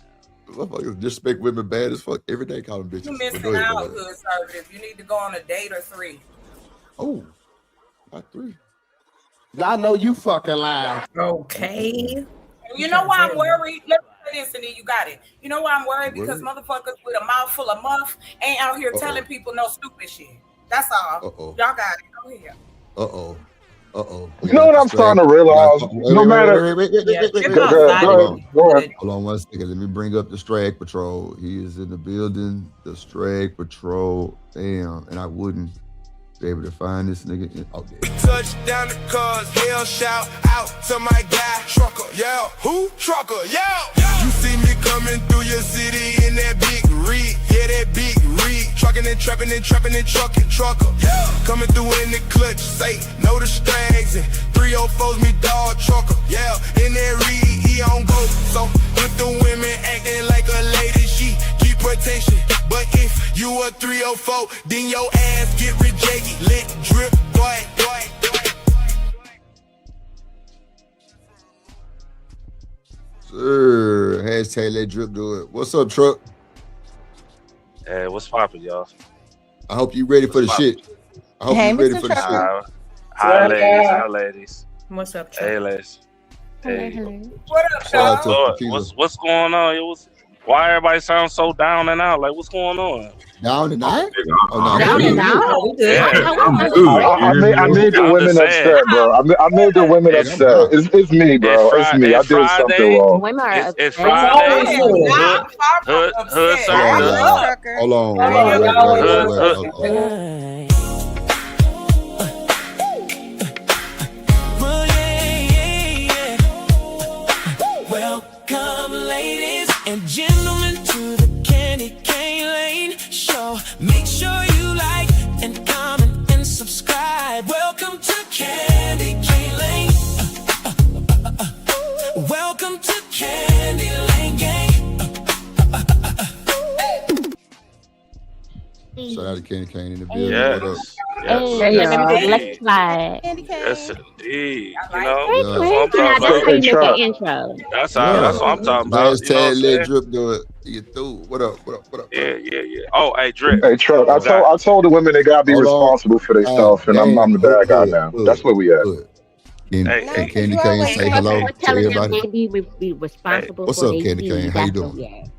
Motherfuckers disrespect women bad as fuck every day. Calling bitches. You But missing go ahead, out, go ahead. hood servant. You need to go on a date or 3. Oh, about 3. I know you fucking lying. Okay. You know why I'm worried? Let me say this and then you got it. You know why I'm worried? Because motherfuckers with a mouthful of muff ain't out here telling people no stupid shit. That's all. Y'all got it. Go ahead. You know what I'm starting to realize? No matter. Go ahead. Hold on 1 second. Let me bring up the Strag Patrol. He is in the building. The Strag Patrol. Damn. And I wouldn't be able to find this nigga. Touchdown the cars, hell shout out to my guy, Trucker, yeah. Who? Trucker, yeah. You see me coming through your city in that big rig, yeah, that big rig. Trucking and trapping and trapping and trucking, trucker, yeah. Coming through in the clutch, say no to strags and 304's me dog, trucker, yeah. In that rig, he on go. So if the women acting like a lady, she keep attention. But if you a 304, then your ass get rejected. Lit, drip, boy. Sir, hashtag let drip do it. What's up, truck? Hey, what's poppin', y'all? I hope you ready for the shit. I hope you ready for the shit. Hi, ladies. Hi, ladies. What's up, Chuck? Hey, ladies. Hey. What up, Shout out to Lord, Tequila. what's going on? Why everybody sounds so down and out? Like, what's going on? Down and out? Oh, no. Down and out? Yeah. I made the women upset, bro. I made the women upset. It's me, bro. It's me. I did something wrong. It's Friday. Hood circle. Hold on. Welcome, ladies and gentlemen, to the Candy Cane Lane Show. Make sure you like and comment and subscribe. Welcome to Candy Cane Lane. Welcome to Candy Lane Gang. Shout out to Candy Cane in the building. What up? Yes, Let's slide. yes, indeed. You Hey, know, Twin, that's what can I I'm just talking make about. an intro? That's what I'm talking about. Last You know what I'm tag, let saying? Drip do it. You through. What up? What up? What up? Yeah. Oh, hey, Drip. Hey, Truck. I told the women they gotta be Hold on. responsible for their God stuff, and damn. I'm the bad guy Hood. now. That's where we at. Can Hey, Candy Cane say hello to Telling them everybody? they be responsible What's for up, their Candy Cane? seed. How you That's what doing? we at.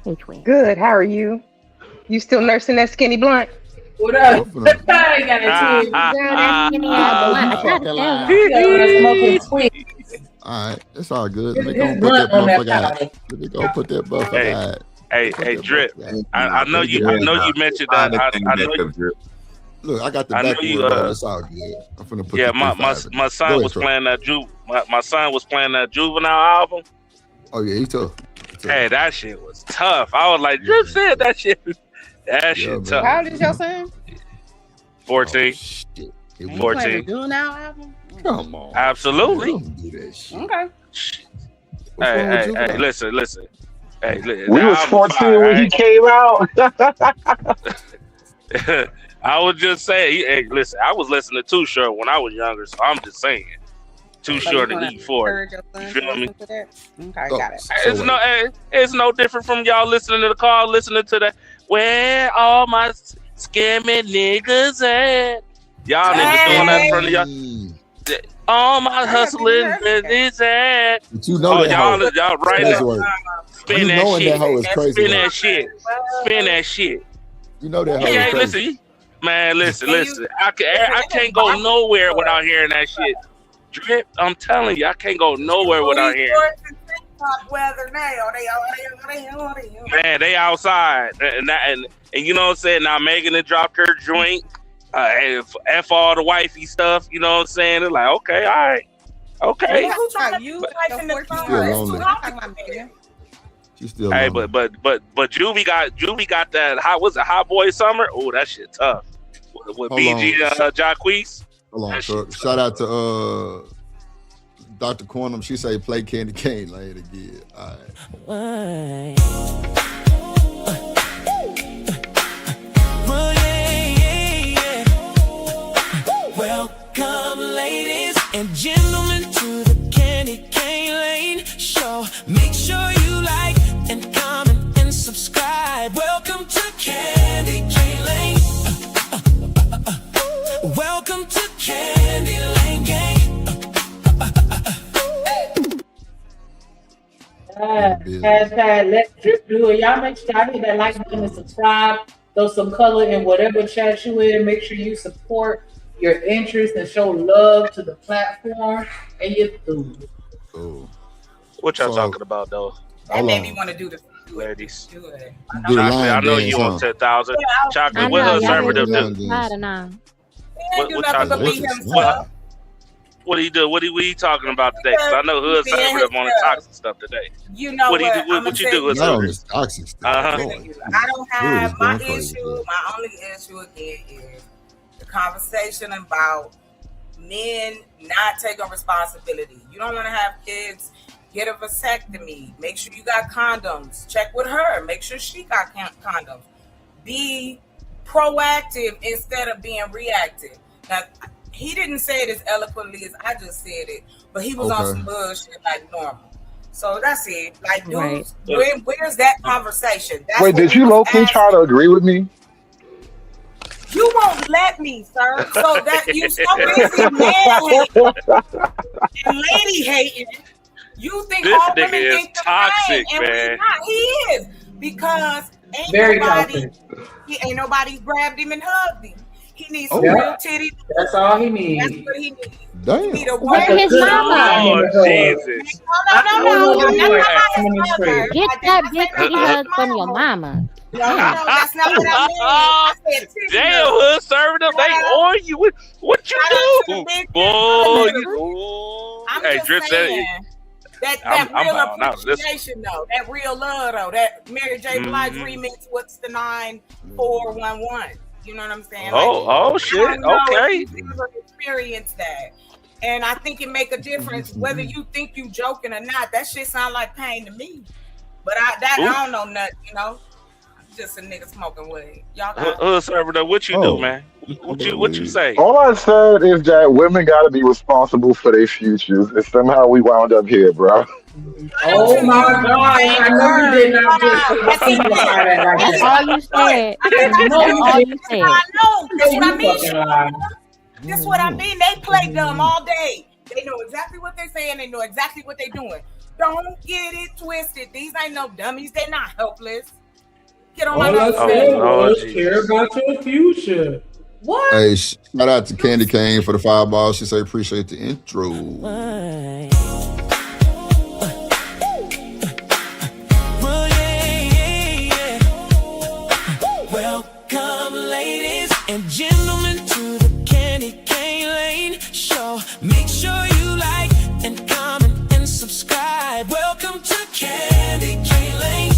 Hey, Twin. Good. How are you? You still nursing that skinny blunt? What up? I ain't got a team. Girl, that's skinny ass blunt. I tried to tell her. He over there smoking tweet. All right, that's all good. Let me His go put that blunt on that motherfucker out. powder. Let me go put that motherfucker out. Hey, Drip. I know you mentioned that. I know you. Look, I got the I know backward you. roll. It's all good. I'm finna put Yeah, the my 35 in. my Go son ahead, was Truck. playing that my son was playing that Juvenile album. Oh yeah, he tough. Hey, that shit was tough. I was like, Drip said that shit. That shit tough. How old is your son? 14. You playing the Do Now album? Come on. Absolutely. Don't do that shit. Okay. Hey, listen. Hey, We was 14 when he came out. I was just saying, hey, listen, I was listening to Too Short when I was younger, so I'm just saying. Too Short and E40. You feel me? Okay, got it. It's no different from y'all listening to the car, listening to that. Where all my scamming niggas at? Y'all niggas doing that in front of y'all. All my hustling is at. But you know that y'all right now. Spin You that knowing shit. that hoe is crazy Spin work. that shit. Spin that shit. You know that hoe Hey, is crazy. listen, man, listen. I can't go nowhere without hearing that shit. Drip, I'm telling you, I can't go nowhere without hearing it. Weather now. Man, they outside. And you know what I'm saying? Now Megan had dropped her joint. F all the wifey stuff, you know what I'm saying? They're like, okay, all right. Okay. She's still Hey, lonely. but Juvie got that hot boy summer? Oh, that shit tough. With Hold BG Jacquees. Hold on, Truck. Shout out to Dr. Quantum. She say play Candy Cane later again. All right. Welcome, ladies and gentlemen, to the Candy Cane Lane Show. Make sure you like and comment and subscribe. Welcome to Candy Cane Lane. Welcome to Candy Lane Gang. Hashtag let's Drip do it. Y'all make sure y'all hit that like button and subscribe. Throw some color in whatever chat you in. Make sure you support your interest and show love to the platform and your food. What y'all talking about though? That made me want to do the ladies. Do it. Chocolate, I know you on 10,000. Chocolate, what hood conservative do? What he do? What he talking about today? Because I know hood conservative on the toxic stuff today. You know what? What you do? Not on this toxic stuff. Uh-huh. I don't have my going crazy, issue. My only issue again is the conversation about men not taking responsibility. You don't want to have kids. Get a vasectomy. Make sure you got condoms. Check with her. Make sure she got condoms. Be proactive instead of being reactive. Now, he didn't say it as eloquently as I just said it, but he was on some bullshit like normal. So that's it. Like, dudes, where's that conversation? That's Wait, did you low-key try to agree with me? You won't let me, sir. So that you so busy man hating and lady hating. You think This all nigga women is think the toxic, same, and man. we're not. He is because ain't nobody grabbed him and hugged him. He needs some real titty. That's all he needs. That's what he needs. Damn. He need a Where woman. his mama? Oh, Jesus. No. Get that big titty hug from your mama. No, that's not what I mean. I said titty Damn, hug. hood conservative, they on you. What you do? Boy, hey, Drip said it. That I'm real bowing out. appreciation though, that real love though, that Mary J. Blige remix. What's the 9411? You know what I'm saying? Oh shit. I don't know Okay. if you've ever experienced that, and I think it make a difference whether you think you joking or not. That shit sound like pain to me, but I don't know nothing, you know. just a nigga smoking weed. Y'all got Hood server, what you do, man? What you say? All I said is that women got to be responsible for their futures, and somehow we wound up here, bro. Oh my God! I know you did not just simplify that like That's that. all you said. I know That's you all did. you said. I know. That's what I mean. Fucking lie. That's what I mean. They play dumb all day. They know exactly what they're saying. They know exactly what they're doing. Don't get it twisted. These ain't no dummies. They're not helpless. Get on my All I nerves. said was care about your future. What? Hey, shout out to Candy Cane for the $5. She say appreciate the intro. Welcome, ladies and gentlemen, to the Candy Cane Lane Show. Make sure you like and comment and subscribe. Welcome to Candy Cane Lane.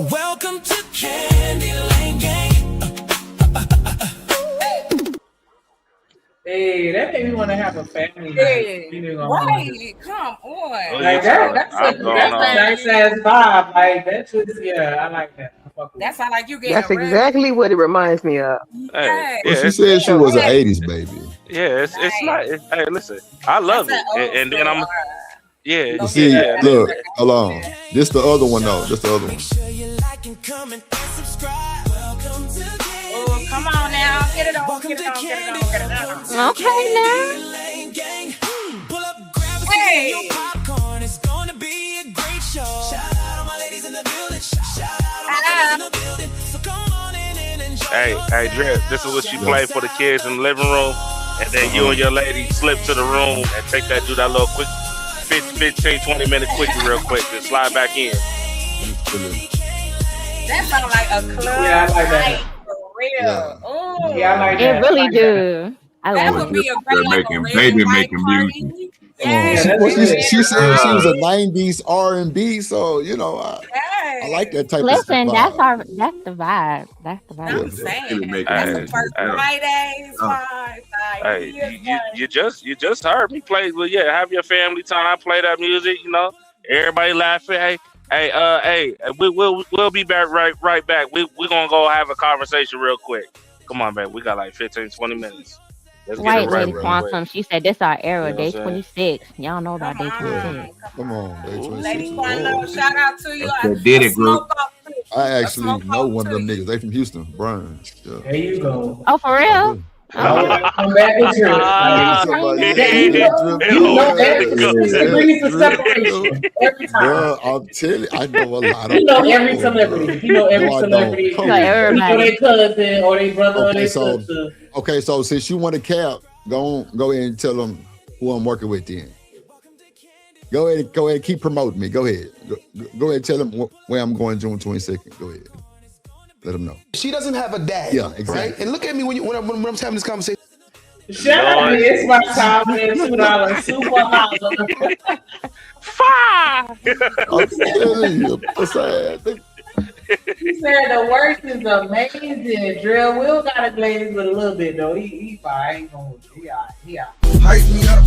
Welcome to Candy Lane Gang. Hey, that made me want to have a family. Hey, night. right. Come on. Like that's a nice ass vibe. Like that's just I like that. That sound like you getting That's ready. exactly what it reminds me of. Hey, Well, she said she was an 80s baby. Yeah, it's not. Hey, listen, I love it, and then I'm. Yeah, You see, yeah. look, hold on. This the other one though. This the other one. Oh, come on now. Get it on. Get it on. Get it on. Get it on. Okay now. Hey. It's gonna be a great show. Shout out all my ladies in the building. Shout out all my ladies in the building. So come on in and enjoy. Hey, Drip, this is what you play for the kids in the living room, and then you and your lady slip to the room and do that little quick 15, 20 minute quickie real quick, then slide back in. That sounds like a club. Yeah, I like that. Night for real. Ooh. Yeah, I like It that. really do. I That like would it. be a great like a They been red making music. Yeah, She said she was a 90s R&B, so I like that type Listen, of that's stuff. that's the vibe. That's the vibe. I'm saying. That's the first Fridays vibe. Hey, you just heard me play. Well, yeah, have your family time, play that music. Everybody laughing. Hey, we'll be back right back. We're gonna go have a conversation real quick. Come on, man. We got like 15, 20 minutes. Let's get White it right Lady real Quantum, quick. she said this our era, You know day what I'm 26. Y'all know about day 26. Come on, day 26. Lady Quantum, shout out to you. The Diddy Group. Smoke off. I actually know one of them niggas. They from Houston, Brian. Yeah. There you go. Oh, for real? Come back and drip. It brings the separation every time. Bro, I'm telling you, I know a lot of You know every people, celebrity. You know every No, I don't. celebrity. You know their cousin or their brother or their sister. Okay, so since you want a cap, go ahead and tell them who I'm working with then. Go ahead and keep promoting me. Go ahead. Go ahead and tell them where I'm going June 22nd. Go ahead. Let them know. She doesn't have a dad. Yeah, exactly. Right? And look at me when I'm having this conversation. Shut up, man. It's my time, man. $2 super holla. Fire! I'm telling you, what's that? He said the worst is amazing. Drill Will got a glaze with a little bit though. He fine. I ain't gonna hold you. He out. Hype me up.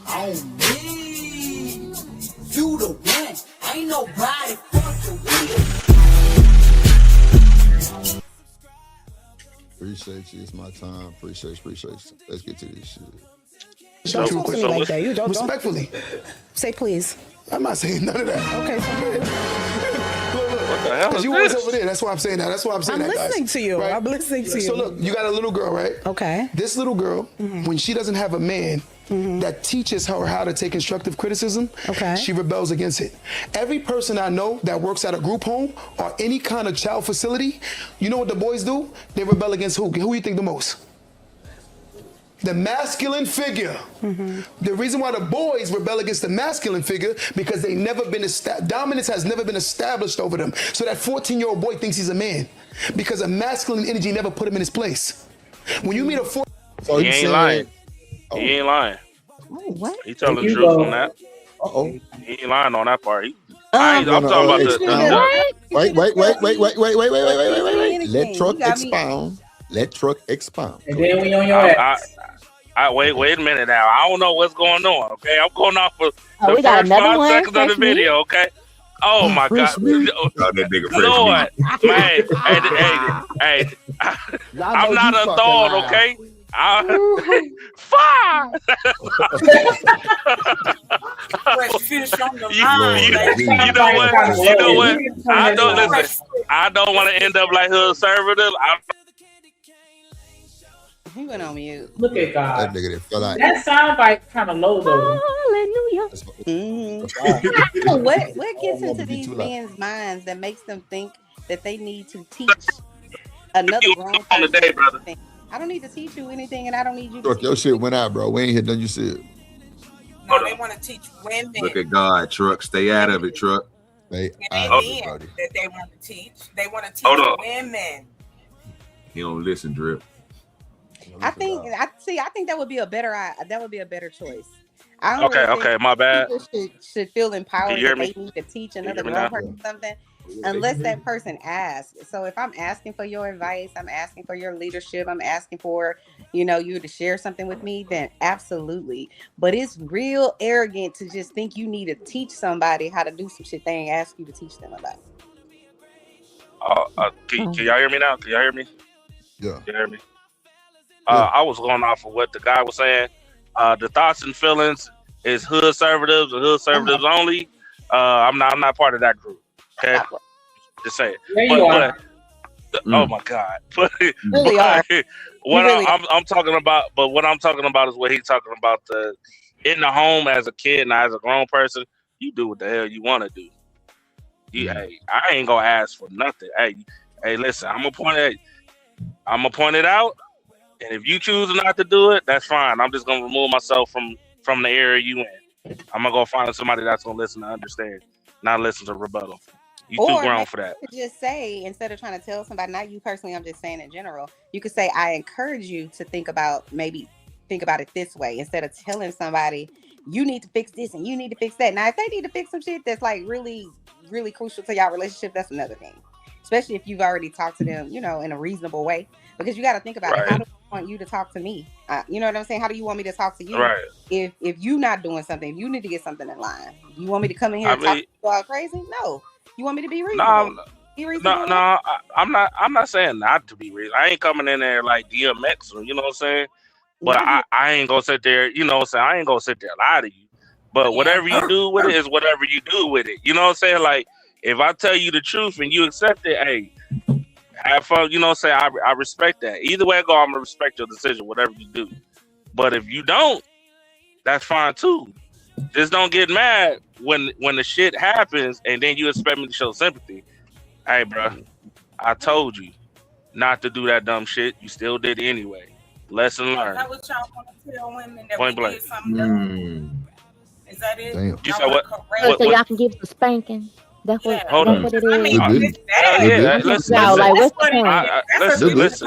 On me, you the one. Ain't nobody fucking with. Appreciate you. It's my time. Appreciate you. Let's get to this shit. Don't talk to me like that. You don't. Respectfully. Say please. I'm not saying none of that. Okay, so What the hell is you was this? over there. That's why I'm saying that. That's why I'm saying I'm that, guys. listening to you. Right? I'm listening to you. So look, you got a little girl, right? Okay. This little girl, when she doesn't have a man that teaches her how to take constructive criticism, she rebels against it. Every person I know that works at a group home or any kind of child facility, you know what the boys do? They rebel against who? Who you think the most? The masculine figure. The reason why the boys rebel against the masculine figure because they never been dominance has never been established over them. So that 14-year-old boy thinks he's a man because a masculine energy never put him in his place. When you meet a He ain't lying. He ain't lying. What? He telling the truth on that. He ain't lying on that part. I'm talking about the. Wait. Let Truck expound. Let Truck expound. And then we on your ass. Wait a minute now. I don't know what's going on. Okay, I'm going off of we the got first another 5 one. seconds of the Fresh meat. video. Okay. Oh my God, Oh, that nigga fresh Lord, meat. man, hey, I'm not a thought. Okay. Fire! You know what? I don't listen. I don't want to end up like hood conservative. He went on mute. Look at God. That nigga that fell out. That sound bite kind of low though. Hallelujah. What gets into these men's minds that makes them think that they need to teach another grown person anything? I don't need to teach you anything, and I don't need you to Truck, your shit went out, bro. We ain't hit nothing you said. No, they want to teach women. Look at God, Truck. Stay out of it, Truck. Stay out of it, brother. That they want to teach. They want to teach women. He don't listen, Drip. I think that would be a better choice. Okay, my bad. People should feel empowered that they need to teach another grown person something, unless that person asks. So if I'm asking for your advice, I'm asking for your leadership, I'm asking for, you to share something with me, then absolutely. But it's real arrogant to just think you need to teach somebody how to do some shit they ain't asked you to teach them about. Can y'all hear me now? Can y'all hear me? Yeah. Can you hear me? I was going off of what the guy was saying. The thoughts and feelings is hood conservatives and hood conservatives only. I'm not part of that group. Okay, just say it. There you are. Oh my God! Really are. I'm talking about, but what I'm talking about is what he's talking about. In the home as a kid and as a grown person, you do what the hell you want to do. Hey, I ain't gonna ask for nothing. Hey, listen, I'm gonna point it out. And if you choose not to do it, that's fine. I'm just gonna remove myself from the area you in. I'm gonna go find somebody that's gonna listen to understand, not listen to rebuttal. You too grown for that. Just say, instead of trying to tell somebody, not you personally, I'm just saying in general, you could say, I encourage you to think about it this way, instead of telling somebody you need to fix this and you need to fix that. Now, if they need to fix some shit that's like really, really crucial to y'all relationship, that's another thing. Especially if you've already talked to them, in a reasonable way. Because you got to think about it. How do I want you to talk to me? You know what I'm saying? How do you want me to talk to you? Right. If you're not doing something, if you need to get something in line, you want me to come in here and talk to you all crazy? No. You want me to be reasonable? No, I'm not saying not to be reasonable. I ain't coming in there like DMX, you know what I'm saying? But I ain't gonna sit there, you know what I'm saying? I ain't gonna sit there and lie to you. But whatever you do with it is whatever you do with it. You know what I'm saying? Like, if I tell you the truth and you accept it, hey, have fun. You know what I'm saying? I respect that. Either way I go, I'm gonna respect your decision, whatever you do. But if you don't, that's fine too. Just don't get mad when the shit happens and then you expect me to show sympathy. Hey, bro, I told you not to do that dumb shit. You still did it anyway. Lesson learned. Is that what y'all want to tell women, that Point we blank. did something dumb? Is that it? Damn. You said what? So y'all can give us a spanking. That's what it is. I mean, listen. Like, what's the point? Listen.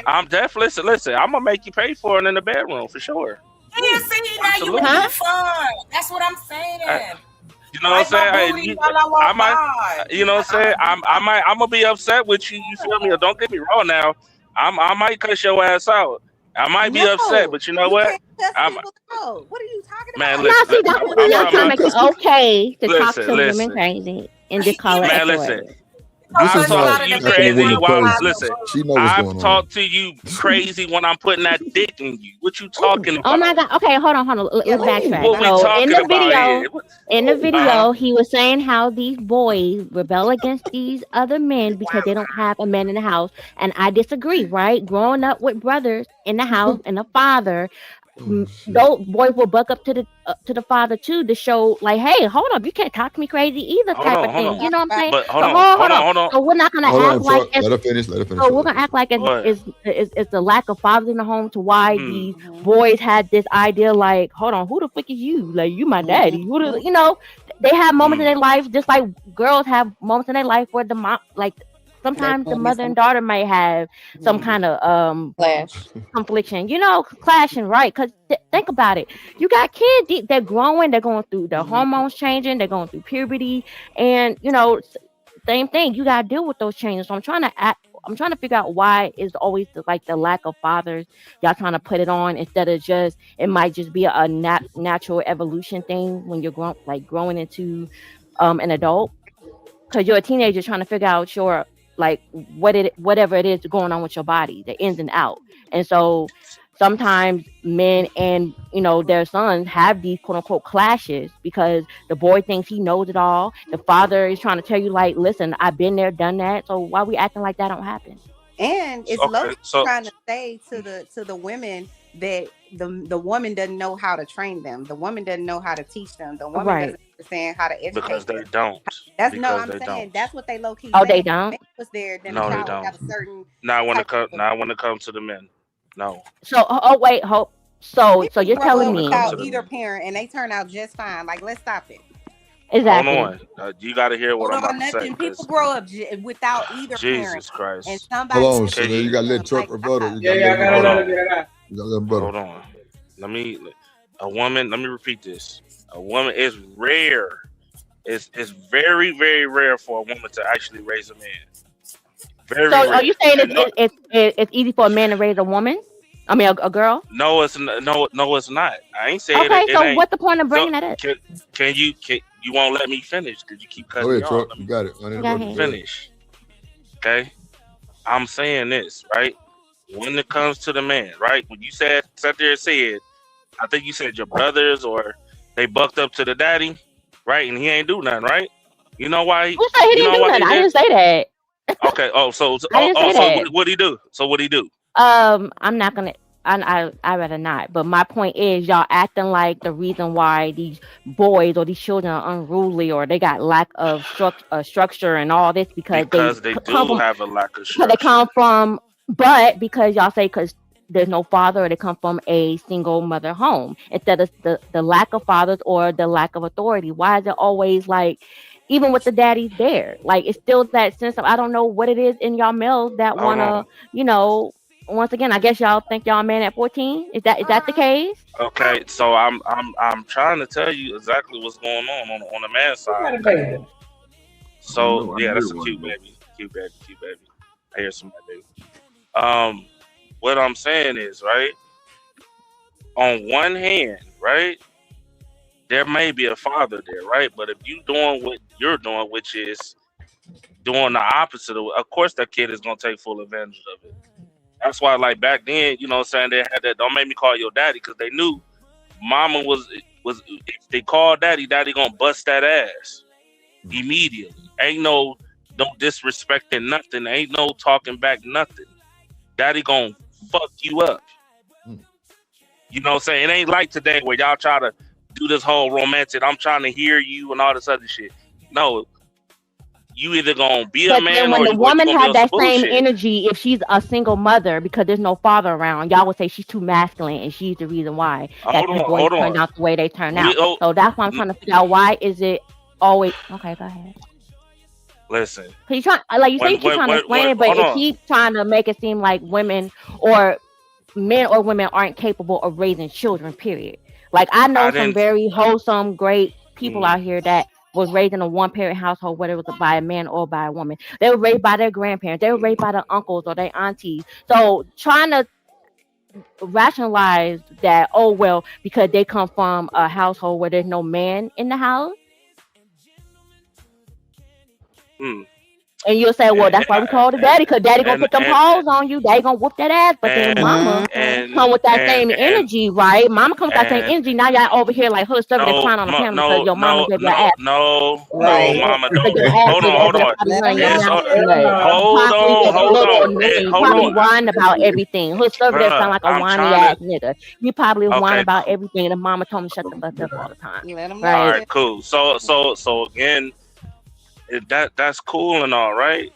I'm definitely listen. I'm gonna make you pay for it in the bedroom for sure. Yeah, see, now you would be fun. That's what I'm saying. You know what I'm saying? I might. You know what I'm saying? I'm gonna be upset with you. You feel me? Or don't get me wrong. Now, I might cuss your ass out. I might be upset, but you know what? What are you talking about? Man, Now, listen. see, that's what y'all trying to make it okay to talk to Listen. women crazy and just call it Man, authority. listen. I've talked to you crazy while listen. She knows what's going I've on. talked to you crazy when I'm putting that dick in you. What you talking about? Oh my God. Okay, hold on. Let's backtrack. What we So talking in the video, he was saying how these boys rebel against these other men because they don't have a man in the house. And I disagree, right? Growing up with brothers in the house and a father, those boys will buck up to the father too to show like, hey, hold up, you can't talk to me crazy either, type of thing. You know what I'm saying? But hold on. So we're not gonna act like let her finish. so we're gonna act like it's the lack of fathers in the home to why these boys had this idea like, hold on, who the fuck is you? Like, you my daddy. You know, they have moments in their life just like girls have moments in their life where the mom, like, sometimes the mother and daughter may have some kind of confliction, clashing, right? Because think about it. You got kids, they're growing, they're going through the hormones changing, they're going through puberty, and same thing. You got to deal with those changes. So I'm trying to I'm trying to figure out why is always the lack of fathers. Y'all trying to put it on instead of just it might just be a natural evolution thing when you're growing into an adult, because you're a teenager trying to figure out your whatever it is going on with your body, the ins and out. And so sometimes men and their sons have these quote unquote clashes because the boy thinks he knows it all. The father is trying to tell you like, listen, I've been there, done that. So why we acting like that don't happen? And it's trying to say to the women that the woman doesn't know how to train them. The woman doesn't know how to teach them. The woman doesn't understand how to educate because they them. don't. I'm Because they saying don't. that's what they low key. Oh, they don't. If was there, then No, the they child would have don't. a certain. Not when it comes to the men. No. So so you're telling me without either parent, and they turn out just fine. Like, let's stop it. Exactly. Hold on. You got to hear what I'm about to say. People grow up without either parent. Jesus Christ. And somebody Hold on, so you got to let Truck rebuttal. You got to let him rebuttal. Hold on. Let me repeat this. A woman is rare. It's very, very rare for a woman to actually raise a man. Very so rare. are you saying it's easy for a man to raise a woman? I mean, a girl? No, it's not. I ain't saying okay, it. so ain't. what's the point of bringing that up? Can you won't let me finish because you keep cutting Go me ahead, off. Truck. You got it. Let me finish. Okay, I'm saying this right. When it comes to the man, right? When you sat there and said, I think you said your brothers or they bucked up to the daddy, right? And he ain't do nothing, right? You know why? Who said he didn't do nothing? I didn't say that. Okay. So that. What'd he do? So what'd he do? I'm not gonna. I rather not. But my point is, y'all acting like the reason why these boys or these children are unruly or they got lack of structure and all this because they do have a lack of structure. They come from, but because y'all say because there's no father or they come from a single mother home instead of the lack of fathers or the lack of authority. Why is it always like? Even with the daddies there, like it's still that sense of I don't know what it is in y'all males that wanna, once again, I guess y'all think y'all a man at 14. Is that the case? Okay, so I'm trying to tell you exactly what's going on the man side. Okay. So yeah, that's a cute baby. I hear somebody, baby. What I'm saying is, right, on one hand, right, there may be a father there, right? But if you doing what you're doing, which is doing the opposite of course that kid is gonna take full advantage of it. That's why, like back then, you know what I'm saying, they had that don't make me call your daddy, because they knew mama was if they called daddy gonna bust that ass immediately. Ain't no disrespecting nothing, ain't no talking back nothing. Daddy gonna fuck you up. You know what I'm saying? It ain't like today where y'all try to do this whole romantic, I'm trying to hear you and all this other shit. No. You either gonna be a man when or the woman have had that same energy, if she's a single mother because there's no father around, y'all would say she's too masculine and she's the reason why that these boys turned out the way they turned out. So that's why I'm trying to figure out why is it always okay. Go ahead. Listen, you trying like you say you keep trying to explain it, but it keeps trying to make it seem like women or men or women aren't capable of raising children. Period. Like I know some very wholesome, great people out here that was raised in a one-parent household, whether it was by a man or by a woman. They were raised by their grandparents. They were raised by their uncles or their aunties. So trying to rationalize that, oh, well, because they come from a household where there's no man in the house. And you'll say, well, that's why we call the daddy, because daddy gonna put them paws on you. Daddy gonna whoop that ass. But then mama come with that same energy, right? Mama come with that same energy. Now y'all over here like hood stuff that's crying on the panel because your mama gave your ass. No, mama, don't. Hold on. Probably whine about everything. Hood stuff that sound like a whiny ass nigga. You probably whine about everything, and the mama told me shut the fuck up all the time. All right, cool. So again. That's cool and all right,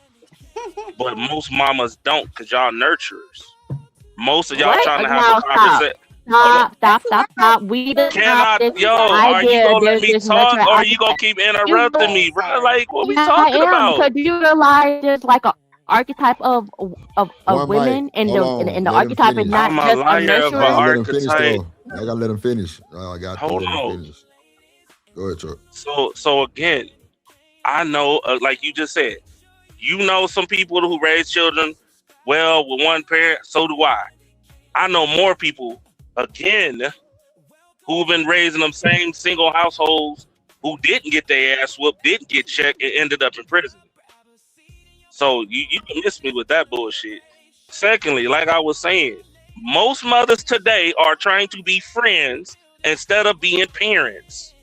but most mamas don't, because y'all nurturers. Most of y'all trying to have a conversation. Stop. We are you gonna let me talk, or are you gonna keep interrupting me, bro? Like, what we talking about? Because you realize there's like a archetype of women, and the archetype is not just a nurturer. I gotta let him finish. Hold on. Go ahead, Chuck. So again, I know, like you just said, You know some people who raise children well with one parent. So do I. I know more people, again, who've been raised in them same single households who didn't get their ass whooped, didn't get checked, and ended up in prison. So you can miss me with that bullshit. Secondly, like I was saying, most mothers today are trying to be friends instead of being parents.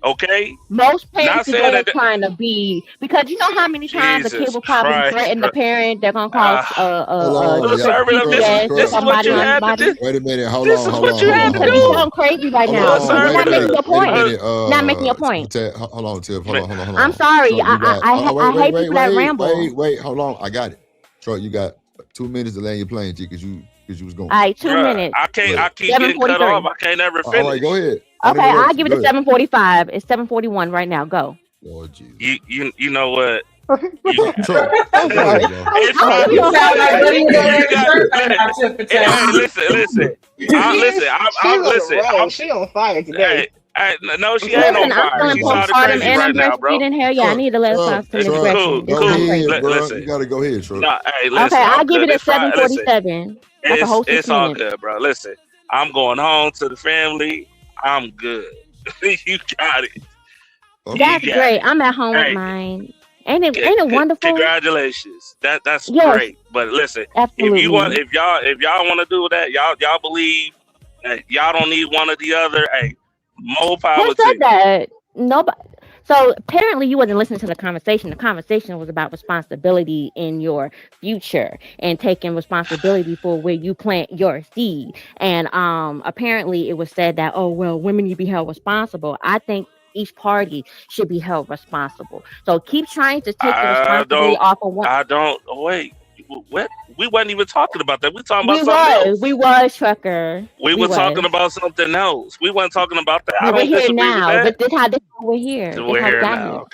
Okay? Most parents Not today saying are that. trying to be, because you know how many times a kid Jesus will probably Christ, threaten the bro. parent, they're gonna call Hold on, y'all. Conservative, this is what somebody you on had to somebody. do. Wait a minute. Hold This on. is Hold what on. you Hold had on. to Hold Because you're on. going crazy right Hold now. on. You're Wait a not making minute. your Wait a point. minute. Not making your point. Hold on, Tiff. Hold on. Hold I'm on. sorry. Troy, you got. I hate people that ramble. Wait. Hold on. I got it. Troy, you got 2 minutes to land your plane, G, because you was going. All right, 2 Bruh, minutes. I keep getting cut off. I can't ever finish. All right, go ahead. Okay, I'll Uninterrupted. give it Go a ahead. 7:45. It's 7:41 right now. Go. Lord Jesus. You know what? Troy. I'm sorry. It's I'm fine. really on Hey, fire. listen. She on fire today. No, she ain't Listen, on I'm fire. feeling She's started postpartum crazy and right I'm now, bro. breastfeeding. Hell yeah, I need to let off some Cool. expression. This is crazy. Bro. Listen. You got to go ahead, Troy. No, hey, Okay, listen. I'll I'm give good. it a It's fine. Listen, 7:47. That's a whole 6 it's all minutes. good, bro. Listen, I'm going home to the family. I'm good. You got it. That's You got great. it. I'm at home with Hey, mine. Ain't it wonderful? Congratulations. That's Yes, great. But listen, absolutely. if y'all want to do that, y'all believe that y'all don't need one or the other. Hey, more power Who to said you. that? Nobody. So apparently you wasn't listening to the conversation. The conversation was about responsibility in your future and taking responsibility for where you plant your seed. And apparently it was said that, oh well, women need to be held responsible. I think each party should be held responsible. So keep trying to take the responsibility off of one. I don't. Wait. What? We wasn't even talking about that. We talking about something else. We was trucker. We were talking about something else. We weren't talking about that. I But we're don't here disagree with now. that. This how we're here. So This we're how we here got now. here.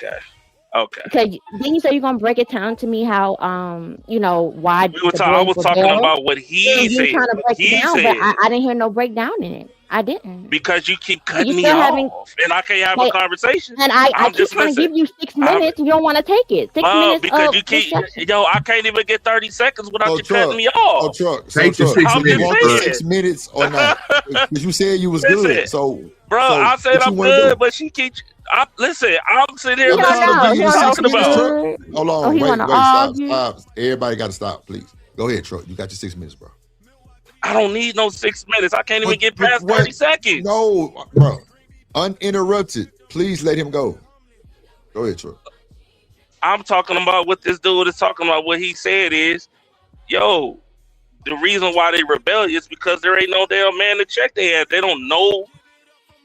Okay. Because then you say you're gonna break it down to me how why the I boys was were talking girls. about what he You said. trying to break it down, but said. I didn't hear no breakdown in it. I didn't. Because you keep You cutting me still off, having, and I can't have a conversation. and I I'm keep just trying to listening. give you 6 minutes. You don't want to take it. 6 minutes Because of you keep, discussion. I can't even get 30 seconds without you cutting me Oh, off. Truck. Take the 6 I'm minutes. just Want the saying. 6 minutes or not? Because you said you was Listen, good. So, bro, I said what you I'm wanna good, do? but she keeps. Listen, I'm sitting here I'm listening trying to to give what you you're the 6 talking minutes, about. Truck. Hold on. he wanna Wait. argue. Stop. Everybody got to stop, please. Go ahead, Truck. You got your 6 minutes, bro. I don't need no 6 minutes. I can't even get past 30 seconds. No, bro. Uninterrupted. Please let him go. Go ahead, Truck. I'm talking about what this dude is talking about. What he said is, yo, the reason why they rebellious because there ain't no damn man to check their ass. They don't know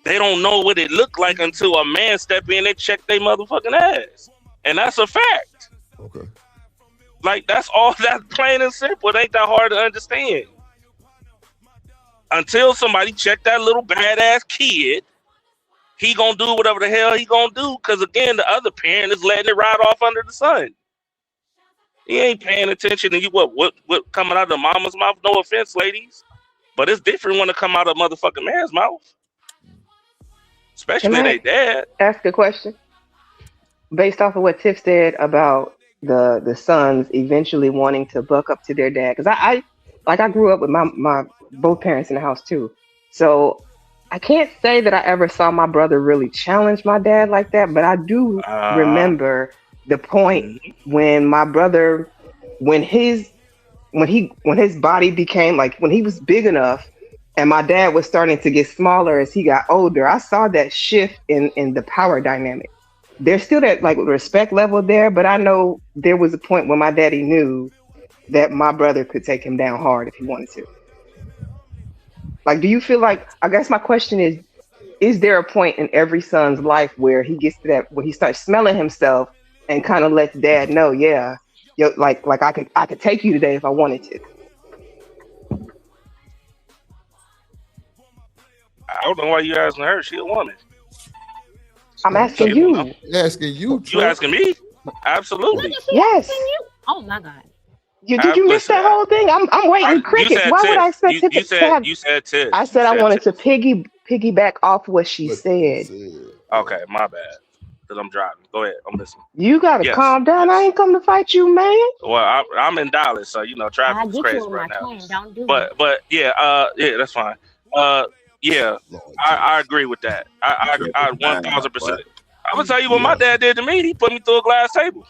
what it looked like until a man step in and check their motherfucking ass. And that's a fact. Okay. Like, that's all. That's plain and simple. It ain't that hard to understand. Until somebody check that little badass kid, he gonna do whatever the hell he gonna do. Because again, the other parent is letting it ride off under the sun. He ain't paying attention to you. What coming out of the mama's mouth? No offense, ladies, but it's different when it come out of motherfucking man's mouth, especially Can they I dad. ask a question based off of what Tiff said about the sons eventually wanting to buck up to their dad? Because I grew up with my both parents in the house too, so I can't say that I ever saw my brother really challenge my dad like that, but I do remember the point when my brother, when his body became like, when he was big enough and my dad was starting to get smaller as he got older, I saw that shift in the power dynamic. There's still that like respect level there, but I know there was a point when my daddy knew that my brother could take him down hard if he wanted to. Like, do you feel like, I guess my question is there a point in every son's life where he gets to that, where he starts smelling himself and kind of lets dad know, yeah, yo, like I could take you today if I wanted to? I don't know why you asking her. She a woman. I'm asking you. Asking you. You asking me? Absolutely. Yes. Oh my God. Did you miss that whole thing? I'm waiting crickets. Why would I expect Tiff to have? You said Tiff. I said I wanted to piggyback off what she said. Okay, my bad. because I'm driving. Go ahead, I'm listening. You gotta Yes. calm down. I ain't come to fight you, man. Well, I'm in Dallas, so I traffic is get crazy you on my right now. train. Don't do it. But yeah, that's fine. Yeah, I agree with that. I 1000%. I'm gonna tell you what my dad did to me. He put me through a glass table.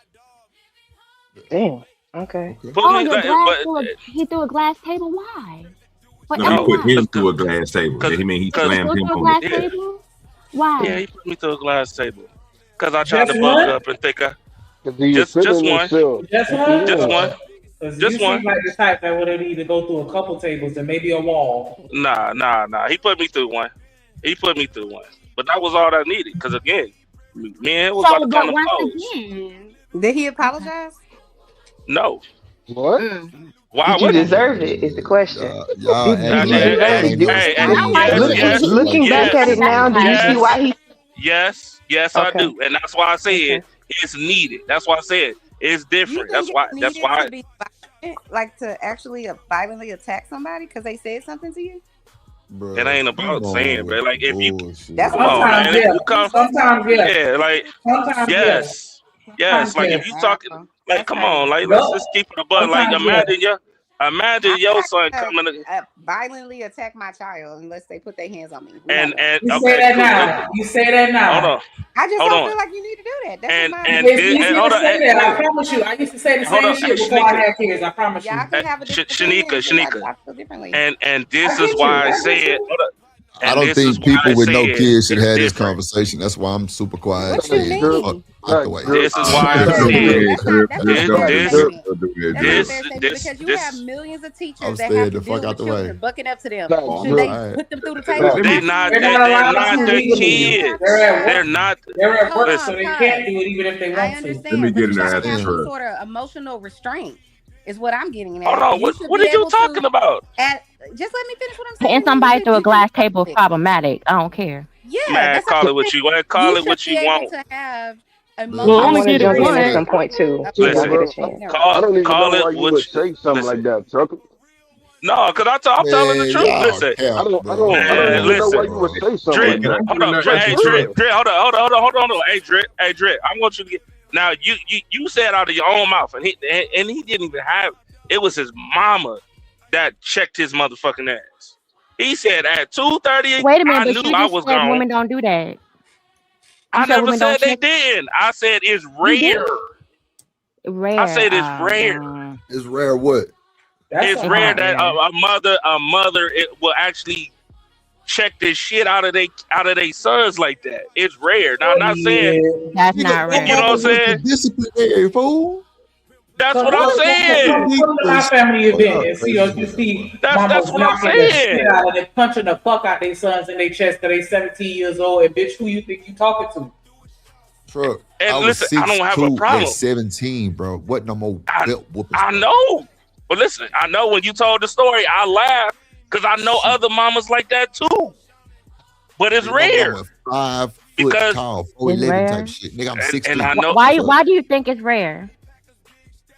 Damn. Okay. He threw a glass table. Why? No, he put him through a glass table. He mean he slammed him on glass the head. table? Why? Yeah, he put me through a glass table because I tried Just to buck one? up and think Just one, Just one? just one, Because just you one. seem like the type that would need to go through a couple tables and maybe a wall. Nah. He put me through one. But that was all I needed. Because again, man, it was about to come to blows. Did he apologize? No. What? Why Did you would he? deserve it? Is the question. Y'all Did you deserve it? Yes, Looking back at it now, do you see why he? Yes, Okay. I do, and that's why I said it's needed. That's why I said it's different. That's why. To be violent, like to actually violently attack somebody because they said something to you. Bro, It ain't about saying, but like if you That's come on, man, if you come, Sometimes, yeah. yeah, like Sometimes, yes, Sometimes, like if you talking, like come on, like let's just keep it a butt. Like imagine your son coming. Violently attack my child unless they put their hands on me. And You okay, say that cool. now. You say that now. Hold on. I just Hold don't on. feel like you need to do that. That's And It's easy to say that. I promise you. I used to say the Hold same on. shit Hey, before I Shanika. had kids. I promise you. Yeah, I could have a different opinion, Shanika, I feel differently. and this I is get why you. I I get said. you. Hold up. I And don't this is think why people I with no said kids should it's have this different. conversation. That's why I'm super quiet. What you and mean? fuck out the way. This is why I That's said not a fair this. statement. That's not a fair statement This. because you have millions of teachers I'm that have staying to the deal fuck out with the children, way. bucking up to them. Facts, Should they Alright. put them through the table? They're not. They're They're not allowed not to the legally. kids. They're at They're work. not. They're at work, Hold so on, they Cuz. can't do it even if they I want to. understand, me but get you in there gotta after have some truck. sort of emotional restraint. Is what I'm getting at. Hold on. You should What be are you able talking to. about? Just let me finish what I'm saying. Hitting somebody through a You glass should- table is problematic. I don't care. Yeah, Man, that's call what it what you want. Call you it what should you be able want. to have I only want to did it jump in once. at some point too. Listen, Y'all get a bro, chance. I don't even Call know it why you what would you say something like that, Trucker. No, because I'm telling the Man, truth. y'all Listen, cap, I don't bro. even know why listen. you would say something Drip, like that. hold up, Drip, hey, Drip, hold on. Hey, Drip, I want you to get. Now, you said out of your own mouth, and he didn't even have. It was his mama that checked his motherfucking ass. He said at 2:30, Wait a minute, I but knew you I just was said gone. women don't do that. I said never women said don't they check- didn't. I said it's You did? rare. Rare. I said it's rare. It's rare what? It's rare that a mother it will actually check this shit out of they sons like that. It's rare. Now I'm not saying That's not rare. you know what I'm saying? Disciplinary fool. That's what I'm saying. Come to my family event and see That's mamas what I'm knocking the saying. shit out of them, punching the fuck out their sons in their chest because they 17 years old. And bitch, who you think you talking to? Truck. And I was listen, I don't have a 6'2" problem. at 17, bro. What no more belt whoopers? I know. But listen, I know when you told the story, I laughed because I know other mamas like that too. But it's rare. 5 foot Because- tall, It's 4'11" rare? type shit. Nigga, I'm 6'3". and I know Why do you think it's rare?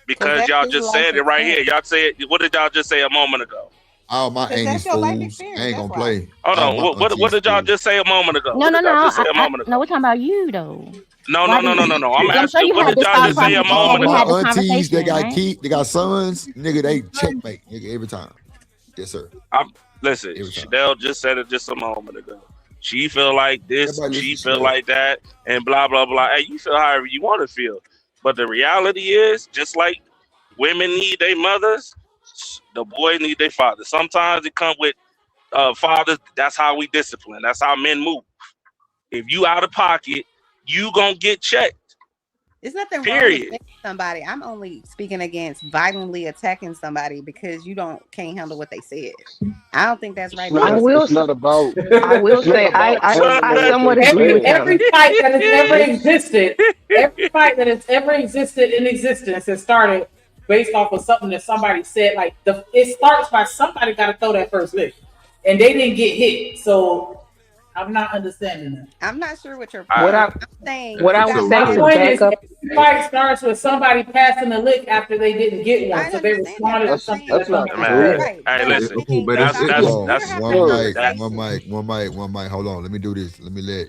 because that's y'all his just life said it right here. experience. Y'all said what did y'all just say a moment ago? All my Because aunties that's your life fools. experience, I ain't that's gonna why. play. Hold All on. my What aunties did y'all fools. just say a moment ago? No, What no, did y'all no. just say a moment ago? No, we're talking about you though. No. Why do you- I'm I'm sure asking you what had did this y'all thought just say a process before moment we All had ago? this my aunties that conversation, got they got sons, nigga, they checkmate, nigga, every time. Yes, sir. Listen, Every time. Chanel just said it just a moment ago. She feel like this, Everybody she listen to feel Chanel. like that, and blah blah blah. Hey, you feel however you want to feel, but the reality is, just like women need their mothers, the boy need their father. Sometimes it come with fathers. That's how we discipline. That's how men move. If you out of pocket, you gonna get checked. There's nothing wrong Period. with hitting somebody. I'm only speaking against violently attacking somebody because you can't handle what they said. I don't think that's right. I will It's not about. I will say I somewhat agree with Every him. fight that has ever existed, every fight that has ever existed in existence has started based off of something that somebody said. Like it starts by somebody got to throw that first lick, and they didn't get hit. So I'm not understanding that. I'm not sure what you're. What I- I'm saying. what I you would got say to to My back point is, back up. every fight starts with somebody passing a lick after they didn't get one, so they responded to something That's that not somebody true. said. Hey, listen. But That's Hold on. that's One mic. Hold on. Let me do this. Let me let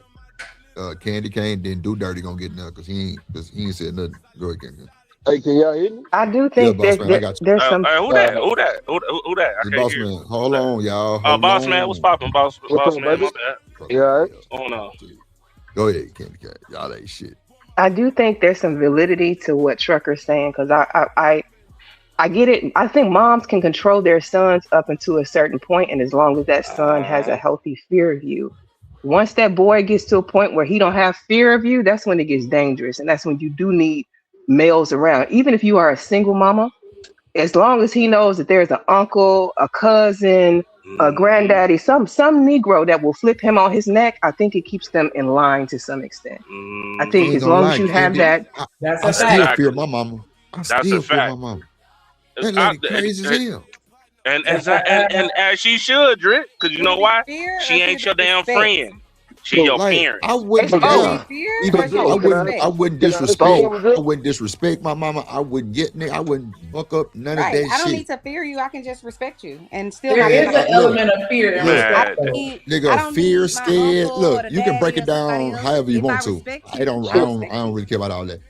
Candy Cane, then Do Dirty gonna get nothing because he ain't said nothing. Go ahead, Candy Cane. Hey, can y'all hear me? I do Yeah, think boss man, I got you. there's some. Who that? Who that? Who that? I Hey, can't boss hear. man, hold on, y'all. Oh, Hold boss on. man, what's popping, boss What's up, man? baby? My bad. Yeah. Oh no. Go ahead, Candy Cane. Y'all ain't shit. I do think there's some validity to what Trucker's saying because I get it. I think moms can control their sons up until a certain point, and as long as that son has a healthy fear of you. Once that boy gets to a point where he don't have fear of you, that's when it gets dangerous, and that's when you do need males around. Even if you are a single mama, as long as he knows that there's an uncle, a cousin, a granddaddy, some Negro that will flip him on his neck, I think it keeps them in line to some extent. I I think ain't as gonna long lie, as you have Candy. that, I still fear my mama. I That's still a fear fact. my mama. That lady crazy as hell. And as she should, Drip, because you know why? She ain't your damn friend. She your Like, parent. I wouldn't. Should it Yeah, be fear even or should it be respect? I wouldn't Can I ask you disrespect. something, I wouldn't disrespect my mama. I wouldn't get. I wouldn't fuck up none of Right. that I don't shit. need to fear you. I can just respect you and still There not is get an element of fear and respect. I though. need, I Nigga, don't fear, need my scared. uncle or Look, the you can break daddy it or somebody down else. however you If I want to. respect I you, don't. I I don't. respect I don't really care about all that.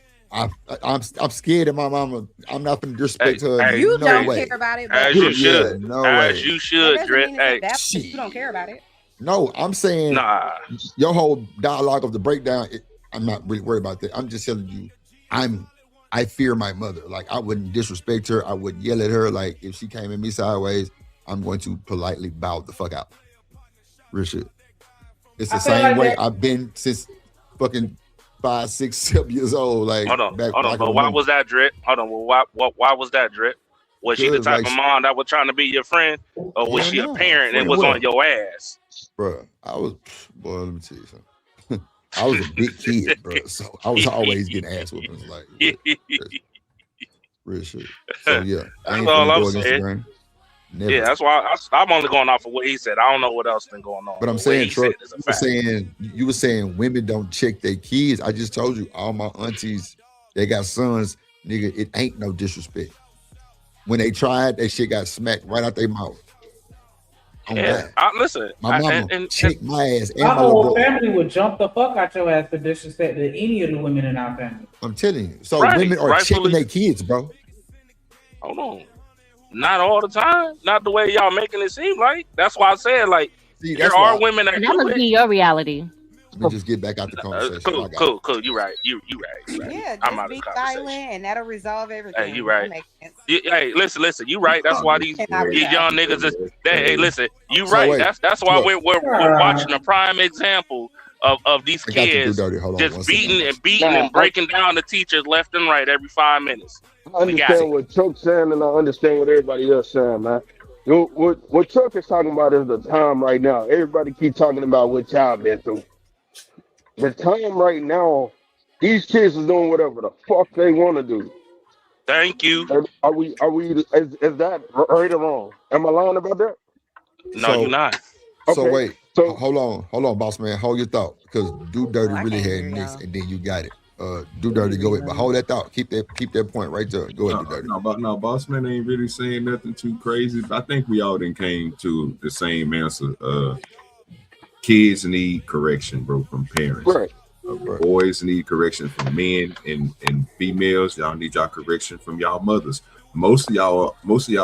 I'm scared of my mama. I'm not gonna disrespect her. You No don't way. care about it, but As you Yeah, should. no As way. you that should, doesn't Drip. mean it's a Hey, bad thing if you don't care about it. No, I'm saying nah. your whole dialogue of the breakdown. I'm not really worried about that. I'm just telling you, I fear my mother. Like I wouldn't disrespect her. I wouldn't yell at her. Like if she came at me sideways, I'm going to politely bow the fuck out. Real shit. It's the I feel same like way that- I've been since fucking 5, 6, 7 years old. Like Hold on. back Hold when I on. can But why remember. was that, Drip? Hold on. Well, why was that, Drip? Was she the Cause, type like, of mom that was trying to be your friend, or was hell she a no. parent and Friend was what? on your ass? Bruh, I was, boy, let me tell you something. I was a big kid, bro. So I was always getting ass whoopings. Like, real shit. So yeah, I That's ain't all finna I'm go against the saying. grain. Never. Yeah, that's why I'm only going off of what he said. I don't know what else been going on. But I'm what saying, he said Truck, is a fact. you were saying women don't check their kids. I just told you, all my aunties, they got sons, nigga. It ain't no disrespect. When they tried, that shit got smacked right out their mouth. Oh Yeah, God. listen. My mama checked my ass and My my little whole brother. family would jump the fuck out your ass for disrespecting any of the women in our family. I'm telling you. So Right, women are checking rightfully. their kids, bro. Hold on. Not all the time. Not the way y'all making it seem like. That's why I said, like, See, there that's are why women that And that do must it. be your reality. Let me just get back out the conversation. I got it. Cool. You right. You right. Yeah, I'm just out of be the conversation. silent and that'll resolve everything. Hey, you That right. makes sense. Hey, listen. You right. That's why these young niggas is. Hey, listen. You So right. wait, That's why look. we're watching a prime example of these I got to do kids dirty. Hold on, just one second. beating Nah, and breaking down the teachers left and right every 5 minutes. I We got understand it. what Chuck's saying, and I understand what everybody else saying, man. What Chuck is talking about is the time right now. Everybody keep talking about what y'all been through. The time right now, these kids is doing whatever the fuck they want to do. Thank you. Are we is that right or wrong? Am I lying about that? No, you're not. So Okay, wait, so hold on, boss man, hold your thought because Do Dirty really had next, and then you got it. Do Dirty, go ahead, but hold that thought. Keep that point right there. Go ahead, Do Dirty. No, boss man ain't really saying nothing too crazy. I think we all then came to the same answer. Kids need correction, bro, from parents. Right. Boys need correction from men and females. Y'all need y'all correction from y'all mothers. Most of y'all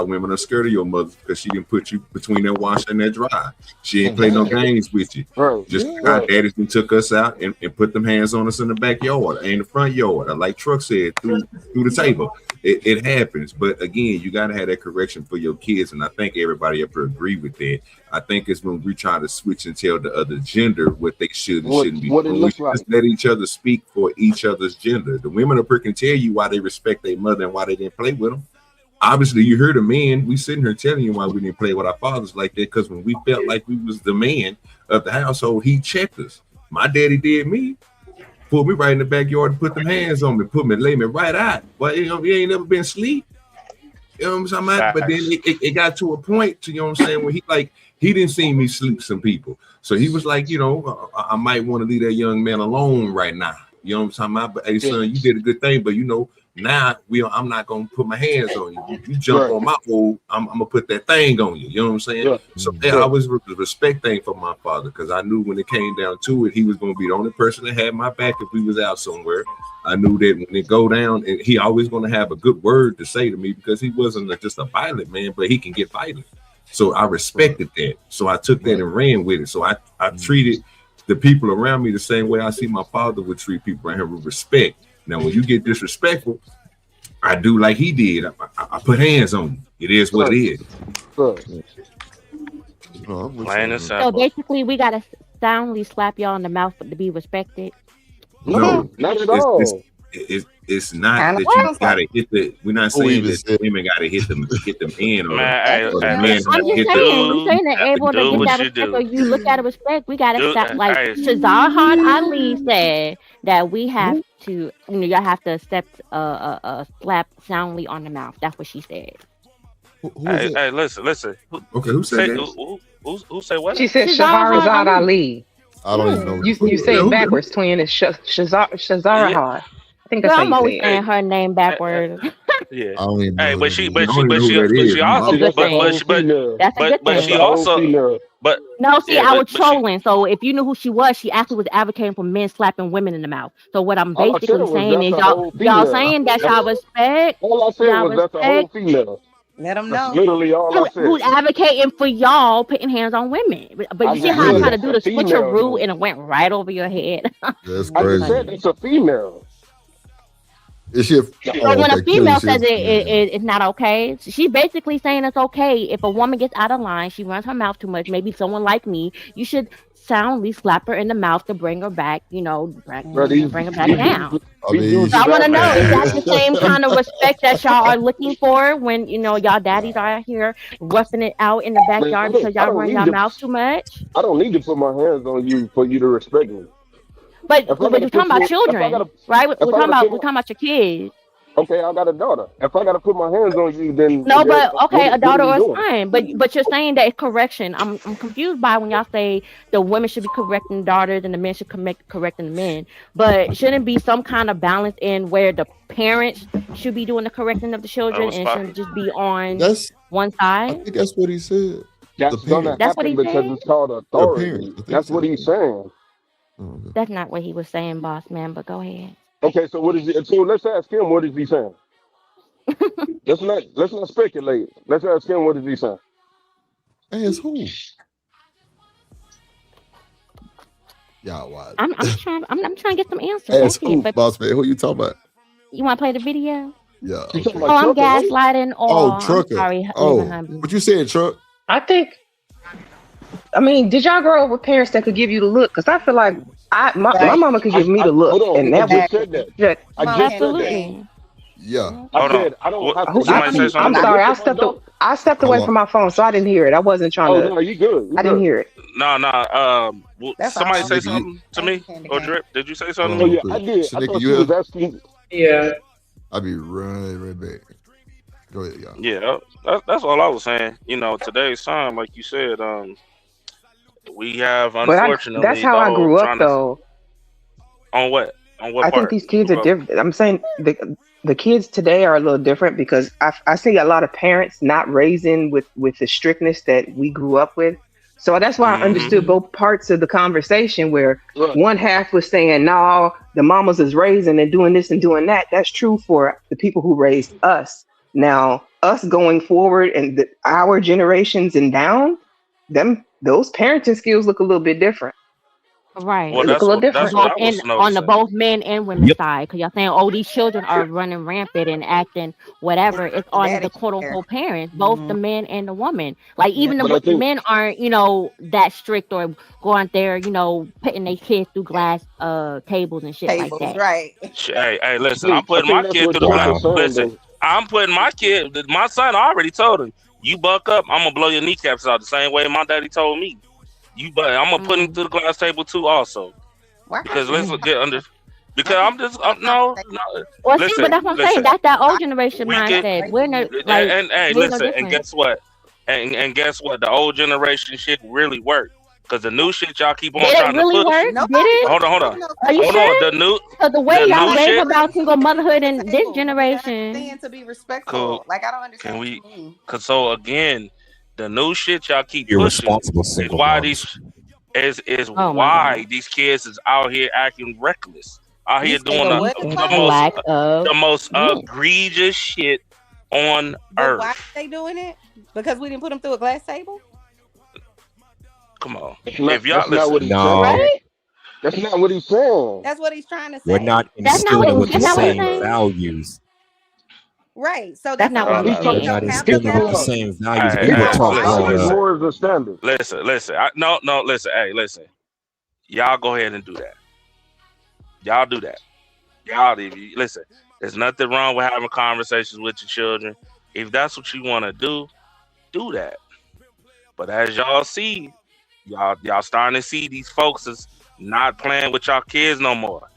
women are scared of your mother because she didn't put you between that wash and that dry. She ain't play no games with you. Right. Just our daddies done took us out and put them hands on us in the backyard, in the front yard. Like Truck said, through the table. It happens. But again, you gotta have that correction for your kids, and I think everybody up here agree with that. I think it's when we try to switch and tell the other gender what they should and shouldn't be. What it We looks should like. just let each other speak for each other's gender. The women up here can tell you why they respect their mother and why they didn't play with them. Obviously, you heard a man. We sitting here telling you why we didn't play with our fathers like that, because when we felt like we was the man of the household, he checked us. My daddy did me. Pulled me right in the backyard and put them hands on me, lay me right out. But you ain't never been asleep. You know what I'm talking about? But then it got to a point to, you know what I'm saying, where he didn't see me sleep some people. So he was like, I might want to leave that young man alone right now. You know what I'm talking about? But hey, son, you did a good thing, but Now I'm not gonna put my hands on you. You jump on my hole, I'm gonna put that thing on you. You know what I'm saying? Right. So I always the respect thing for my father, because I knew when it came down to it, he was gonna be the only person that had my back if we was out somewhere. I knew that when it go down, and he always gonna have a good word to say to me, because he wasn't just a violent man, but he can get violent. So I respected that. So I took that and ran with it. So I treated the people around me the same way I see my father would treat people around here, with respect. Now, when you get disrespectful, I do like he did. I put hands on you. It is what it is. Plain and So simple. basically, we gotta soundly slap y'all in the mouth to be respected. No, not at all. It's not Kinda that you sounds gotta hit the. We're not saying that women gotta hit the men, or the men I'm have to just hit saying, we the. saying that able to do get what that you respect, do. or you look at it respect. We gotta Do- stop. Like hey. Shazarhan Ali said that we have to, y'all have to accept slap soundly on the mouth. That's what she said. Hey, listen. Okay, who said that? Who say what? She said Shazarhan Shahrazad Ali. I don't even know. You say it backwards, twin. It's Shazarahad. I think Girl, that's how I'm you always say it. saying her name backwards. Yeah. I don't even know. Hey, who but that she is. but I she don't but even know who that she is. also See, that's a whole but female. That's a good but thing. she That's a whole also female. but No, see, yeah, I was but she trolling. So if you knew who she was, she actually was advocating for men slapping women in the mouth. So what I'm All I said basically was saying that's is a y'all whole y'all female. saying that y'all respect, All I said y'all was that's a whole respect female. Let them That's know. literally all I who's said. advocating for y'all putting hands on women. But I you see just how I said tried to that's do a the female switcheroo though. and it went right over your head. That's I just crazy. said that's a female. Is she? So when a female says it, it's not okay, she's basically saying it's okay if a woman gets out of line, she runs her mouth too much. Maybe someone like me, you should soundly slap her in the mouth to bring her back. Bro, Bring her back down. these dudes So I is want to know, is that the advocating. same kind of respect that y'all are looking for when y'all daddies are out here roughing it out in the Man, backyard because I y'all don't run need your to. mouth too much? I don't need to put my hands on you for you to respect me. But If I we're gotta talking put about you, children, right? if I gotta We're put talking about your kids. okay, I got a daughter. If I gotta put my hands on you, then No, but okay, a what daughter are we or a doing? son. But you're saying that it's correction. I'm confused by when y'all say the women should be correcting daughters and the men should correcting the men. But shouldn't be some kind of balance in where the parents should be doing the correcting of the children, what's and it poppin'? shouldn't just be on That's. one I side? think that's what he said. That's The gonna parents. That's what happen he because said. it's called The parents. authority. I think That's he what said he's that. saying. Oh, okay. That's not what he was saying, boss man. But go ahead. Okay, so what is it? So let's ask him what is he saying. Let's not speculate. Let's ask him what is he saying. Ask who? Y'all wild. I'm trying to get some answers. Ask That's it. who, But boss man? Who you talking about? you want to play the video? Yeah. You talking Okay. Oh, I'm about trucker, right? gaslighting. Oh, I'm trucker. sorry, Oh, living humbly. what you said, truck? I think. I mean, did y'all grow up with parents that could give you the look? Because I feel like my mama could give me the look, Hold on. and I that was just said that. just. I just said that. Absolutely. Yeah. I Hold said on. I don't have to. What, somebody say I'm something? sorry. Look at my daughter. I stepped away from my phone, so I didn't hear it. I wasn't trying Oh to. no, you good. You I didn't good. hear it. No. That's Somebody all. say Shanika, you, something to me or Drip? Did you say hold something? on Oh real yeah, I quick. did. I Shanika, thought you you was here? asking. Yeah. I'll be right back. Go ahead, y'all. Yeah, that's all I was saying. Today's time, like you said, we have But that's unfortunately how the I whole grew up, trying to though. on what I think part, these kids are brother? different. I'm saying the kids today are a little different because I see a lot of parents not raising with the strictness that we grew up with. So that's why I understood both parts of the conversation where Look, one half was saying, no, the mamas is raising and doing this and doing that. That's true for the people who raised us. Now, us going forward and our generations and down, those parenting skills look a little bit different. Right. Well, They look a little that's different. what I was On the noticing. both men and women side, because y'all saying, oh, these children are running rampant and acting whatever. It's on Daddy the quote care. unquote parents, both the men and the woman. Like Yeah. even but I the think men aren't, that strict or going there, putting their kids through glass tables and shit like Tables, that. right. Hey, listen, I'm I putting think my that's kid what through the Trucker's glass. saying Listen, though. I'm putting my son. I already told him, you buck up, I'm gonna blow your kneecaps out the same way my daddy told me. I'm gonna put him through the glass table too, also. Why Because can't let's get under. Because I'm just no. Well, see, but that's what I'm saying. Listen. That's that old generation We can, mindset. We're not and hey, we're no listen, and different. guess what? And guess what? The old generation shit really worked. Because the new shit y'all keep on Did trying it really to push. work? Did it? Hold on. Are you sure? The new So the way y'all new rave shit. about single motherhood in this generation. Saying to be respectful. Cool. Like I don't understand. Can what we? you mean. Cause so again, the new shit y'all keep pushing Irresponsible is single why moms. these is Oh my why God. these kids is out here acting reckless, out You here say doing the what? the most egregious shit on But why are earth. they doing it? Because we didn't put them through a glass table? Come on, That's not, if y'all that's not what listen, he's saying. Right? That's not what he's saying. That's what he's trying to say. We're not That's not what instilling he, the that's not what he's same saying. values. Right. So That's that's not what what I'm he's saying. We're We saying. not don't have the instilling the values. same values. Hey, We were hey, taught listen, growing up. More is the standard. listen. No, listen. Hey, listen. Y'all go ahead and do that. Y'all do that. Y'all listen. There's nothing wrong with having conversations with your children. If that's what you want to do that. But as y'all see, y'all starting to see these folks is not playing with y'all kids no more.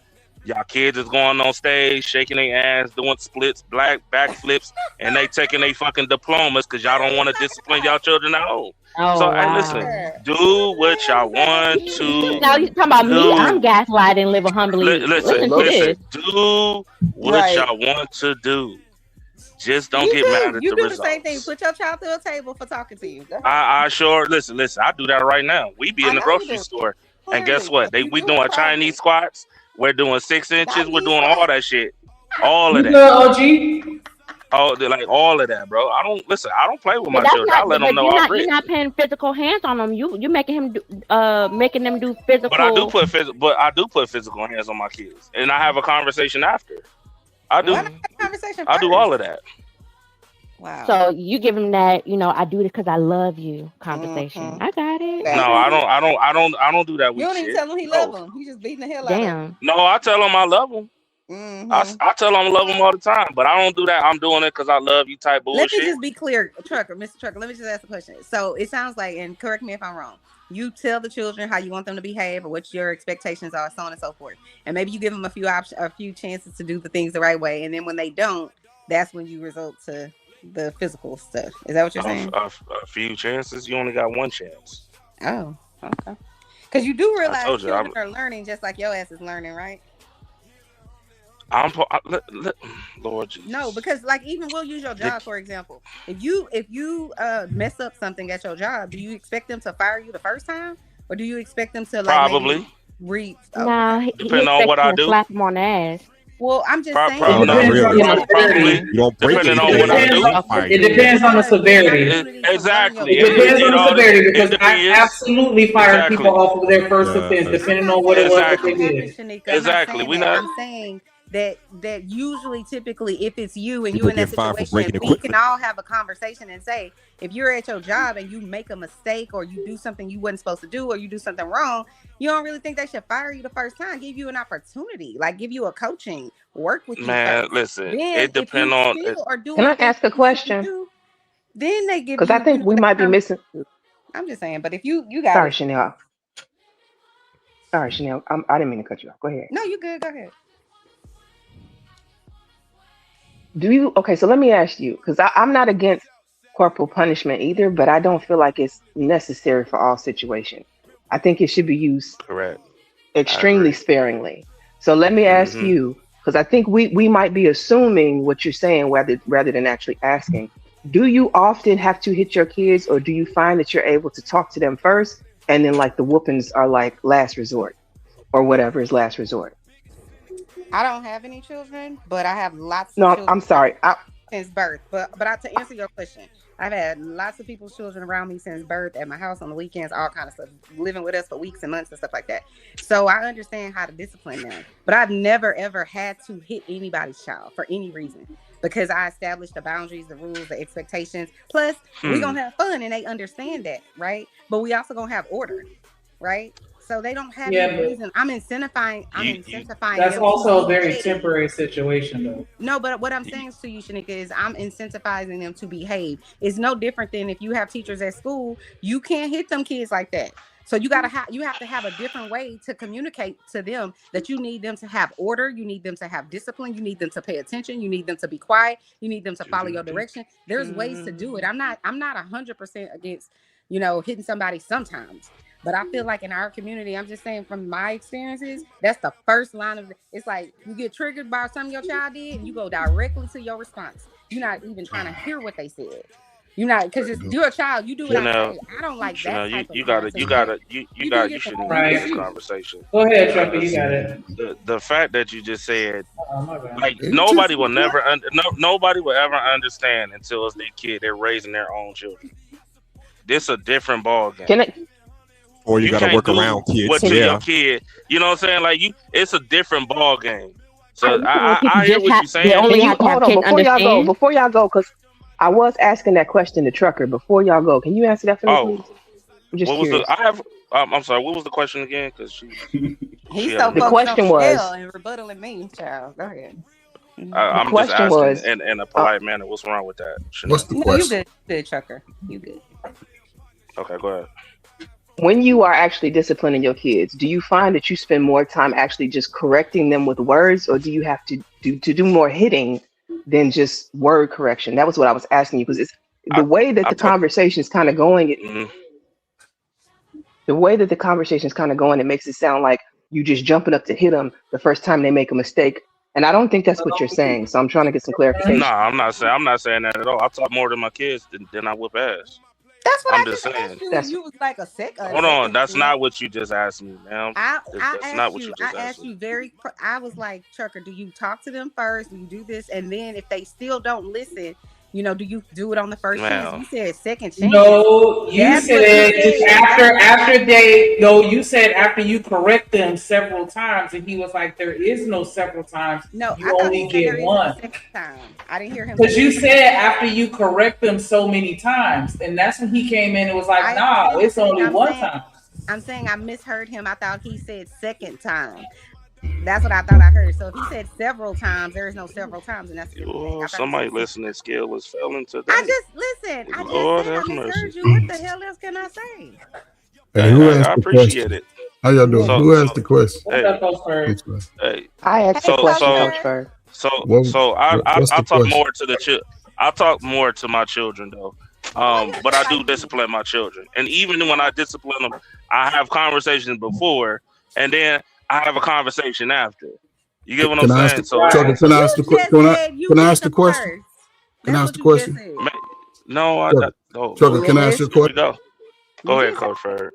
Y'all kids is going on stage, shaking their ass, doing splits, backflips, and they taking their fucking diplomas because y'all don't want to discipline y'all children at home. Oh So hey, wow. listen, do what y'all want to Now you talking about me? do. I'm gaslighting, living humbly. Listen to this. Do what Right. y'all want to do. Just don't You get do. mad at You the do results. the same thing. Put your child through a table for talking to you. Go ahead. I sure listen. I do that right now. We be in the I know you grocery do. store, and guess Clearly. what? You We do doing it proudly. Chinese squats. We're doing 6 inches. We're Chinese doing all that shit. All You of good, that. OG? Oh, like all of that, bro. I don't play with my But that's children. I not. let them But know you're I'm not. You're grit. not putting physical hands on them. You making him do. Making them do physical. But I do put physical hands on my kids, and I have a conversation after. I do. Why not have a conversation I first? do all of that. Wow. So you give him that. I do it because I love you. Conversation. I got it. No, I don't do that You weak don't even shit. tell him he love him. He just beating the hell out of him. Damn. No, I tell them I love them. I tell them I love them all the time, but I don't do that. I'm doing it because I love you type Let me bullshit. just be clear, Mr. Trucker. Let me just ask a question. So it sounds like, and correct me if I'm wrong, you tell the children how you want them to behave or what your expectations are, so on and so forth. And maybe you give them a few chances to do the things the right way. And then when they don't, that's when you resort to the physical stuff. Is that what you're saying? A few chances. You only got one chance. Oh, okay. Because you do realize told you, children are learning just like your ass is learning, right? Lord Jesus. No, because like even we'll use your job for example. If you mess up something at your job, do you expect them to fire you the first time, or do you expect them to like Probably. maybe read? No, he Depending on what I do. Slap him on the ass. Well, I'm just saying. Probably. You don't break Depending anything. on what I do. It depends on the severity. Exactly. It depends on the severity because I depends. absolutely fired Exactly. people off of their first offense, depending on what it was that they did. Exactly. I'm saying that usually, typically, if it's you and People you in that get fired for situation, breaking we equipment. can all have a conversation and say, if you're at your job and you make a mistake or you do something you wasn't supposed to do or you do something wrong, you don't really think they should fire you the first time. Give you an opportunity, like give you a coaching, work with you. Man, first. listen. Then It depends on. Can I ask a question? Then they give Because you. I think we might be missing. I'm just saying, but if you got Sorry, it. Chanel. Sorry, Chanel. I didn't mean to cut you off. Go ahead. No, you good. Go ahead. Okay, so let me ask you, because I'm not against corporal punishment either, but I don't feel like it's necessary for all situations. I think it should be used Correct. extremely sparingly. So let me ask you, because I think we might be assuming what you're saying rather than actually asking. Do you often have to hit your kids, or do you find that you're able to talk to them first, and then like the whoopings are like last resort, or whatever is last resort? I don't have any children, but I have lots of No, children. I'm sorry. Since birth, but to answer your question, I've had lots of people's children around me since birth at my house on the weekends, all kind of stuff, living with us for weeks and months and stuff like that. So I understand how to discipline them, but I've never ever had to hit anybody's child for any reason because I established the boundaries, the rules, the expectations. Plus, we gonna have fun, and they understand that, right? But we also gonna have order, right? So they don't have any reason. I'm incentivizing. That's them also to a be very behave. temporary situation, though. No, but what I'm saying to you, Shanika, is I'm incentivizing them to behave. It's no different than if you have teachers at school. You can't hit them kids like that. So you have to have a different way to communicate to them that you need them to have order, you need them to have discipline, you need them to pay attention, you need them to be quiet, you need them to follow your direction. There's ways to do it. I'm not 100% against, hitting somebody sometimes. But I feel like in our community, I'm just saying from my experiences, that's the first line of it's like you get triggered by something your child did and you go directly to your response. You're not even trying to hear what they said. You're not, because you're a child. You do what I say. I don't like that type of you shouldn't even Right. have this conversation. Go ahead, Trucker. You got it. The fact that you just said, like It's nobody just- will never, nobody will ever understand until it's their kid. They're raising their own children. This a different ball game. Or you got to can't work do around kids. what to Yeah. your kid. You know what I'm saying? Like it's a different ball game. So I feel like I you hear just what have- you're saying. they only have to have Hold on, kids understand. before y'all go, because I was asking that question to Trucker. Before y'all go, can you answer that for me, please? I'm just what was curious. I'm sorry. What was the question again? Because He's so The focused question on was- Chanel and rebuttaling me, child. Go ahead. I'm just question asking was- in a polite manner. What's wrong with that? What's the No, you question? good, Chucker. You good. Okay, go ahead. When you are actually disciplining your kids, do you find that you spend more time actually just correcting them with words, or do you have to do more hitting than just word correction? That was what I was asking you, because it's the way that the conversation is kind of going. The way that the conversation is kind of going, it makes it sound like you just jumping up to hit them the first time they make a mistake, and I don't think that's what you're saying. So I'm trying to get some clarification. No, I'm not saying that at all. I talk more to my kids than I whip ass. That's what I'm I just saying. asked you. You was like a second. Hold on, that's not what you just asked me, man. I That's not what you just asked asked me. you I was like, Trucker, do you talk to them first? Do you do this? And then if they still don't listen, do you do it on the first chance? Ma'am. You said second chance. No, you That's what said you said. you said after you correct them several times, and he was like, there is no several times. No, you I thought only he said there get is one. a second time. I didn't hear him. Because say you that. said after you correct them so many times, and that's when he came in and was like, nah, it's only one time. I'm saying I misheard him. I thought he said second time. That's what I thought I heard. So if he said several times, there is no several times, and that's the Oh, thing. somebody listening skill was failing today. I just Lord said have I misheard mercy. you. What the hell else can I say? Hey, who asked I the appreciate question? it. How y'all doing? Who asked the question? Hey, I asked the question, Coach Ferg. So I what's the talk question? more to the I talk more to my children though. But I do discipline my children, and even when I discipline them, I have conversations before, and then I have a conversation after. You get what I'm Can I ask saying? the- Chuck, can I ask the que- can I ask the question? Can I ask the question? No, Chuck, Chuck, can I ask you a Here we question? go. Go ahead, Coach Ferg.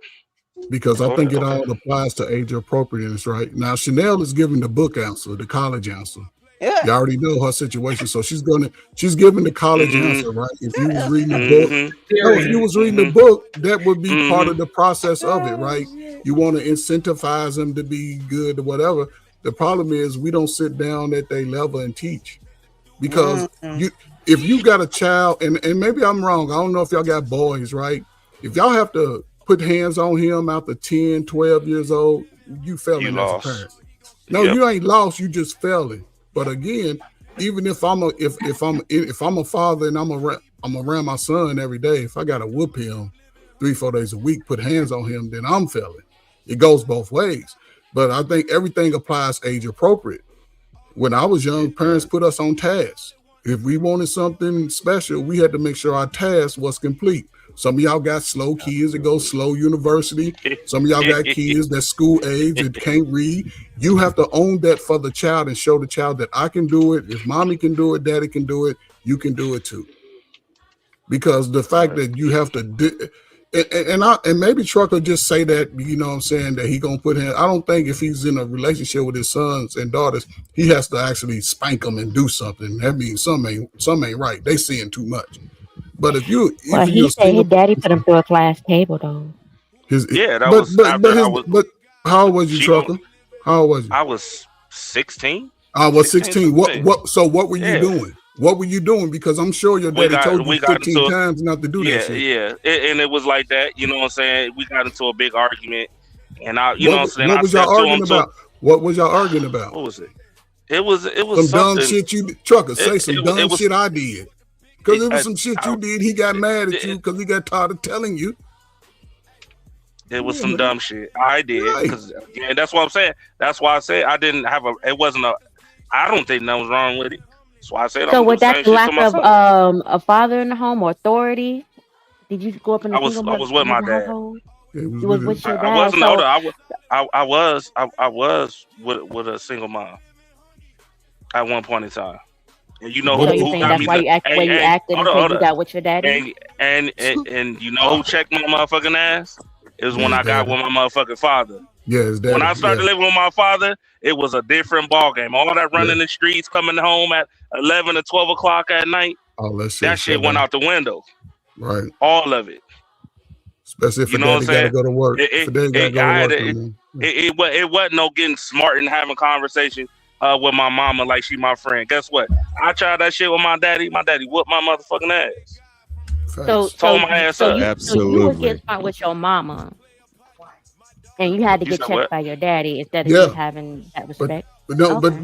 Because I Go think ahead, it okay. all applies to age appropriateness, right? Now, Chanel is giving the book answer, the college answer. You already know her situation, so she's giving the college answer, right? If you was reading the book, if you was reading the book, that would be part of the process of it, right? You want to incentivize them to be good or whatever. The problem is we don't sit down at their level and teach, because if you got a child, and maybe I'm wrong, I don't know if y'all got boys, right? If y'all have to put hands on him after 10, 12 years old, you failing as a parent. No, you ain't lost, you just failing. But again, even if I'm a father and I'm around my son every day, if I gotta whoop him 3-4 days a week, put hands on him, then I'm failing. It goes both ways. But I think everything applies age appropriate. When I was young, parents put us on task. If we wanted something special, we had to make sure our task was complete. Some of y'all got slow kids that go slow university. Some of y'all got kids that school age that can't read. You have to own that for the child and show the child that I can do it. If mommy can do it, daddy can do it, you can do it too. Because the fact that you have to do, and maybe Truck will just say that, you know what I'm saying, that he gonna put in. I don't think if he's in a relationship with his sons and daughters, he has to actually spank them and do something. That means some ain't right. They seeing too much. But if you, Well, he said his daddy put him through a class table, though. But how old was you, Trucker? How old was you? I was 16. I was 16. 16. What were you doing? What were you doing? Because I'm sure your daddy told you 15 times not to do that shit. Yeah. And it was like that. You know what I'm saying? We got into a big argument, and what I'm saying? What was y'all arguing about? What was y'all arguing about? What was it? It was some dumb something. shit you did. Trucker, say some dumb shit I did. Because it was some shit you did. He got mad at you because he got tired of telling you. It was some dumb shit. I did because that's what I'm saying. That's why I said I didn't have a. It wasn't a. I don't think nothing was wrong with it. That's why I said So I'm was do the that same the shit to lack of myself. a father in the home or authority? Did you grow up in I a was single I was with my dad. household? It was You was with with your I dad. wasn't older. So I was with a single mom at one point in time. And you know so you're who saying got that's me why to you act the way you acted hold on, until hold you on. got with your daddy? And you know who checked my motherfucking ass? It was Yeah, when his I got daddy. with my motherfucking father. Yeah, his When daddy. I started Yeah. living with my father, it was a different ball game. All that running the streets, coming home at 11 or 12 o'clock at night, All that shit that shit shut went down. out the window. Right. All of it. Especially if You a know what I'm daddy got to saying? go to work. If a daddy got to go to work, It wasn't no getting smart and having conversation with my mama like she my friend. Guess what? I tried that shit with my daddy. My daddy whooped my motherfucking ass. Told my ass up. So you was getting smart with your mama, and you had to You get said checked what? by your daddy instead of Yeah. just having that But respect. no, Okay.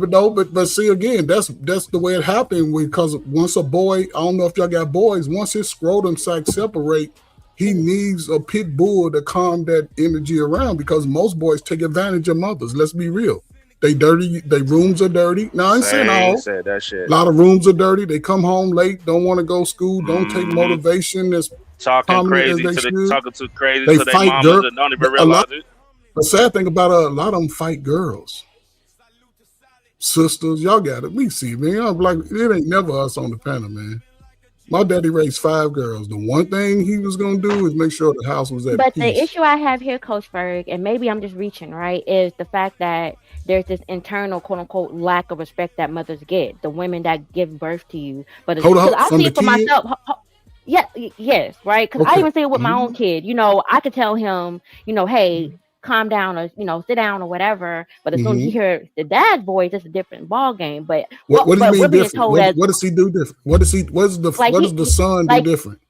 but see again, that's the way it happened. Because once a boy, I don't know if y'all got boys, once his scrotum sac separate, he needs a pit bull to calm that energy around. Because most boys take advantage of mothers. Let's be real. They dirty. Their rooms are dirty. Now I ain't saying Same all. said that A shit. lot of rooms are dirty. They come home late, don't want to go to school, don't take motivation as Talking prominent as crazy they to the should. talking to crazy They to their fight mamas girls. and don't even A lot. realize it. The sad thing about a lot of them fight girls. Sisters, y'all got it. We see, man. I'm like, it ain't never us on the panel, man. My daddy raised 5 girls. The one thing he was gonna do is make sure the house was at But the peace. issue I have here, Coach Berg, and maybe I'm just reaching, right, is the fact that there's this internal, quote unquote, lack of respect that mothers get, the women that give birth to you. But Hold because on, I from see the it for kid. myself. Yeah, yes, right. Because I Okay. even see it with my own kid. You know, I could tell him, you know, hey, calm down or sit down or whatever. But as soon as you hear the dad's voice, it's a different ball game. But What do you but we're mean being different? told as What does he do different? What does like the son do like different?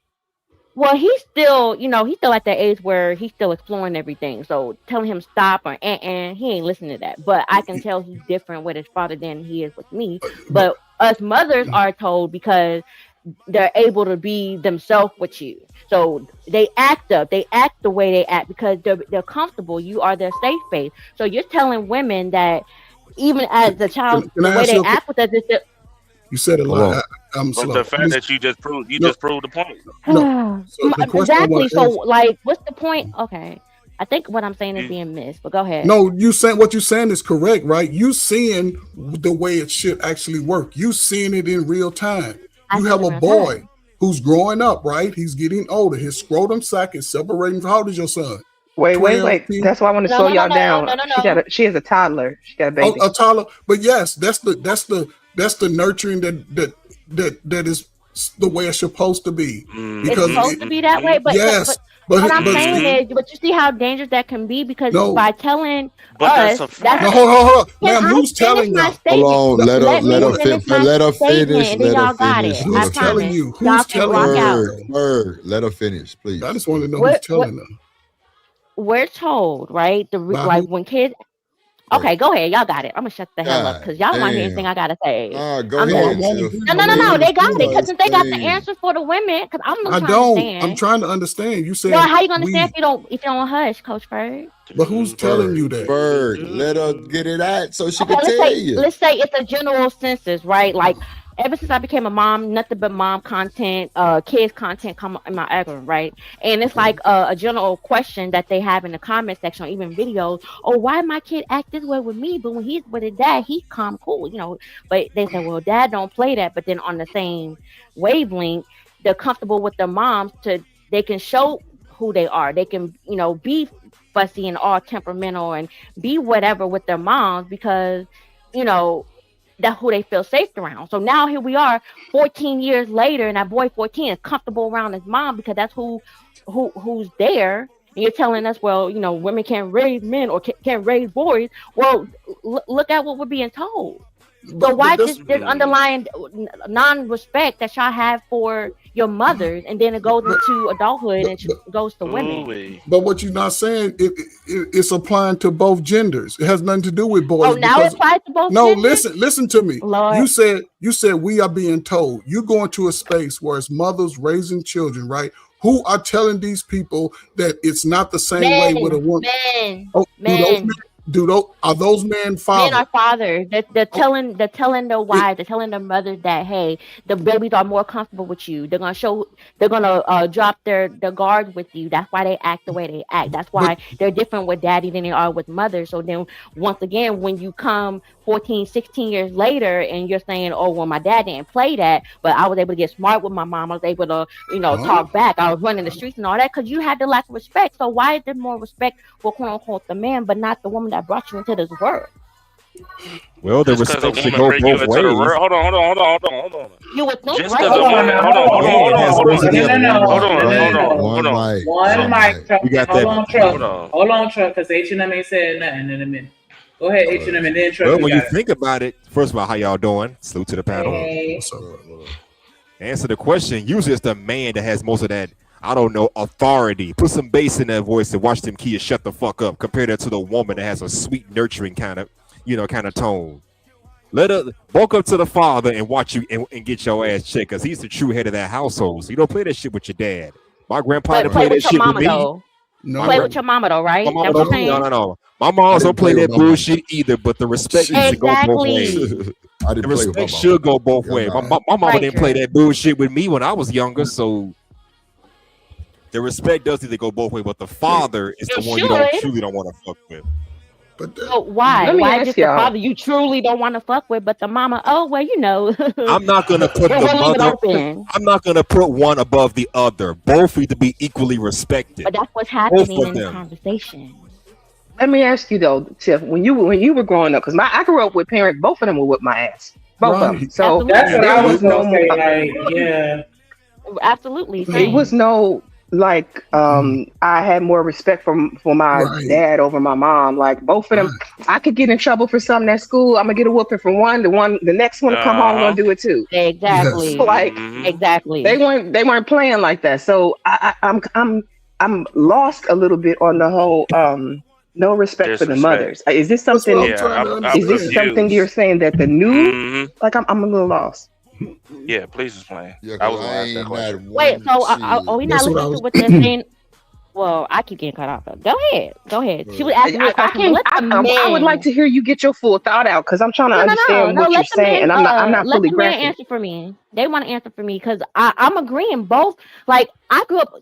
well, he's still, he's still at the age where he's still exploring everything. So telling him stop or he ain't listening to that. But I can tell he's different with his father than he is with me. But us mothers are told because they're able to be themselves with you. So they act up. They act the way they act because they're comfortable. You are their safe space. So you're telling women that even as a child, Can the I way ask they you act with us is that. You said a lot. I'm But slow. the fact that you just proved just proved the point. No. So the question I Exactly. want to So, ask. like, what's the point? Okay. I think what I'm saying is being missed, but go ahead. No, you saying what you're saying is correct, right? You seeing the way it should actually work. You seeing it in real time. You have a boy who's growing up, right? He's getting older. His scrotum sac is separating. How old is your son? Wait. 12, 10? That's why I want to slow y'all down. She has a toddler. She got a baby. A toddler. But yes, that's the nurturing that is the way it's supposed to be. It's supposed to be that way, but yes, what I'm saying is, but you see how dangerous that can be because by telling us, no, hold on. Can Ma'am, I who's finish telling my y'all? statement? Hold on, Let me finish my let her statement, finish. and then Let her y'all got finish. it. Who's I telling promise. you? Y'all Who's can telling rock you? out. Bird, let her finish, please. I just want to know who's telling her. We're told, right? By Like who? when kids. Okay, go ahead. Y'all got it. I'm gonna shut the hell up because y'all don't want to hear anything I gotta say. Go I'm ahead, done. Tiff. No. They got it because since they got the Explain. answers for the women, because I'm not I trying to don't. understand. I'm trying to understand. You said No, how you gonna we. understand if you don't hush, Coach Bird? But who's telling you that? Bird, let her get it out so she Okay, can tell you. let's say it's a general census, right? Like ever since I became a mom, nothing but mom content, kids content come in my algorithm, right? And it's like a general question that they have in the comment section, or even videos. Oh, why my kid act this way with me, but when he's with his dad, he's calm, cool, But they say, well, dad don't play that. But then on the same wavelength, they're comfortable with their moms they can show who they are. They can, be fussy and all temperamental and be whatever with their moms because, that's who they feel safe around. So now here we are 14 years later, and that boy 14 is comfortable around his mom because that's who's there. And you're telling us, well, women can't raise men or can't raise boys. Well, look at what we're being told. So why this underlying non-respect that y'all have for your mothers, and then it goes into adulthood and goes to women? But what you're not saying, it's applying to both genders. It has nothing to do with boys. Oh, now it applies to both genders? No, listen to me. Lord. You said we are being told. You go into a space where it's mothers raising children, right? who are telling these people that it's not the same way with a woman? Are those men fathers? Men are fathers. They're telling their wives, they're telling their mothers that, hey, the babies are more comfortable with you. They're gonna drop their guard with you. That's why they act the way they act. That's why they're different with daddy than they are with mother. So then once again, when you come 14, 16 years later and you're saying, oh, well, my dad didn't play that, but I was able to get smart with my mom. I was able to, talk back. I was running the streets and all that because you had the lack of respect. So why is there more respect for quote unquote the man, but not the woman that brought you into this world? Well, the respect should go both ways. Hold on. You would think, Just right? because a woman, hold on. One mic. We got hold that. on, truck. Hold on, truck, because H&M ain't said nothing in a minute. Go ahead, H&M, and then truck. Well, when you think about it, first of all, how y'all doing? Salute to the panel. Hey. Answer the question. Usually it's the man that has most of that, I don't know, authority. Put some bass in that voice and watch them kids shut the fuck up. Compare that to the woman that has a sweet, nurturing kind of tone. Let her walk up to the father and watch you and get your ass checked, because he's the true head of that household. So you don't play that shit with your dad. My grandpa didn't play that shit with me. Play with your mama though, right? No. My mom don't play that bullshit either, but the respect should go both ways. The respect should go both ways. My mama didn't play that bullshit with me when I was younger, so the respect does need to go both ways, but the father is the one you truly don't want to fuck with. So why? Why just the father you truly don't want to fuck with, but the mama, oh well, I'm not gonna put the mother. I'm not gonna put one above the other. Both need to be equally respected. But that's what's happening in the conversation. Let me ask you though, Tiff, when you were growing up, because I grew up with parents, both of them would whip my ass, both of them. So that's what I was gonna say. Like, yeah, absolutely. It was no. Like I had more respect for my dad over my mom. Like both of them, I could get in trouble for something at school. I'm gonna get a whooping from one. The next one to come home gonna do it too. Exactly. Like exactly. They weren't playing like that. So I'm lost a little bit on the whole no respect for the mothers. Is this something? Is this something you're saying that the new? Like I'm a little lost. Yeah, please explain. I was gonna ask that question. Wait, so are we not listening to what they're saying? Well, I keep getting cut off. Go ahead. She was asking me a question. I would like to hear you get your full thought out because I'm trying to understand what you're saying, and I'm not fully grasping. Let the man answer for me. They want to answer for me because I'm agreeing. Both, like I grew up,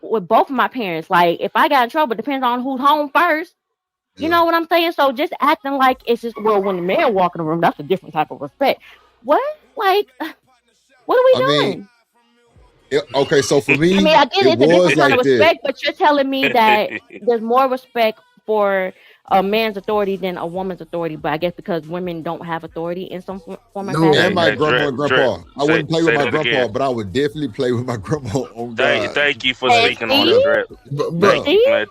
with both of my parents. Like if I got in trouble, it depends on who's home first. You know what I'm saying? So just acting like it's just when the man walk in the room, that's a different type of respect. What? Like, what are we doing? Okay, so for me, I get it's a different kind of respect, this. but you're telling me that there's more respect for a man's authority than a woman's authority. But I guess because women don't have authority in some form or fashion. And my grandma and grandpa. I wouldn't play with my grandpa, but I would definitely play with my grandma. Thank you for speaking on it, Drip.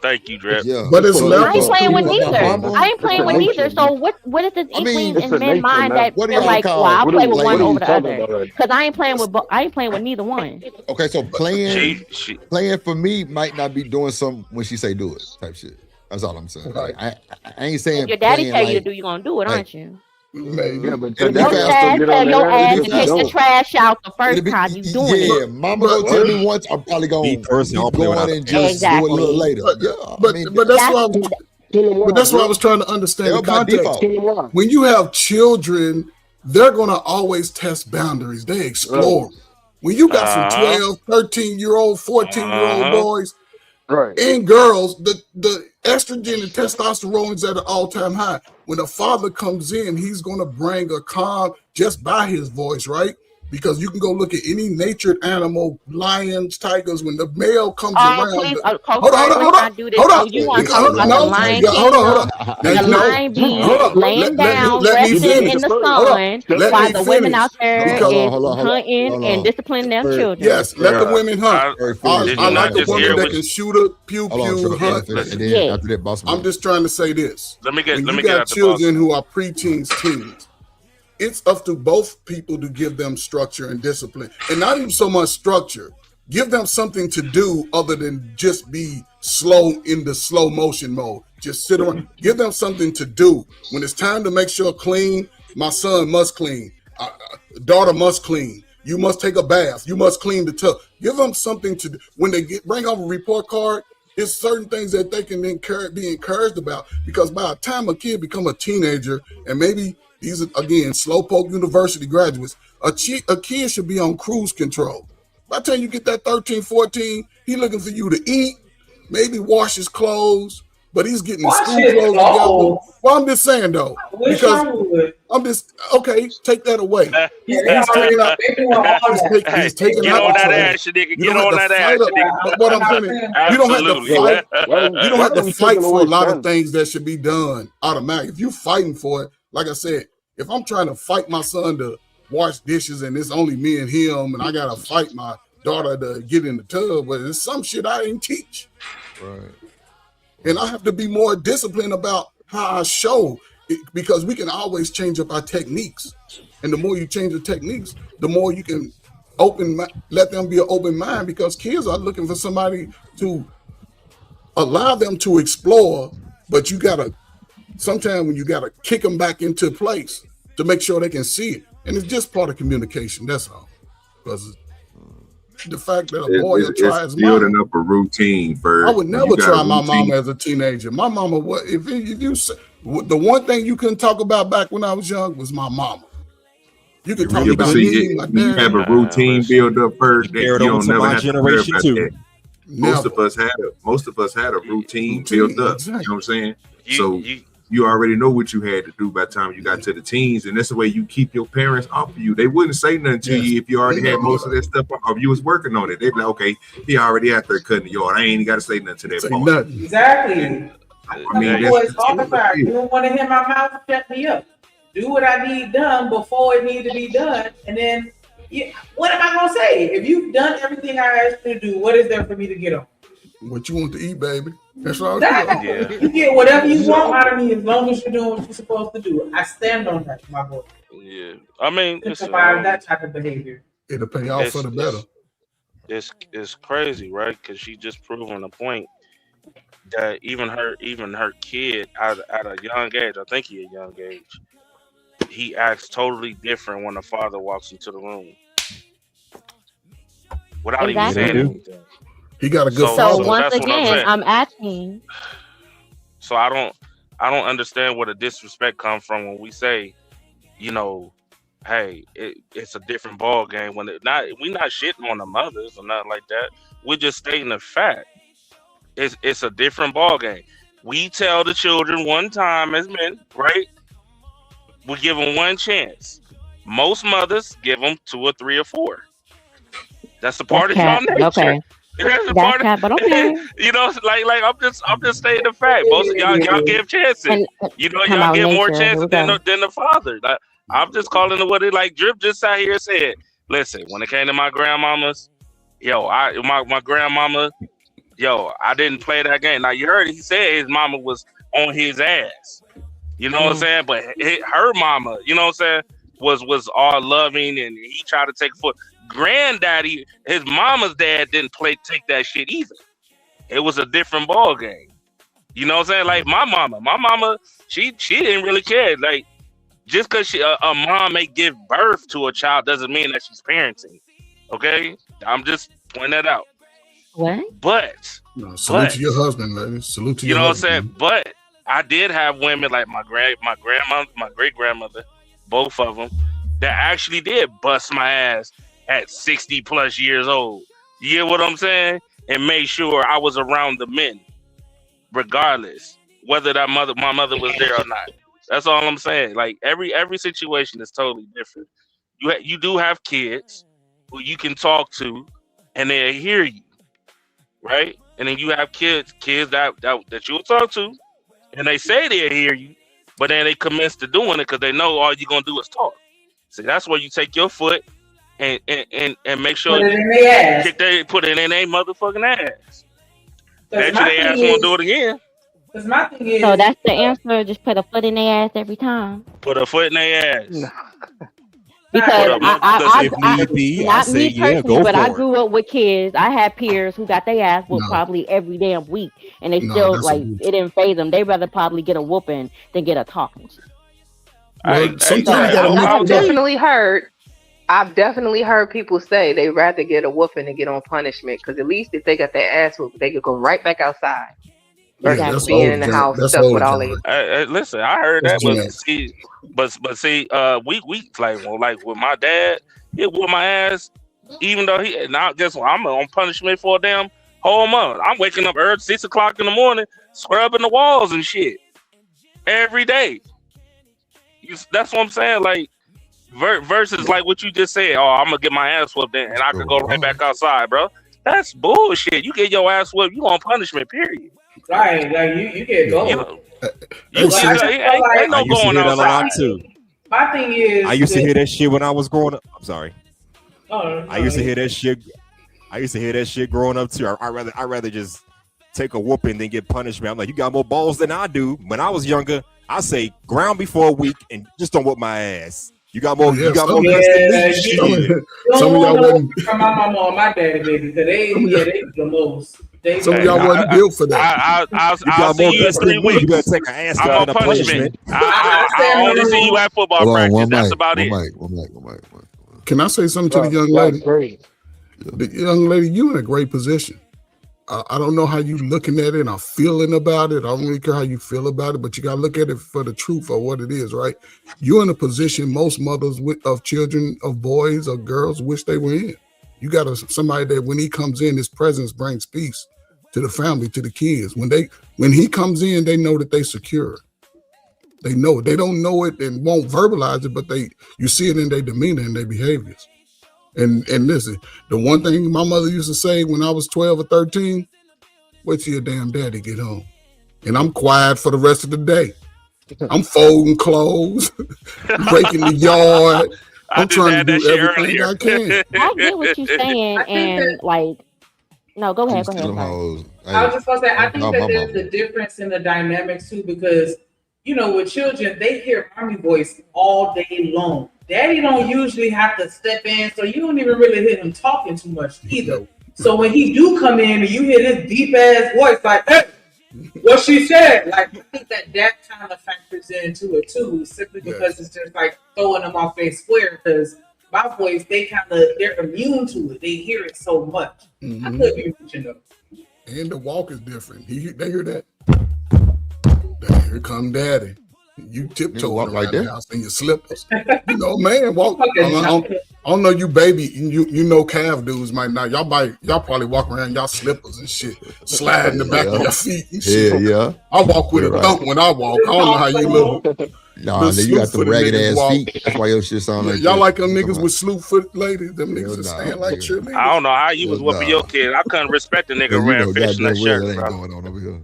Thank you, Drip. Yeah. But it's I ain't playing with neither. I ain't playing with neither. So what is this inkling in men's mind that they're like, well, I'll play with one over the other? Because I ain't playing with neither one. Okay, so playing for me might not be doing some when she say do it type shit. That's all I'm saying. Like, I ain't saying if your daddy tell you to do, you're gonna do it, aren't you? Yeah, but your dad tell your ass to take the trash out the first time you doing it. Yeah, mama gonna tell me once, I'm probably gonna keep going and just do it a little later. But that's what I was trying to understand the context. When you have children, they're gonna always test boundaries. They explore. When you got some 12, 13-year-old, 14-year-old boys and girls, the estrogen and testosterone is at an all-time high. When a father comes in, he's going to bring a calm just by his voice, right? Because you can go look at any natured animal, lions, tigers. When the male comes around, hold on. The lion be laying down, resting in the sun, while the women out there is hunting and disciplining their children. Yes, let the women hunt. I like the woman that can shoot a pew hunt. I'm just trying to say this. Let me get got children who are preteens, teens. It's up to both people to give them structure and discipline, and not even so much structure. Give them something to do other than just be slow in the slow motion mode. Just sit around. Give them something to do. When it's time to make sure clean, my son must clean. Daughter must clean. You must take a bath. You must clean the tub. Give them something to do. When they bring home a report card, it's certain things that they can be encouraged about. Because by the time a kid become a teenager, and maybe these are, again, Slowpoke University graduates, a kid should be on cruise control. By the time you get that 13, 14, he looking for you to eat, maybe wash his clothes, but he's getting his school clothes together. Well, I'm just saying, though, because I'm just, okay, take that away. He's taking out, he's taking get out on the that trash. ass, nigga. You Get don't on have that to ass, fight nigga. what I'm saying, you don't have to Absolutely. fight. You don't have to we fight taking for away a lot of fun? things that should be done automatic. If you're fighting for it, like I said, if I'm trying to fight my son to wash dishes and it's only me and him, and I gotta fight my daughter to get in the tub, but it's some shit I didn't teach. Right. And I have to be more disciplined about how I show it, because we can always change up our techniques. And the more you change the techniques, the more you can let them be an open mind, because kids are looking for somebody to allow them to explore, but you gotta, sometimes when you gotta kick them back into place to make sure they can see it. And it's just part of communication, that's all. Because the fact that a boy will try his building mama. up a routine first. I would never try my mama as a teenager. My mama, if you the one thing you couldn't talk about back when I was young was my mama. You could talk about me, my dad. You have a routine build up first. That you don't never have to worry about that. Never. Most of us had a routine built up. You know what I'm saying? So you already know what you had to do by the time you got to the teens, and that's the way you keep your parents off of you. They wouldn't say nothing to you if you already had most of that stuff off, or you was working on it. They'd be like, okay, he already out there cutting the yard. I ain't got to say nothing to that boy. Exactly. I mean, boys talk about you don't want to hear my mouth, shut me up. Do what I need done before it needs to be done, and then what am I gonna say? If you've done everything I asked you to do, what is there for me to get on? What you want to eat, baby? That's all. Exactly. You get whatever you want out of me as long as you're doing what you're supposed to do. I stand on that, my boy. Yeah, I mean, that type of behavior. It'll pay off for the better. It's crazy, right? Because she just proven a point that even her kid at a young age, I think he a young age, he acts totally different when the father walks into the room without even saying anything. He got a good So once again, I'm asking. So I don't understand where the disrespect comes from when we say, hey, it's a different ball game. When we're not shitting on the mothers or nothing like that. We're just stating the fact. It's a different ball game. We tell the children one time as men, right? We give them one chance. Most mothers give them 2 or 3 or 4. That's a part of y'all nature. Okay. That's a part of, but okay. Like I'm just stating the fact. Most of y'all give chances. Y'all give more chances than the father. Like, I'm just calling it what it like. Drip just sat here and said, "Listen, when it came to my grandmamas, my grandmama, I didn't play that game." Now you heard he said his mama was on his ass. You know what I'm saying? But her mama, you know what I'm saying, was all loving, and he tried to take foot. Granddaddy, his mama's dad didn't take that shit either. It was a different ball game. You know what I'm saying? Like my mama, she didn't really care. Like just because a mom may give birth to a child doesn't mean that she's parenting. Okay, I'm just pointing that out. What? But salute to your husband, lady. Salute to your husband. You know what I'm saying? But I did have women like my grandmother, my great grandmother, both of them, that actually did bust my ass at 60 plus years old. You get what I'm saying? And made sure I was around the men, regardless whether my mother was there or not. That's all I'm saying. Like every situation is totally different. You do have kids who you can talk to, and they hear you, right? And then you have kids that you'll talk to, and they say they hear you, but then they commence to doing it because they know all you're gonna do is talk. See, that's where you take your foot and make sure put it in their ass. Put it in their motherfucking ass. Bet you they ass won't do it again. Because my thing is, so that's the answer. Just put a foot in their ass every time. Put a foot in their ass. Because if need be, I say, personally, go but for I it. grew up with kids. I had peers who got their ass whooped probably every damn week, and they still it didn't phase them. They rather probably get a whooping than get a talking. Well, sometimes you gotta I've definitely heard I've definitely heard people say they'd rather get a whooping than get on punishment, because at least if they got their ass whooped, they could go right back outside versus Yeah, that's being old in the John. house That's stuck with old all John. they. Listen, I heard That's that, but John. see, we like with my dad, he whooped my ass, even though now guess what? I'm on punishment for a damn whole month. I'm waking up early 6 o'clock in the morning, scrubbing the walls and shit every day. That's what I'm saying. Like versus like what you just said. Oh, I'm gonna get my ass whooped then, and I could go right back outside, bro. That's bullshit. You get your ass whooped, you on punishment. Period. Right, like you get gold. Ain't no I used to going hear that a lot outside. too. My thing is, I used to hear that shit when I was growing up. I'm sorry. Oh, I used to hear that shit. I used to hear that shit growing up too. I rather just take a whooping than get punishment. I'm like, you got more balls than I do. When I was younger, I say ground before a week and just don't whoop my ass. You got more. You got more guts than me. Shit. Some of y'all wasn't. From my mama or my daddy, baby, because they the most. Some of y'all wasn't built for that. I'll see you in 3 weeks. You better take an ass I'm on punishment. I only see you at football practice. That's about it. Can I say something to the young lady? The young lady, you in a great position. I don't know how you looking at it or feeling about it. I don't really care how you feel about it, but you got to look at it for the truth of what it is, right? You're in a position most mothers of children, of boys or girls wish they were in. You got somebody that when he comes in, his presence brings peace to the family, to the kids. When he comes in, they know that they secure. They know. They don't know it and won't verbalize it, but you see it in their demeanor and their behaviors. And listen, the one thing my mother used to say when I was 12 or 13, wait till your damn daddy get home. And I'm quiet for the rest of the day. I'm folding clothes, raking the yard. I'm trying to do everything I can. I get what you're saying, and like, no, go ahead. Sorry. I was just gonna say, I think that there's a difference in the dynamics too, because with children, they hear mommy voice all day long. Daddy don't usually have to step in, so you don't even really hear him talking too much either. So when he do come in and you hear this deep ass voice, like, hey, what she said, like, I think that kind of factors into it too, simply because it's just like throwing them off their square. Because my voice, they're immune to it. They hear it so much. Mm-hmm. I could be reaching up. And the walk is different. They hear that. Here come daddy. You tiptoe around the house in your slippers. Man, walk. I don't know you baby. You know calf dudes might not. Y'all probably walk around y'all slippers and shit, sliding the back of your feet and shit. Yeah. I walk with a thump when I walk. I don't know how you look. Nah, you got the ragged ass feet. That's why your shit sound like y'all like them niggas with slew foot ladies. Them niggas that stand like shit. I don't know how you was whooping your kid. I couldn't respect a nigga wearing fishnet shirt. Going on over here.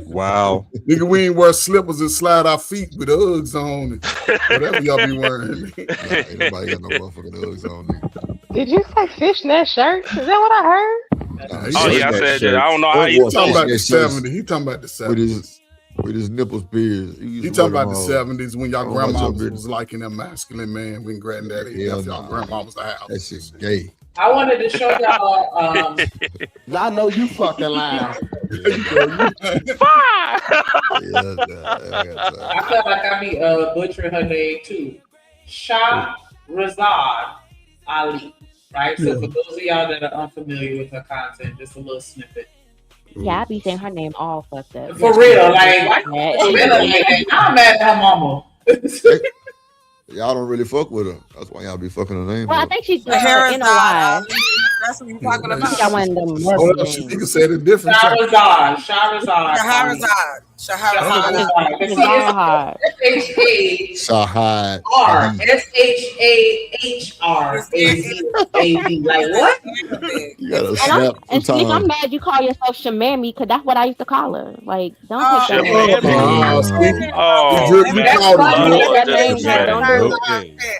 Wow. Nigga, we ain't wear slippers and slide our feet with Uggs on and whatever y'all be wearing. Ain't nobody got no motherfucking Uggs on. Did you say fishnet shirt? Is that what I heard? I said that. I don't know how you talking about the 70s. He talking about the 70s. With his nipples pierced. He talking about the 70s when y'all grandma was liking that masculine man when granddaddy left y'all grandma was the house. That shit's gay. I wanted to show y'all. I know you fucking lying. I felt like I be butchering her name too. Shahrazad Ali. Right. So for those of y'all that are unfamiliar with her content, just a little snippet. Yeah, I be saying her name all fucked up. For real, like I'm mad at her mama. Y'all don't really fuck with her. That's why y'all be fucking her name. Well, I think she's Shahrazad NOI. That's what you're talking about. Got one of them You can say it different. Shahrazad. Shahrazad. Shahar. SHAHR. Like what? You gotta snap and Steve, I'm mad you call yourself Shamami because that's what I used to call her. Like, don't take that.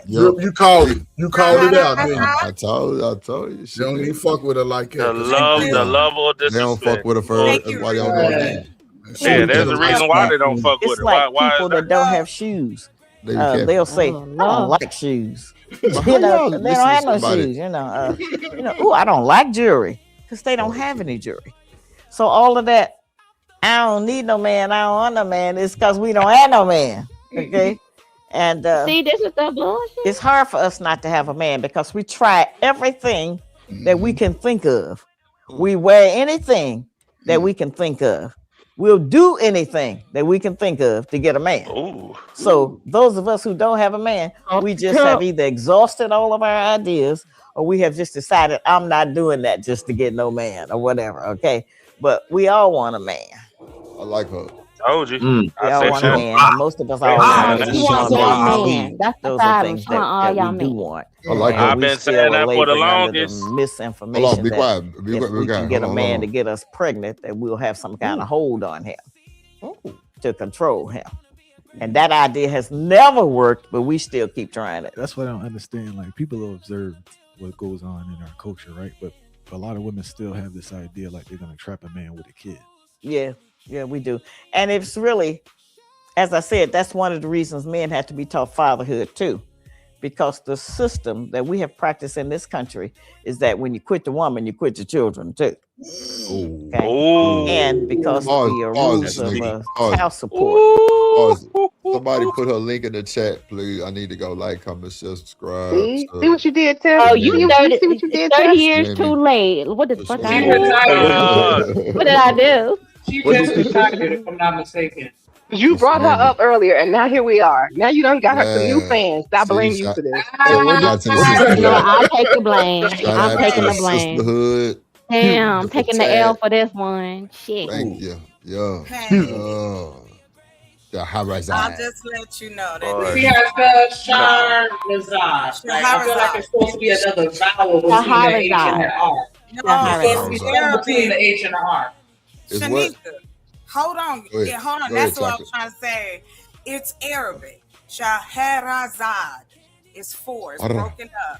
You called it. You called it out. I told you. She don't even fuck with her like that. The love or disrespect. They don't fuck with her first. That's why y'all know her name. Yeah, there's a reason why they don't fuck with It's her. like Why people that don't have shoes. They'll say, I don't like shoes. They don't have no shoes. Ooh, I don't like jewelry because they don't have any jewelry. So all of that, I don't need no man. I don't want no man. It's because we don't have no man. Okay. And see, this is the bullshit. It's hard for us not to have a man because we try everything that we can think of. We wear anything that we can think of. We'll do anything that we can think of to get a man. Ooh. So those of us who don't have a man, we just have either exhausted all of our ideas or we have just decided I'm not doing that just to get no man or whatever. Okay. But we all want a man. I like her. Told you. We all want a man. And most of us all want man. That's the those are problem. things She want all that y'all we do men. want. I like her. I've been saying that for the longest. Misinformation. Hold on, be that quiet. if we can get a man to get us pregnant, that we'll have some kind of hold on him to control him. And that idea has never worked, but we still keep trying it. That's what I don't understand. Like, people will observe what goes on in our culture, right? But a lot of women still have this idea like they're gonna trap a man with a kid. Yeah, we do. And it's really, as I said, that's one of the reasons men have to be taught fatherhood too. Because the system that we have practiced in this country is that when you quit the woman, you quit the children too. Okay? Ooh. And because of the rules of child support. Somebody put her link in the chat, please. I need to go like, comment, share, subscribe. See what you did, Tim? Oh, you 30, see what you did, 30 Tim? years too late. What the fuck I do? What did I do? She just retired, if I'm not mistaken. You brought her up earlier, and now here we are. Now you done got her some new fans. I blame you for this. I'll take the blame. I'm taking the blame. Sisterhood. Damn, I'm taking the L for this one. Shit. Thank you. Yeah. The horizon. I'll just let you know that She has the Shahrazad. Like, I feel like it's supposed to be another vowel between the H and the R. No, It's supposed to be between the H and the R. Shanika, hold on. Go ahead. Yeah, hold on. Go That's ahead, what I was trying to say. It's Arabic. Shahrazad. It's four. It's broken up.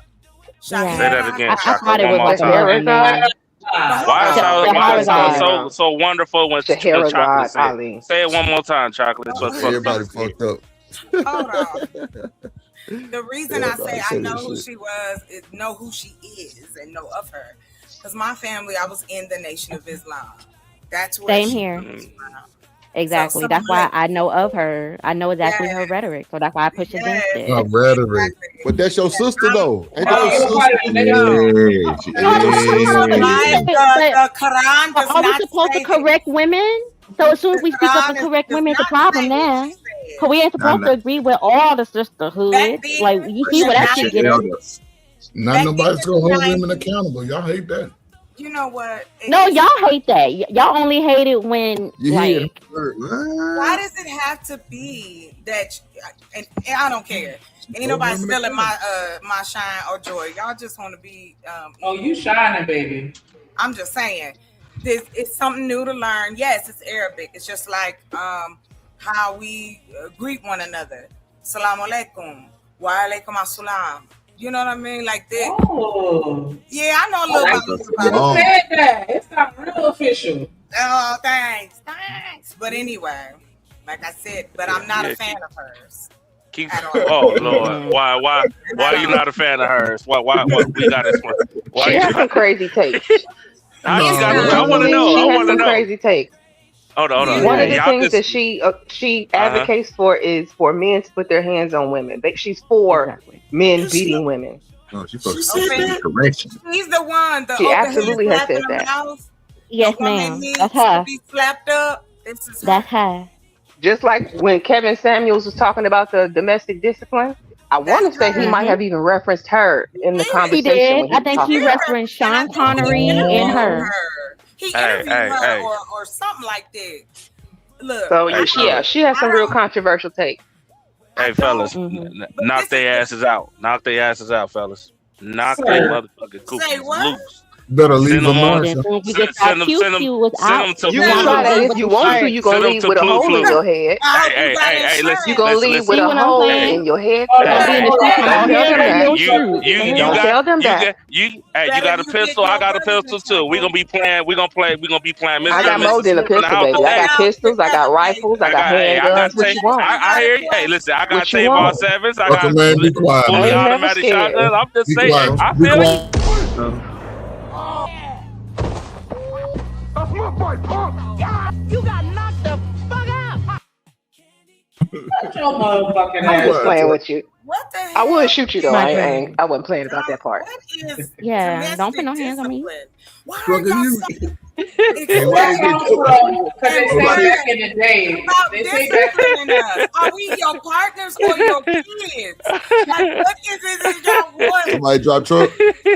Say that again, I Chaka. thought it One more was time. like Why is it so wonderful when Shahrazad Chocolate Ali. say it one more time, Chocolate. Everybody fucked up. Hold on. The reason I say I know who she was is know who she is and know of her. Because my family, I was in the Nation of Islam. That's where Same she here. comes from. Exactly. That's why I know of her. I know exactly her rhetoric. So that's why I push against it. Rhetoric. But that's your sister, though. Ain't that your sister? The Quran does Are we not supposed to say correct women? So as soon as we speak up and correct women, it's a problem now. Because we ain't supposed to agree with all the sisterhood. Like, you see what that shit is? Not nobody's gonna hold women accountable. Y'all hate that. You know what? No, y'all hate that. Y'all only hate it when, like... Why does it have to be that? And I don't care. Ain't nobody stealing my shine or joy. Y'all just want to be. Oh, you shining, baby. I'm just saying, this it's something new to learn. Yes, it's Arabic. It's just like how we greet one another. Assalamu alaikum. Wa alaikum assalam. You know what I mean? Like that. Oh. Yeah, I know a little about it. You said that. It's not real official. Oh, thanks. But anyway, like I said, but I'm not a fan of hers. Oh Lord, why are you not a fan of hers? Why we got this one? She has some crazy takes. I want to know. She has some crazy takes. Hold on. One of the things that she advocates for is for men to put their hands on women. She's for men beating women. No, she's supposed to say correction. She's the one. She absolutely has said that. Yes, ma'am. That's her. Be slapped up. That's her. Just like when Kevin Samuels was talking about the domestic discipline, I want to say he might have even referenced her in the conversation. He did. When I think he referenced Sean Connery and her. He interviewed her or something like that. Look. So she has some real controversial takes. Hey fellas, knock their asses out. Knock their asses out, fellas. Knock their motherfucking cookies loose. Better leave them on. Send them to You can try that if you want to. You gonna leave with a hole in your head. Hey, listen. You gonna leave with a hole in your head. Tell them that. You got a pistol. I got a pistol too. We gonna be playing. We gonna be playing. I got more than a pistol, baby. I got pistols. I got rifles. I got handguns. What you want? I hear you. Hey, listen. I got Tavon 7s. I got fully automatic shotguns. I'm just saying. I feel you. That's my boy, punk! You got knocked the fuck out! your motherfucking I'm just ass. playing with you. What the hell? I would shoot you though. My I wasn't playing about that part. What is Yeah, don't put no hands on me. Why are Brother, y'all you. so Hey, why That you get comes from because they say Nobody- back in the day. about They say back. disciplining us? Are we your partners or your kids? Like, what is it that y'all want? Somebody drop truck.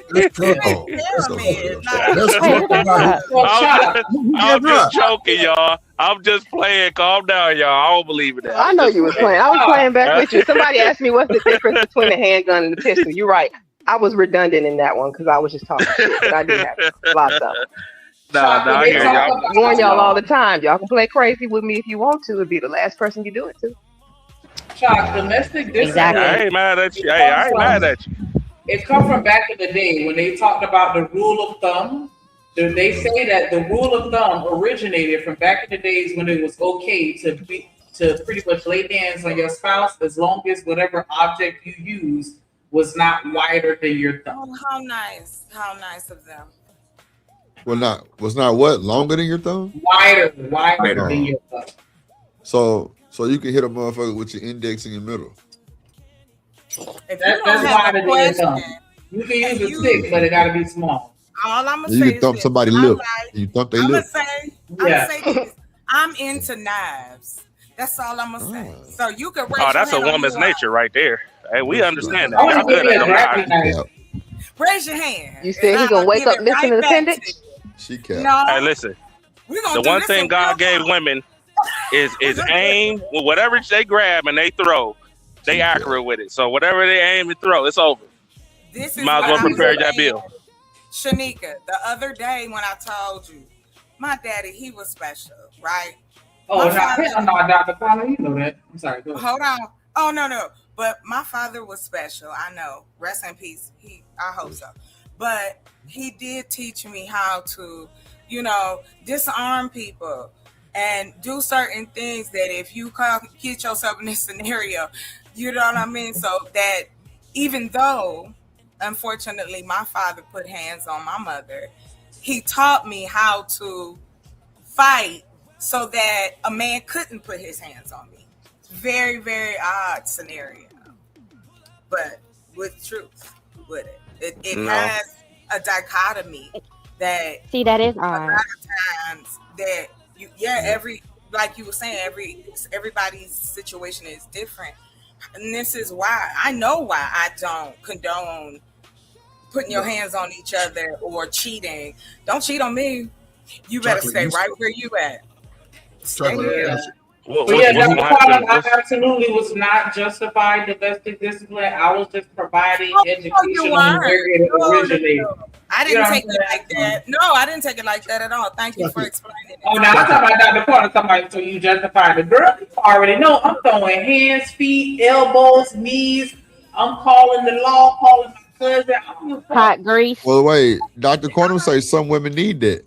That's Trump. Oh, Pyramid. That's Hey, Trump. who got shot? I'm just joking, y'all. I'm just playing. Calm down, y'all. I don't believe in that. I know you was playing. I was playing back with you. Somebody asked me what's the difference between a handgun and a pistol. You're right. I was redundant in that one because I was just talking shit, but I do have lots of them. Nah, I hear y'all. I warn y'all all the time. Y'all can play crazy with me if you want to. It'd be the last person you do it to. Chuck, domestic discipline. Exactly. I ain't mad at you. Hey, I ain't mad at you. It come from back in the day when they talked about the rule of thumb. They say that the rule of thumb originated from back in the days when it was okay to pretty much lay hands on your spouse as long as whatever object you use was not wider than your thumb. Oh, how nice. How nice of them. Was not what? Longer than your thumb? Wider than your thumb. So you can hit a motherfucker with your index and your middle. If That's wider than your thumb. You can use a stick, but it gotta be small. All I'm gonna You say can thump somebody's lip. You thump their I'm lip. gonna say this. I'm into knives. That's all I'm gonna say. So you can raise Oh, that's a your hand woman's on who nature right there. Hey, we understand that. I wanna Y'all good give you at a them graphic knives. knife. Raise your hand. You said he gonna wake up missing an appendix? She kept. No. Hey, listen. We're gonna The do one this thing in God real gave time. women is aim with whatever they grab and they throw. They accurate with it. So whatever they aim and throw, it's over. This You is might as what well I'm prepare that saying. bill. Shanika, the other day when I told you, my daddy, he was special, right? Oh, My no, father- I'm not Dr. Connor. You know that. I'm sorry. Go ahead. Hold on. Oh, no. But my father was special. I know. Rest in peace. I hope so. But he did teach me how to, disarm people and do certain things that if you get yourself in this scenario, you know what I mean? So that even though, unfortunately, my father put hands on my mother, he taught me how to fight so that a man couldn't put his hands on me. Very, very odd scenario, but with truth with it. It No. has a dichotomy that See, that is a lot odd. of times that like you were saying, everybody's situation is different. And this is why I know why I don't condone putting your hands on each other or cheating. Don't cheat on me. You better Chocolate, stay you right where you at. Stay Chocolate, there. answer. What, But what, yeah, what's Dr. gonna happen? Connor, I absolutely was not justifying domestic discipline. I was just providing education on where it originated. I didn't take it like that. No, I didn't take it like that at all. Thank you for explaining it. Oh, now I'm talking about Dr. Connor. Somebody, so you justify the girl. You already know I'm throwing hands, feet, elbows, knees. I'm calling the law, calling my cousin. I'm Hot grease. Well, wait. Dr. Quantum says some women need that.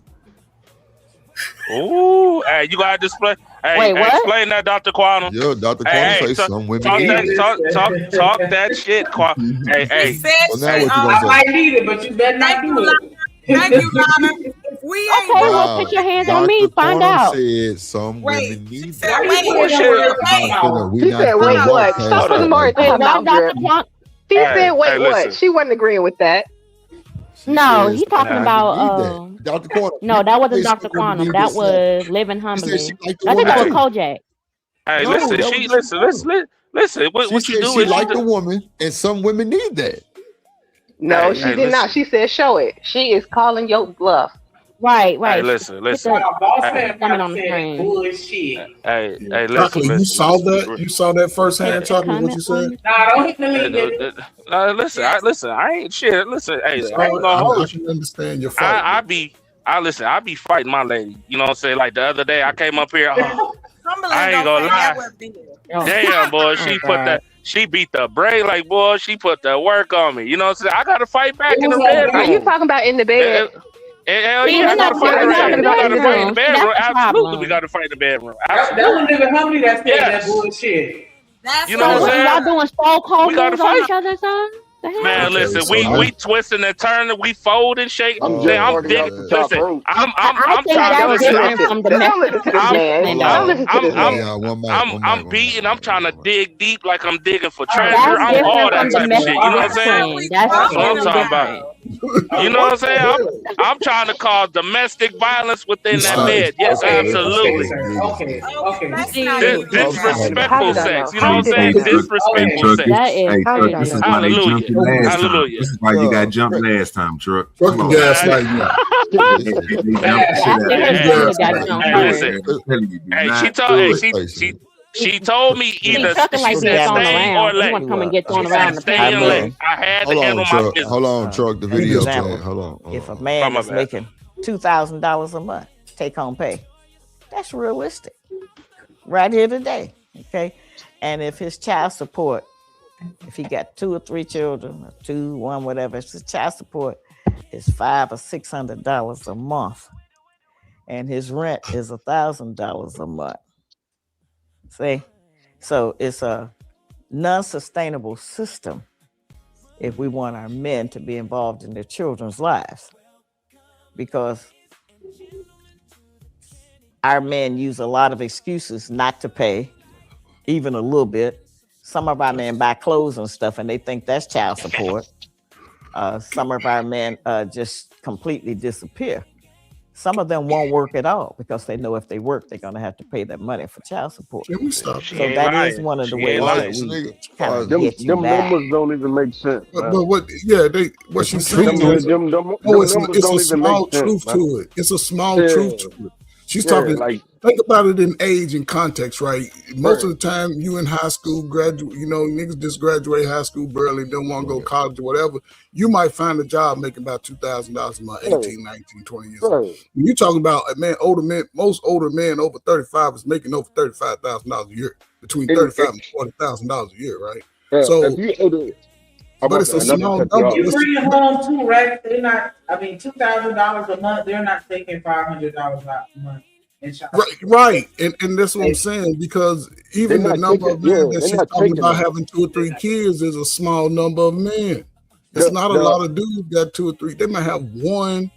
Ooh, hey, you gotta display. Hey, Wait, what? explain that, Dr. Quantum. Yeah, Dr. Quantum Hey, says some women talk need that, that. talk that shit, Quantum. Hey, He said, Well, now what you I gonna say? might need it, but you better not do it. Thank you, Donna. If we ain't Okay, well, put your hands on me. Dr. Find Quantum out. said some women need said, that. wait, Why you putting wait, that word in my mouth? She said, wait, what? Stop putting more in Wait, her why mouth, Dr. Drip. Quant? She Hey, said, wait, hey, what? listen. She wasn't agreeing with that. No, says he talking some about. women need that. Dr. Quantum. No, that wasn't She said Dr. some women Quantum. need That that. was Living She Humbly. said she liked the I think that was woman. Kojak. Hey, No, listen, that she was listen, Dr. Quantum. listen. What She you said do she is you liked the do. woman, and some women need that. No, Hey, she hey, did not. listen. She said, show it. She is calling your bluff. Right, Hey, right. listen. Put the Now, boss Hey, man coming probably on the said screen. bullshit. hey, Chocolate, you saw that? You saw that firsthand, Put the Chocolate, what comment you on said? the Nah, don't hit the link, nigga. Listen. I ain't shit. Listen, hey, You I saw ain't it? gonna I hold you. can understand your fight. I be fighting my lady. You know what I'm saying? Like the other day, I came up here. Oh, I ain't gonna lie. Damn, boy, she beat the brain like, boy, she put the work on me. You know what I'm saying? I gotta fight back in the Are you bedroom. talking about in the bed? Hell See, yeah, we're I gotta not fight talking her about ass. in We the gotta fight in the bedroom. See, bedroom. that's the Absolutely, we problem. gotta fight in the bedroom. That Absolutely. was Living Humbly that said that Yes. bullshit. That's You So know what what? I'm Y'all saying? doing skull We gotta poses on fight. each other, son? Man, listen, we twisting and turning, we fold and shake. I'm I'm digging. Listen, I'm trying to listen. Don't listen to this man. Don't listen to this man. I'm beating. I'm trying to dig deep like I'm digging for treasure. I'm all that type of shit. You know what I'm saying? That's what I'm talking about. You know what I'm saying? I'm trying to cause domestic violence within that bed. Yes, absolutely. Okay. Disrespectful sex. You know what I'm saying? Disrespectful sex. This is why they jumped you last time. This is why you got jumped last time, Truck. Come on. She told me either she said stay or let. Stay and let. I had to handle my business. Hold on, Truck. The video playing. Hold on. If a man is making $2,000 a month take home pay, that's realistic. Right here today. Okay. And if his child support, if he got 2 or 3 children, or 2, 1, whatever, if his child support is $500 or $600 a month, and his rent is $1,000 a month. See, so it's a non-sustainable system if we want our men to be involved in their children's lives, because our men use a lot of excuses not to pay, even a little bit. Some of our men buy clothes and stuff, and they think that's child support. Some of our men just completely disappear. Some of them won't work at all because they know if they work, they're going to have to pay that money for child support. Can we stop? So that is one of the ways that we kind of get you them back. numbers don't even make sense. But what? Yeah, what she's saying is, it's a small truth to it. It's a small truth to it. She's talking. Think about it in age and context, right? Most of the time, you in high school, niggas just graduate high school barely, don't want to go to college or whatever. You might find a job making about $2,000 a month, 18, 19, 20 years old. When you're talking about most older men over 35 is making over $35,000 a year, between $35,000 and $40,000 a year, right? So, but it's a small number. You bring it home too, right? They're not. I mean, $2,000 a month. They're not taking $500 out a month. Right, and that's what I'm saying, because even the number of men that she's talking about having 2 or 3 kids is a small number of men. It's not a lot of dudes got 2 or 3. They might have 1,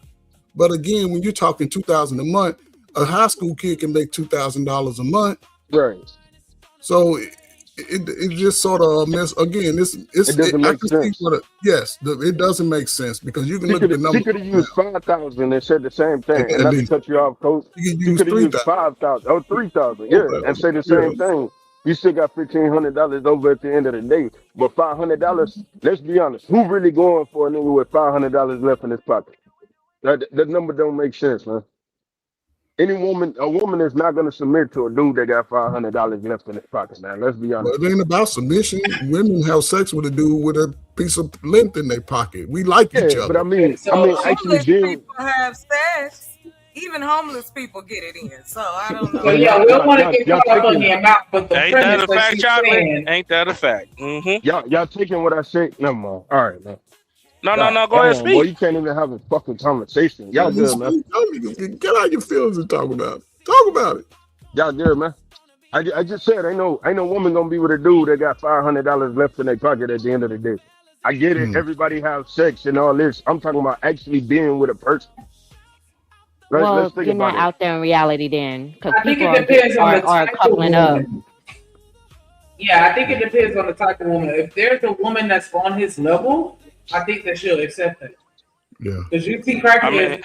but again, when you're talking $2,000 a month, a high school kid can make $2,000 a month. Right. So it just sort of again. It doesn't make sense. It doesn't make sense because you can look at the number. She could have used 5,000 and said the same thing. And not to cut you off, Coach. She could have used 5,000 or 3,000, and say the same thing. You still got $1,500 over at the end of the day. But $500, let's be honest, who really going for a nigga with $500 left in his pocket? That number don't make sense, man. A woman is not going to submit to a dude that got $500 left in his pocket, man. Let's be honest. Well, it ain't about submission. Women have sex with a dude with a piece of lint in their pocket. We like each other. But I mean, actually, people have sex. Even homeless people get it in. So I don't know. So we don't want to get caught up on the amount, but the ain't that a fact, chocolate? Ain't that a fact? Mm-hmm. Y'all taking what I say? Never mind. All right, man. No, go ahead, speak. Boy, you can't even have a fucking conversation. Y'all good, man. Get out your feelings and talk about it. Talk about it. Y'all good, man. I just said ain't no woman gonna be with a dude that got $500 left in their pocket at the end of the day. I get it. Everybody have sex and all this. I'm talking about actually being with a person. Well, you're not out there in reality then, because people are coupling up. Yeah, I think it depends on the type of woman. If there's a woman that's on his level, I think that she'll accept it. Yeah. Because you see crackheads,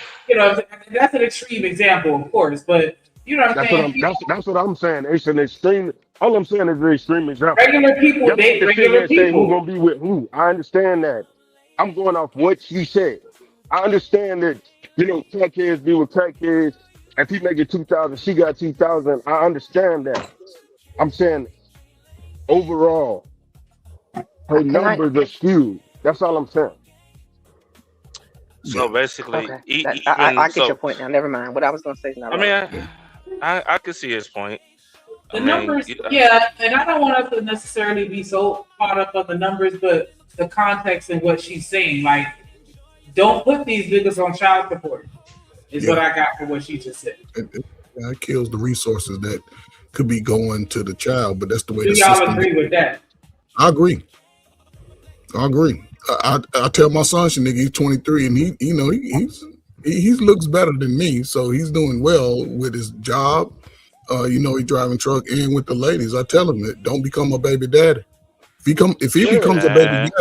that's an extreme example, of course, but you know what I'm saying? That's what I'm saying. It's an extreme. All I'm saying is an extreme example. Regular people date regular people. Who's gonna be with who? I understand that. I'm going off what she said. I understand that, crackheads be with crackheads. If he making 2,000, she got 2,000. I understand that. I'm saying overall, her numbers are skewed. That's all I'm saying. So basically, I get your point now. Never mind. What I was going to say is not right. I can see his point. The numbers, and I don't want us to necessarily be so caught up on the numbers, but the context and what she's saying. Like, don't put these niggas on child support, is what I got for what she just said. It kills the resources that could be going to the child, but that's the way Do the y'all system agree with that? I agree. I tell my son, nigga, he's 23, and he looks better than me, so he's doing well with his job. He's driving truck and with the ladies. I tell him that don't become a baby daddy. If he becomes a baby daddy,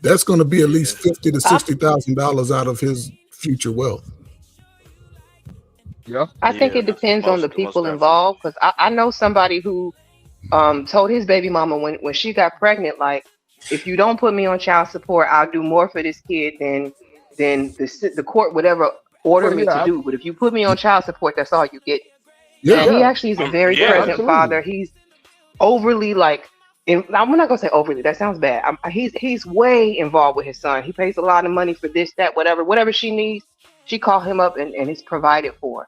that's going to be at least $50,000 to $60,000 out of his future wealth. Yeah, I think it depends on the people involved, because I know somebody who told his baby mama when she got pregnant, like, if you don't put me on child support, I'll do more for this kid than the court would ever order me to do. But if you put me on child support, that's all you get. Yeah. And he actually is a very present father. He's overly I'm not gonna say overly. That sounds bad. He's way involved with his son. He pays a lot of money for this, that, whatever she needs. She called him up and it's provided for.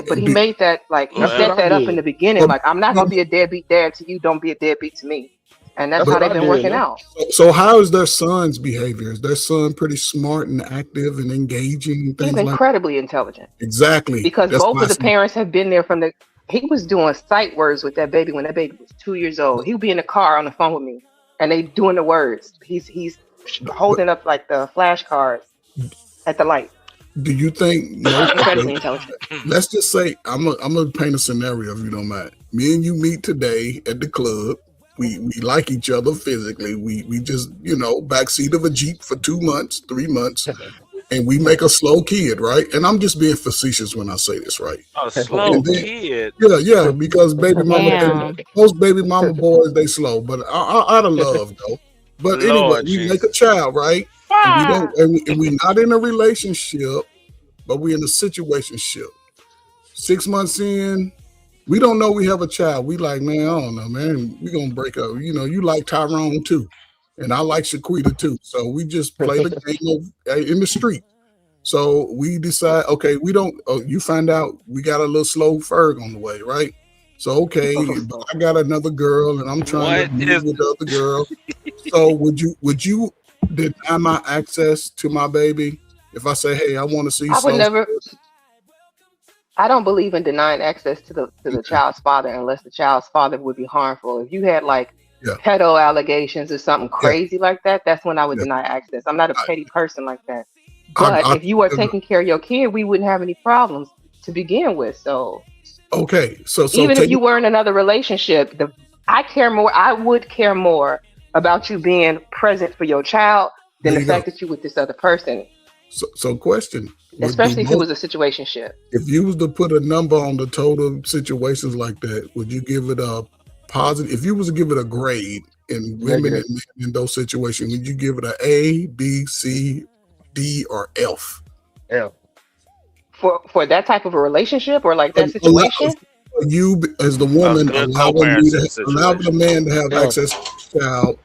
But he made that he set that up in the beginning. Like, I'm not gonna be a deadbeat dad to you. Don't be a deadbeat to me. And that's how they've been working out. So how is their son's behavior? Is their son pretty smart and active and engaging? He's incredibly intelligent. Exactly. Because both of the parents have been there from he was doing sight words with that baby when that baby was 2 years old. He would be in the car on the phone with me and they doing the words. He's holding up like the flashcards at the light. Do you think incredibly intelligent? Let's just say I'm gonna paint a scenario if you don't mind. Me and you meet today at the club. We like each other physically. We just, backseat of a Jeep for 2 months, 3 months, and we make a slow kid, right? And I'm just being facetious when I say this, right? A slow kid. Yeah, because most baby mama boys, they slow, but out of love though. But anyway, we make a child, right? And we not in a relationship, but we in a situationship. 6 months in, we don't know we have a child. We like, man, I don't know, man. We gonna break up. You like Tyrone too, and I like Shaquita too. So we just play the game in the street. So we decide, okay, we don't. You find out we got a little slow Ferg on the way, right? So okay, but I got another girl, and I'm trying to move with the other girl. So would you deny my access to my baby if I say, hey, I want to see? I would never. I don't believe in denying access to the child's father unless the child's father would be harmful. If you had pedo allegations or something crazy like that, that's when I would deny access. I'm not a petty person like that. But if you are taking care of your kid, we wouldn't have any problems to begin with. So okay, so even if you were in another relationship, I would care more about you being present for your child than the fact that you're with this other person. So question. Especially if it was a situationship. If you was to put a number on the total situations like that, would you give it a positive? If you was to give it a grade in women and men in those situations, would you give it a A, B, C, D, or F? F. For that type of a relationship or that situation? You as the woman allowing the man to have access to the child,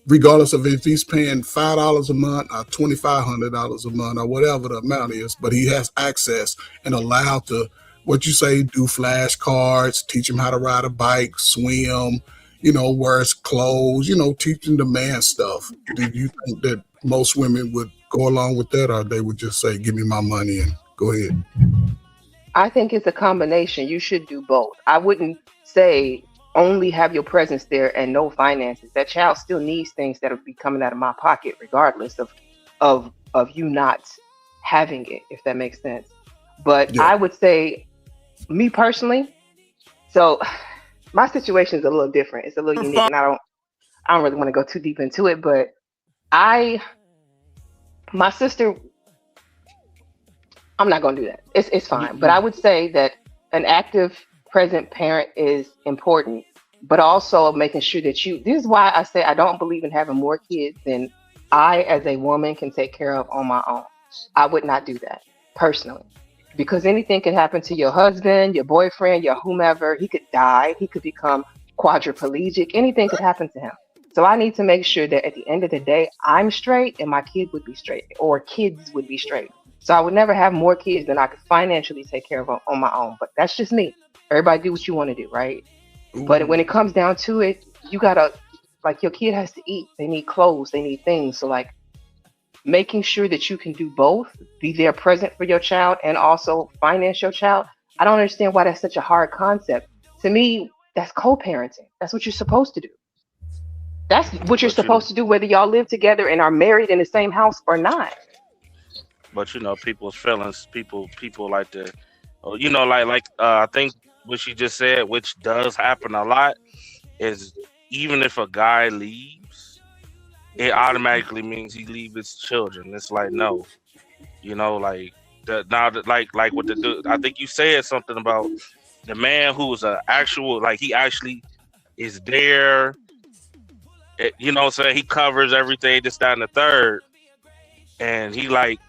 regardless of if he's paying $5 a month or $2,500 a month or whatever the amount is, but he has access and allowed to, what you say, do flashcards, teach him how to ride a bike, swim, wear his clothes, teach him the man stuff. Do you think that most women would go along with that, or they would just say, give me my money and go ahead? I think it's a combination. You should do both. I wouldn't say only have your presence there and no finances. That child still needs things that will be coming out of my pocket, regardless of you not having it, if that makes sense. But I would say, me personally, so my situation is a little different. It's a little unique, and I don't really want to go too deep into it. But my sister, I'm not going to do that. It's fine. But I would say that an active, present parent is important, but also making sure that this is why I say I don't believe in having more kids than I as a woman can take care of on my own. I would not do that personally, because anything can happen to your husband, your boyfriend, your whomever. He could die. He could become quadriplegic. Anything could happen to him. So I need to make sure that at the end of the day, I'm straight and my kid would be straight, or kids would be straight. So I would never have more kids than I could financially take care of on my own. But that's just me. Everybody do what you want to do, right? Ooh. But when it comes down to it, you gotta, your kid has to eat. They need clothes. They need things. So making sure that you can do both, be there present for your child and also finance your child. I don't understand why that's such a hard concept. To me, that's co-parenting. That's what you're supposed to do. That's what you're supposed to do, whether y'all live together and are married in the same house or not. But people's feelings, people like to, I think what she just said, which does happen a lot, is even if a guy leaves, it automatically means he leaves his children. It's like no, like like with the dude. I think you said something about the man who's an actual, like he actually is there. You know what I'm saying? He covers everything, this, that, and the third. And he like,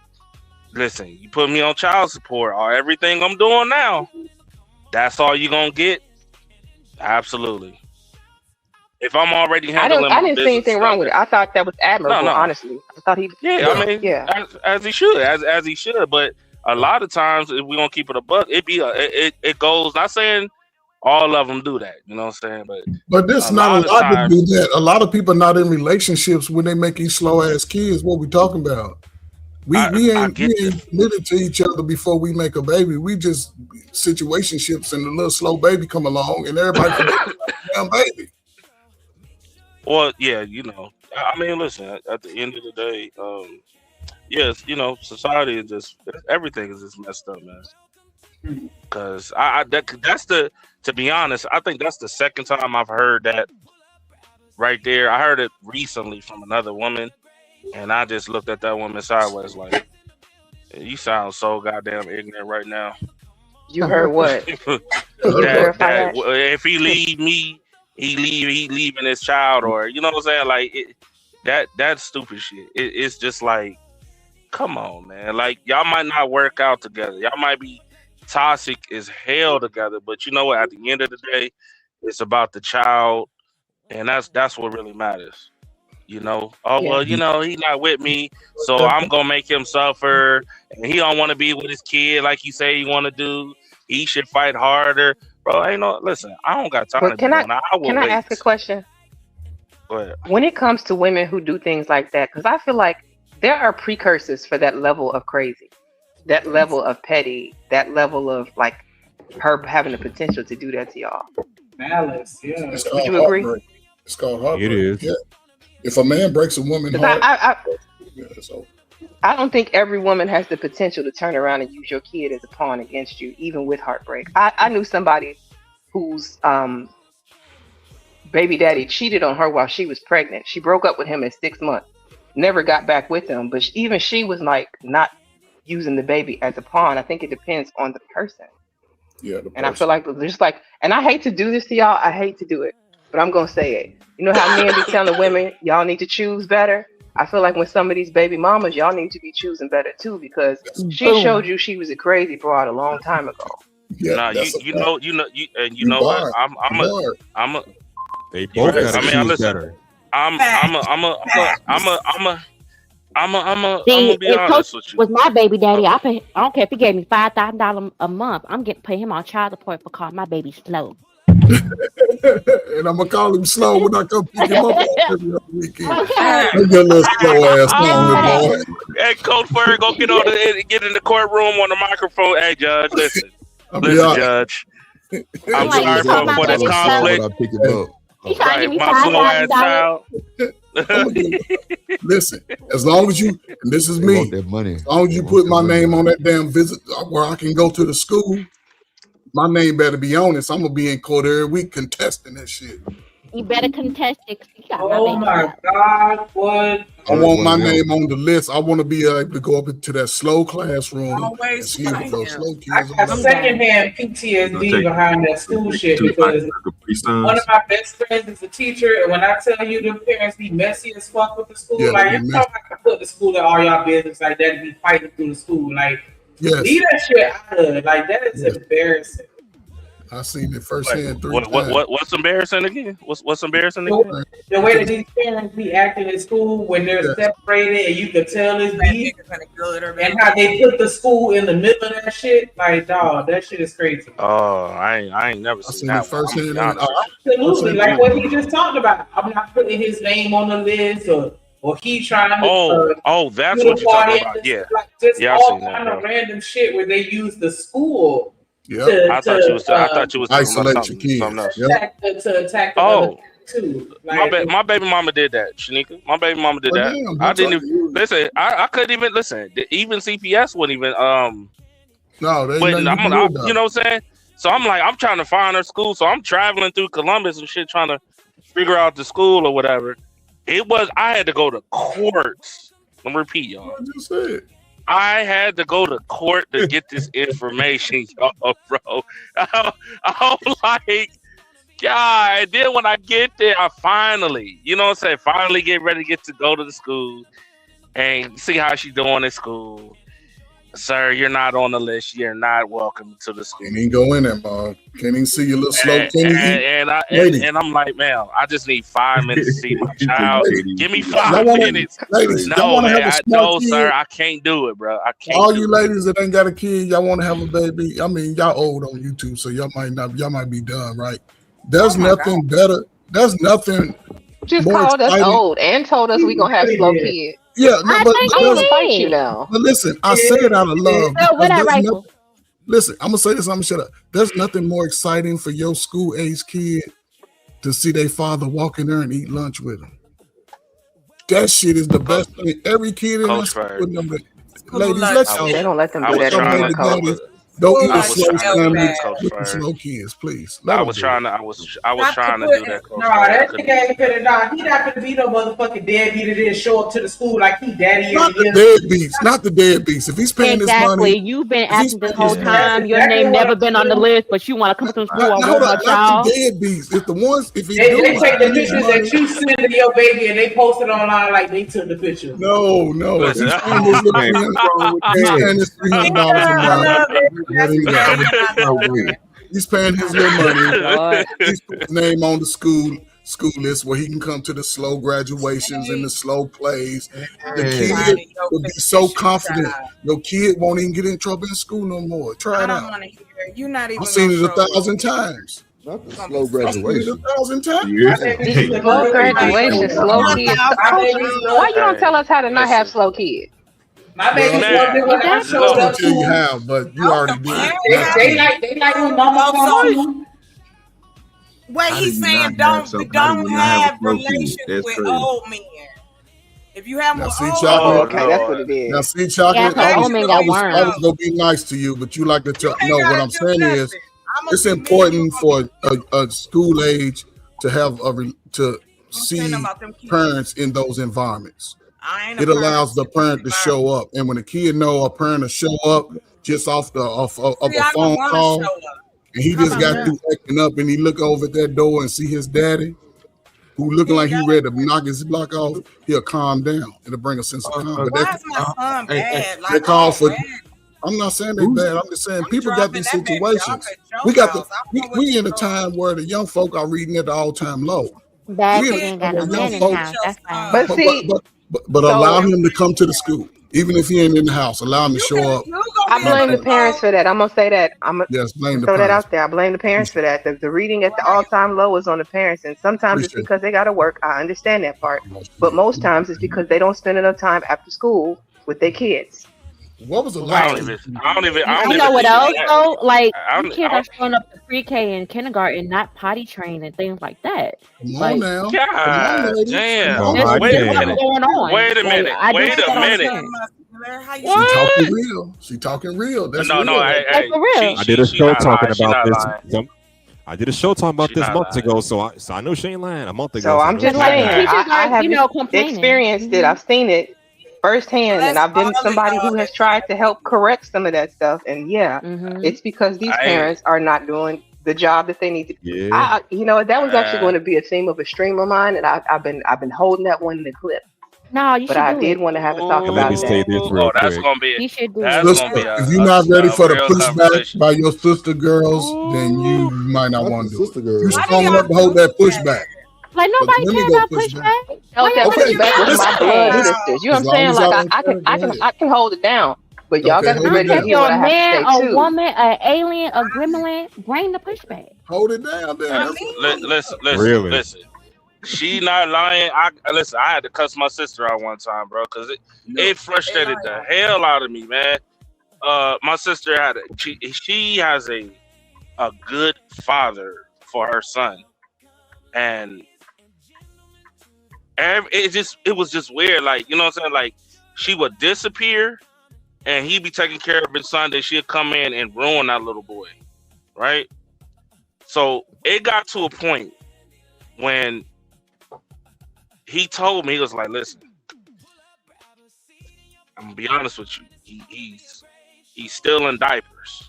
listen, you put me on child support or everything I'm doing now, that's all you're going to get? Absolutely. If I'm already handling I didn't see anything wrong with it. I thought that was admirable, honestly. I thought he... Yeah, as he should, as he should. But a lot of times, if we're going to keep it a buck, it goes, not saying all of them do that, you know what I'm saying? But this not a lot to do that. A lot of people not in relationships when they make these slow ass kids. What we talking about? We ain't committed to each other before we make a baby. We just situationships and a little slow baby come along and everybody forget about the damn baby. Well, yeah, I mean, listen. At the end of the day, yes, society is just everything is just messed up, man. Because to be honest, I think that's the second time I've heard that right there. I heard it recently from another woman, and I just looked at that woman sideways like, you sound so goddamn ignorant right now. You heard what? that if he leave me, he leaving his child, or you know what I'm saying? Like that's stupid shit. It's just like, come on, man. Like y'all might not work out together. Y'all might be toxic as hell together, but you know what? At the end of the day, it's about the child, and that's what really matters. Well, he's not with me, so I'm gonna make him suffer, and he don't want to be with his kid like you say he want to do. He should fight harder, bro. Listen, I don't got time to be doing that. Can I ask a question? Go ahead. When it comes to women who do things like that, because I feel like there are precursors for that level of crazy. That level of petty, that level of like her having the potential to do that to y'all. Malice, yeah. Would you agree? It's called heartbreak. It is. Yeah. If a man breaks a woman's heart, I don't think every woman has the potential to turn around and use your kid as a pawn against you, even with heartbreak. I knew somebody whose baby daddy cheated on her while she was pregnant. She broke up with him at 6 months, never got back with him, but even she was like not using the baby as a pawn. I think it depends on the person. Yeah. And I feel like just like, and I hate to do this to y'all. I hate to do it, but I'm gonna say it. You know how men be telling women y'all need to choose better? I feel like when some of these baby mamas, y'all need to be choosing better too, because she showed you she was a crazy broad a long time ago. Yeah, you know what? I'm a. They both gotta choose better. I'm gonna be if honest Coach with you. was my baby daddy, I don't care if he gave me $5,000 a month. I'm getting pay him on child support for calling my baby slow. And I'm gonna call him slow when I come pick him up every other weekend. Get a little slow ass on boy. Hey, Coach Furry, go get in the courtroom on the microphone. Hey, Judge, listen, Judge. I'm sorry for this conflict. I'll pick him up. He trying to give me My slow ass child. Listen, as long as you, and this is me, that money. as long as you put my name on that damn visit where I can go to the school, my name better be on it. So I'm gonna be in court every week contesting that shit. You better contest it. Oh my God, what? I want my name on the list. I want to be able to go up into that slow classroom and see what those slow kids I got secondhand PTSD behind that school shit because one of my best friends is a teacher, and when I tell you the parents be messy as fuck with the school, Yeah, like they every be time I can put the school in all y'all business like that, be fighting through the school, like Yes. leave that shit out of it. Like that is embarrassing. I seen it firsthand 3 times. What's embarrassing again? What's embarrassing again? The way that these parents be acting in school when they're separated and you can tell it's beef, and how they put the school in the middle of that shit, like dog, that shit is crazy. Oh, I ain't never seen that firsthand. Absolutely, like what he just talked about. I'm not putting his name on the list, or he trying to. That's what you're talking about. Yeah, like just yeah, all I've seen that, kind of bro. random shit where they use the school. I thought you was talking isolate about your kids. something else. To attack the Oh, too. My baby mama did that, Shanika. My baby mama did that. Damn, I didn't even listen. I couldn't even listen. Even CPS wouldn't even No, they wouldn't. nothing you can do about You know what I'm saying? So I'm like, I'm trying to find her school. So I'm traveling through Columbus and shit, trying to figure out the school or whatever. I had to go to court. I'm repeat, y'all. I just said. I had to go to court to get this information, y'all, bro. I'm like, God. And then when I get there, I finally, you know what I'm saying, finally get ready to go to the school and see how she doing at school. Sir, you're not on the list. You're not welcome to the school. Can't even go in there, Mom. Can't even see your little slow. And I'm like, man, I just need 5 minutes to see my child. Give me 5 minutes. Ladies, No, man, sir, I can't do it, bro. I can't. All you ladies that ain't got a kid, y'all want to have a baby. I mean, y'all old on YouTube, so y'all might be done, right? There's nothing better. There's nothing. Just more called us exciting. old and told us we gonna have slow kids. Yeah, no, but I'm gonna fight you now. But listen, I say it out of love. So what I rifle? Listen, I'm gonna say this. I'm gonna shut up. There's nothing more exciting for your school age kid to see their father walk in there and eat lunch with them. That shit is the best thing. Every kid in that school with them. Ladies, let's They don't let them do that anymore. Don't eat a slow sandwich with the slow kids, please. I was trying to do that. No, that nigga ain't finna die. He not finna be no motherfucking deadbeat that didn't show up to the school like he daddy. Not the deadbeats, not the deadbeats. If he's paying his money, you've been asking this whole time. Your name never been on the list, but you want to come to school and work my child. Not the deadbeats. If the ones, if they take the pictures that you send to your baby and they post it online like they took the picture. No. He's paying his $300 a month. He's paying his little money. He's put his name on the school list where he can come to the slow graduations and the slow plays. The kid will be so confident. Your kid won't even get in trouble in school no more. Try it out. You're not even. I've seen it 1,000 times. Not the slow graduation. 1,000 times. Slow graduation, slow kids. Why you don't tell us how to not have slow kids? My baby's wondering when I showed up to you how, but you already did. They like when mama comes home. What he's saying, don't have relations with old men. If you have more chocolate, okay, that's what it is. Now see, chocolate. I was gonna be nice to you, but you like to no. What I'm saying is, it's important for a school age to have to see parents in those environments. It allows the parent to show up, and when a kid know a parent to show up just off a phone call, and he just got through acting up, and he look over at that door and see his daddy, who looking like he ready to knock his block off, he'll calm down. It'll bring a sense of calm. But why is my son bad? They call for. I'm not saying they bad. I'm just saying people got these situations. We in a time where the young folk are reading at the all-time low. But allow him to come to the school, even if he ain't in the house. Allow him to show up. I blame the parents for that. I'm gonna say that. Yes, blame the throw that parents. out there. I blame the parents for that. The reading at the all-time low is on the parents, and sometimes it's because they got to work. I understand that part, but most times it's because they don't spend enough time after school with their kids. What was the I don't even. You know what else though? Like kids are showing up to pre-K and kindergarten, not potty trained and things like that. Come on now. God damn. Wait a minute. Going on. Wait a minute. Wait a minute. She talking real. That's no. That's for real. I did a show talking about this. I did a show talking about this months ago, so I know she ain't lying. A month ago. So I'm just saying, I have experienced it. I've seen it firsthand, and I've been somebody who has tried to help correct some of that stuff. And it's because these parents are not doing the job that they need to. Yeah. That was actually going to be a theme of a stream of mine, and I've been holding that one in the clip. No, you should. But I did want to have a talk about Let me say this real that's quick. gonna be. You should do if you're not ready for the pushback by your sister girls, then you might not want to do it. You're strong enough to hold that pushback. Like nobody cares about pushback. Pushback with my blood sisters. You know what I'm saying? Like I can hold it down, but y'all gotta be ready to hear what I have to say too. A woman, an alien, a gremlin, bring the pushback. Hold it down, then. Listen. She not lying. I had to cuss my sister out one time, bro, because it frustrated the hell out of me, man. My sister she has a good father for her son, and it was just weird. Like, you know what I'm saying? Like, she would disappear, and he'd be taking care of his son. Then she'd come in and ruin that little boy, right? So it got to a point when he told me, he was like, "Listen, I'm gonna be honest with you. He's still in diapers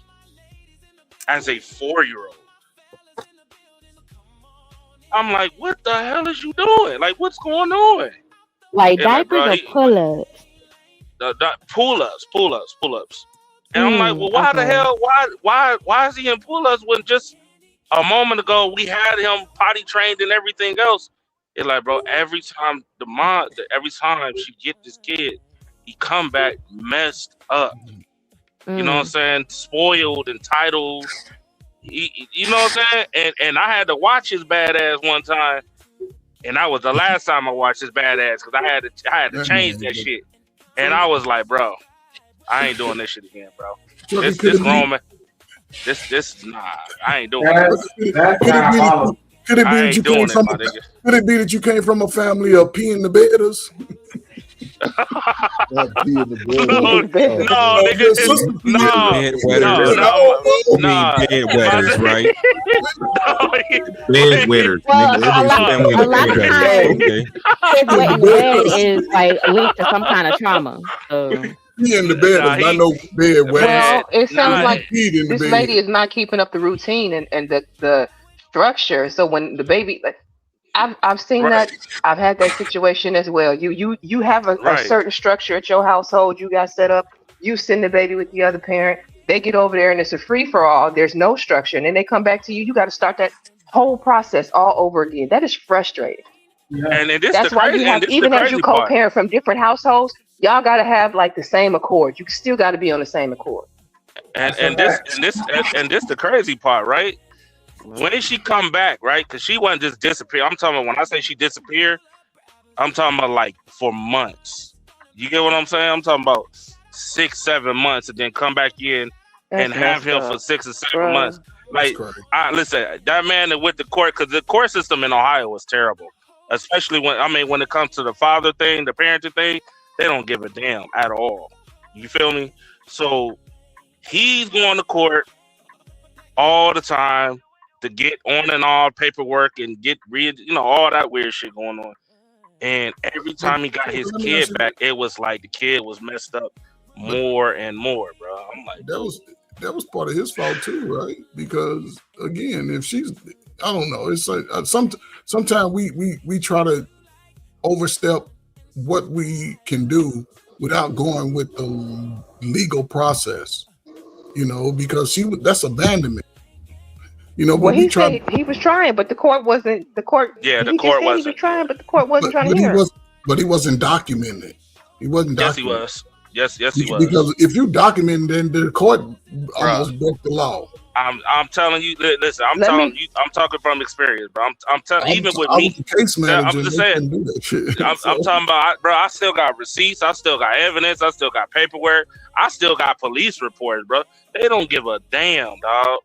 as a 4-year-old." I'm like, "What the hell is you doing? Like, what's going on?" Like And like, diapers bro, or pull-ups? Pull-ups. And I'm like, well, why the hell? Why is he in pull-ups when just a moment ago we had him potty trained and everything else? It's like, bro, every time she get this kid, he come back messed up. You know what I'm saying? Spoiled, entitled. You know what I'm saying? And I had to watch his badass one time, and that was the last time I watched his badass because I had to change that shit. And I was like, bro, I ain't doing this shit again, bro. This grown man. This nah, I ain't doing it. Could it be that you came from? Could it be that you came from a family of pee in the bedders? No, nigga, bed wetters, right? Bed wetters. A lot of times, his wet and bed is like linked to some kind of trauma. Pee in the bed is not no bed wetter. Well, it sounds like this lady is not keeping up the routine and the structure. So when the baby, I've seen that. I've had that situation as well. You have a certain structure at your household. You got set up. You send the baby with the other parent. They get over there and it's a free for all. There's no structure, and then they come back to you. You got to start that whole process all over again. That is frustrating. Yeah. And that's why you have, even as you co-parent from different households, y'all got to have like the same accord. You still got to be on the same accord. And this the crazy part, right? When she come back, right? Because she wasn't just disappear. I'm talking about, when I say she disappeared, I'm talking about like for months. You get what I'm saying? I'm talking about 6-7 months, and then come back in and have him for 6 or 7 months. Like, listen, that man that went to court, because the court system in Ohio was terrible. Especially when it comes to the father thing, the parenting thing, they don't give a damn at all. You feel me? So he's going to court all the time to get on and off paperwork and get all that weird shit going on. And every time he got his kid back, it was like the kid was messed up more and more, bro. I'm like, that was part of his fault too, right? Because again, if she's, I don't know, it's like sometimes we try to overstep what we can do without going with the legal process, because that's abandonment. Well, he said he was trying, but the court wasn't. The court. Yeah, the court wasn't. He was trying, but the court wasn't trying to hear. But he wasn't documented. He wasn't. Yes, he was. Yes, he was. Because if you document, then the court almost broke the law. I'm telling you. Listen, I'm talking from experience, bro. I'm telling you, even with me. Case manager, I'm just saying. I'm talking about, bro. I still got receipts. I still got evidence. I still got paperwork. I still got police reports, bro. They don't give a damn, dog.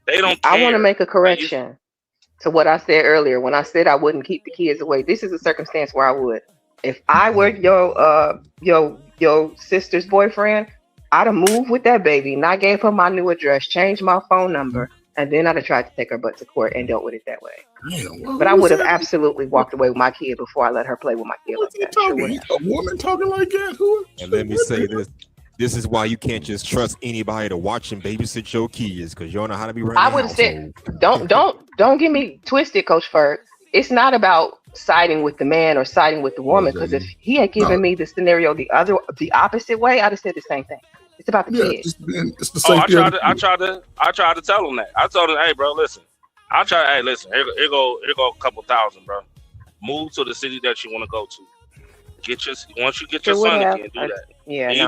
They don't care. I want to make a correction to what I said earlier. When I said I wouldn't keep the kids away, this is a circumstance where I would. If I were your sister's boyfriend, I'd have moved with that baby, and I gave her my new address, changed my phone number, and then I'd have tried to take her butt to court and dealt with it that way. But I would have absolutely walked away with my kid before I let her play with my kid like that. A woman talking like that? And let me say this. This is why you can't just trust anybody to watch and babysit your kids, because you don't know how to be running. I would have said, don't get me twisted, Coach Ferg. It's not about siding with the man or siding with the woman, because if he had given me the scenario the opposite way, I'd have said the same thing. It's about the kids. It's the same thing. I tried to tell him that. I told him, hey, bro, listen. Listen. Here go a couple thousand, bro. Move to the city that you want to go to. Once you get your son again, do that. Yeah, he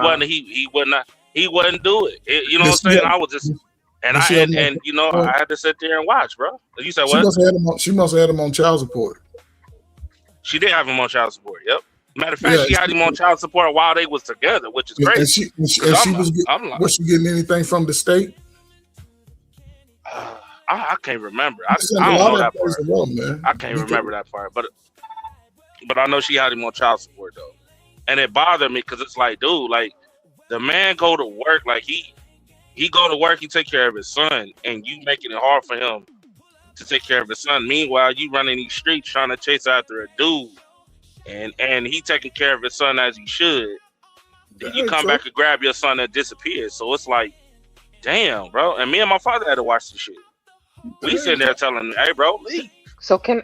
wouldn't do it. You know what I'm saying? I was just I had to sit there and watch, bro. You said what? She must have had him on child support. She did have him on child support. Yep. Matter of fact, she had him on child support while they was together, which is crazy. Was she getting anything from the state? I can't remember. I don't know that part. I can't remember that part. But I know she had him on child support though, and it bothered me because it's like, dude, like the man go to work, like he go to work, he take care of his son, and you making it hard for him to take care of his son. Meanwhile, you running these streets trying to chase after a dude, and he taking care of his son as he should. Then you come back and grab your son that disappeared. So it's like, damn, bro. And me and my father had to watch the shit. We sitting there telling him, hey, bro, leave. So can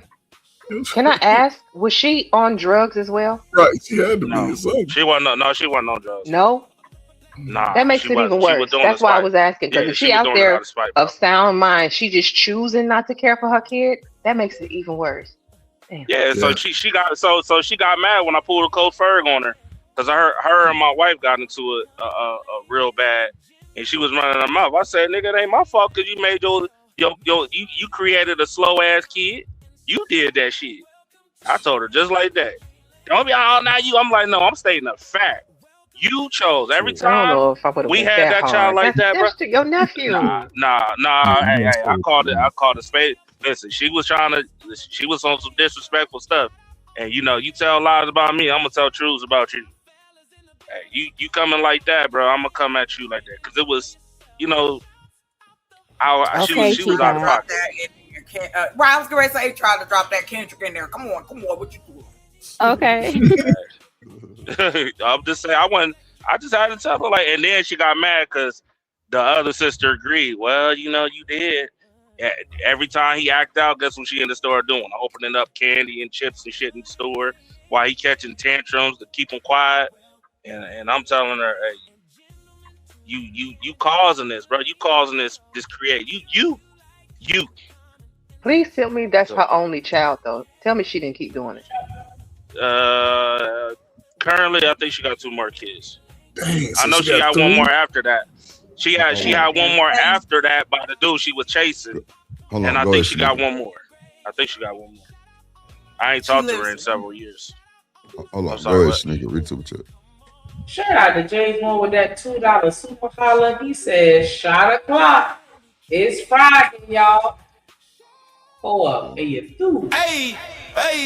I ask, was she on drugs as well? Right, she had to be. She wasn't. No, she wasn't on drugs. No. Nah, That makes it even worse. That's why I was asking, because if she out there of sound mind, she just choosing not to care for her kid, that makes it even worse. Damn. Yeah, so she got mad when I pulled a cold Ferg on her, because her and my wife got into it a real bad, and she was running her mouth. I said, nigga, it ain't my fault because you made you created a slow ass kid. You did that shit. I told her just like that. Don't be all now you. I'm like, no, I'm stating a fact. You chose every time we had that child like that, bro. Your nephew. Nah. Hey, I called it spade. Listen, she was on some disrespectful stuff, and you tell lies about me, I'm gonna tell truths about you. Hey, you coming like that, bro? I'm gonna come at you like that because it was, she was out of pocket. I was going to say, try to drop that Kendrick in there. Come on, what you doing? Okay. I'm just saying, I just had to tell her and then she got mad because the other sister agreed. Well, you did. Every time he act out, guess what she in the store doing? Opening up candy and chips and shit in the store while he catching tantrums to keep him quiet. And I'm telling her, hey, you causing this, bro. You causing this create. You. Please tell me that's her only child, though. Tell me she didn't keep doing it. Currently, I think she got 2 more kids. Dang, I know she got 1 more after that. She had 1 more after that by the dude she was chasing, and I think she got 1 more. I ain't talked to her in several years. Hold on, go ahead, Sneaker. Read to the chat. Shout out to James Moore with that $2 super holla. He says, shot o'clock. It's Friday, y'all. Pull up and you do. Hey,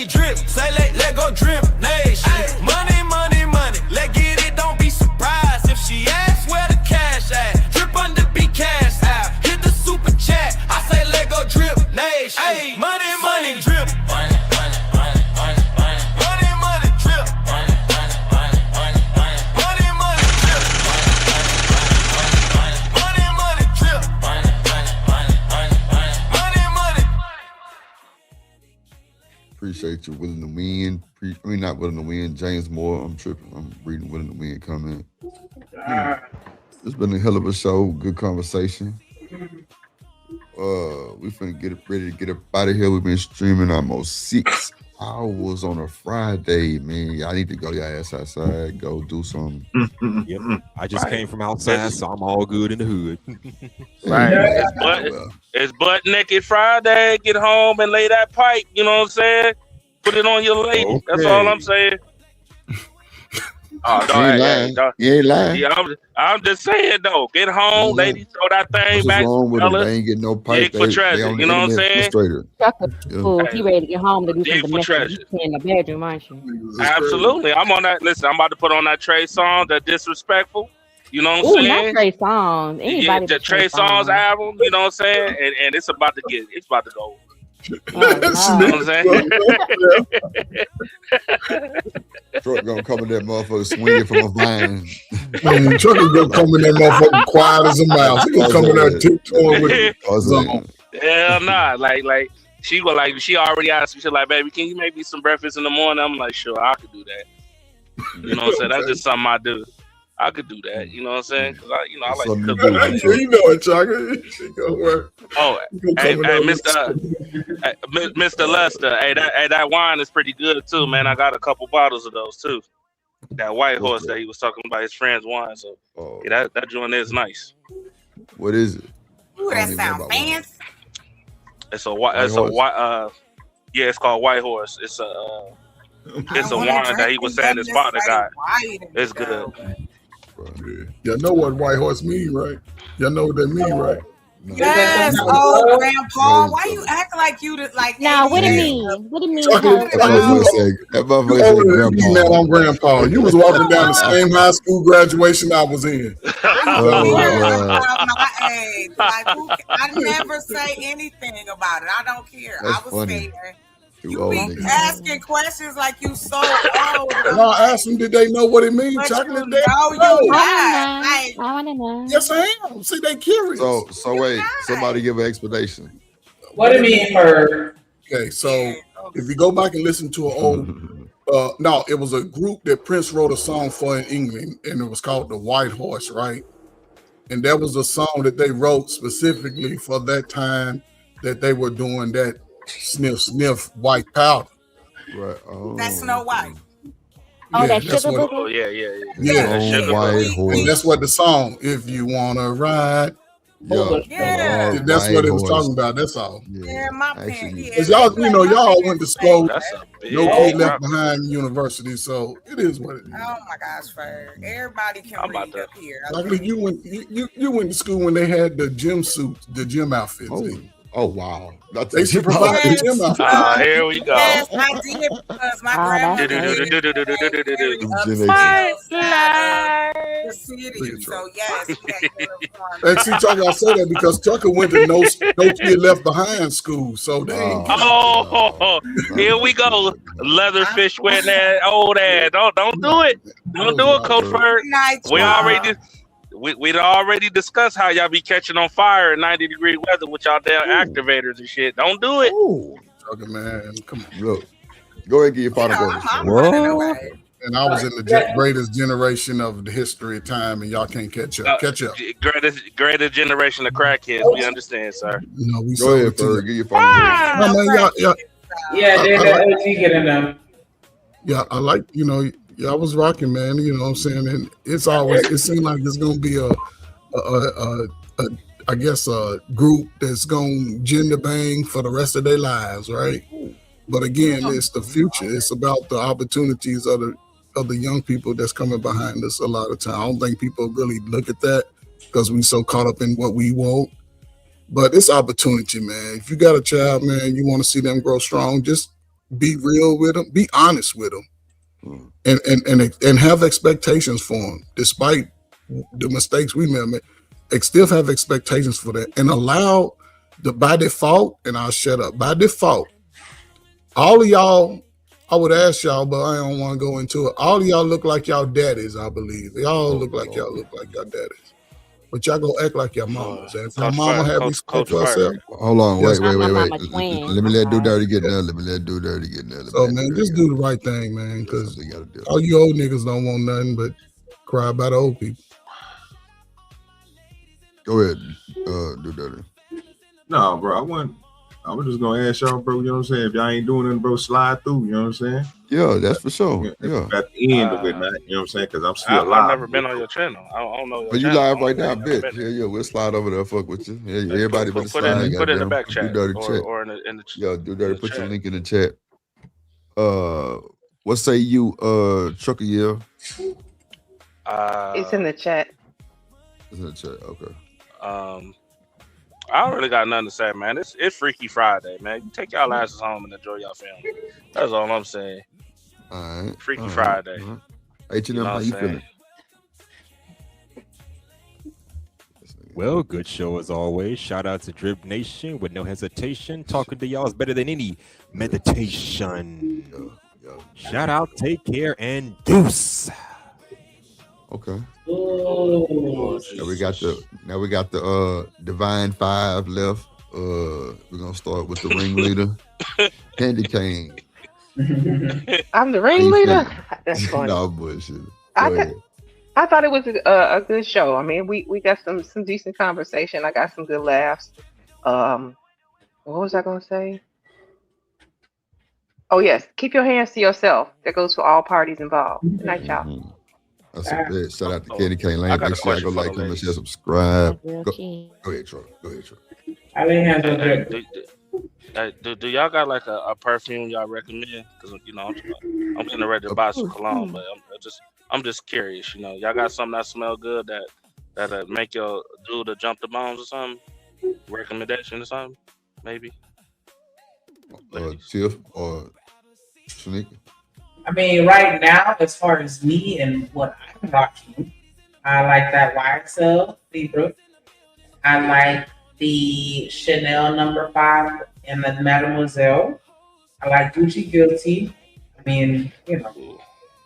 drip. Say let go drip. Nation. Money. Let get it. Don't be surprised if she asks where the cash at. Drip under be cash out. Hit the super chat. I say let go drip. Nation. Hey, money, drip. Money, drip. Appreciate you willing to win. Not willing to win. James Moore. I'm tripping. I'm reading willing to win comment. It's been a hell of a show. Good conversation. We finna get ready to get up out of here. We've been streaming almost 6 hours on a Friday, man. I need to go your ass outside, go do something. Yep. I just came from outside, so I'm all good in the hood. Right. It's butt naked Friday. Get home and lay that pipe. You know what I'm saying? Put it on your lady. Okay. That's all I'm saying. You ain't lying. Yeah, I'm just saying though. Get home, ladies. Throw that thing What's back. Wrong with they ain't getting no pipe. Dig for treasure. You know what I'm saying? He ready to get home to do some domestic in the bedroom, aren't you? Absolutely. I'm on that. Listen, I'm about to put on that Trey song, that Disrespectful. You know what I'm saying? Not Trey Songz. Anybody the Trey Songz album. You know what I'm saying? And it's about to go. Oh, wow. You know what I'm saying? Truck gonna come in that motherfucker swinging from a vine. Truck is gonna come in that motherfucker quiet as a mouse. He gonna come in there tiptoeing with it. Hell nah. Like she already asked me, she's like, baby, can you make me some breakfast in the morning? I'm like, sure, I could do that. You know what I'm saying? That's just something I do. I could do that. You know what I'm saying? Because I like to cook. You know it, Chaka. It gonna work. Oh, hey, Mr. Lester. Hey, that wine is pretty good too, man. I got a couple bottles of those too. That White Horse that he was talking about, his friend's wine. So yeah, that joint is nice. What is it? Ooh, that sounds fancy. It's called White Horse. It's a wine that he was saying his father got. It's good. Y'all know what White Horse mean, right? Y'all know what that mean, right? Yes, oh grandpa, why you act like you like? Now, what do you 88? mean? What do you mean? That motherfucker said grandpa. Mad on grandpa. You was walking down the same high school graduation I was in. About my age. Like, I never say anything about it. I don't care. That's I was funny. there. Two You old be niggas. asking questions like you so old. No, I asked them, did they know what it means? But Chocolate you day? know you No. not. I want to know. Yes, I am. See, they curious. So wait, somebody give an explanation. What do you mean, Ferg? Okay, so if you go back and listen to an old, no, it was a group that Prince wrote a song for in England, and it was called The White Horse, right? And that was a song that they wrote specifically for that time that they were doing that sniff white powder. Right. Oh, That's Snow White. Oh, that that's sugar what- booger? Stone White Horse. And that's what the song, if you wanna ride. Yeah. That's what it was White talking about. That's all. Yeah, my parents. Because y'all, you know, y'all went to school. That's a big No kid left drop. behind university, so it is what it is. Oh my gosh, Ferg. Everybody can read up here. Like you went to school when they had the gym suits, the gym outfits. Oh wow. That's They should provide the gym outfits. Here we go. Yes, I did because my grandmother the city. So yes, we had uniforms. And see, Chuck, I say that because Tucker went to no kid left behind school, so they ain't. Oh, here we go. Leatherfish wearing that old ass. Don't do it. Don't do it, Coach Ferg. We'd already discussed how y'all be catching on fire in 90-degree weather with y'all damn activators and shit. Don't do it. Tucker, man, come on. Look, go ahead and get your final words. And I was in the greatest generation of the history of time, and y'all can't catch up. Catch up. Greatest generation of crackheads. We understand, sir. You know, we Go ahead, Ferg. Get your final words. No, man, Yeah, OG getting them. Yeah, I like, you know, I was rocking, man. You know what I'm saying? And it's always, it seems like there's gonna be I guess a group that's gonna gender bang for the rest of their lives, right? But again, it's the future. It's about the opportunities of the young people that's coming behind us a lot of time. I don't think people really look at that because we so caught up in what we want. But it's opportunity, man. If you got a child, man, you want to see them grow strong, just be real with them, be honest with them. And have expectations for them, despite the mistakes we made. Still have expectations for that, and allow by default. And I'll shut up. By default, all of y'all, I would ask y'all, but I don't want to go into it. All of y'all look like y'all daddies, I believe. They all look like y'all daddies. But y'all go act like your mamas. And if my mama have respect for herself. Hold on, wait. My Let me let do dirty get there. So man, just do the right thing, man. Because all you old niggas don't want nothing but cry about the old people. Go ahead, do dirty. No, bro, I was just gonna ask y'all, bro. You know what I'm saying? If y'all ain't doing nothing, bro, slide through. You know what I'm saying? Yeah, that's for sure. Yeah. At the end of it, man. You know what I'm saying? Because I'm still I've alive. never been on your channel. I don't know. But you live right now, bitch. Yeah, we'll slide over there, fuck with you. Yeah, everybody put slide. it in the back chat Do dirty chat. or in the Yeah, do dirty. Put your link in the chat. What say you, Trucker? Yeah. It's in the chat. It's in the chat. Okay. I don't really got nothing to say, man. It's Freaky Friday, man. You take y'all asses home and enjoy your family. That's all I'm saying. All right. Freaky Friday. All right. H&M, how you feeling? Well, good show as always. Shout out to Drip Nation with no hesitation. Talking to y'all is better than any meditation. Shout out, take care, and deuce. Okay. Now we got the Divine Five left. We're gonna start with the ringleader, Candy Cane. I'm the ringleader. That's funny. No bullshit. I thought it was a good show. I mean, we got some decent conversation. I got some good laughs. What was I gonna say? Oh yes, keep your hands to yourself. That goes for all parties involved. Good night, y'all. That's a bit. Shout out to Candy Cane Lane. Make sure I go like, comment, share, subscribe. Go ahead, Troy. Do y'all got like a perfume y'all recommend? Because you know I'm getting ready to buy some cologne, but I'm just curious. You know, y'all got something that smell good that make your dude to jump the bones or something? recommendation or something, maybe. Tiff or Shanika? I mean, right now, as far as me and what I'm watching, I like that YSL Libra. I like the Chanel #5 and the Mademoiselle. I like Gucci Guilty. I mean,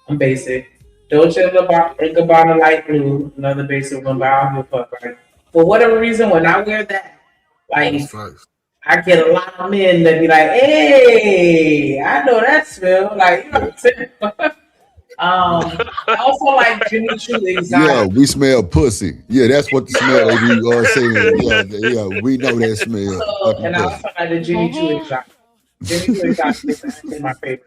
I'm basic. Dolce and Gabbana Light Blue, another basic one, but I don't give a fuck. Right? For whatever reason, when I wear that, like, I get a lot of men that be like, "Hey, I know that smell." Like, you know what I'm saying? I also like Jimmy Choo Exotic. Yeah, we smell pussy. Yeah, that's what the smell they be saying. Yeah, we know that smell. So, and I also like the Jimmy Choo Exotic. Jimmy Choo Exotic is actually my favorite.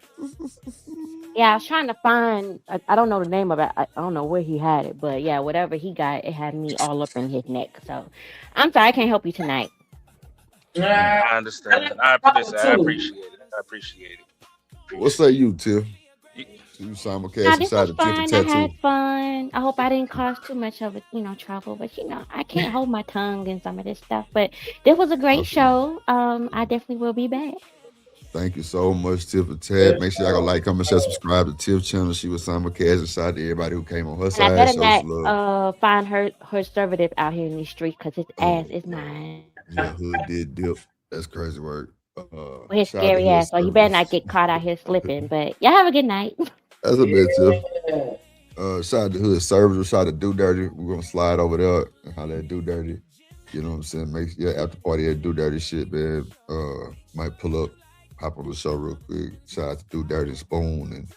Yeah, I was trying to find. I don't know the name of it. I don't know where he had it, but yeah, whatever he got, it had me all up in his neck. So, I'm sorry, I can't help you tonight. I understand. I appreciate it. What say you, Tiff? You simulcast This beside was the Tiff fun. and I tattoo. had fun. I hope I didn't cause too much of it, trouble. But I can't hold my tongue and some of this stuff. But this was a great show. I definitely will be back. Thank you so much, Tiff and Tab. Make sure y'all go like, comment, share, subscribe to Tiff's channel. She was simulcast inside to everybody who came on her And I side. better Show some love. not find her conservative out here in these streets because his ass is mine. Yeah, Hood did dip. That's crazy work. His scary ass. So you better not get caught out here slipping. But y'all have a good night. That's a bit, Tiff. Shout out to Hood Service. Shout out to Do Dirty. We're gonna slide over there and holler at Do Dirty. You know what I'm saying? Make after party at Do Dirty shit, man. Might pull up, hop on the show real quick. Shout out to Do Dirty and Spoon, and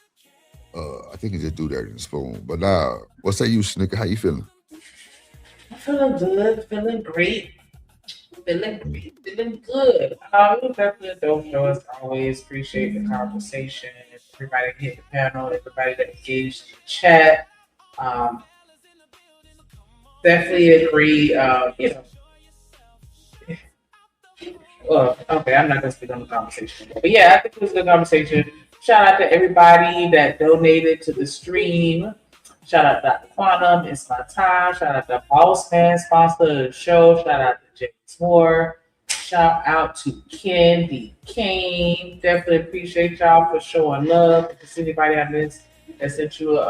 I think it's just Do Dirty and Spoon. But now, what say you, Snicker? How you feeling? I'm feeling good, feeling great, feeling good. It was definitely a dope show as always. Appreciate the conversation, everybody that hit the panel, everybody that engaged in the chat. Definitely agree. Well, okay, I'm not gonna speak on the conversation, but yeah, I think it was a good conversation. Shout out to everybody that donated to the stream. Shout out to Dr. Quantum, It's My Time. Shout out to Boss Man, sponsor of the show. Shout out to James Moore. Shout out to Candy Kane. Definitely appreciate y'all for showing love. If there's anybody I missed that sent you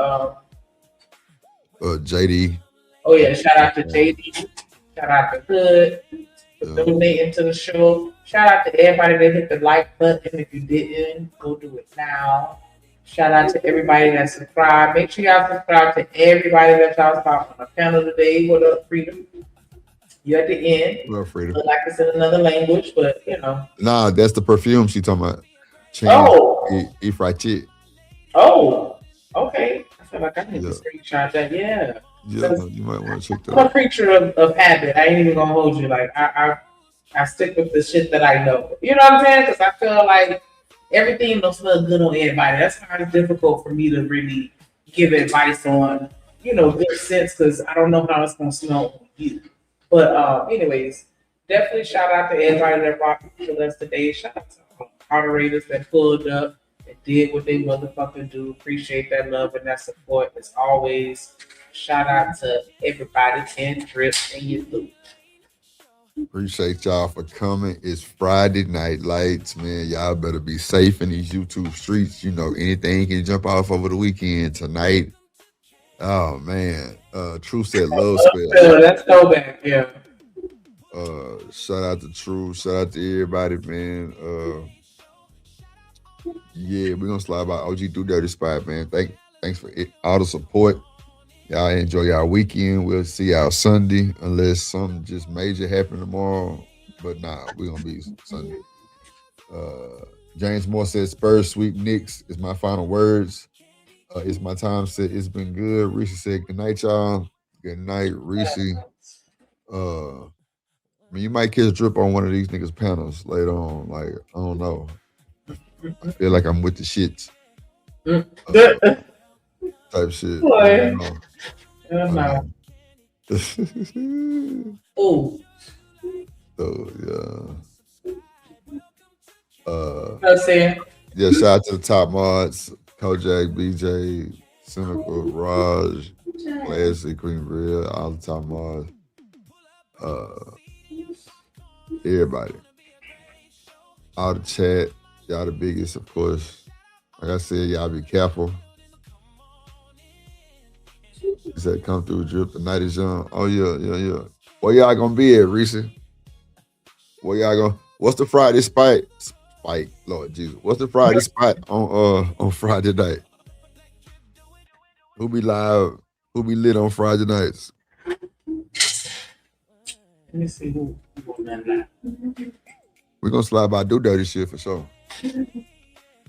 JD. Oh yeah, shout out to JD. Shout out to Hood for donating to the show. Shout out to everybody that hit the like button. If you didn't, go do it now. Shout out to everybody that subscribed. Make sure y'all subscribe to everybody that y'all saw on the panel today. What up, Freedom? You at the end. What up, Freedom? Look like it's in another language, but Nah, that's the perfume she talking about. Ifrachit. Oh, okay. I feel like I need to screenshot that. Yeah. Yeah, you might want to check that I'm a out. creature of habit. I ain't even gonna hold you. Like I stick with the shit that I know. You know what I'm saying? Because I feel like everything don't smell good on everybody. That's why it's difficult for me to really give advice on, good sense, because I don't know how it's gonna smell on you. But anyways, definitely shout out to everybody that rocked with us today. Shout out to all the moderators that pulled up and did what they motherfucking do. Appreciate that love and that support as always. Shout out to everybody in Drip and YouTube. Appreciate y'all for coming. It's Friday Night Lights, man. Y'all better be safe in these YouTube streets. Anything can jump off over the weekend tonight. Oh man. True said love spell. That's so bad, yeah. Shout out to True. Shout out to everybody, man. Yeah, we're gonna slide by OG Do Dirty Spot, man. Thanks for all the support. Y'all enjoy y'all weekend. We'll see y'all Sunday, unless something just major happen tomorrow. But nah, we're gonna be Sunday. James Moore said Spurs sweep Knicks is my final words. It's my time. Said it's been good. Reese said good night, y'all. Good night, Reese. You might catch Drip on one of these niggas panels later on. Like, I don't know. I feel like I'm with the shits. Type shit. Boy. Oh. So yeah. Yeah, shout out to the top mods, Kojak, BJ, Cynical, Raj, Classic, Queen Real, all the top mods. Everybody. All the chat. Y'all the biggest, of course. Like I said, y'all be careful. He said, come through, drip. The night is young. Oh, yeah. Where y'all gonna be at, Reese? Where y'all gonna? What's the Friday spike? Spike, Lord Jesus. What's the Friday spot on Friday night? Who be live? Who be lit on Friday nights? Let me see who live. We're gonna slide by do dirty shit for sure.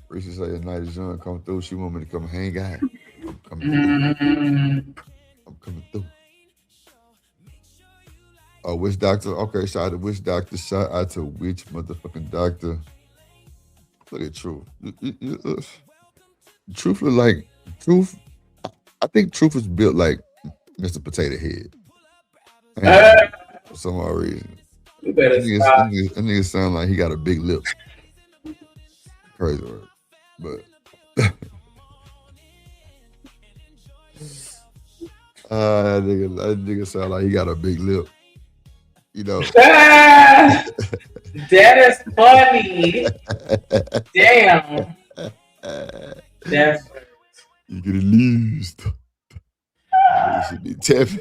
Reese say the night is young, come through. She want me to come hang out. I'm coming through. I'm coming through. Oh, which doctor? Okay, shout out to which doctor? Shout out to which motherfucking doctor? Look at Truth. Truth look like Truth. I think Truth was built like Mr. Potato Head. For some odd reason. You better stop. That nigga sound like he got a big lip. Crazy word. But that nigga sound like he got a big lip. You know. That is funny. Damn. That's you get released. You should be tapping.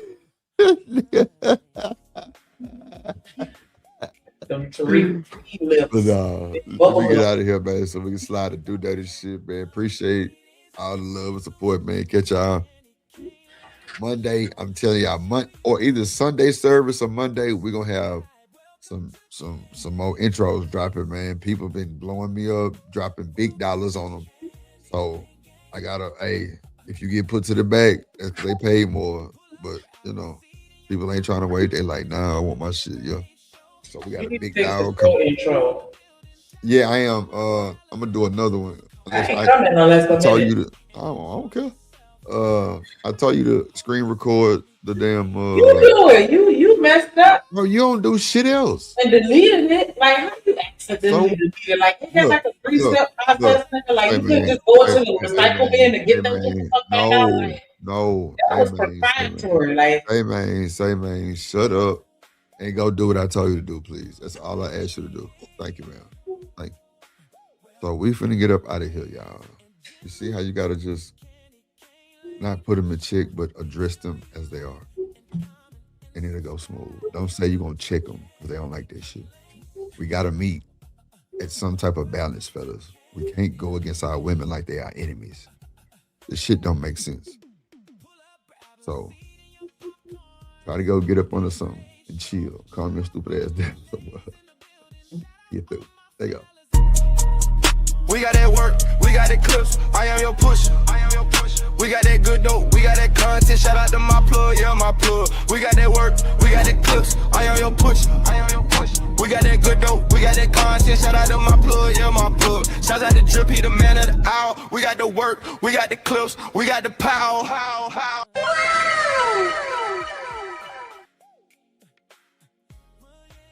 Them three lips. But let me get out of here, man, so we can slide and do dirty shit, man. Appreciate all the love and support, man. Catch y'all Monday. I'm telling y'all, or either Sunday service or Monday, we're gonna have some more intros dropping, man. People been blowing me up, dropping big dollars on them. So I gotta, if you get put to the back, that's 'cause they pay more. But you know, people ain't trying to wait. They like, nah, I want my shit, yeah. So we got a big dog intro. Yeah, I am. I'm gonna do another one. I ain't coming unless I told you to. I don't care. I told you to screen record the damn. You do it. You messed up. Bro, you don't do shit else. And deleted it. Like how you accidentally delete it? Like it got like a 3-step process. Like you couldn't just go into the recycle bin and get those fuck back out. Like, no. That was proprietary. Like, say man, shut up and go do what I told you to do, please. That's all I asked you to do. Thank you, man. Thank you. So we finna get up out of here, y'all. You see how you gotta just not put them in check, but address them as they are. And it'll go smooth. Don't say you're gonna check them because they don't like that shit. We gotta meet at some type of balance, fellas. We can't go against our women like they are enemies. This shit don't make sense. So try to go get up under something and chill. Calm your stupid ass down somewhere. Get through. There you go. We got that work, we got that clips. I am your pusher. We got that good dope, we got that content. Shout out to my plug, yeah, my plug. We got that work, we got that clips. I am your pusher. We got that good dope, we got that content. Shout out to my plug, yeah, my plug. Shout out to Drip, he the man of the hour. We got the work, we got the clips, we got the power.